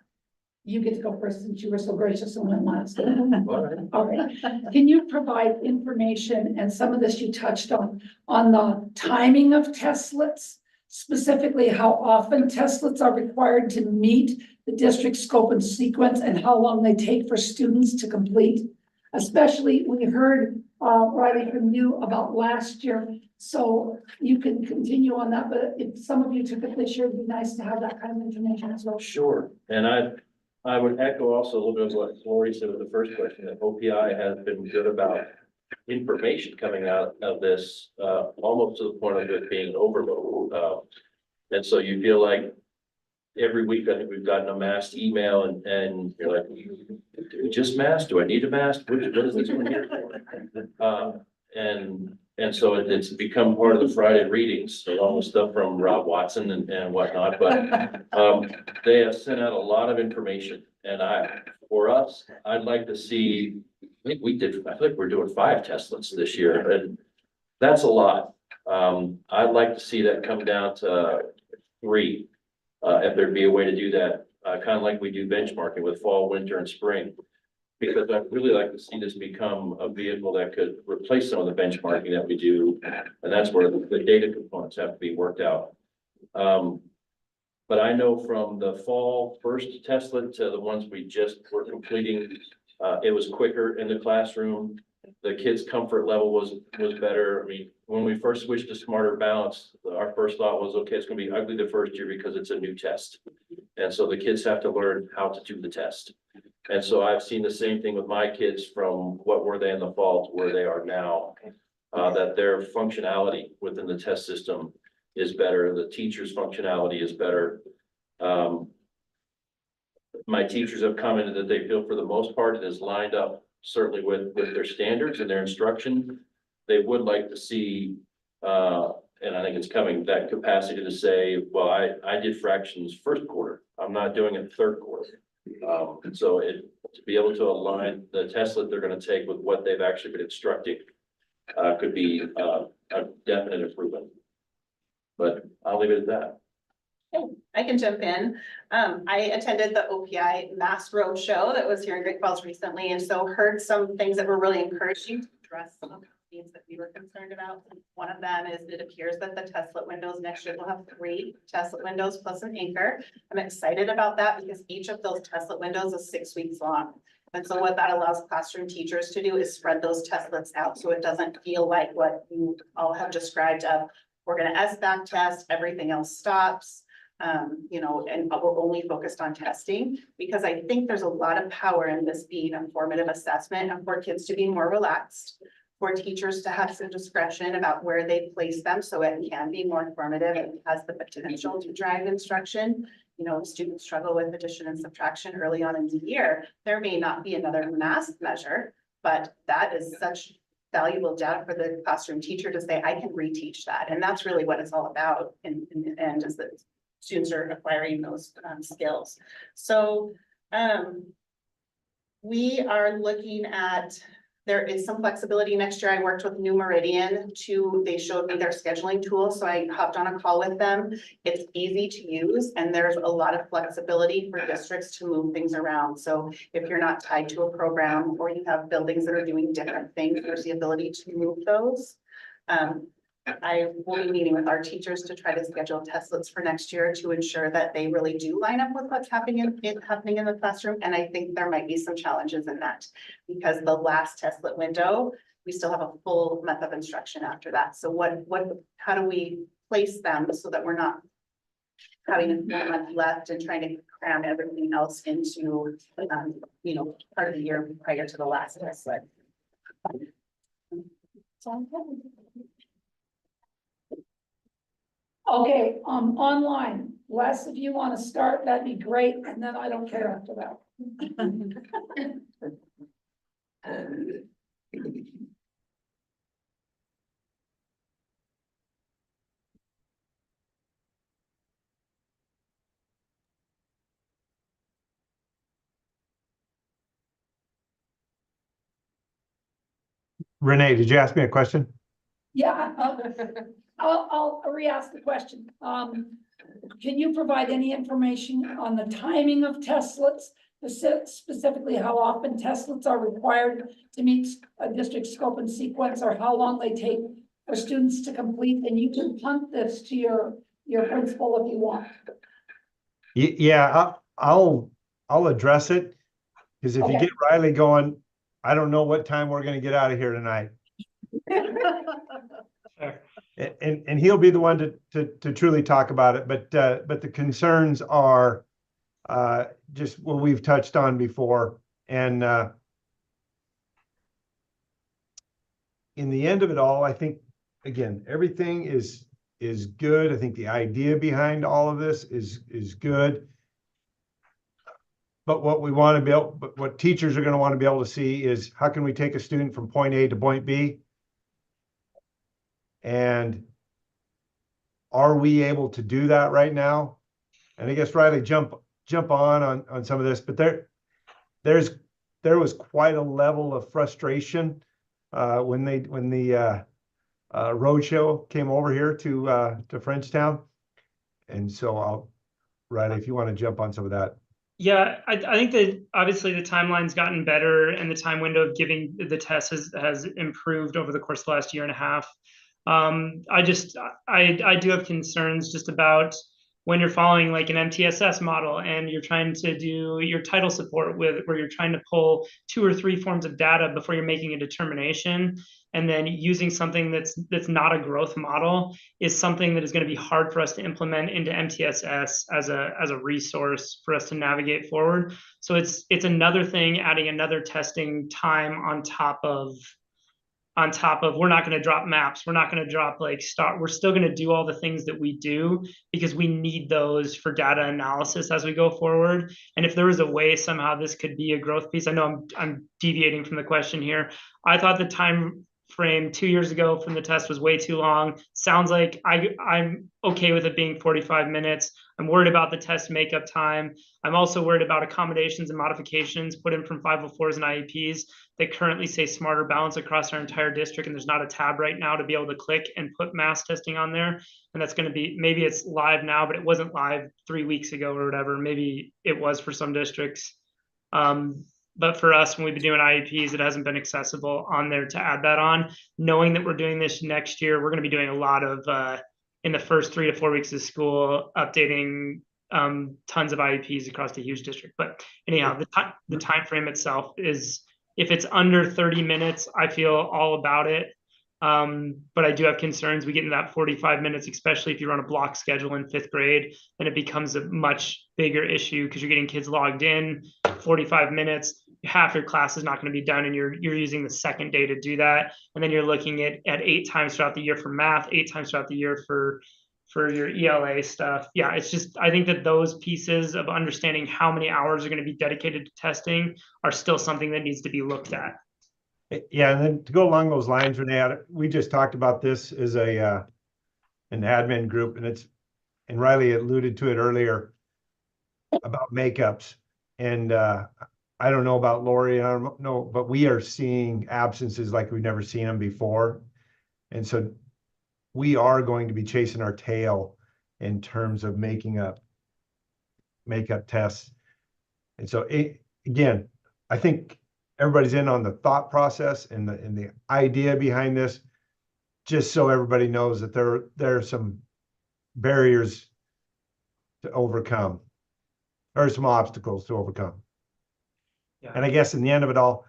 You get to go first since you were so gracious and went last. All right. Can you provide information, and some of this you touched on the timing of testlets? Specifically, how often testlets are required to meet the district scope and sequence and how long they take for students to complete? Especially we heard Riley from you about last year, so you can continue on that, but if some of you took it this year, it'd be nice to have that kind of information as well. Sure, and I would echo also a little bit of what Lori said with the first question, that OPI has been good about information coming out of this, almost to the point of it being an overload. And so you feel like every week, I think we've gotten a masked email and you're like, do we just mask? Do I need a mask? What is this one here for? And so it's become part of the Friday readings, so all the stuff from Rob Watson and whatnot, but they have sent out a lot of information. And for us, I'd like to see, I feel like we're doing 5 testlets this year, and that's a lot. I'd like to see that come down to 3, if there'd be a way to do that, kind of like we do benchmarking with fall, winter, and spring. Because I'd really like to see this become a vehicle that could replace some of the benchmarking that we do. And that's where the data components have to be worked out. But I know from the fall first testlet to the ones we just were completing, it was quicker in the classroom. The kids' comfort level was better. I mean, when we first switched to Smarter Balance, our first thought was, okay, it's gonna be ugly the first year because it's a new test. And so the kids have to learn how to do the test. And so I've seen the same thing with my kids from what were they in the fall to where they are now, that their functionality within the test system is better. The teacher's functionality is better. My teachers have commented that they feel for the most part it is lined up certainly with their standards and their instruction. They would like to see, and I think it's coming, that capacity to say, well, I did fractions first quarter. I'm not doing it third quarter. So to be able to align the test that they're going to take with what they've actually been instructing could be a definite improvement. But I'll leave it at that. I can jump in. I attended the OPI Mass Road Show that was here in Great Falls recently, and so heard some things that were really encouraging to address some of the things that we were concerned about. One of them is it appears that the testlet windows next year will have 3 testlet windows plus an anchor. I'm excited about that because each of those testlet windows is 6 weeks long. And so what that allows classroom teachers to do is spread those testlets out so it doesn't feel like what you all have described of we're going to SBAC test, everything else stops. You know, and we're only focused on testing because I think there's a lot of power in this being a formative assessment and for kids to be more relaxed, for teachers to have some discretion about where they place them so it can be more formative and has the potential to drive instruction. You know, students struggle with addition and subtraction early on in the year. There may not be another math measure, but that is such valuable data for the classroom teacher to say, I can reteach that. And that's really what it's all about in the end, is that students are acquiring those skills. So we are looking at, there is some flexibility next year. I worked with New Meridian they showed me their scheduling tool. So I hopped on a call with them. It's easy to use and there's a lot of flexibility for districts to move things around. So if you're not tied to a program or you have buildings that are doing different things, there's the ability to move those. I will be meeting with our teachers to try to schedule testlets for next year to ensure that they really do line up with what's happening in the classroom. And I think there might be some challenges in that because the last testlet window, we still have a full month of instruction after that. So how do we place them so that we're not having a month left and trying to cram everything else into, you know, part of the year prior to the last testlet. Okay, online, Les, if you want to start, that'd be great, and then I don't care after that. Renee, did you ask me a question? Yeah, I'll re-ask the question. Can you provide any information on the timing of testlets? Specifically, how often testlets are required to meet a district scope and sequence, or how long they take for students to complete? And you can punt this to your principal if you want. Yeah, I'll address it, because if you get Riley going, I don't know what time we're going to get out of here tonight. And he'll be the one to truly talk about it, but the concerns are just what we've touched on before, and in the end of it all, I think again everything is good. I think the idea behind all of this is good, but what teachers are going to want to be able to see is how can we take a student from point A to point B. And are we able to do that right now? And I guess Riley jump on some of this, but there was quite a level of frustration when the roadshow came over here to Frenchtown. And so Riley, if you want to jump on some of that. Yeah, I think that obviously the timeline's gotten better and the time window of giving the test has improved over the course of the last year and a half. I do have concerns just about when you're following like an MTSS model and you're trying to do your title support where you're trying to pull 2 or 3 forms of data before you're making a determination, and then using something that's not a growth model is something that is going to be hard for us to implement into MTSS as a resource for us to navigate forward. So it's another thing, adding another testing time on top of on top of, we're not going to drop maps. We're not going to drop we're still going to do all the things that we do because we need those for data analysis as we go forward. And if there was a way somehow this could be a growth piece, I know I'm deviating from the question here. I thought the time frame 2 years ago from the test was way too long. Sounds like I'm okay with it being 45 minutes. I'm worried about the test makeup time. I'm also worried about accommodations and modifications put in from 504s and IEPs that currently say Smarter Balance across our entire district. And there's not a tab right now to be able to click and put mass testing on there. And that's going to be, maybe it's live now, but it wasn't live 3 weeks ago or whatever. Maybe it was for some districts. But for us, when we've been doing IEPs, it hasn't been accessible on there to add that on. Knowing that we're doing this next year, we're going to be doing a lot of, in the first 3 to 4 weeks of school, updating tons of IEPs across the huge district. But anyhow, the time frame itself is, if it's under 30 minutes, I feel all about it. But I do have concerns. We get into that 45 minutes, especially if you run a block schedule in 5th grade, then it becomes a much bigger issue because you're getting kids logged in 45 minutes. Half your class is not going to be done, and you're using the second day to do that. And then you're looking at 8 times throughout the year for math, 8 times throughout the year for your ELA stuff. Yeah, it's just, I think that those pieces of understanding how many hours are going to be dedicated to testing are still something that needs to be looked at. Yeah, and then to go along those lines, Renee, we just talked about this as an admin group, and Riley alluded to it earlier about makeups. And I don't know about Lori, I don't know, but we are seeing absences like we've never seen them before. And so we are going to be chasing our tail in terms of making up makeup tests. And so again, I think everybody's in on the thought process and the idea behind this, just so everybody knows that there are some barriers to overcome, or some obstacles to overcome. Yeah. And I guess in the end of it all,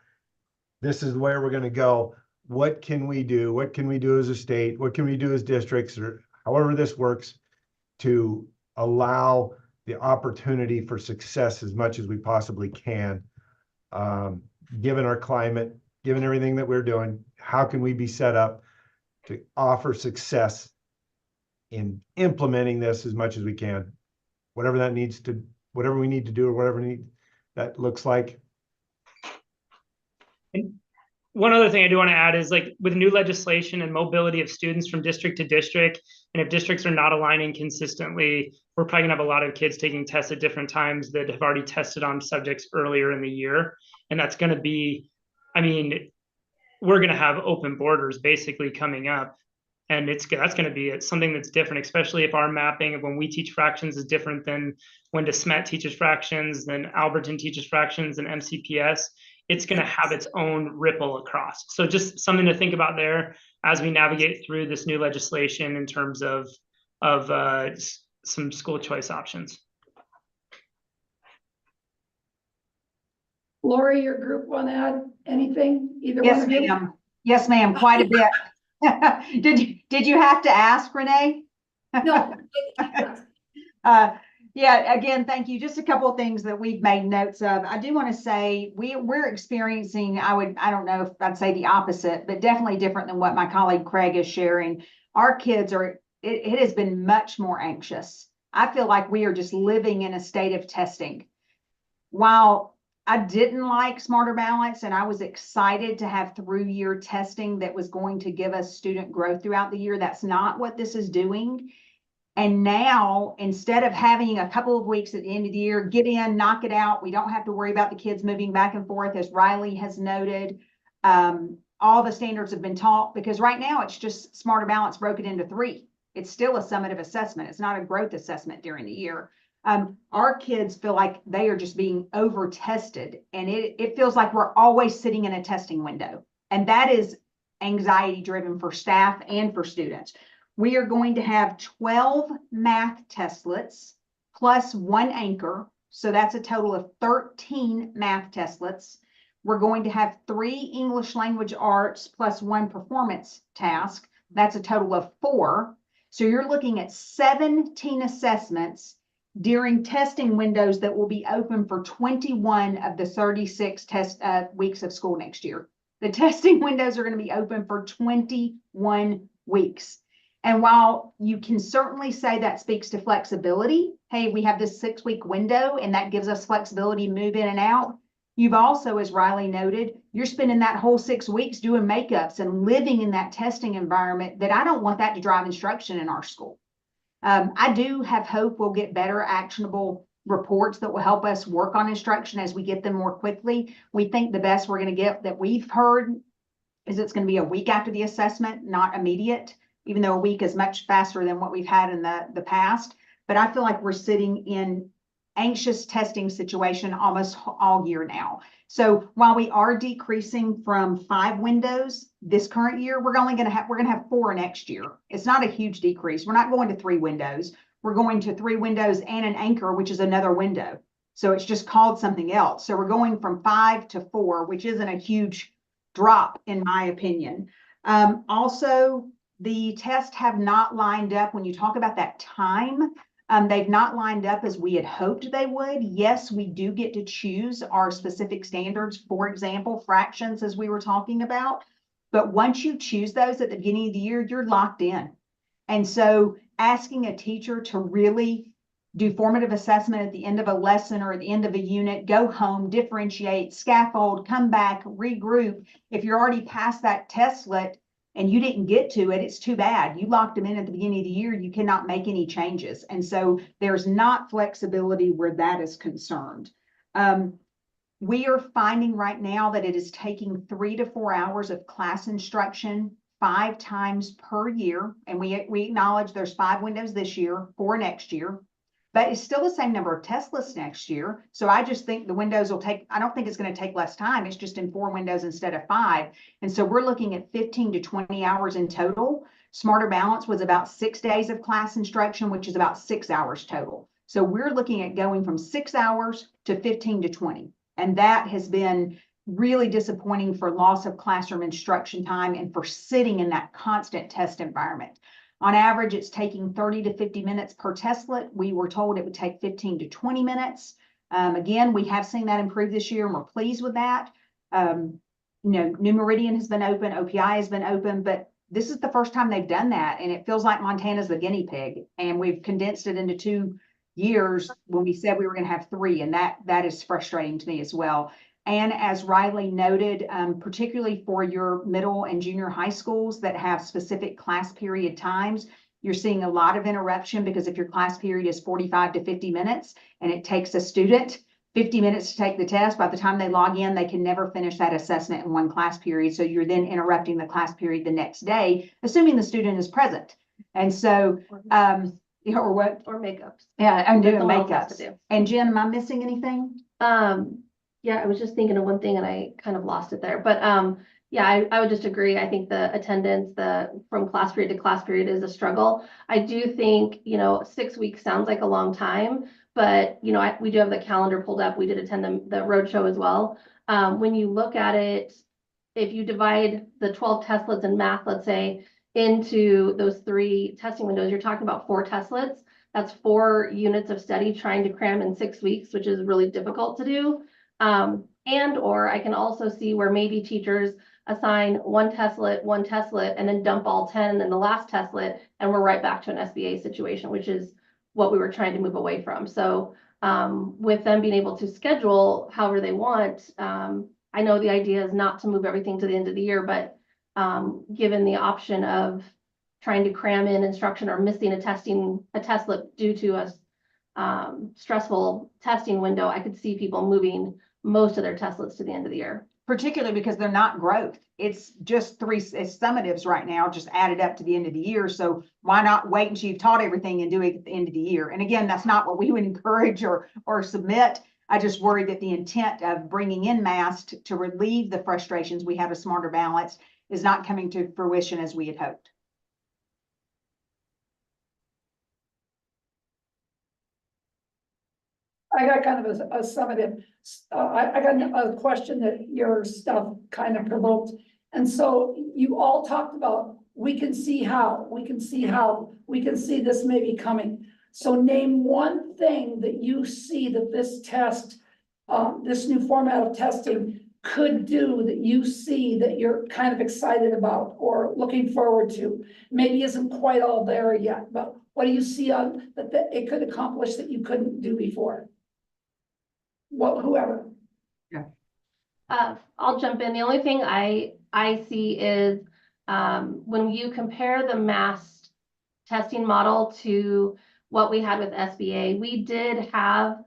this is where we're going to go. What can we do? What can we do as a state? What can we do as districts, or however this works, to allow the opportunity for success as much as we possibly can? Given our climate, given everything that we're doing, how can we be set up to offer success in implementing this as much as we can? Whatever we need to do, or whatever that looks like. And one other thing I do want to add is, like, with new legislation and mobility of students from district to district, and if districts are not aligning consistently, we're probably gonna have a lot of kids taking tests at different times that have already tested on subjects earlier in the year. And that's going to be, I mean, we're going to have open borders basically coming up. And that's going to be something that's different, especially if our mapping of when we teach fractions is different than when DeSmet teaches fractions, then Alberton teaches fractions, and MCPS. It's going to have its own ripple across. So just something to think about there as we navigate through this new legislation in terms of some school choice options. Lori, your group want to add anything? Either one Yes, of you? ma'am. Yes, ma'am, quite a bit. Did you have to ask, Renee? No. Yeah, again, thank you. Just a couple of things that we've made notes of. I do want to say we're experiencing, I don't know if I'd say the opposite, but definitely different than what my colleague Craig is sharing. Our kids it has been much more anxious. I feel like we are just living in a state of testing. While I didn't like Smarter Balance, and I was excited to have through-year testing that was going to give us student growth throughout the year. That's not what this is doing. And now, instead of having a couple of weeks at the end of the year, get in, knock it out, we don't have to worry about the kids moving back and forth, as Riley has noted. All the standards have been taught, because right now it's just Smarter Balance broken into 3. It's still a summative assessment. It's not a growth assessment during the year. Our kids feel like they are just being over tested, and it feels like we're always sitting in a testing window. And that is anxiety driven for staff and for students. We are going to have 12 math testlets plus 1 anchor. So that's a total of 13 math testlets. We're going to have 3 English language arts plus 1 performance task. That's a total of 4. So you're looking at 17 assessments during testing windows that will be open for 21 of the 36 test weeks of school next year. The testing windows are going to be open for 21 weeks. And while you can certainly say that speaks to flexibility, hey, we have this 6-week window and that gives us flexibility to move in and out. You've also, as Riley noted, you're spending that whole 6 weeks doing makeups and living in that testing environment that I don't want that to drive instruction in our school. I do have hope we'll get better actionable reports that will help us work on instruction as we get them more quickly. We think the best we're going to get that we've heard is it's going to be a week after the assessment, not immediate, even though a week is much faster than what we've had in the past. But I feel like we're sitting in anxious testing situation almost all year now. So while we are decreasing from 5 windows this current year, we're going to have 4 next year. It's not a huge decrease. We're not going to 3 windows. We're going to 3 windows and an anchor, which is another window. So it's just called something else. So we're going from 5 to 4, which isn't a huge drop in my opinion. Also, the tests have not lined up when you talk about that time. They've not lined up as we had hoped they would. Yes, we do get to choose our specific standards, for example, fractions, as we were talking about. But once you choose those at the beginning of the year, you're locked in. And so asking a teacher to really do formative assessment at the end of a lesson or at the end of a unit, go home, differentiate, scaffold, come back, regroup. If you're already past that testlet, and you didn't get to it, it's too bad. You locked them in at the beginning of the year, you cannot make any changes. And so there's not flexibility where that is concerned. We are finding right now that it is taking 3 to 4 hours of class instruction 5 times per year. And we acknowledge there's 5 windows this year, 4 next year, but it's still the same number of test lists next year. So I just think the windows will take, I don't think it's going to take less time. It's just in 4 windows instead of 5. And so we're looking at 15 to 20 hours in total. Smarter Balance was about 6 days of class instruction, which is about 6 hours total. So we're looking at going from 6 hours to 15 to 20. And that has been really disappointing for loss of classroom instruction time and for sitting in that constant test environment. On average, it's taking 30 to 50 minutes per testlet. We were told it would take 15 to 20 minutes. Again, we have seen that improve this year and we're pleased with that. New Meridian has been open, OPI has been open, but this is the first time they've done that. And it feels like Montana's the guinea pig, and we've condensed it into 2 years when we said we were going to have 3. And that is frustrating to me as well. And as Riley noted, particularly for your middle and junior high schools that have specific class period times, you're seeing a lot of interruption, because if your class period is 45 to 50 minutes and it takes a student 50 minutes to take the test, by the time they log in, they can never finish that assessment in 1 class period. So you're then interrupting the class period the next day, assuming the student is present. And so, or what? Or makeups. Yeah, I'm doing That's all I'll have to makeups. do. And Jen, am I missing anything? Yeah, I was just thinking of one thing and I kind of lost it there, but yeah, I would just agree. I think the attendance, from class period to class period is a struggle. I do think, 6 weeks sounds like a long time, but we do have the calendar pulled up. We did attend the roadshow as well. When you look at it, if you divide the 12 testlets in math, let's say, into those 3 testing windows, you're talking about 4 testlets. That's 4 units of study trying to cram in 6 weeks, which is really difficult to do. Or I can also see where maybe teachers assign 1 testlet, and then dump all 10 in the last testlet, and we're right back to an SBA situation, which is what we were trying to move away from. So with them being able to schedule however they want, I know the idea is not to move everything to the end of the year, but given the option of trying to cram in instruction or missing a testlet due to a stressful testing window, I could see people moving most of their testlets to the end of the year. Particularly because they're not growth. It's just 3 summatives right now, just added up to the end of the year. So why not wait until you've taught everything and do it at the end of the year? And again, that's not what we would encourage or submit. I just worry that the intent of bringing in mass to relieve the frustrations we have a Smarter Balance is not coming to fruition as we had hoped. I got kind of a summative, I got a question that your stuff kind of provoked. And so you all talked about, we can see this may be coming. So name one thing that you see that this test, this new format of testing could do that you see that you're kind of excited about or looking forward to? Maybe isn't quite all there yet, but what do you see on that it could accomplish that you couldn't do before? Whoever. I'll jump in. The only thing I see is when you compare the mass testing model to what we had with SBA, we did have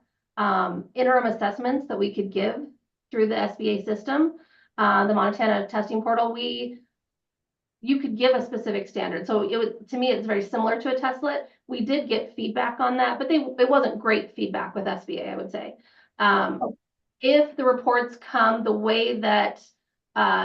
interim assessments that we could give through the SBA system, the Montana testing portal. You could give a specific standard. So to me, it's very similar to a testlet. We did get feedback on that, but it wasn't great feedback with SBA, I would say. If the reports come the way that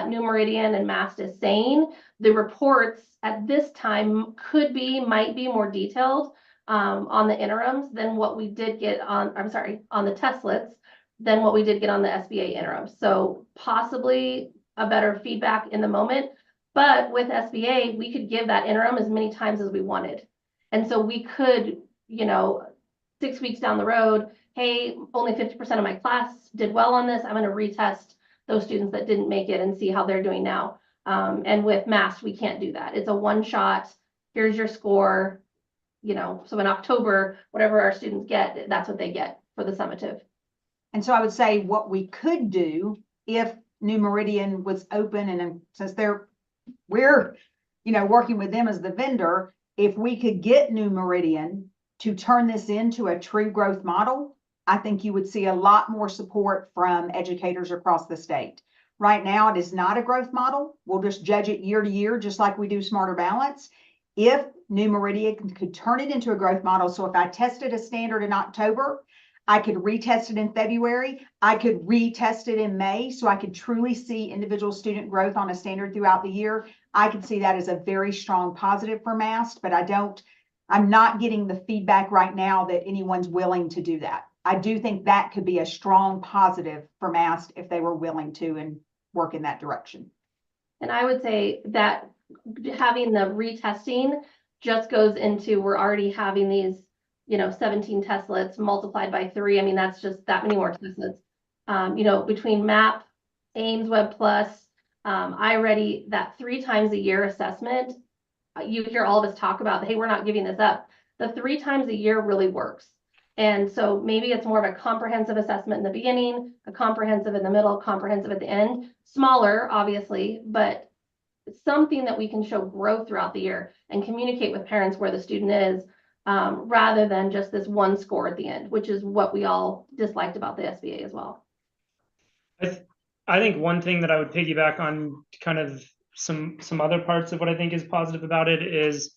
New Meridian and MAST is saying, the reports at this time might be more detailed on the interims than what we did get on the testlets than what we did get on the SBA interims. So possibly a better feedback in the moment, but with SBA, we could give that interim as many times as we wanted. And so we could, 6 weeks down the road, hey, only 50% of my class did well on this. I'm going to retest those students that didn't make it and see how they're doing now. And with MAST, we can't do that. It's a one shot. Here's your score. So in October, whatever our students get, that's what they get for the summative. And so I would say what we could do if New Meridian was open, and since we're working with them as the vendor, if we could get New Meridian to turn this into a true growth model, I think you would see a lot more support from educators across the state. Right now, it is not a growth model. We'll just judge it year to year, just like we do Smarter Balance. If New Meridian could turn it into a growth model, so if I tested a standard in October, I could retest it in February, I could retest it in May, so I could truly see individual student growth on a standard throughout the year. I could see that as a very strong positive for MAST, but I'm not getting the feedback right now that anyone's willing to do that. I do think that could be a strong positive for MAST if they were willing to and work in that direction. And I would say that having the retesting just goes into, we're already having these, 17 testlets multiplied by 3. I mean, that's just that many more testlets. Between MAP, Ames Web Plus, iReady, that 3 times a year assessment, you hear all of us talk about, hey, we're not giving this up. The 3 times a year really works. And so maybe it's more of a comprehensive assessment in the beginning, a comprehensive in the middle, comprehensive at the end, smaller, obviously, but something that we can show growth throughout the year and communicate with parents where the student is, rather than just this one score at the end, which is what we all disliked about the SBA as well. I think one thing that I would piggyback on kind of some other parts of what I think is positive about it is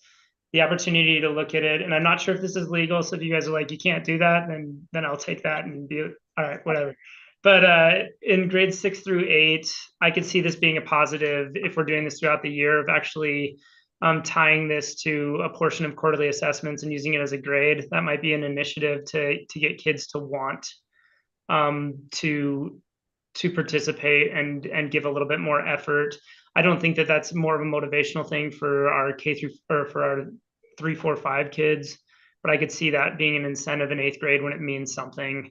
the opportunity to look at it. And I'm not sure if this is legal. So if you guys are like, you can't do that, then I'll take that and be all right, whatever. But in grades 6 through 8, I could see this being a positive if we're doing this throughout the year of actually tying this to a portion of quarterly assessments and using it as a grade. That might be an initiative to get kids to want to participate and give a little bit more effort. I don't think that that's more of a motivational thing for our for our 3, 4, 5 kids, but I could see that being an incentive in 8th grade when it means something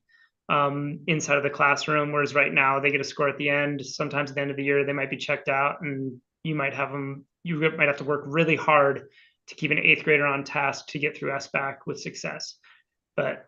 inside of the classroom. Whereas right now they get a score at the end. Sometimes at the end of the year, they might be checked out and you might have to work really hard to keep an 8th grader on task to get through SBAC with success. But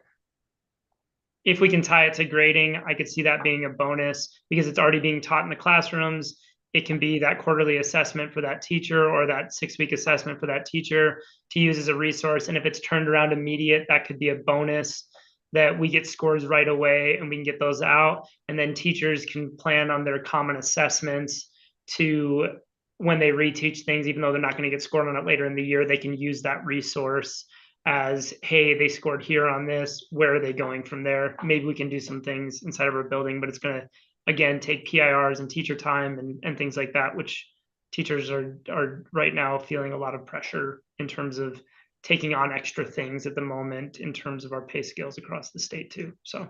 if we can tie it to grading, I could see that being a bonus because it's already being taught in the classrooms. It can be that quarterly assessment for that teacher or that 6-week assessment for that teacher to use as a resource. And if it's turned around immediate, that could be a bonus that we get scores right away and we can get those out. And then teachers can plan on their common assessments to when they reteach things, even though they're not going to get scored on it later in the year, they can use that resource as, hey, they scored here on this. Where are they going from there? Maybe we can do some things inside of our building, but it's going to, again, take PIRs and teacher time and things like that, which teachers are right now feeling a lot of pressure in terms of taking on extra things at the moment in terms of our pay scales across the state too. So does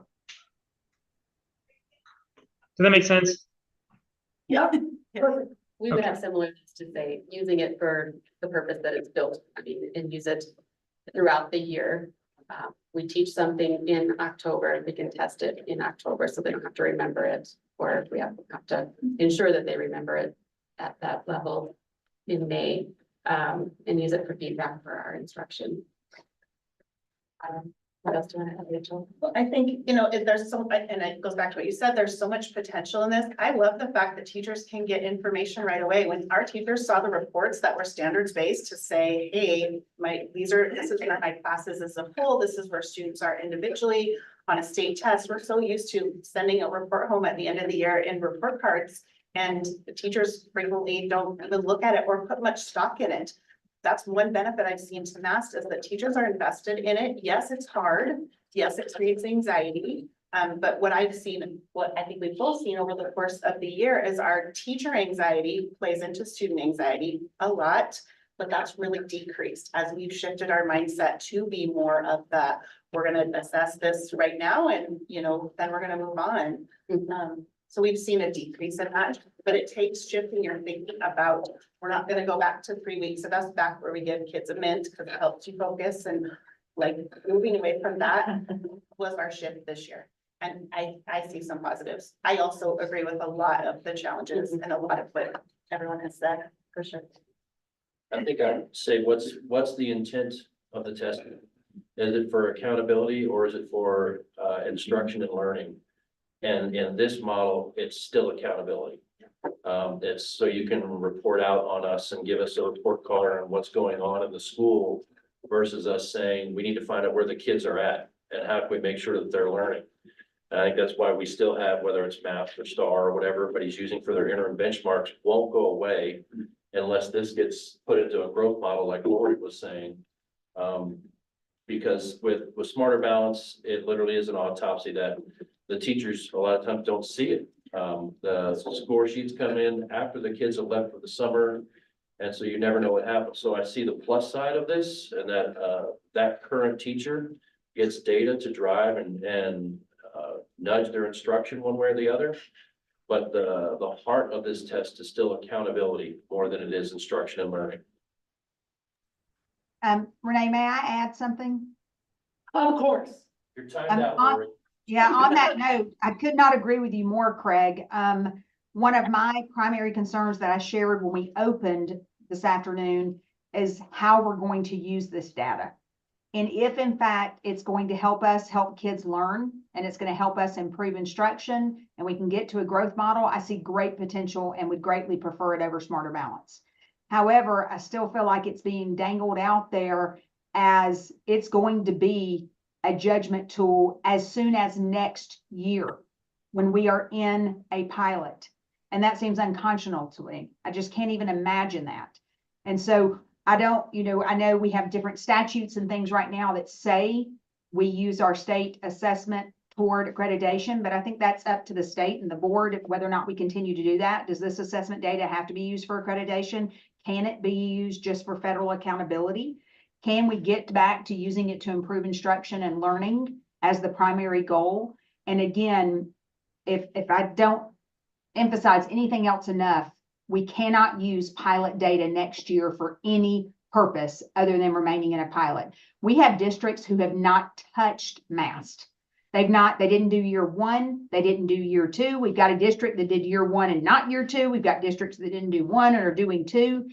that make sense? Yeah, perfect. We would have similar to say, using it for the purpose that it's built, and use it throughout the year, we teach something in October, we can test it in October, so they don't have to remember it. Or we have to ensure that they remember it at that level in May, and use it for feedback for our instruction. What else do you want to add, Rachel? Well, I think, there's so, and it goes back to what you said, there's so much potential in this. I love the fact that teachers can get information right away. When our teachers saw the reports that were standards based to say, hey, this is where my class is as a whole, this is where students are individually on a state test. We're so used to sending a report home at the end of the year in report cards, and the teachers frequently don't even look at it or put much stock in it. That's one benefit I've seen to MAST is that teachers are invested in it. Yes, it's hard. Yes, it creates anxiety. But what I've seen, what I think we've both seen over the course of the year is our teacher anxiety plays into student anxiety a lot, but that's really decreased as we've shifted our mindset to be more of the, we're going to assess this right now and, then we're going to move on. So we've seen a decrease in that, but it takes shifting your thinking about, we're not gonna go back to 3 weeks of us back where we give kids a mint because it helps you focus, and like moving away from that was our shift this year. And I see some positives. I also agree with a lot of the challenges and a lot of what everyone has said, for sure. I think I'd say, what's the intent of the testing? Is it for accountability or is it for instruction and learning? And in this model, it's still accountability. It's so you can report out on us and give us a report card on what's going on in the school versus us saying, we need to find out where the kids are at and how can we make sure that they're learning. And I think that's why we still have, whether it's MAPS or STAR or whatever everybody's using for their interim benchmarks, won't go away unless this gets put into a growth model like Lori was saying. Because with Smarter Balance, it literally is an autopsy that the teachers a lot of times don't see it. The score sheets come in after the kids have left for the summer. And so you never know what happens. So I see the plus side of this, and that current teacher gets data to drive and nudge their instruction one way or the other. But the heart of this test is still accountability more than it is instruction and learning. Renee, may I add something? Of course. You're timed out, Lori. Yeah, on that note, I could not agree with you more, Craig. One of my primary concerns that I shared when we opened this afternoon is how we're going to use this data. And if in fact it's going to help us help kids learn, and it's going to help us improve instruction, and we can get to a growth model, I see great potential and would greatly prefer it over Smarter Balance. However, I still feel like it's being dangled out there as it's going to be a judgment tool as soon as next year when we are in a pilot. And that seems unconscionable to me. I just can't even imagine that. And so I don't, I know we have different statutes and things right now that say we use our state assessment toward accreditation, but I think that's up to the state and the board, whether or not we continue to do that. Does this assessment data have to be used for accreditation? Can it be used just for federal accountability? Can we get back to using it to improve instruction and learning as the primary goal? And again, if I don't emphasize anything else enough, we cannot use pilot data next year for any purpose other than remaining in a pilot. We have districts who have not touched MAST. They didn't do year one, they didn't do year two. We've got a district that did year one and not year two. We've got districts that didn't do one and are doing two.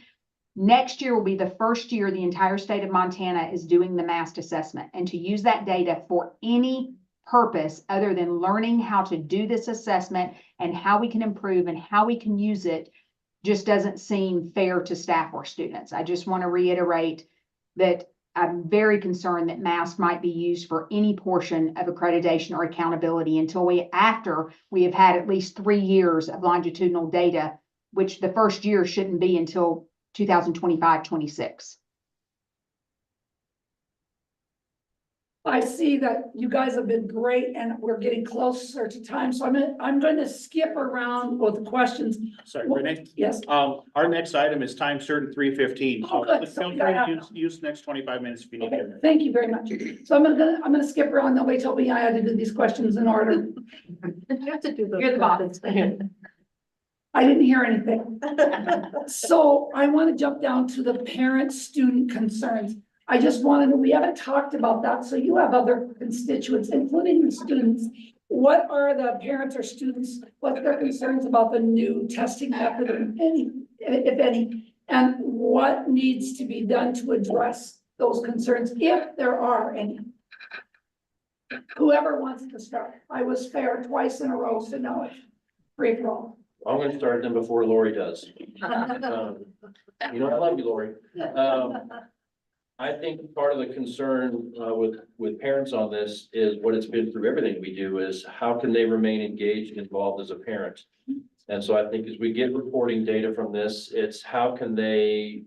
Next year will be the first year the entire state of Montana is doing the MAST assessment. And to use that data for any purpose other than learning how to do this assessment and how we can improve and how we can use it just doesn't seem fair to staff or students. I just want to reiterate that I'm very concerned that MAST might be used for any portion of accreditation or accountability after we have had at least 3 years of longitudinal data, which the first year shouldn't be until 2025-26. I see that you guys have been great and we're getting closer to time. So I'm going to skip around with the questions. Sorry, Renee? Yes. Our next item is time certain 3:15. Oh, good. So Feel free to use the next 25 minutes if you need Okay, to. thank you very much. So I'm gonna skip around. They'll wait till I had to do these questions in order. You have to do those. You're the boss. I didn't hear anything. So I want to jump down to the parent-student concerns. I just wanted to, we haven't talked about that, so you have other constituents, including the students. What are the parents or students, what's their concerns about the new testing method, if any? And what needs to be done to address those concerns, if there are any? Whoever wants to start. I was fair twice in a row, so now it's free for all. I'm gonna start then before Lori does. You know, I love you, Lori. I think part of the concern with parents on this is what it's been through everything we do is how can they remain engaged and involved as a parent? And so I think as we get reporting data from this, it's how can they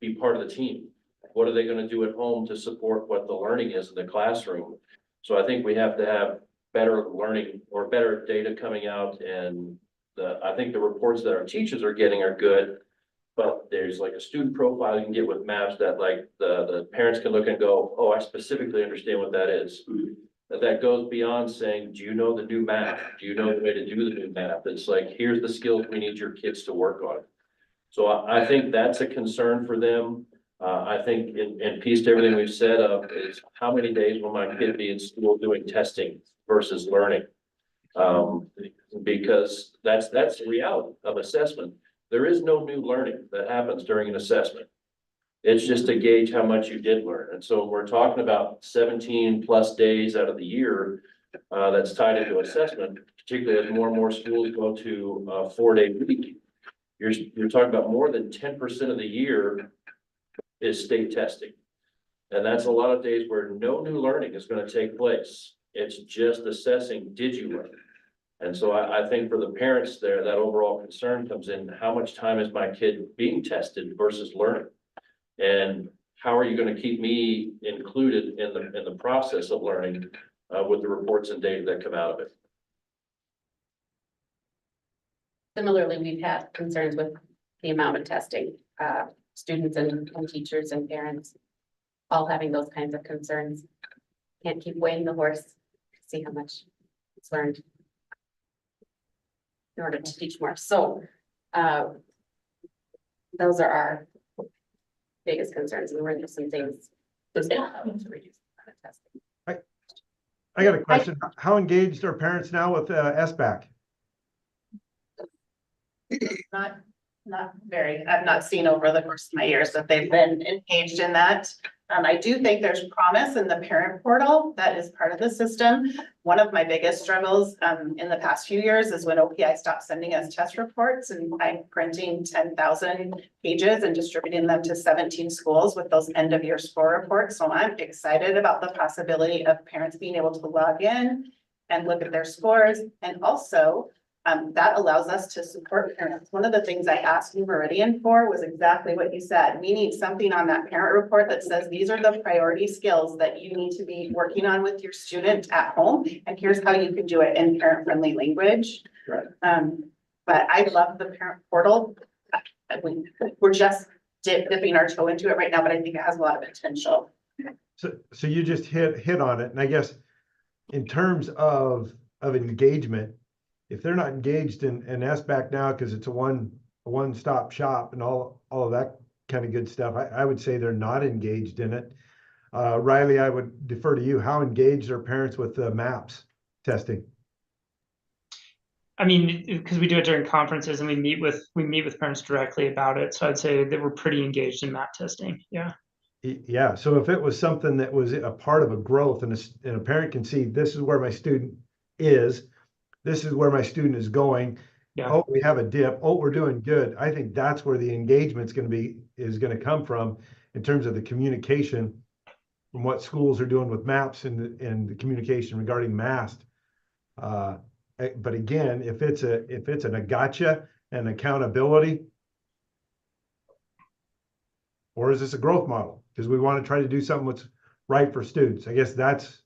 be part of the team? What are they gonna do at home to support what the learning is in the classroom? So I think we have to have better learning or better data coming out, and I think the reports that our teachers are getting are good. But there's like a student profile you can get with maps that like the parents can look and go, oh, I specifically understand what that is. That goes beyond saying, do you know the new map? Do you know the way to do the new map? It's like, here's the skills we need your kids to work on. So I think that's a concern for them. I think in piece to everything we've said of is how many days will my kid be in school doing testing versus learning? Because that's the reality of assessment. There is no new learning that happens during an assessment. It's just to gauge how much you did learn. And so we're talking about 17+ days out of the year that's tied into assessment, particularly as more and more schools go to a 4-day week. You're talking about more than 10% of the year is state testing. And that's a lot of days where no new learning is going to take place. It's just assessing, did you learn? And so I think for the parents there, that overall concern comes in, how much time is my kid being tested versus learning? And how are you going to keep me included in the process of learning with the reports and data that come out of it? Similarly, we've had concerns with the amount of testing, students and teachers and parents all having those kinds of concerns. Can't keep weighing the horse to see how much it's learned in order to teach more. So those are our biggest concerns, and we're just some things to reduce the amount of testing. I got a question. How engaged are parents now with SBAC? Not very. I've not seen over the course of my years that they've been engaged in that. I do think there's promise in the parent portal that is part of the system. One of my biggest struggles in the past few years is when OPI stopped sending us test reports, and I'm printing 10,000 pages and distributing them to 17 schools with those end of year score reports. So I'm excited about the possibility of parents being able to log in and look at their scores, and also that allows us to support parents. One of the things I asked New Meridian for was exactly what you said. We need something on that parent report that says, these are the priority skills that you need to be working on with your student at home, and here's how you can do it in parent-friendly language. Right. But I love the parent portal. We're just dipping our toe into it right now, but I think it has a lot of potential. So you just hit on it, and I guess in terms of engagement, if they're not engaged in SBAC now because it's a one-stop shop and all of that kind of good stuff, I would say they're not engaged in it. Riley, I would defer to you. How engaged are parents with the MAPS testing? I mean, because we do it during conferences and we meet with parents directly about it. So I'd say that we're pretty engaged in MAP testing. Yeah. Yeah. So if it was something that was a part of a growth and a parent can see, this is where my student is, this is where my student is going. Yeah. Oh, we have a dip. Oh, we're doing good. I think that's where the engagement's going to come from in terms of the communication from what schools are doing with MAPS and the communication regarding MAST. But again, if it's a gotcha and accountability, or is this a growth model? Because we want to try to do something that's right for students. I guess that's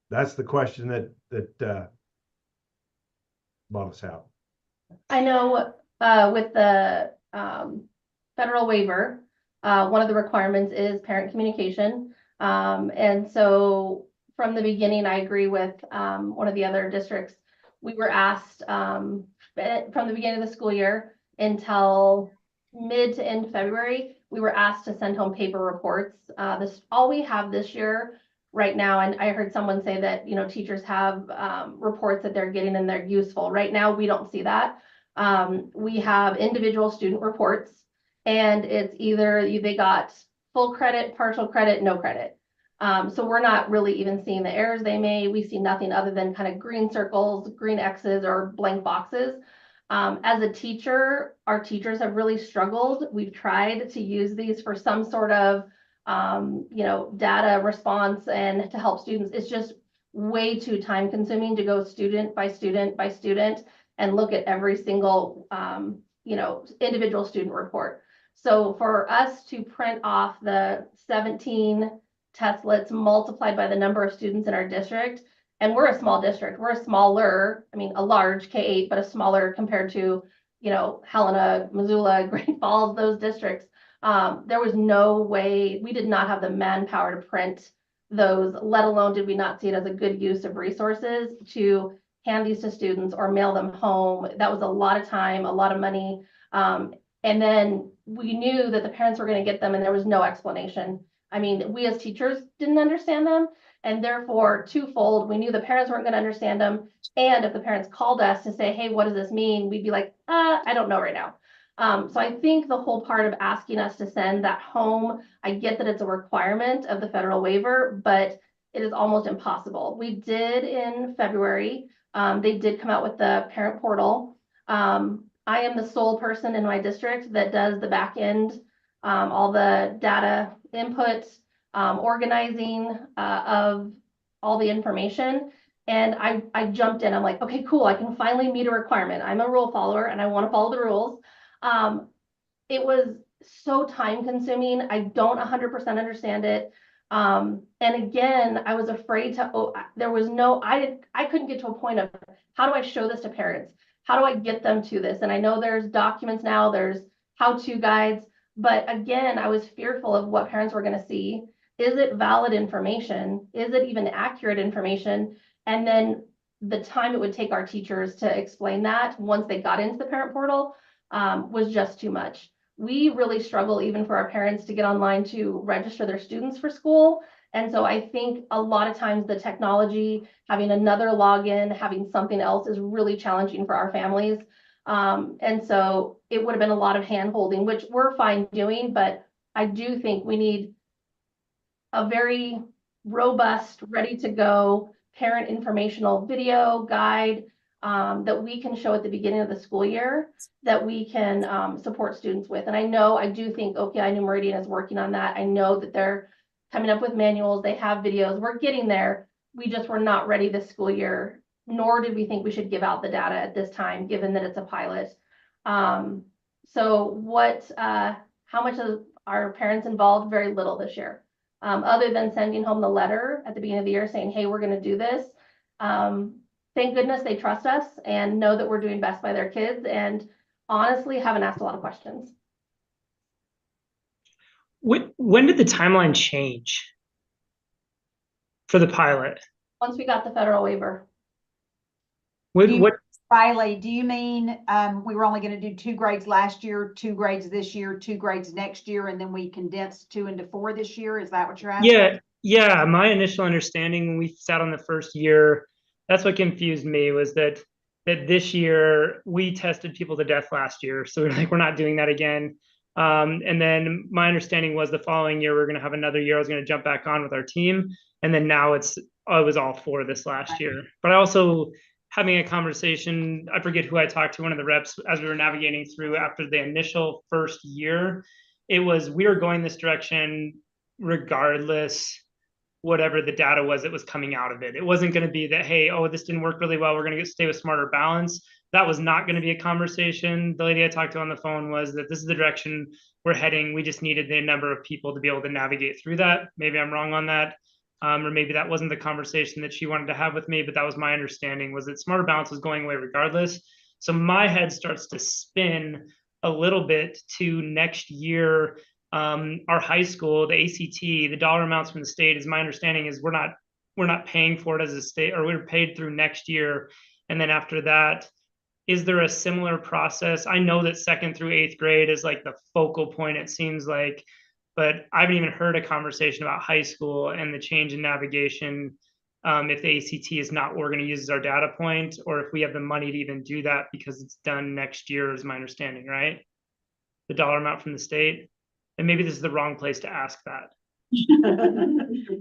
the question that brought us out. I know with the federal waiver, one of the requirements is parent communication. And so from the beginning, I agree with one of the other districts. We were asked from the beginning of the school year until mid to end February, we were asked to send home paper reports. All we have this year right now, and I heard someone say that, you know, teachers have reports that they're getting and they're useful. Right now, we don't see that. We have individual student reports, and it's either they got full credit, partial credit, no credit. So we're not really even seeing the errors they made. We see nothing other than kind of green circles, green X's, or blank boxes. As a teacher, our teachers have really struggled. We've tried to use these for some sort of, you know, data response and to help students. It's just way too time consuming to go student by student by student and look at every single, you know, individual student report. So for us to print off the 17 testlets multiplied by the number of students in our district, and we're a small district, we're a smaller, I mean, a large K-8, but a smaller compared to, you know, Helena, Missoula, Great Falls, those districts. There was no way, we did not have the manpower to print those, let alone did we not see it as a good use of resources to hand these to students or mail them home. That was a lot of time, a lot of money. And then we knew that the parents were going to get them and there was no explanation. I mean, we as teachers didn't understand them, and therefore twofold, we knew the parents weren't going to understand them. And if the parents called us to say, hey, what does this mean? We'd be like, I don't know right now. So I think the whole part of asking us to send that home, I get that it's a requirement of the federal waiver, but it is almost impossible. We did in February, they did come out with the parent portal. I am the sole person in my district that does the back end, all the data input, organizing of all the information. And I jumped in, I'm like, okay, cool, I can finally meet a requirement. I'm a rule follower and I want to follow the rules. It was so time consuming. I don't 100% understand it. And again, I was afraid to, there was no, I couldn't get to a point of how do I show this to parents? How do I get them to this? And I know there's documents now, there's how-to guides, but again, I was fearful of what parents were going to see. Is it valid information? Is it even accurate information? And then the time it would take our teachers to explain that once they got into the parent portal was just too much. We really struggle even for our parents to get online to register their students for school. And so I think a lot of times the technology, having another login, having something else is really challenging for our families. And so it would have been a lot of hand holding, which we're fine doing, but I do think we need a very robust, ready to go parent informational video guide that we can show at the beginning of the school year that we can support students with. And I do think OPI New Meridian is working on that. I know that they're coming up with manuals, they have videos, we're getting there. We just were not ready this school year, nor did we think we should give out the data at this time, given that it's a pilot. So what, how much of our parents involved? Very little this year. Other than sending home the letter at the beginning of the year saying, hey, we're going to do this. Thank goodness they trust us and know that we're doing best by their kids, and honestly haven't asked a lot of questions. When did the timeline change for the pilot? Once we got the federal waiver. Riley, do you mean we were only going to do 2 grades last year, 2 grades this year, 2 grades next year, and then we condensed 2 into 4 this year? Is that what you're asking? Yeah. My initial understanding when we sat on the first year, that's what confused me, was that this year we tested people to death last year. So we're like, we're not doing that again. And then my understanding was the following year, we're going to have another year. I was going to jump back on with our team. And then now it was all 4 this last year. But I also having a conversation, I forget who I talked to, one of the reps, as we were navigating through after the initial first year, it was, we were going this direction regardless, whatever the data was that was coming out of it. It wasn't going to be that, hey, oh, this didn't work really well, we're going to stay with Smarter Balance. That was not going to be a conversation. The lady I talked to on the phone was that this is the direction we're heading. We just needed the number of people to be able to navigate through that. Maybe I'm wrong on that. Or maybe that wasn't the conversation that she wanted to have with me, but that was my understanding, was that Smarter Balance was going away regardless. So my head starts to spin a little bit to next year. Our high school, the ACT, the dollar amounts from the state, is my understanding is we're not paying for it as a state, or we're paid through next year. And then after that, is there a similar process? I know that 2nd through 8th grade is like the focal point, it seems like, but I haven't even heard a conversation about high school and the change in navigation. If the ACT is not what we're going to use as our data point, or if we have the money to even do that because it's done next year, is my understanding, right? The dollar amount from the state. And maybe this is the wrong place to ask that.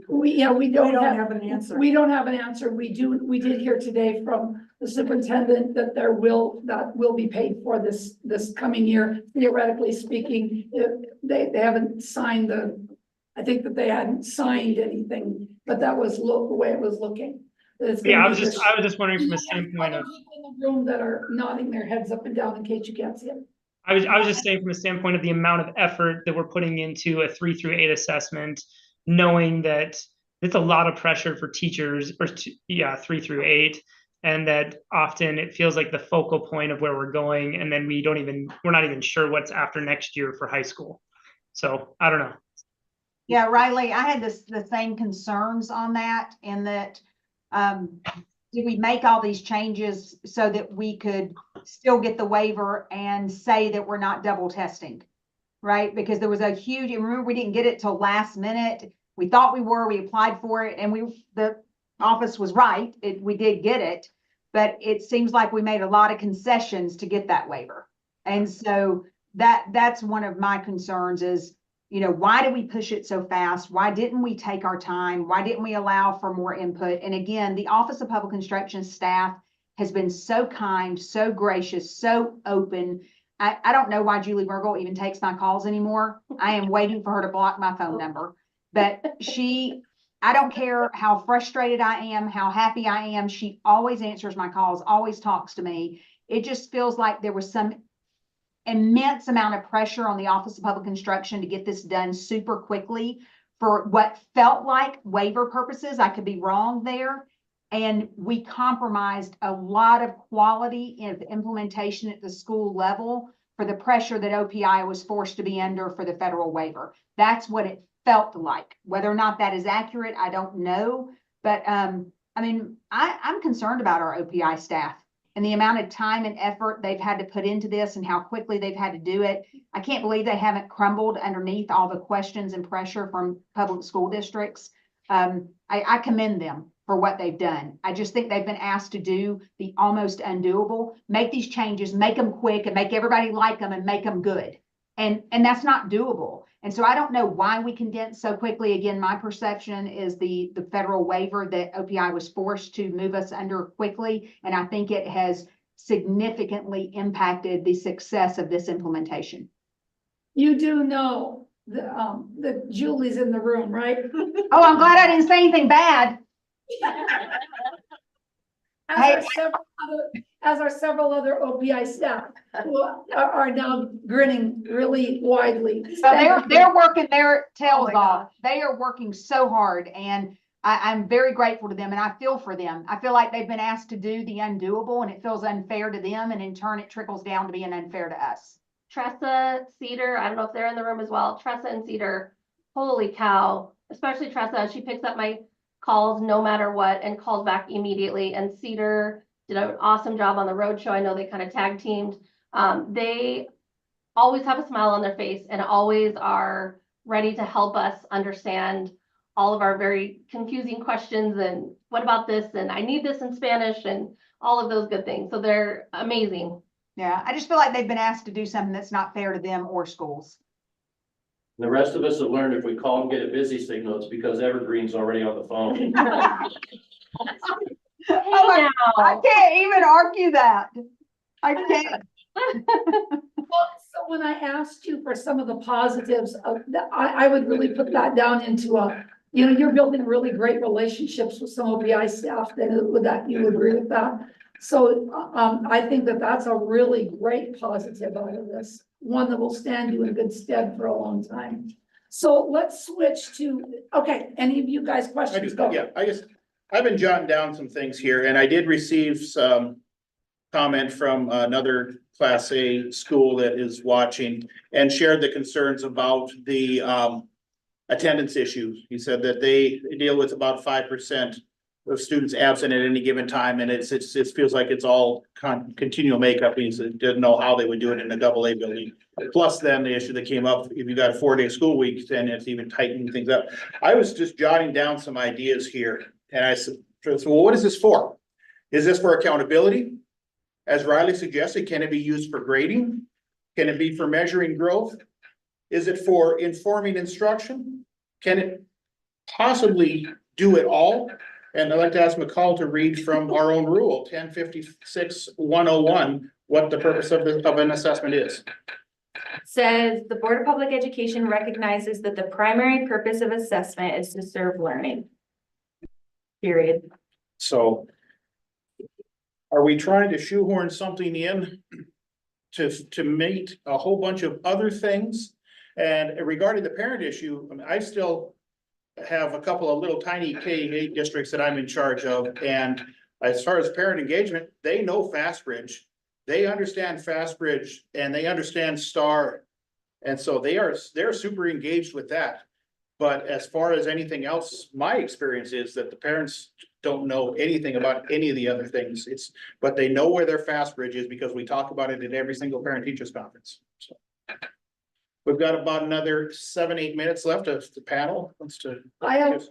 We don't don't have, have an answer. we don't have an answer. We did hear today from the superintendent that that will be paid for this coming year. Theoretically speaking, they haven't signed I think that they hadn't signed anything, but that was the way it was looking. Yeah, I was just wondering from a standpoint of, people in the room that are nodding their heads up and down in case you can't see them. I was just saying from a standpoint of the amount of effort that we're putting into a 3 through 8 assessment, knowing that it's a lot of pressure for teachers, 3 through 8, and that often it feels like the focal point of where we're going, and then we're not even sure what's after next year for high school. So I don't know. Yeah, Riley, I had the same concerns on that, in that, did we make all these changes so that we could still get the waiver and say that we're not double testing? Right? Because there was a huge, remember, we didn't get it till last minute. We thought we were, we applied for it, and the office was right. We did get it, but it seems like we made a lot of concessions to get that waiver. And so that's one of my concerns is, why did we push it so fast? Why didn't we take our time? Why didn't we allow for more input? And again, the Office of Public Instruction staff has been so kind, so gracious, so open. I don't know why Julie Virgil even takes my calls anymore. I am waiting for her to block my phone number. But I don't care how frustrated I am, how happy I am. She always answers my calls, always talks to me. It just feels like there was some immense amount of pressure on the Office of Public Instruction to get this done super quickly for what felt like waiver purposes. I could be wrong there. And we compromised a lot of quality of implementation at the school level for the pressure that OPI was forced to be under for the federal waiver. That's what it felt like. Whether or not that is accurate, I don't know. But I'm concerned about our OPI staff and the amount of time and effort they've had to put into this and how quickly they've had to do it. I can't believe they haven't crumbled underneath all the questions and pressure from public school districts. I commend them for what they've done. I just think they've been asked to do the almost undoable, make these changes, make them quick and make everybody like them and make them good. And that's not doable. And so I don't know why we condensed so quickly. Again, my perception is the federal waiver that OPI was forced to move us under quickly. And I think it has significantly impacted the success of this implementation. You do know that Julie's in the room, right? Oh, I'm glad I didn't say anything bad. As are several other OPI staff who are now grinning really widely. So they're working their tails off. They are working so hard, and I'm very grateful to them, and I feel for them. I feel like they've been asked to do the undoable, and it feels unfair to them, and in turn, it trickles down to being unfair to us. Tressa, Cedar, I don't know if they're in the room as well. Tressa and Cedar, holy cow, especially Tressa, she picks up my calls no matter what and calls back immediately. And Cedar did an awesome job on the road show. I know they kind of tag teamed. They always have a smile on their face and always are ready to help us understand all of our very confusing questions and what about this and I need this in Spanish and all of those good things. So they're amazing. Yeah, I just feel like they've been asked to do something that's not fair to them or schools. The rest of us have learned if we call and get a busy signal, it's because Evergreen's already on the phone. I can't even argue that. I can't. So when I asked you for some of the positives of that, I would really put that down into you're building really great relationships with some OPI staff. You agree with that? So I think that that's a really great positive out of this, one that will stand you in good stead for a long time. So let's switch to, okay, any of you guys questions? I've been jotting down some things here, and I did receive some comment from another Class A school that is watching and shared the concerns about the attendance issue. He said that they deal with about 5% of students absent at any given time, and it feels like it's all continual makeup, means it didn't know how they would do it in a AA building. Plus then the issue that came up, if you got a 4-day school week, then it's even tightening things up. I was just jotting down some ideas here, and I said, well, what is this for? Is this for accountability? As Riley suggested, can it be used for grading? Can it be for measuring growth? Is it for informing instruction? Can it possibly do it all? And I'd like to ask McCall to read from our own rule, 1056-101, what the purpose of an assessment is. Says the Board of Public Education recognizes that the primary purpose of assessment is to serve learning. Period. So are we trying to shoehorn something in to meet a whole bunch of other things? And regarding the parent issue, I mean, I still have a couple of little tiny K-8 districts that I'm in charge of. And as far as parent engagement, they know FastBridge. They understand FastBridge and they understand STAR. And so they're super engaged with that. But as far as anything else, my experience is that the parents don't know anything about any of the other things. But they know where their FastBridge is because we talk about it at every single parent teachers conference. So we've got about another 7-8 minutes left of the panel. I have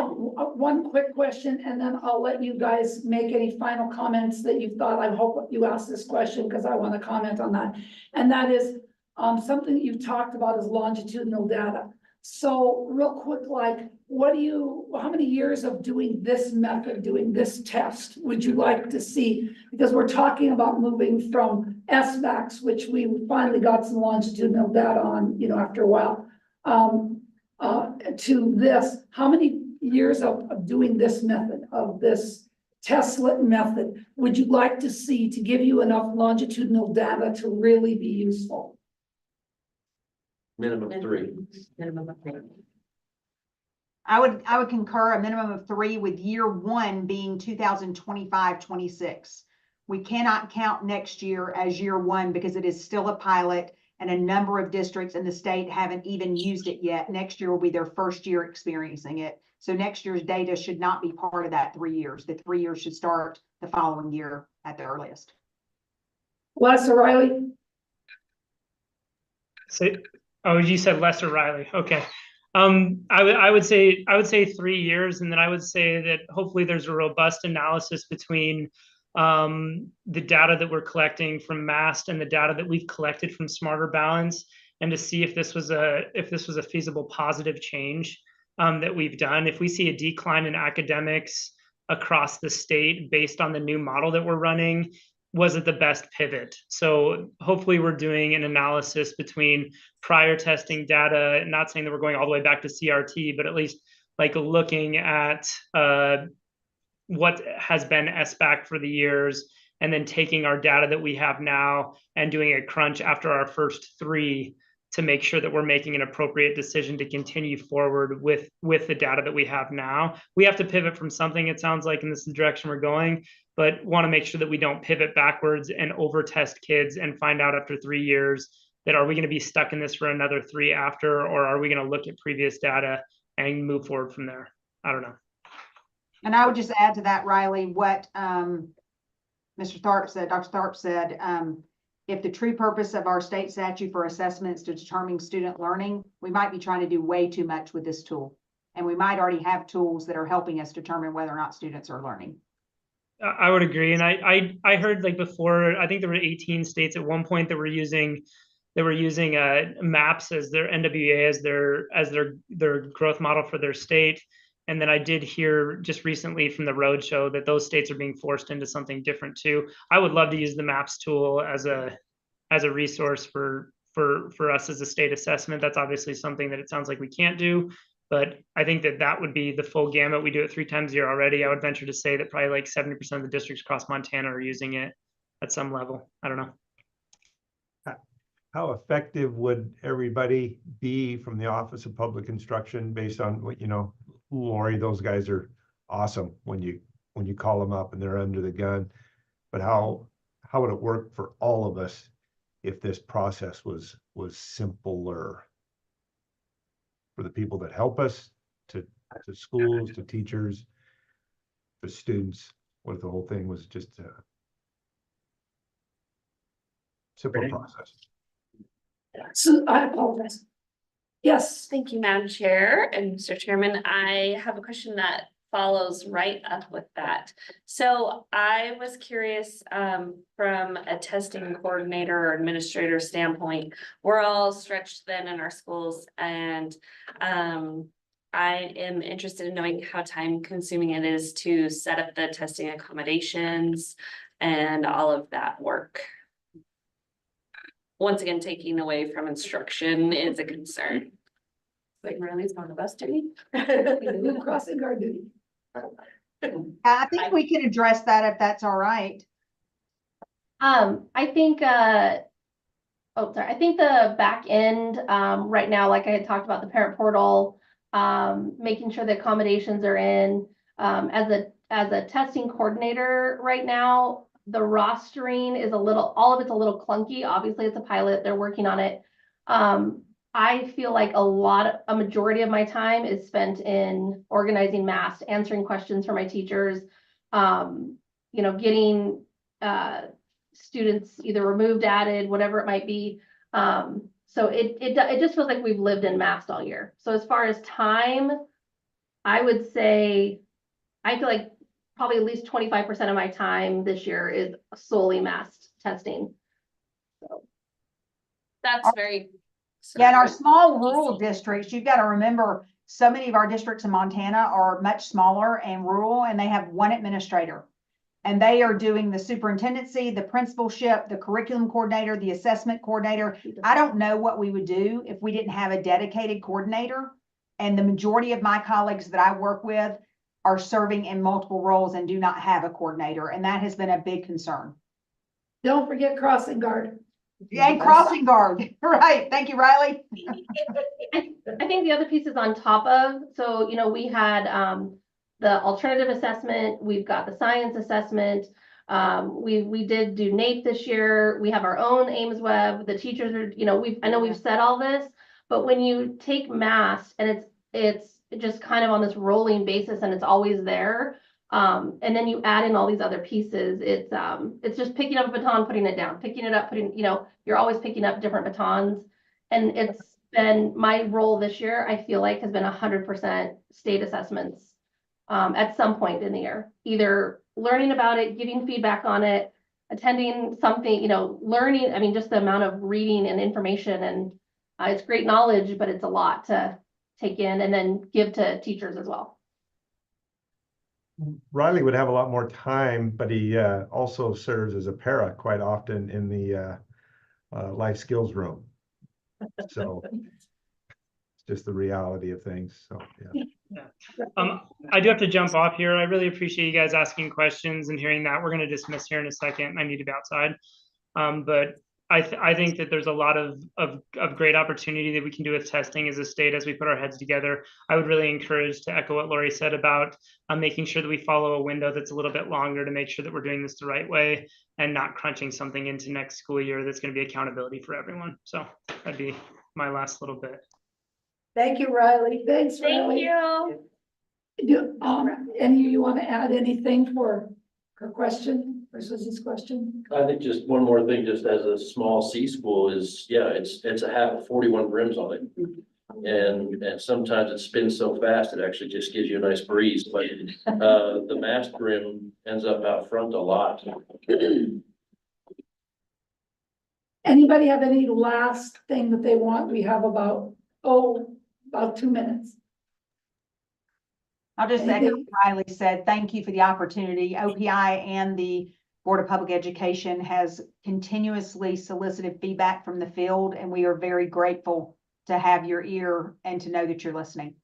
one quick question and then I'll let you guys make any final comments that you thought. I hope you asked this question because I want to comment on that. And that is something that you've talked about is longitudinal data. So real quick, like, how many years of doing this method, doing this test would you like to see? Because we're talking about moving from SVACs, which we finally got some longitudinal data on, after a while, to this. How many years of doing this method, of this test method, would you like to see to give you enough longitudinal data to really be useful? Minimum 3. Minimum of 3. I would concur a minimum of 3, with year 1 being 2025-26. We cannot count next year as year 1 because it is still a pilot and a number of districts in the state haven't even used it yet. Next year will be their first year experiencing it. So next year's data should not be part of that 3 years. The 3 years should start the following year at the earliest. Les O'Reilly? You said Les O'Reilly. Okay. I would say 3 years, and then I would say that hopefully there's a robust analysis between the data that we're collecting from MAST and the data that we've collected from Smarter Balance, and to see if this was a feasible positive change that we've done. If we see a decline in academics across the state based on the new model that we're running, was it the best pivot? So hopefully we're doing an analysis between prior testing data, not saying that we're going all the way back to CRT, but at least like looking at what has been SBAC for the years, and then taking our data that we have now and doing a crunch after our first 3 to make sure that we're making an appropriate decision to continue forward with the data that we have now. We have to pivot from something, it sounds like, and this is the direction we're going, but want to make sure that we don't pivot backwards and over test kids and find out after 3 years that are we going to be stuck in this for another 3 after, or are we going to look at previous data and move forward from there? I don't know. And I would just add to that, Riley, what Mr. Tharp said, Dr. Tharp said, if the true purpose of our state statute for assessment is to determine student learning, we might be trying to do way too much with this tool. And we might already have tools that are helping us determine whether or not students are learning. I would agree. And I heard like before, I think there were 18 states at one point that were using MAPS as their NWEA as their growth model for their state. And then I did hear just recently from the Roadshow that those states are being forced into something different too. I would love to use the MAPS tool as a resource for us as a state assessment. That's obviously something that it sounds like we can't do, but I think that would be the full gamut. We do it 3 times a year already. I would venture to say that probably like 70% of the districts across Montana are using it at some level. I don't know. How effective would everybody be from the Office of Public Instruction based on what, Lori, those guys are awesome when you call them up and they're under the gun. But how would it work for all of us if this process was simpler for the people that help us to to schools, to teachers, to students. What if the whole thing was just a simple Ready? process? So I apologize. Yes. Thank you, Madam Chair and Mr. Chairman. I have a question that follows right up with that. So I was curious, from a testing coordinator or administrator standpoint, we're all stretched thin in our schools, and I am interested in knowing how time consuming it is to set up the testing accommodations and all of that work. Once again, taking away from instruction is a concern. Like Riley's on the bus duty. Crossing guard duty. I think we can address that if that's all right. I think, I think the back end, right now, like I had talked about the parent portal, making sure the accommodations are in, as a testing coordinator right now, the rostering is all of it's a little clunky. Obviously it's a pilot, they're working on it. I feel like a majority of my time is spent in organizing mass, answering questions for my teachers, getting students either removed, added, whatever it might be. So it just feels like we've lived in mass all year. So as far as time, I would say, I feel like probably at least 25% of my time this year is solely mass testing. So that's very. Yeah, in our small rural districts, you've got to remember, so many of our districts in Montana are much smaller and rural, and they have one administrator. And they are doing the superintendency, the principalship, the curriculum coordinator, the assessment coordinator. I don't know what we would do if we didn't have a dedicated coordinator. And the majority of my colleagues that I work with are serving in multiple roles and do not have a coordinator. And that has been a big concern. Don't forget crossing guard. And crossing guard, right? Thank you, Riley. I think the other piece is on top of, so, we had the alternative assessment, we've got the science assessment. We did do NAEP this year. We have our own Ames Web. The teachers are, I know we've said all this, but when you take mass and it's just kind of on this rolling basis and it's always there. And then you add in all these other pieces, it's just picking up a baton, putting it down, picking it up, you're always picking up different batons. And it's been my role this year, I feel like, has been 100% state assessments at some point in the year, either learning about it, giving feedback on it, attending something, learning, just the amount of reading and information, and it's great knowledge, but it's a lot to take in and then give to teachers as well. Riley would have a lot more time, but he also serves as a para quite often in the life skills room. So it's just the reality of things. So yeah. I do have to jump off here. I really appreciate you guys asking questions and hearing that. We're going to dismiss here in a second. I need to be outside. But I think that there's a lot of great opportunity that we can do with testing as a state as we put our heads together. I would really encourage to echo what Lori said about making sure that we follow a window that's a little bit longer to make sure that we're doing this the right way and not crunching something into next school year that's going to be accountability for everyone. So that'd be my last little bit. Thank you, Riley. Thanks, Riley. Thank you. Any of you want to add anything for her question versus this question? I think just one more thing, just as a small C school is, yeah, it's a half of 41 rims on it. And sometimes it spins so fast, it actually just gives you a nice breeze, but the mast rim ends up out front a lot. Anybody have any last thing that they want? We have about 2 minutes. I'll just echo what Riley said. Thank you for the opportunity. OPI and the Board of Public Education has continuously solicited feedback from the field, and we are very grateful to have your ear and to know that you're listening.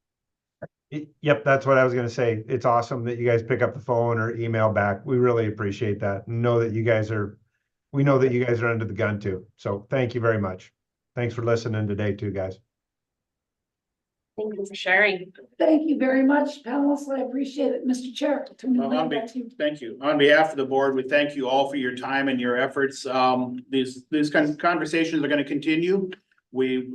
Yep, that's what I was going to say. It's awesome that you guys pick up the phone or email back. We really appreciate that. We know that you guys are under the gun too. So thank you very much. Thanks for listening today too, guys. Thank you for sharing. Thank you very much, panelists. I appreciate it. Mr. Chair. Thank you. On behalf of the board, we thank you all for your time and your efforts. These kind of conversations are going to continue. We,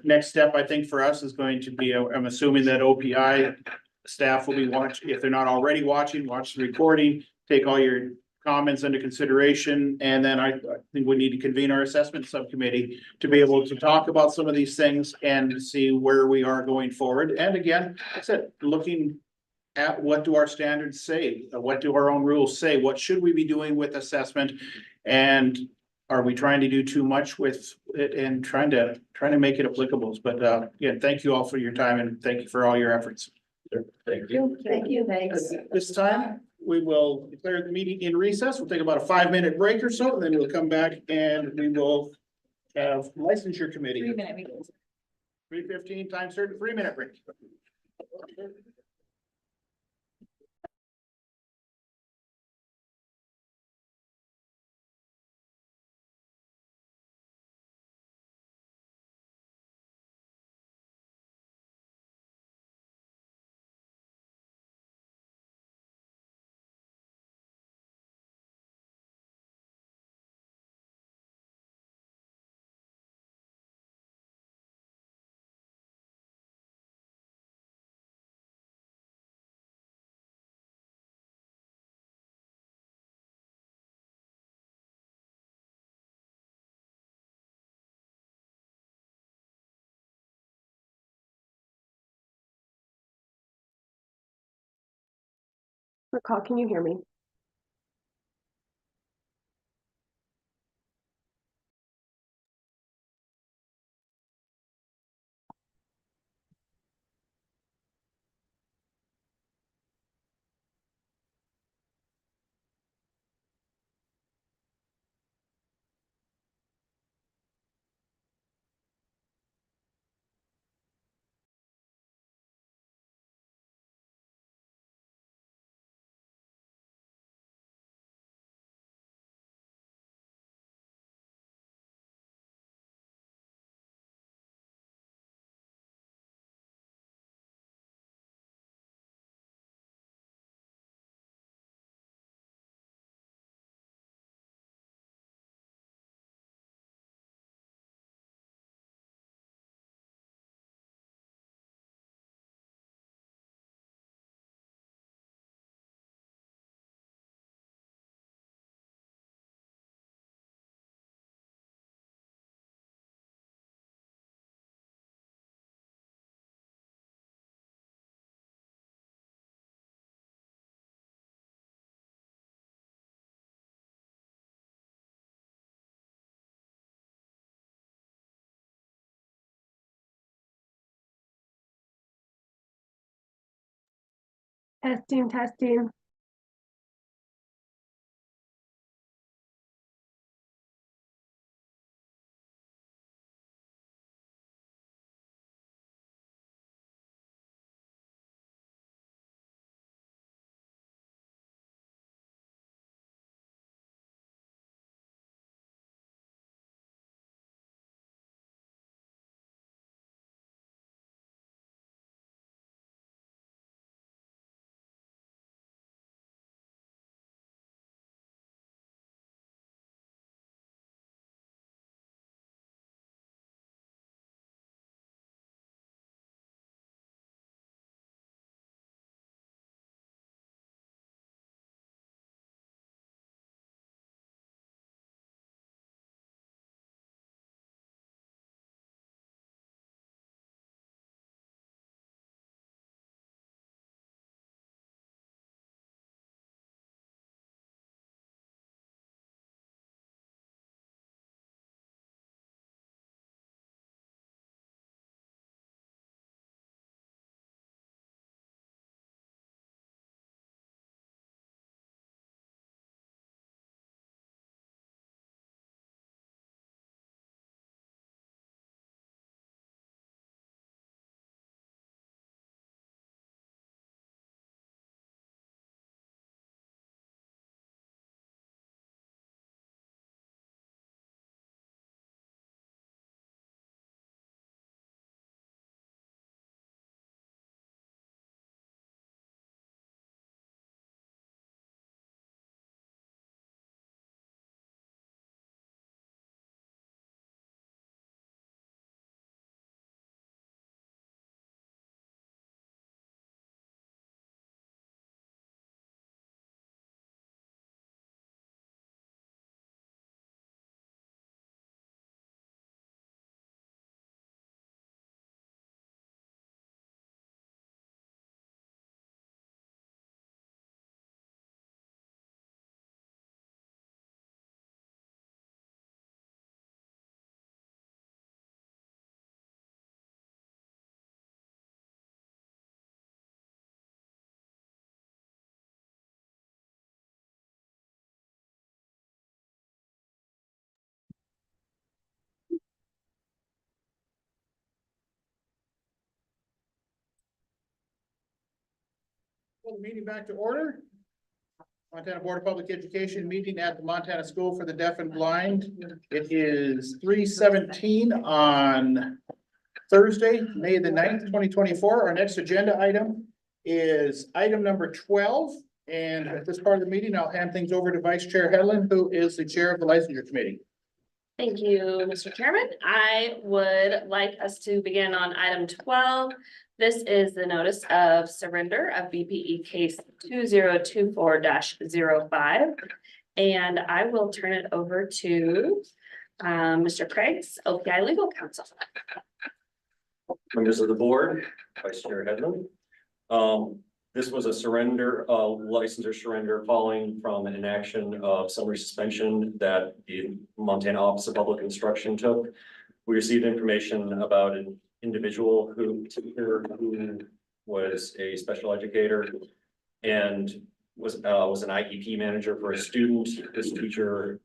next step, I think, for us is going to be, I'm assuming that OPI staff will be watching, if they're not already watching, watch the recording, take all your comments under consideration, and then I think we need to convene our assessment subcommittee to be able to talk about some of these things and see where we are going forward. And again, like I said, looking at what do our standards say? What do our own rules say? What should we be doing with assessment? And are we trying to do too much with it and trying to make it applicable? But again, thank you all for your time and thank you for all your efforts. Thank you. Thank you, thanks. This time, we will declare the meeting in recess. We'll take about a 5-minute break or so, and then we'll come back and we will have licensure committee. 3-minute meeting. 3:15 time certain, 3-minute break. McCall, can you hear me? Testing, testing. Call the meeting back to order. Montana Board of Public Education meeting at the Montana School for the Deaf and Blind. It is 3:17 on Thursday, May the 9th, 2024. Our next agenda item is item number 12. And at this part of the meeting, I'll hand things over to Vice Chair Hedlund, who is the chair of the licensure committee. Thank you, Mr. Chairman. I would like us to begin on item 12. This is the notice of surrender of BPE case 2024-05. And I will turn it over to Mr. Craig's OPI Legal Counsel. Members of the board, Vice Chair Hedlund. This was a surrender, licensure surrender following from an action of summary suspension that the Montana Office of Public Instruction took. We received information about an individual who was a special educator and was an IEP manager for a student. This teacher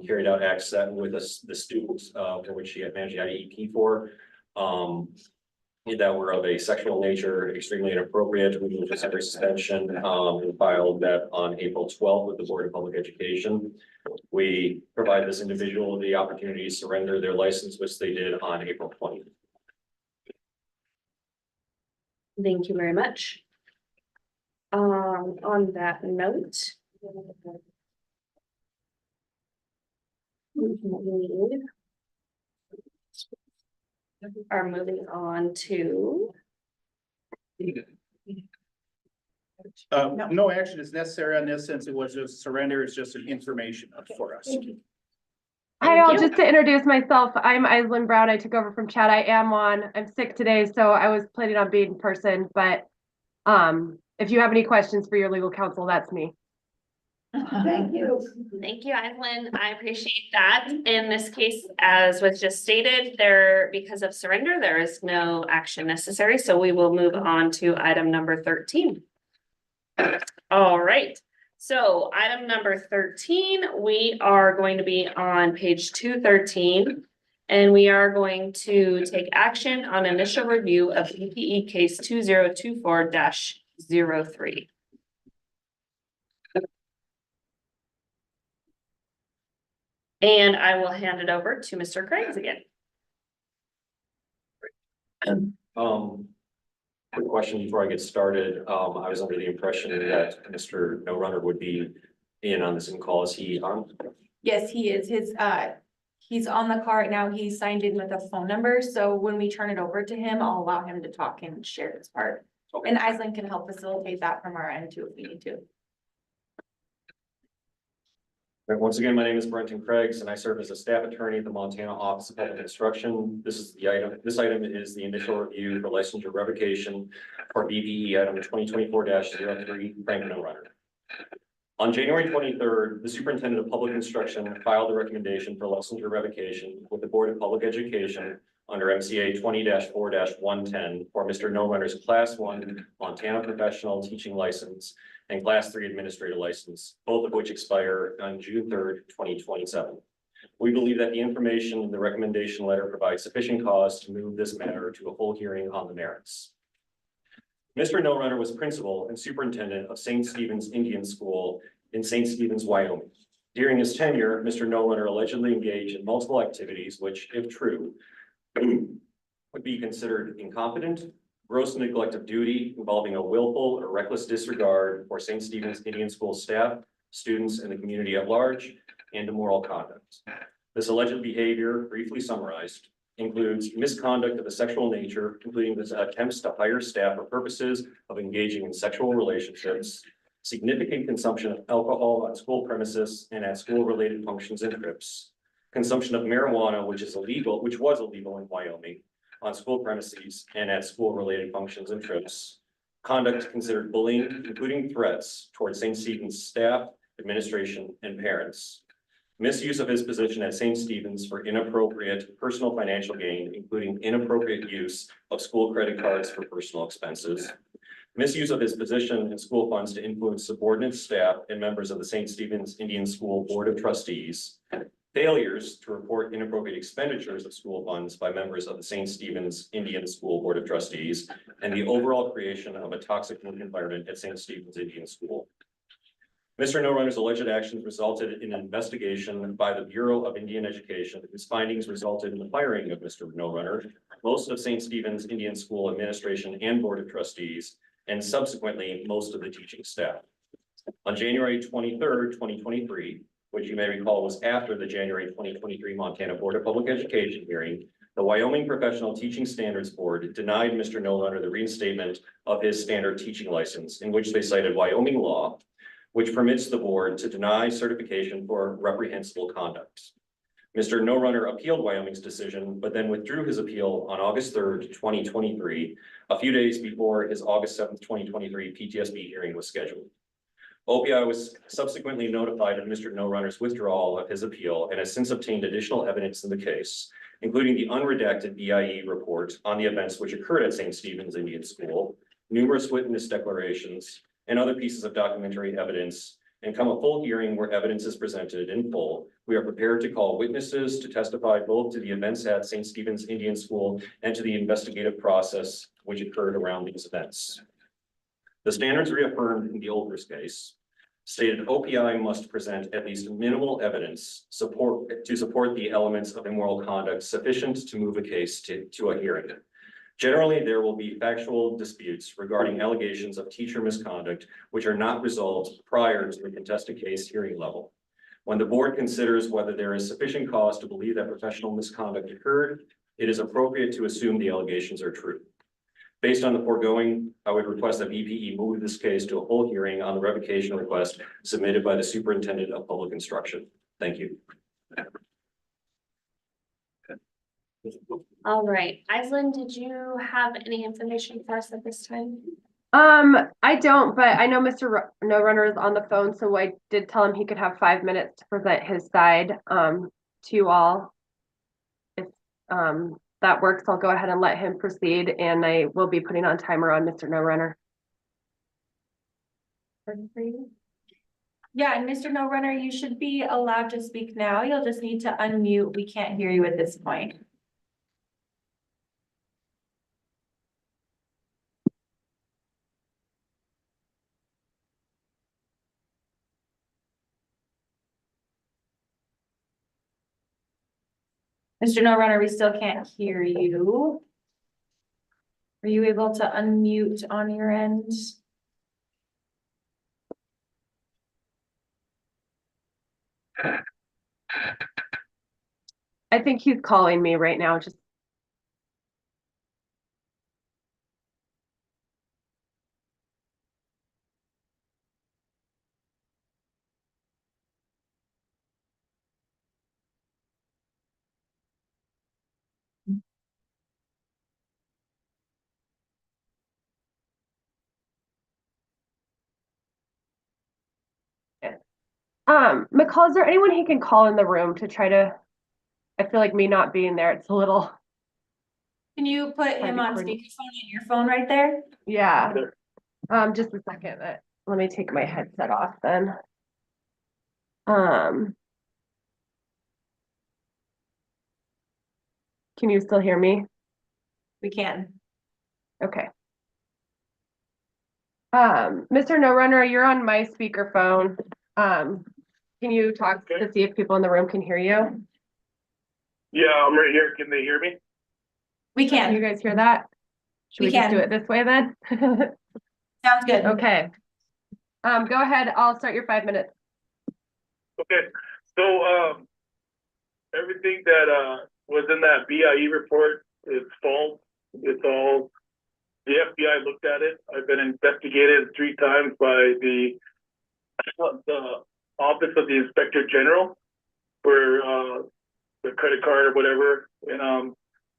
carried out acts that with the students for which she had managed the IEP for. That were of a sexual nature, extremely inappropriate. We moved to summary suspension and filed that on April 12th with the Board of Public Education. We provide this individual the opportunity to surrender their license, which they did on April 20th. Thank you very much. On that note, we are moving on to. No action is necessary on this since it was just surrender. It's just an information for us. Hi, all. Just to introduce myself, I'm Aislinn Brown. I took over from Chad. I'm sick today, so I was planning on being in person, but if you have any questions for your legal counsel, that's me. Thank you. Thank you, Aislinn. I appreciate that. In this case, as was just stated, because of surrender, there is no action necessary. So we will move on to item number 13. All right. So item number 13, we are going to be on page 213. And we are going to take action on initial review of BPE case 2024-03. And I will hand it over to Mr. Craig's again. Quick question before I get started. I was under the impression that Mr. No Runner would be in on this call. Is he on? Yes, he is. He's on the call right now. He signed in with a phone number. So when we turn it over to him, I'll allow him to talk and share his part. Okay. And Aislinn can help facilitate that from our end too, if we need to. Once again, my name is Brenton Craigs and I serve as a staff attorney at the Montana Office of Public Instruction. This item is the initial review for licensure revocation for BPE item 2024-03, Frank No Runner. On January 23rd, the Superintendent of Public Instruction filed a recommendation for licensure revocation with the Board of Public Education under MCA 20-4-110 for Mr. No Runner's Class 1 Montana Professional Teaching License and Class 3 Administrative License, both of which expire on June 3rd, 2027. We believe that the information in the recommendation letter provides sufficient cause to move this matter to a full hearing on the merits. Mr. No Runner was principal and superintendent of St. Stephen's Indian School in St. Stephen's, Wyoming. During his tenure, Mr. No Runner allegedly engaged in multiple activities which, if true, would be considered incompetent, gross neglect of duty involving a willful or reckless disregard for St. Stephen's Indian School staff, students, and the community at large, and immoral conduct. This alleged behavior, briefly summarized, includes misconduct of a sexual nature, including attempts to hire staff for purposes of engaging in sexual relationships, significant consumption of alcohol on school premises and at school-related functions and trips, consumption of marijuana, which was illegal in Wyoming, on school premises and at school-related functions and trips, conduct considered bullying, including threats towards St. Stephen's staff, administration, and parents, misuse of his position at St. Stephen's for inappropriate personal financial gain, including inappropriate use of school credit cards for personal expenses, misuse of his position and school funds to influence subordinate staff and members of the St. Stephen's Indian School Board of Trustees, failures to report inappropriate expenditures of school funds by members of the St. Stephen's Indian School Board of Trustees, and the overall creation of a toxic work environment at St. Stephen's Indian School. Mr. No Runner's alleged actions resulted in an investigation by the Bureau of Indian Education, whose findings resulted in the firing of Mr. No Runner, most of St. Stephen's Indian School administration and Board of Trustees, and subsequently most of the teaching staff. On January 23rd, 2023, which you may recall was after the January 2023 Montana Board of Public Education hearing, the Wyoming Professional Teaching Standards Board denied Mr. No Runner the reinstatement of his standard teaching license, in which they cited Wyoming law, which permits the board to deny certification for reprehensible conduct. Mr. No Runner appealed Wyoming's decision, but then withdrew his appeal on August 3rd, 2023, a few days before his August 7th, 2023 PTSB hearing was scheduled. OPI was subsequently notified of Mr. No Runner's withdrawal of his appeal and has since obtained additional evidence in the case, including the unredacted BIE report on the events which occurred at St. Stephen's Indian School, numerous witness declarations, and other pieces of documentary evidence. And come a full hearing where evidence is presented in full, we are prepared to call witnesses to testify both to the events at St. Stephen's Indian School and to the investigative process which occurred around these events. The standards reaffirmed in the Olgers case stated OPI must present at least minimal evidence to support the elements of immoral conduct sufficient to move a case to a hearing. Generally, there will be factual disputes regarding allegations of teacher misconduct, which are not resolved prior to the contested case hearing level. When the board considers whether there is sufficient cause to believe that professional misconduct occurred, it is appropriate to assume the allegations are true. Based on the foregoing, I would request that BPE move this case to a full hearing on the revocation request submitted by the Superintendent of Public Instruction. Thank you. All right, Aislinn, did you have any information for us at this time? I don't, but I know Mr. No Runner is on the phone, so I did tell him he could have 5 minutes to present his side, to you all. If, that works, I'll go ahead and let him proceed, and I will be putting on timer on Mr. No Runner. Yeah, and Mr. No Runner, you should be allowed to speak now. You'll just need to unmute. We can't hear you at this point. Mr. No Runner, we still can't hear you. Are you able to unmute on your end? I think he's calling me right now, just. McCall, is there anyone he can call in the room to try to, I feel like me not being there, it's a little. Can you put him on speakerphone on your phone right there? Yeah. Just a second, let me take my headset off then. Can you still hear me? We can. Okay. Mr. No Runner, you're on my speakerphone. Can you talk to see if people in the room can hear you? Yeah, I'm right here. Can they hear me? We can. You guys hear that? Should we just do it this way then? Sounds good. Okay. Go ahead. I'll start your 5 minutes. Okay. So everything that was in that BIE report is false. It's all the FBI looked at it. I've been investigated 3 times by the Office of the Inspector General for the credit card or whatever, and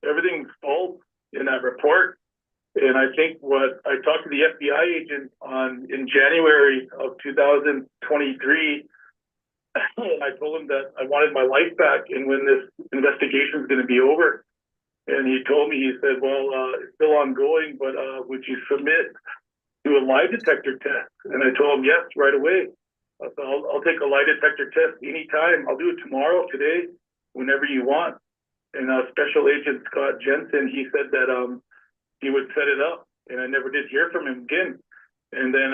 everything's false in that report. And I think what I talked to the FBI agent in January of 2023, and I told him that I wanted my life back and when this investigation is going to be over. And he told me, he said, well, it's still ongoing, but would you submit to a lie detector test? And I told him yes, right away. I'll take a lie detector test anytime. I'll do it tomorrow, today, whenever you want. And Special Agent Scott Jensen, he said that he would set it up, and I never did hear from him again. And then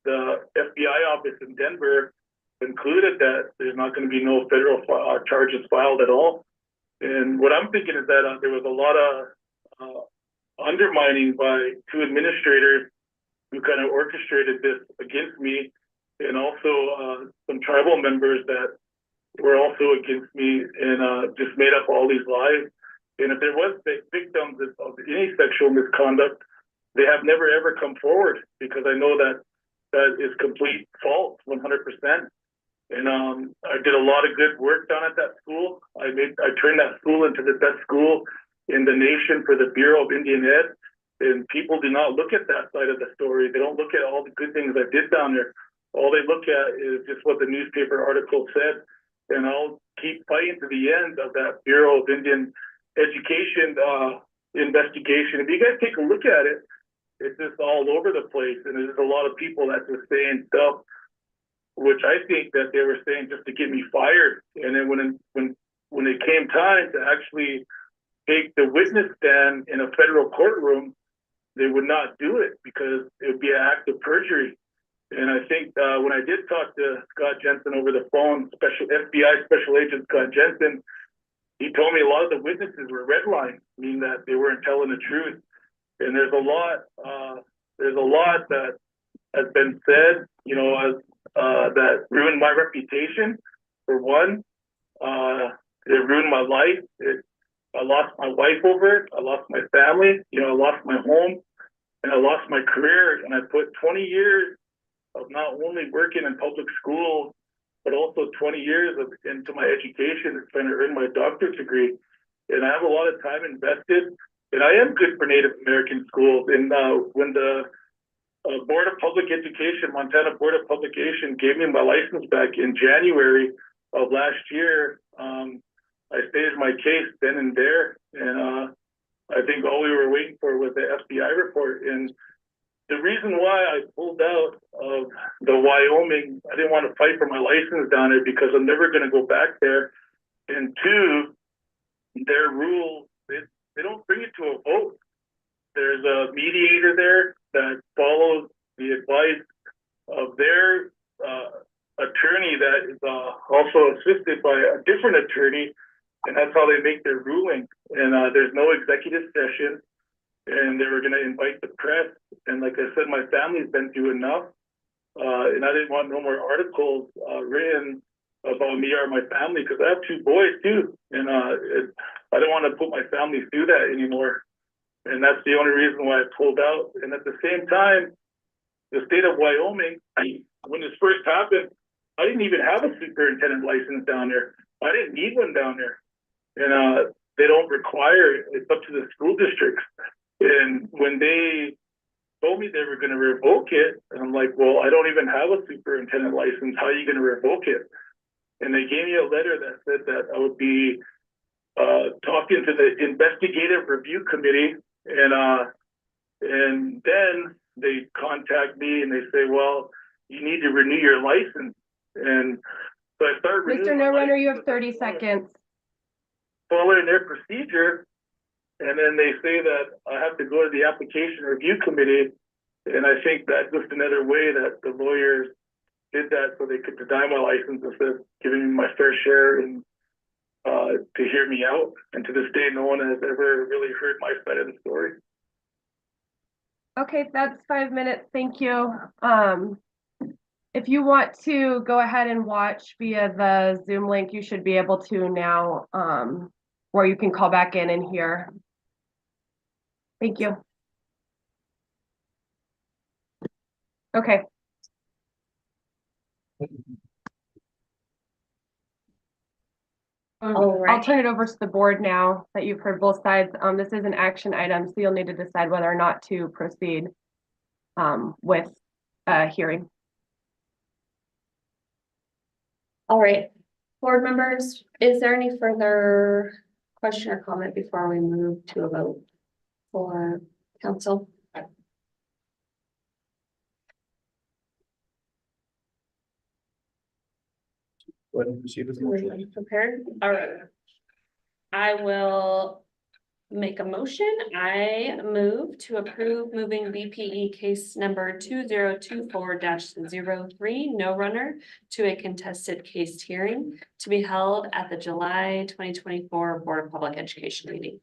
the FBI office in Denver concluded that there's not going to be no federal charges filed at all. And what I'm thinking is that there was a lot of undermining by two administrators who kind of orchestrated this against me, and also some tribal members that were also against me, and just made up all these lies. And if there was victims of any sexual misconduct, they have never ever come forward, because I know that that is complete false, 100%. And I did a lot of good work down at that school. I turned that school into the best school in the nation for the Bureau of Indian Ed. And people do not look at that side of the story. They don't look at all the good things I did down there. All they look at is just what the newspaper article said. And I'll keep fighting to the end of that Bureau of Indian Education investigation. If you guys take a look at it, it's just all over the place. And there's a lot of people that are saying stuff, which I think that they were saying just to get me fired. And then when it came time to actually take the witness stand in a federal courtroom, they would not do it because it would be an act of perjury. And I think when I did talk to Scott Jensen over the phone, FBI Special Agent Scott Jensen, he told me a lot of the witnesses were redlined, meaning that they weren't telling the truth. And there's a lot that has been said, you know, as that ruined my reputation. For one, it ruined my life. I lost my wife over it. I lost my family. You know, I lost my home, and I lost my career. And I put 20 years of not only working in public schools, but also 20 years into my education, trying to earn my doctorate degree. And I have a lot of time invested. And I am good for Native American schools. And when the Board of Public Education, Montana Board of Public Education, gave me my license back in January of last year, I stated my case then and there. And I think all we were waiting for was the FBI report. And the reason why I pulled out of the Wyoming, I didn't want to fight for my license down there because I'm never going to go back there. And two, their rules, they don't bring it to a vote. There's a mediator there that follows the advice of their attorney that is also assisted by a different attorney, and that's how they make their ruling. And there's no executive session, and they were going to invite the press. And like I said, my family's been through enough, and I didn't want no more articles written about me or my family, because I have two boys too, and I don't want to put my family through that anymore. And that's the only reason why I pulled out. And at the same time, the state of Wyoming, when this first happened, I didn't even have a superintendent license down there. I didn't need one down there. And they don't require it. It's up to the school districts. And when they told me they were going to revoke it, and I'm like, well, I don't even have a superintendent license. How are you going to revoke it? And they gave me a letter that said that I would be talking to the investigative review committee, and then they contact me and they say, well, you need to renew your license. And so I started renewing. Mr. No Runner, you have 30 seconds. Following their procedure, and then they say that I have to go to the application review committee, and I think that's just another way that the lawyers did that so they could deny my license instead of giving me my fair share and to hear me out. And to this day, no one has ever really heard my side of the story. Okay, that's 5 minutes. Thank you. If you want to go ahead and watch via the Zoom link, you should be able to now, or you can call back in and hear. Thank you. Okay. I'll turn it over to the board now that you've heard both sides. This is an action item, so you'll need to decide whether or not to proceed with a hearing. All right, board members, is there any further question or comment before we move to a vote for council? Go ahead and proceed with the motion. Prepared? All right. I will make a motion. I move to approve moving BPE case number 2024-03, no runner, to a contested case hearing to be held at the July 2024 Board of Public Education meeting.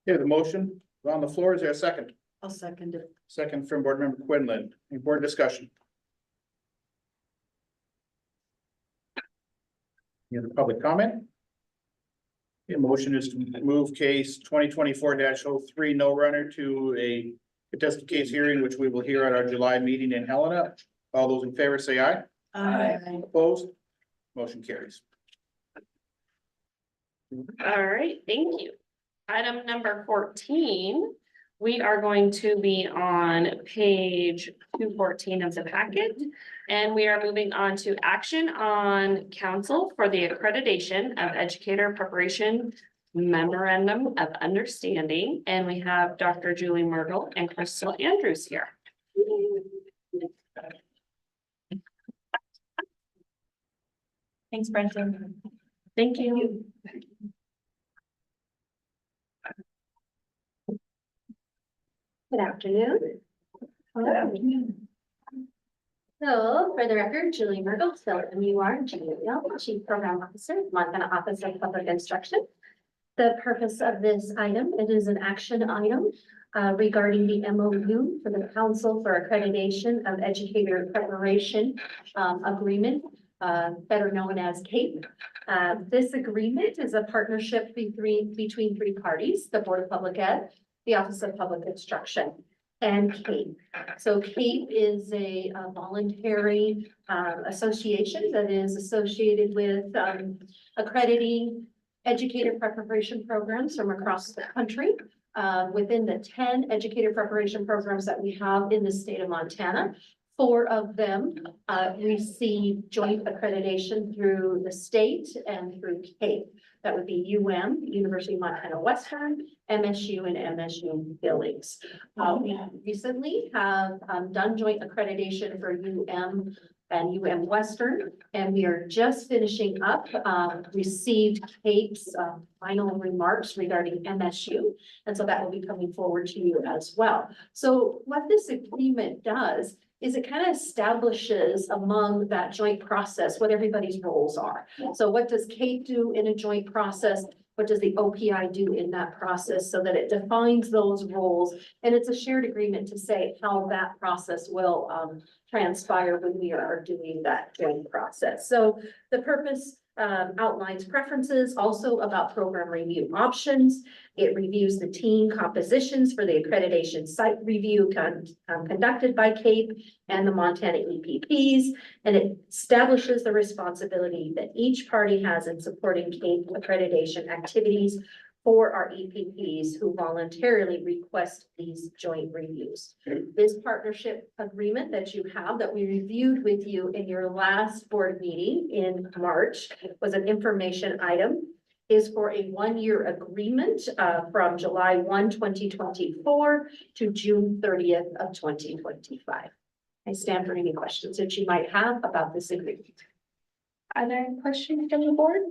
Okay, the motion is on the floor. Is there a second? I'll second it. Second from Board Member Quinlan. Any board discussion? Any other public comment? The motion is to move case 2024-03 no runner to a contested case hearing, which we will hear at our July meeting in Helena. All those in favor say aye. Aye. Opposed? Motion carries. All right, thank you. Item number 14, we are going to be on page 214 of the packet. And we are moving on to action on council for the accreditation of educator preparation memorandum of understanding. And we have Dr. Julie Mergel and Crystal Andrews here. Thanks, Brenton. Thank you. Good afternoon. So for the record, Julie Mergel, spelled M-U-R-G-E-L, Chief Program Officer, Montana Office of Public Instruction. The purpose of this item, it is an action item regarding the MOU for the Council for Accreditation of Educator Preparation Agreement, better known as CAPE. This agreement is a partnership between three parties, the Board of Public Ed, the Office of Public Instruction, and CAPE. So CAPE is a voluntary association that is associated with accrediting educator preparation programs from across the country. Within the 10 educator preparation programs that we have in the state of Montana, 4 of them receive joint accreditation through the state and through CAPE. That would be University of Montana Western, MSU, and MSU Billings. We recently have done joint accreditation for UM and Western, and we are just finishing up, received CAPE's final remarks regarding MSU, and so that will be coming forward to you as well. So what this agreement does is it kind of establishes among that joint process what everybody's roles are. So what does CAPE do in a joint process? What does the OPI do in that process, so that it defines those roles? And it's a shared agreement to say how that process will transpire when we are doing that joint process. So the purpose outlines preferences, also about program review options. It reviews the team compositions for the accreditation site review conducted by CAPE and the Montana EPPs, and it establishes the responsibility that each party has in supporting CAPE accreditation activities for our EPPs who voluntarily request these joint reviews. This partnership agreement that you have, that we reviewed with you in your last board meeting in March, was an information item, is for a 1-year agreement from July 1, 2024 to June 30th of 2025. I stand for any questions that you might have about this agreement. Are there any questions from the board?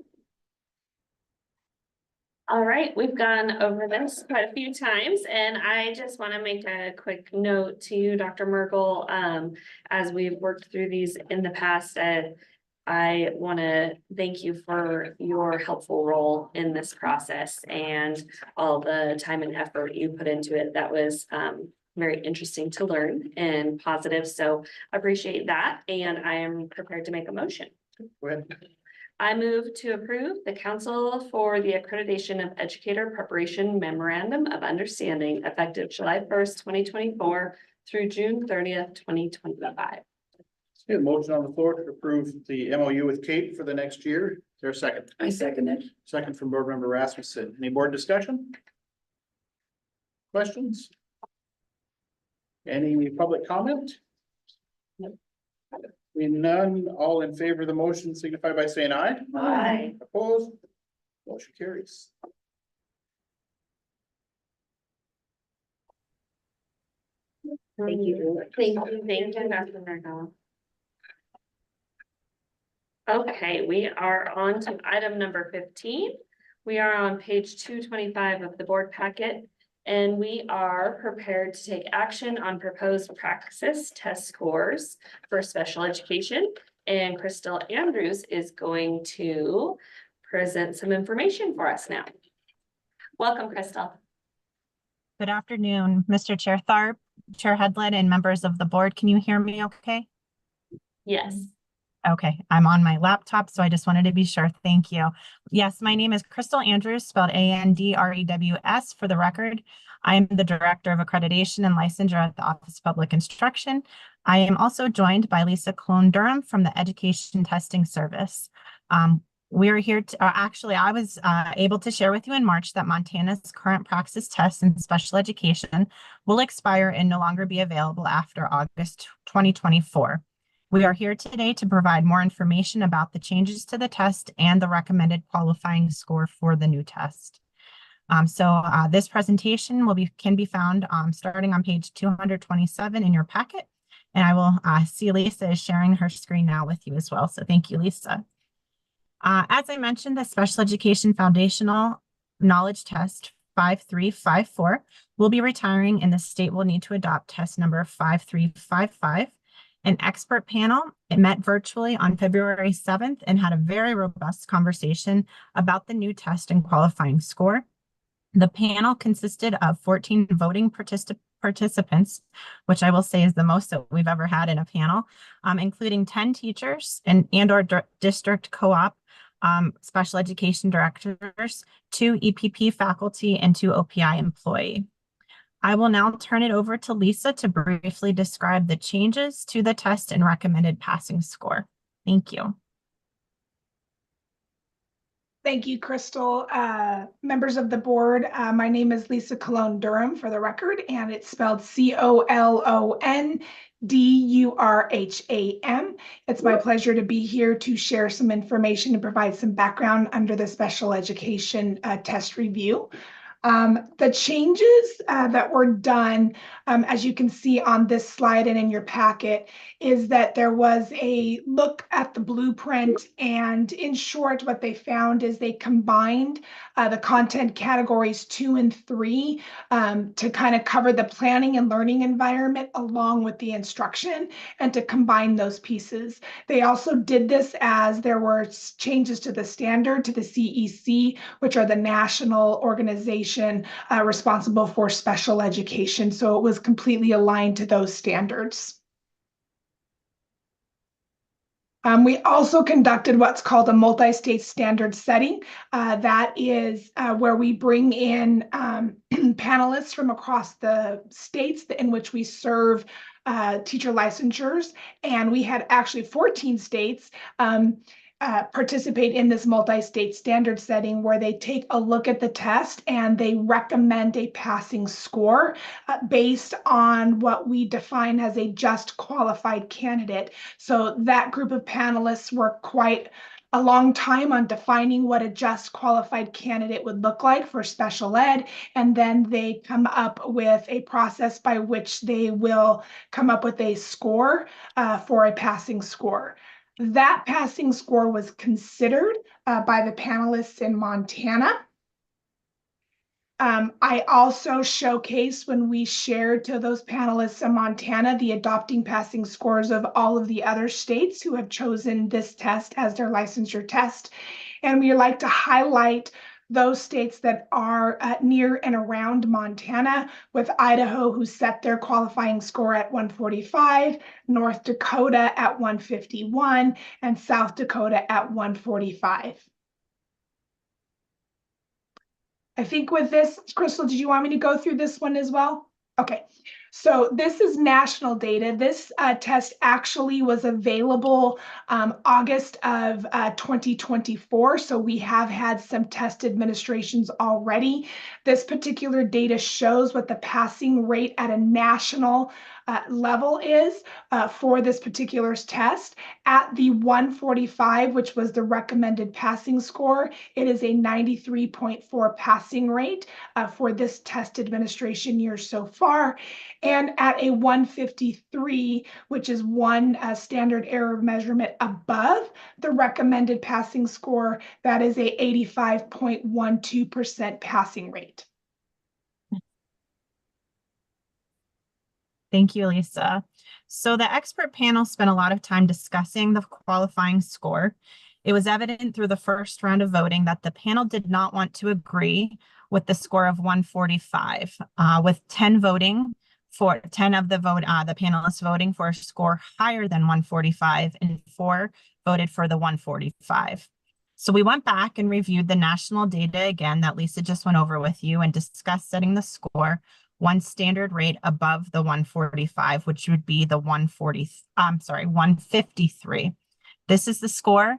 All right, we've gone over this quite a few times, and I just want to make a quick note to you, Dr. Mergel. As we've worked through these in the past, I want to thank you for your helpful role in this process and all the time and effort you put into it. That was very interesting to learn and positive, so I appreciate that, and I am prepared to make a motion. Go ahead. I move to approve the Council for the Accreditation of Educator Preparation Memorandum of Understanding effective July 1st, 2024 through June 30th, 2025. Okay, motion on the floor to approve the MOU with CAPE for the next year. Is there a second? I second it. Second from Board Member Rasmussen. Any board discussion? Questions? Any public comment? Seeing none, all in favor of the motion signify by saying aye. Aye. Opposed? Motion carries. Thank you. Thank you, Dr. Mergel. Okay, we are on to item number 15. We are on page 225 of the board packet, and we are prepared to take action on proposed praxis test scores for special education. And Crystal Andrews is going to present some information for us now. Welcome, Crystal. Good afternoon, Mr. Chair Tharp, Chair Headland, and members of the board. Can you hear me okay? Yes. Okay, I'm on my laptop, so I just wanted to be sure. Thank you. Yes, my name is Crystal Andrews, spelled Andrews for the record. I am the Director of Accreditation and Licensure at the Office of Public Instruction. I am also joined by Lisa Cologne Durham from the Education Testing Service. We are here to, actually, I was able to share with you in March that Montana's current praxis tests in special education will expire and no longer be available after August 2024. We are here today to provide more information about the changes to the test and the recommended qualifying score for the new test. This presentation can be found starting on page 227 in your packet. And I will see Lisa is sharing her screen now with you as well. So thank you, Lisa. As I mentioned, the Special Education Foundational Knowledge Test 5354 will be retiring, and the state will need to adopt test number 5355. An expert panel, it met virtually on February 7th and had a very robust conversation about the new test and qualifying score. The panel consisted of 14 voting participants, which I will say is the most that we've ever had in a panel, including 10 teachers and or district co-op special education directors, 2 EPP faculty, and 2 OPI employee. I will now turn it over to Lisa to briefly describe the changes to the test and recommended passing score. Thank you. Thank you, Crystal. Members of the board, my name is Lisa Cologne Durham for the record, and it's spelled COLONDURHAM. It's my pleasure to be here to share some information and provide some background under the special education test review. The changes that were done, as you can see on this slide and in your packet, is that there was a look at the blueprint, and in short, what they found is they combined the content categories 2 and 3 to kind of cover the planning and learning environment along with the instruction and to combine those pieces. They also did this as there were changes to the standard, to the CEC, which are the national organization responsible for special education. So it was completely aligned to those standards. We also conducted what's called a multi-state standard setting. That is where we bring in panelists from across the states in which we serve teacher licensures. And we had actually 14 states participate in this multi-state standard setting, where they take a look at the test and they recommend a passing score based on what we define as a just qualified candidate. So that group of panelists worked quite a long time on defining what a just qualified candidate would look like for special ed, and then they come up with a process by which they will come up with a score for a passing score. That passing score was considered by the panelists in Montana. I also showcased, when we shared to those panelists in Montana, the adopting passing scores of all of the other states who have chosen this test as their licensure test. And we like to highlight those states that are near and around Montana, with Idaho, who set their qualifying score at 145, North Dakota at 151, and South Dakota at 145. I think with this, Crystal, did you want me to go through this one as well? Okay, so this is national data. This test actually was available August of 2024. So we have had some test administrations already. This particular data shows what the passing rate at a national level is for this particular test. At the 145, which was the recommended passing score, it is a 93.4 passing rate for this test administration year so far. And at a 153, which is one standard error measurement above the recommended passing score, that is a 85.12% passing rate. Thank you, Lisa. So the expert panel spent a lot of time discussing the qualifying score. It was evident through the first round of voting that the panel did not want to agree with the score of 145, with 10 of the panelists voting for a score higher than 145 and 4 voted for the 145. So we went back and reviewed the national data again that Lisa just went over with you and discussed setting the score one standard rate above the 145, which would be the 153. This is the score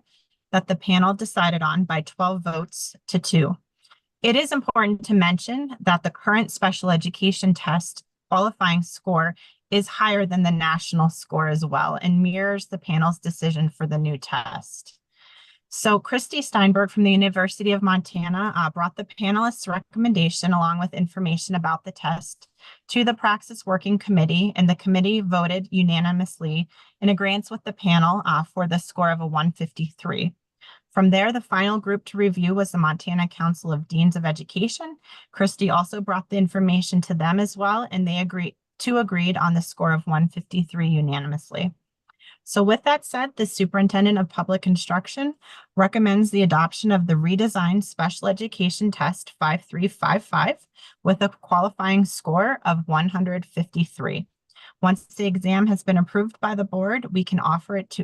that the panel decided on by 12 votes to 2. It is important to mention that the current special education test qualifying score is higher than the national score as well and mirrors the panel's decision for the new test. So Christy Steinberg from the University of Montana brought the panelists' recommendation along with information about the test to the Praxis Working Committee, and the committee voted unanimously in agreement with the panel for the score of a 153. From there, the final group to review was the Montana Council of Deans of Education. Christy also brought the information to them as well, and they agreed on the score of 153 unanimously. So with that said, the Superintendent of Public Instruction recommends the adoption of the redesigned Special Education Test 5355 with a qualifying score of 153. Once the exam has been approved by the board, we can offer it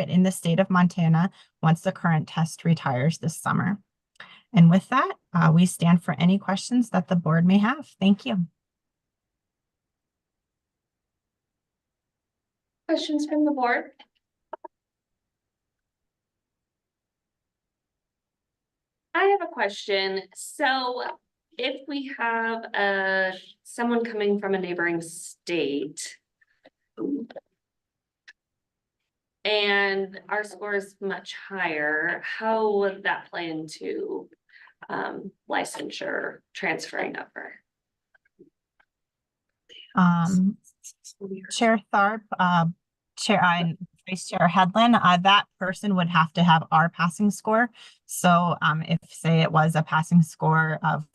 in the state of Montana once the current test retires this summer. And with that, we stand for any questions that the board may have. Thank you. Questions from the board? I have a question. So if we have someone coming from a neighboring state and our score is much higher, how would that play into licensure transferring over? Chair Tharp, Chair and Vice Chair Headland, that person would have to have our passing score. So if say it was a passing score of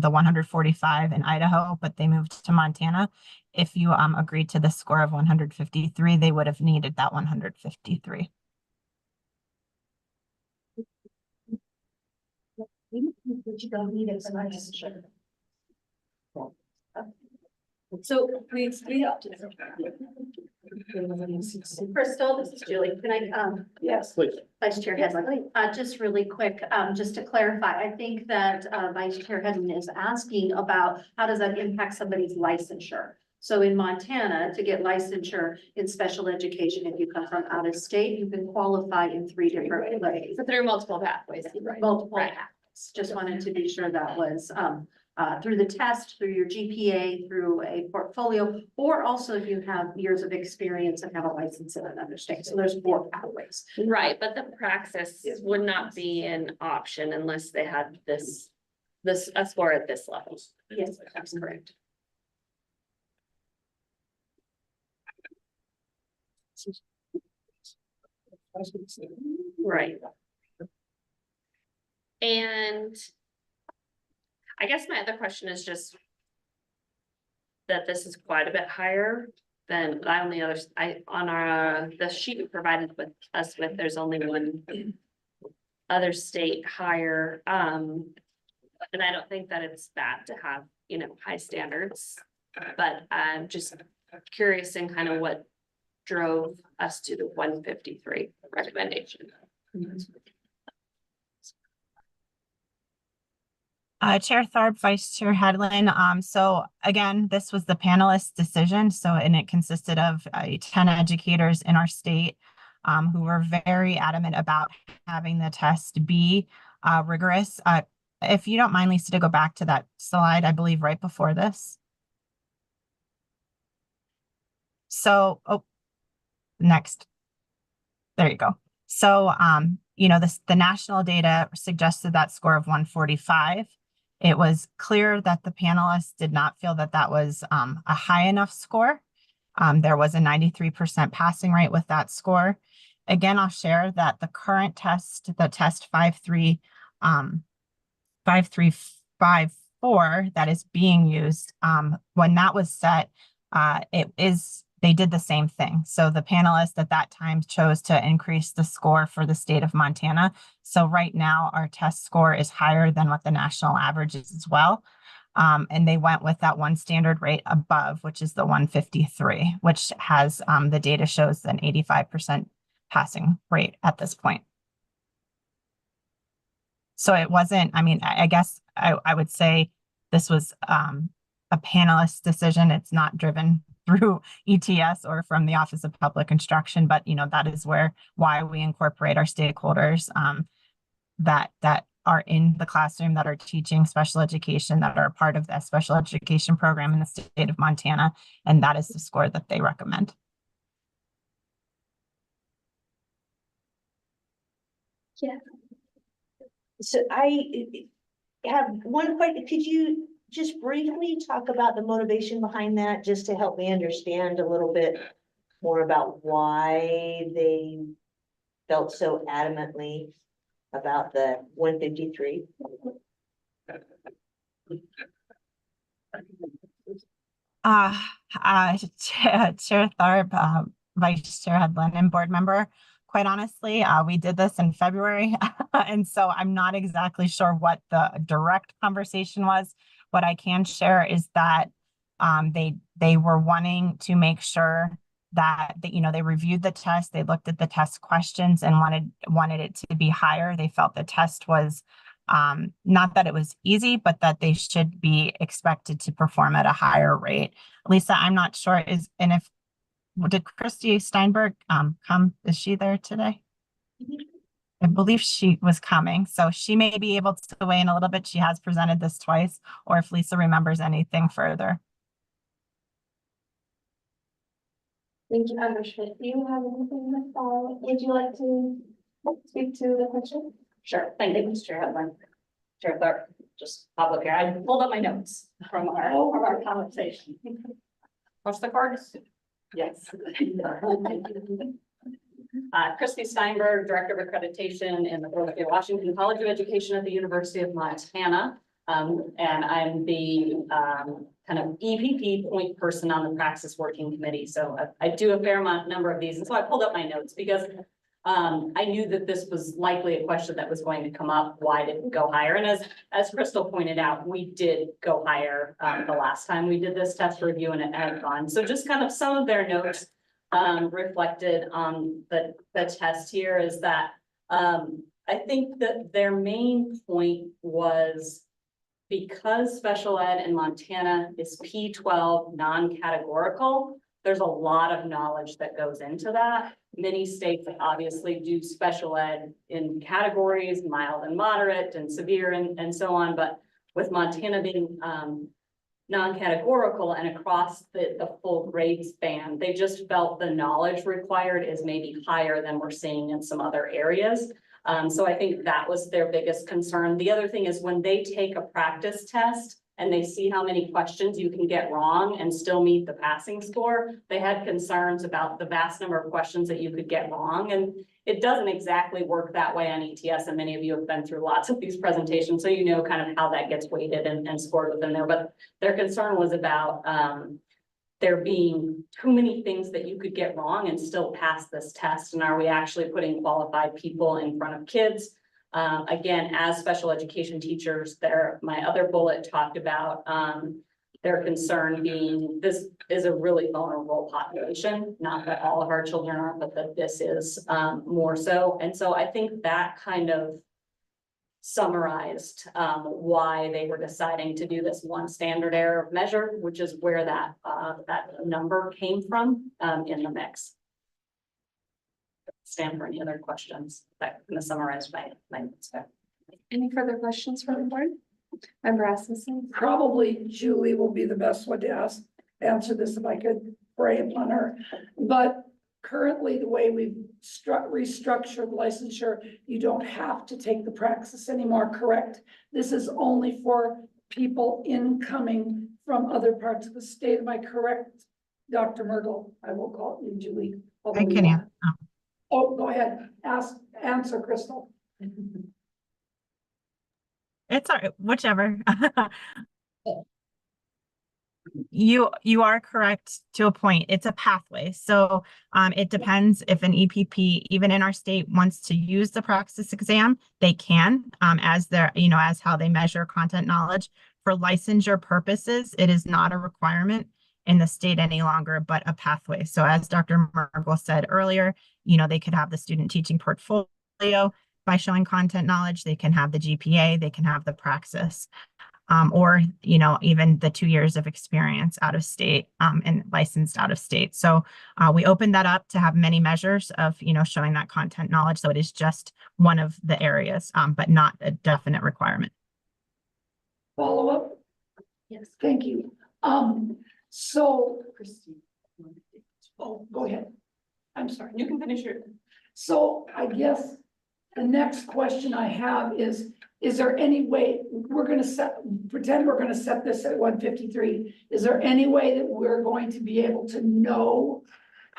the 145 in Idaho, but they moved to Montana, if you agreed to the score of 153, they would have needed that 153. You don't need it, so I just should. So we Crystal, this is Julie. Can I, Yes, please. Vice Chair Headland, just really quick, just to clarify, I think that Vice Chair Headland is asking about how does that impact somebody's licensure? So in Montana, to get licensure in special education, if you come from out of state, you can qualify in 3 different ways. So through multiple pathways. Multiple Right. paths. Just wanted to be sure that was through the test, through your GPA, through a portfolio, or also if you have years of experience and have a license in another state. So there's 4 pathways. Right, but the praxis would not be an option unless they had a score at this level. Yes, that's correct. Right. And I guess my other question is just that this is quite a bit higher than the sheet you provided with us with, there's only one other state higher. And I don't think that it's bad to have, high standards, but I'm just curious in kind of what drove us to the 153 recommendation. Chair Tharp, Vice Chair Headland. So again, this was the panelist decision. And it consisted of 10 educators in our state who were very adamant about having the test be rigorous. If you don't mind, Lisa, to go back to that slide, I believe right before this. So, oh, next. There you go. So, you know, the national data suggested that score of 145. It was clear that the panelists did not feel that that was a high enough score. There was a 93% passing rate with that score. Again, I'll share that the current test, the test 5354 that is being used, when that was set, they did the same thing. So the panelists at that time chose to increase the score for the state of Montana. So right now our test score is higher than what the national average is as well. And they went with that one standard rate above, which is the 153, which has the data shows an 85% passing rate at this point. So it wasn't, I mean, I guess I would say this was a panelist decision. It's not driven through ETS or from the Office of Public Instruction, but you know, that is why we incorporate our stakeholders that are in the classroom, that are teaching special education, that are part of that special education program in the state of Montana, and that is the score that they recommend. Yeah. So I have one question. Could you just briefly talk about the motivation behind that, just to help me understand a little bit more about why they felt so adamantly about the 153? Chair Tharp, Vice Chair Hedlund, and board member, quite honestly, we did this in February, and so I'm not exactly sure what the direct conversation was. What I can share is that they were wanting to make sure that you know, they reviewed the test, they looked at the test questions and wanted it to be higher. They felt the test was not that it was easy, but that they should be expected to perform at a higher rate. Lisa, I'm not sure did Christy Steinberg come? Is she there today? I believe she was coming, so she may be able to weigh in a little bit. She has presented this twice, or if Lisa remembers anything further. Thank you, Schmidt. Do you have anything would you like to speak to the question? Sure. Thank you, Mr. Chair Hedlund. Chair Clark, just public here. I pulled up my notes from our conversation. What's the cards? Yes. Christy Steinberg, Director of Accreditation in the Philadelphia Washington College of Education at the University of Montana. And I'm the kind of EPP point person on the Praxis Working Committee. So I do a fair number of these. And so I pulled up my notes because I knew that this was likely a question that was going to come up. Why did it go higher? And as Crystal pointed out, we did go higher the last time we did this test review and it had gone. So just kind of some of their notes reflected on the test here is that I think that their main point was, because special ed in Montana is P12 non-categorical, there's a lot of knowledge that goes into that. Many states obviously do special ed in categories, mild and moderate and severe and so on. But with Montana being non-categorical and across the full grade span, they just felt the knowledge required is maybe higher than we're seeing in some other areas. So I think that was their biggest concern. The other thing is when they take a practice test and they see how many questions you can get wrong and still meet the passing score, they had concerns about the vast number of questions that you could get wrong. And it doesn't exactly work that way on ETS. And many of you have been through lots of these presentations, so you know kind of how that gets weighted and scored within there. But their concern was about there being too many things that you could get wrong and still pass this test. And are we actually putting qualified people in front of kids? Again, as special education teachers, my other bullet talked about their concern being this is a really vulnerable population. Not that all of our children are, but that this is more so. And so I think that kind of summarized why they were deciding to do this one standard error measure, which is where that number came from in the mix. Stand for any other questions. That kind of summarized my notes. Any further questions from the board? Member Asmussen? Probably Julie will be the best one to answer this if I could prey upon her. But currently, the way we've restructured licensure, you don't have to take the praxis anymore, correct? This is only for people incoming from other parts of the state. Am I correct, Dr. Myrtle? I will call you Julie. I can answer. Oh, go ahead. Answer, Crystal. It's all right, whichever. You are correct to a point. It's a pathway. So it depends if an EPP, even in our state, wants to use the praxis exam, they can, as their, as how they measure content knowledge. For licensure purposes, it is not a requirement in the state any longer, but a pathway. So as Dr. Mergel said earlier, they could have the student teaching portfolio by showing content knowledge, they can have the GPA, they can have the praxis. Or, even the 2 years of experience out of state and licensed out of state. So we opened that up to have many measures of, showing that content knowledge. So it is just one of the areas, but not a definite requirement. Follow up? Yes. Thank you. So, oh, go ahead. I'm sorry. You can finish your. So I guess the next question I have is there any way pretend we're gonna set this at 153. Is there any way that we're going to be able to know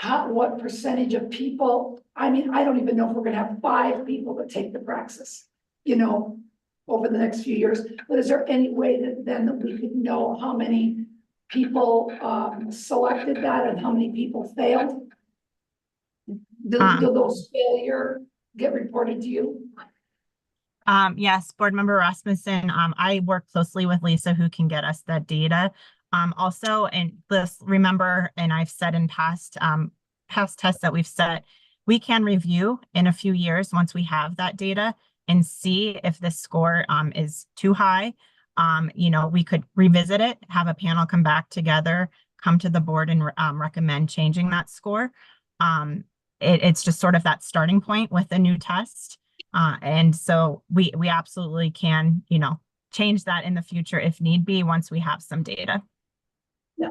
what percentage of people, I mean, I don't even know if we're gonna have 5 people that take the praxis, over the next few years, but is there any way that we could know how many people selected that and how many people failed? Do those failure get reported to you? Yes, Board Member Rasmussen, I work closely with Lisa who can get us that data. Also, and this, remember, and I've said in past tests that we've set, we can review in a few years once we have that data and see if the score is too high. We could revisit it, have a panel come back together, come to the board and recommend changing that score. It's just sort of that starting point with a new test. And so we absolutely can, change that in the future if need be, once we have some data. Yeah.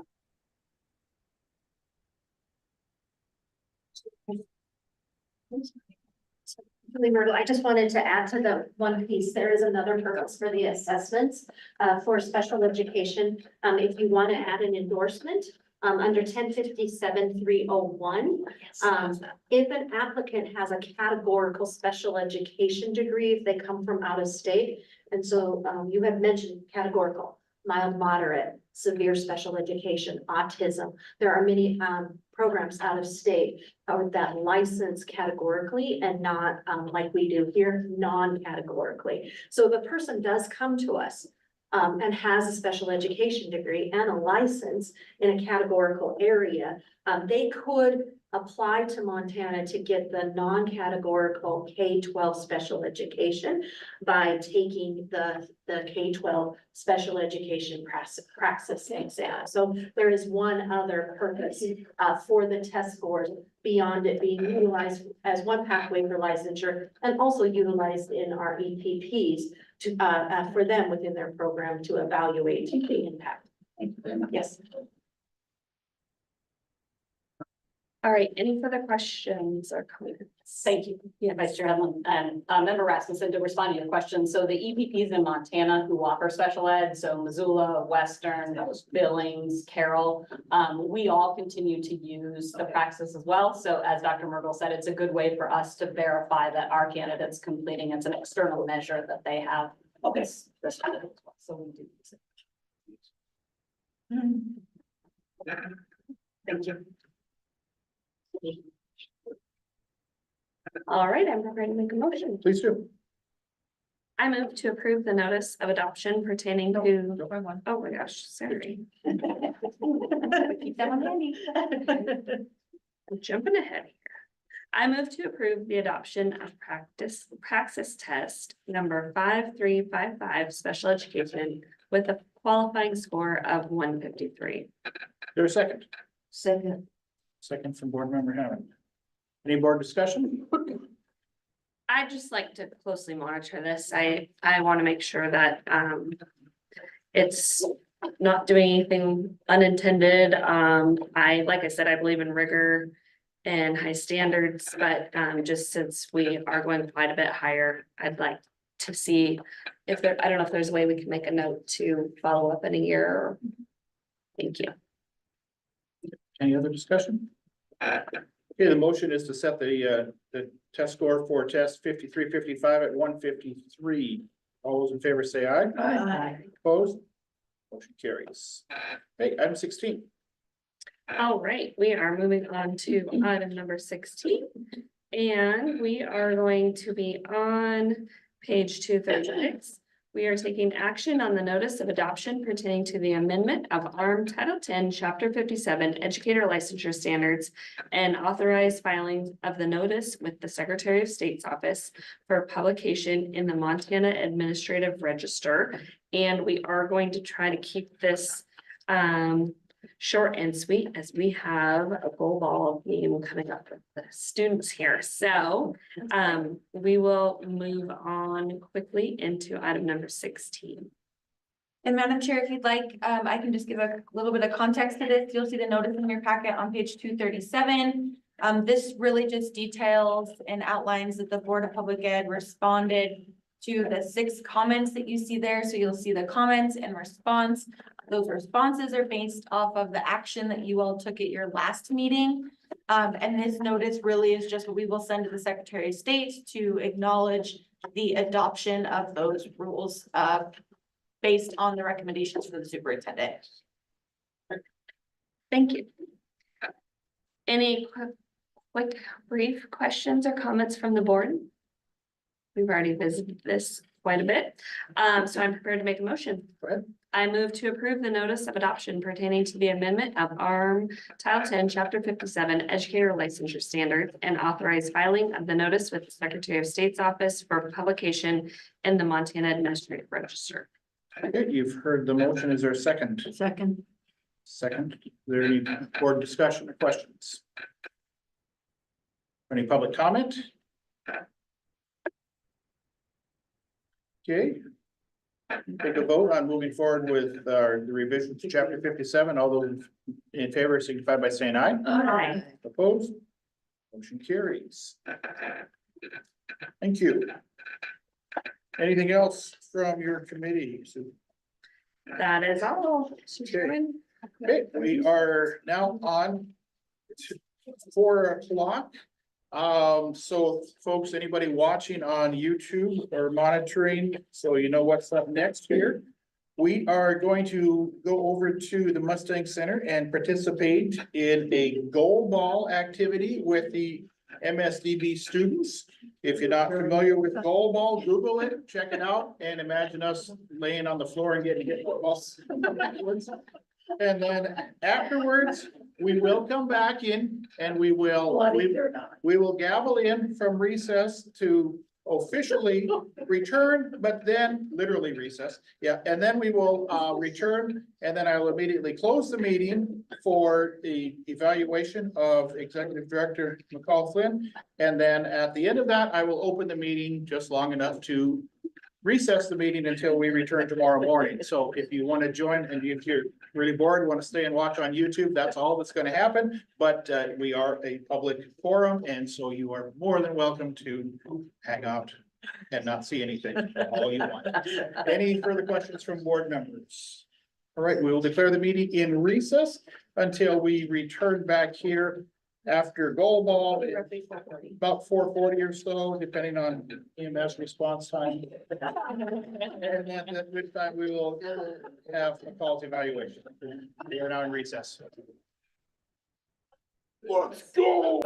Myrtle, I just wanted to add to the one piece. There is another purpose for the assessments for special education. If you want to add an endorsement, under 1057-301, if an applicant has a categorical special education degree, if they come from out of state, and so you have mentioned categorical, mild, moderate, severe special education, autism. There are many programs out of state that license categorically and not like we do here, non-categorically. So if a person does come to us and has a special education degree and a license in a categorical area, they could apply to Montana to get the non-categorical K-12 special education by taking the K-12 special education praxis exam. So there is one other purpose for the test scores beyond it being utilized as one pathway for licensure and also utilized in our EPPs to for them within their program to evaluate the impact. Thank you very much. Yes. All right, any further questions or comments? Thank you, Vice Chair Hedlund and Member Rasmussen, to respond to your question. So the EPPs in Montana who offer special ed, so Missoula, Western, Billings, Carroll, we all continue to use the praxis as well. So as Dr. Mergel said, it's a good way for us to verify that our candidates completing, it's an external measure that they have. Okay. This so we do use it. Thank you. All right, I'm prepared to make a motion. Please do. I move to approve the notice of adoption pertaining to. Oh my gosh, sorry. Keep that one handy. I'm jumping ahead here. I move to approve the adoption of praxis test number 5355 special education with a qualifying score of 153. There a second? Second. Second from Board Member Hammond. Any board discussion? I just like to closely monitor this. I want to make sure that it's not doing anything unintended. Like I said, I believe in rigor and high standards, but just since we are going quite a bit higher, I'd like to see if there, I don't know if there's a way we can make a note to follow up in a year. Thank you. Any other discussion? Okay, the motion is to set the test score for test 53-55 at 153. All those in favor say aye. Aye. Opposed? Motion carries. Okay, item 16. All right, we are moving on to item number 16. And we are going to be on page 236. We are taking action on the notice of adoption pertaining to the amendment of ARM Title 10, Chapter 57, Educator Licensure Standards, and authorized filing of the notice with the Secretary of State's office for publication in the Montana Administrative Register. And we are going to try to keep this short and sweet as we have a goal ball game coming up with the students here. So we will move on quickly into item number 16. And Madam Chair, if you'd like, I can just give a little bit of context to this. You'll see the notice in your packet on page 237. This really just details and outlines that the Board of Public Ed responded to the 6 comments that you see there. So you'll see the comments and response. Those responses are based off of the action that you all took at your last meeting. And this notice really is just what we will send to the Secretary of State to acknowledge the adoption of those rules based on the recommendations for the superintendent. Thank you. Any quick, brief questions or comments from the board? We've already visited this quite a bit, so I'm prepared to make a motion. I move to approve the notice of adoption pertaining to the amendment of ARM Title 10, Chapter 57, Educator Licensure Standards, and authorize filing of the notice with the Secretary of State's office for publication in the Montana Administrative Register. Okay, you've heard the motion. Is there a second? Second. Second. Is there any board discussion or questions? Any public comment? Okay. Take a vote on moving forward with the revision to chapter 57. All those in favor signify by saying aye. Aye. Opposed? Motion carries. Thank you. Anything else from your committee? That is all. Okay, we are now on to 4 o'clock. So folks, anybody watching on YouTube or monitoring, so you know what's up next here. We are going to go over to the Mustang Center and participate in a goal ball activity with the MSDB students. If you're not familiar with goal ball, Google it, check it out, and imagine us laying on the floor and getting hit balls. And then afterwards, we will come back in and we will gavel in from recess to officially return, but then literally recess. Yeah, and then we will return, and then I will immediately close the meeting for the evaluation of Executive Director McCall Flynn. And then at the end of that, I will open the meeting just long enough to recess the meeting until we return tomorrow morning. So if you want to join and if you're really bored, want to stay and watch on YouTube, that's all that's going to happen. But we are a public forum, and so you are more than welcome to hang out and not see anything all you want. Any further questions from board members? All right, we will declare the meeting in recess until we return back here after goal ball, about 4:40 or so, depending on EMS response time. And then at which time we will have a call evaluation. We are now in recess. Let's go.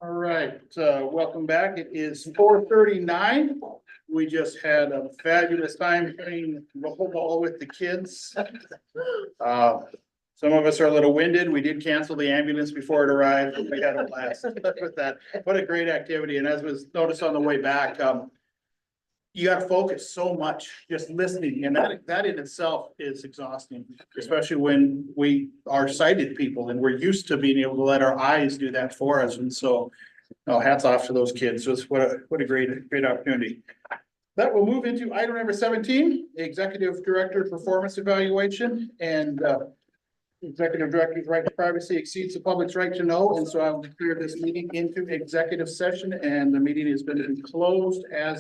All right, welcome back. It is 4:39. We just had a fabulous time playing ball with the kids. Some of us are a little winded. We did cancel the ambulance before it arrived. We had a blast with that. What a great activity. And as was noticed on the way back, you gotta focus so much just listening, and that in itself is exhausting, especially when we are sighted people and we're used to being able to let our eyes do that for us. And so, hats off to those kids. So it's what a great opportunity. That will move into item number 17, Executive Director Performance Evaluation, and Executive Director's right to privacy exceeds the public's right to know, and so I will declare this meeting into executive session, and the meeting is going to be closed as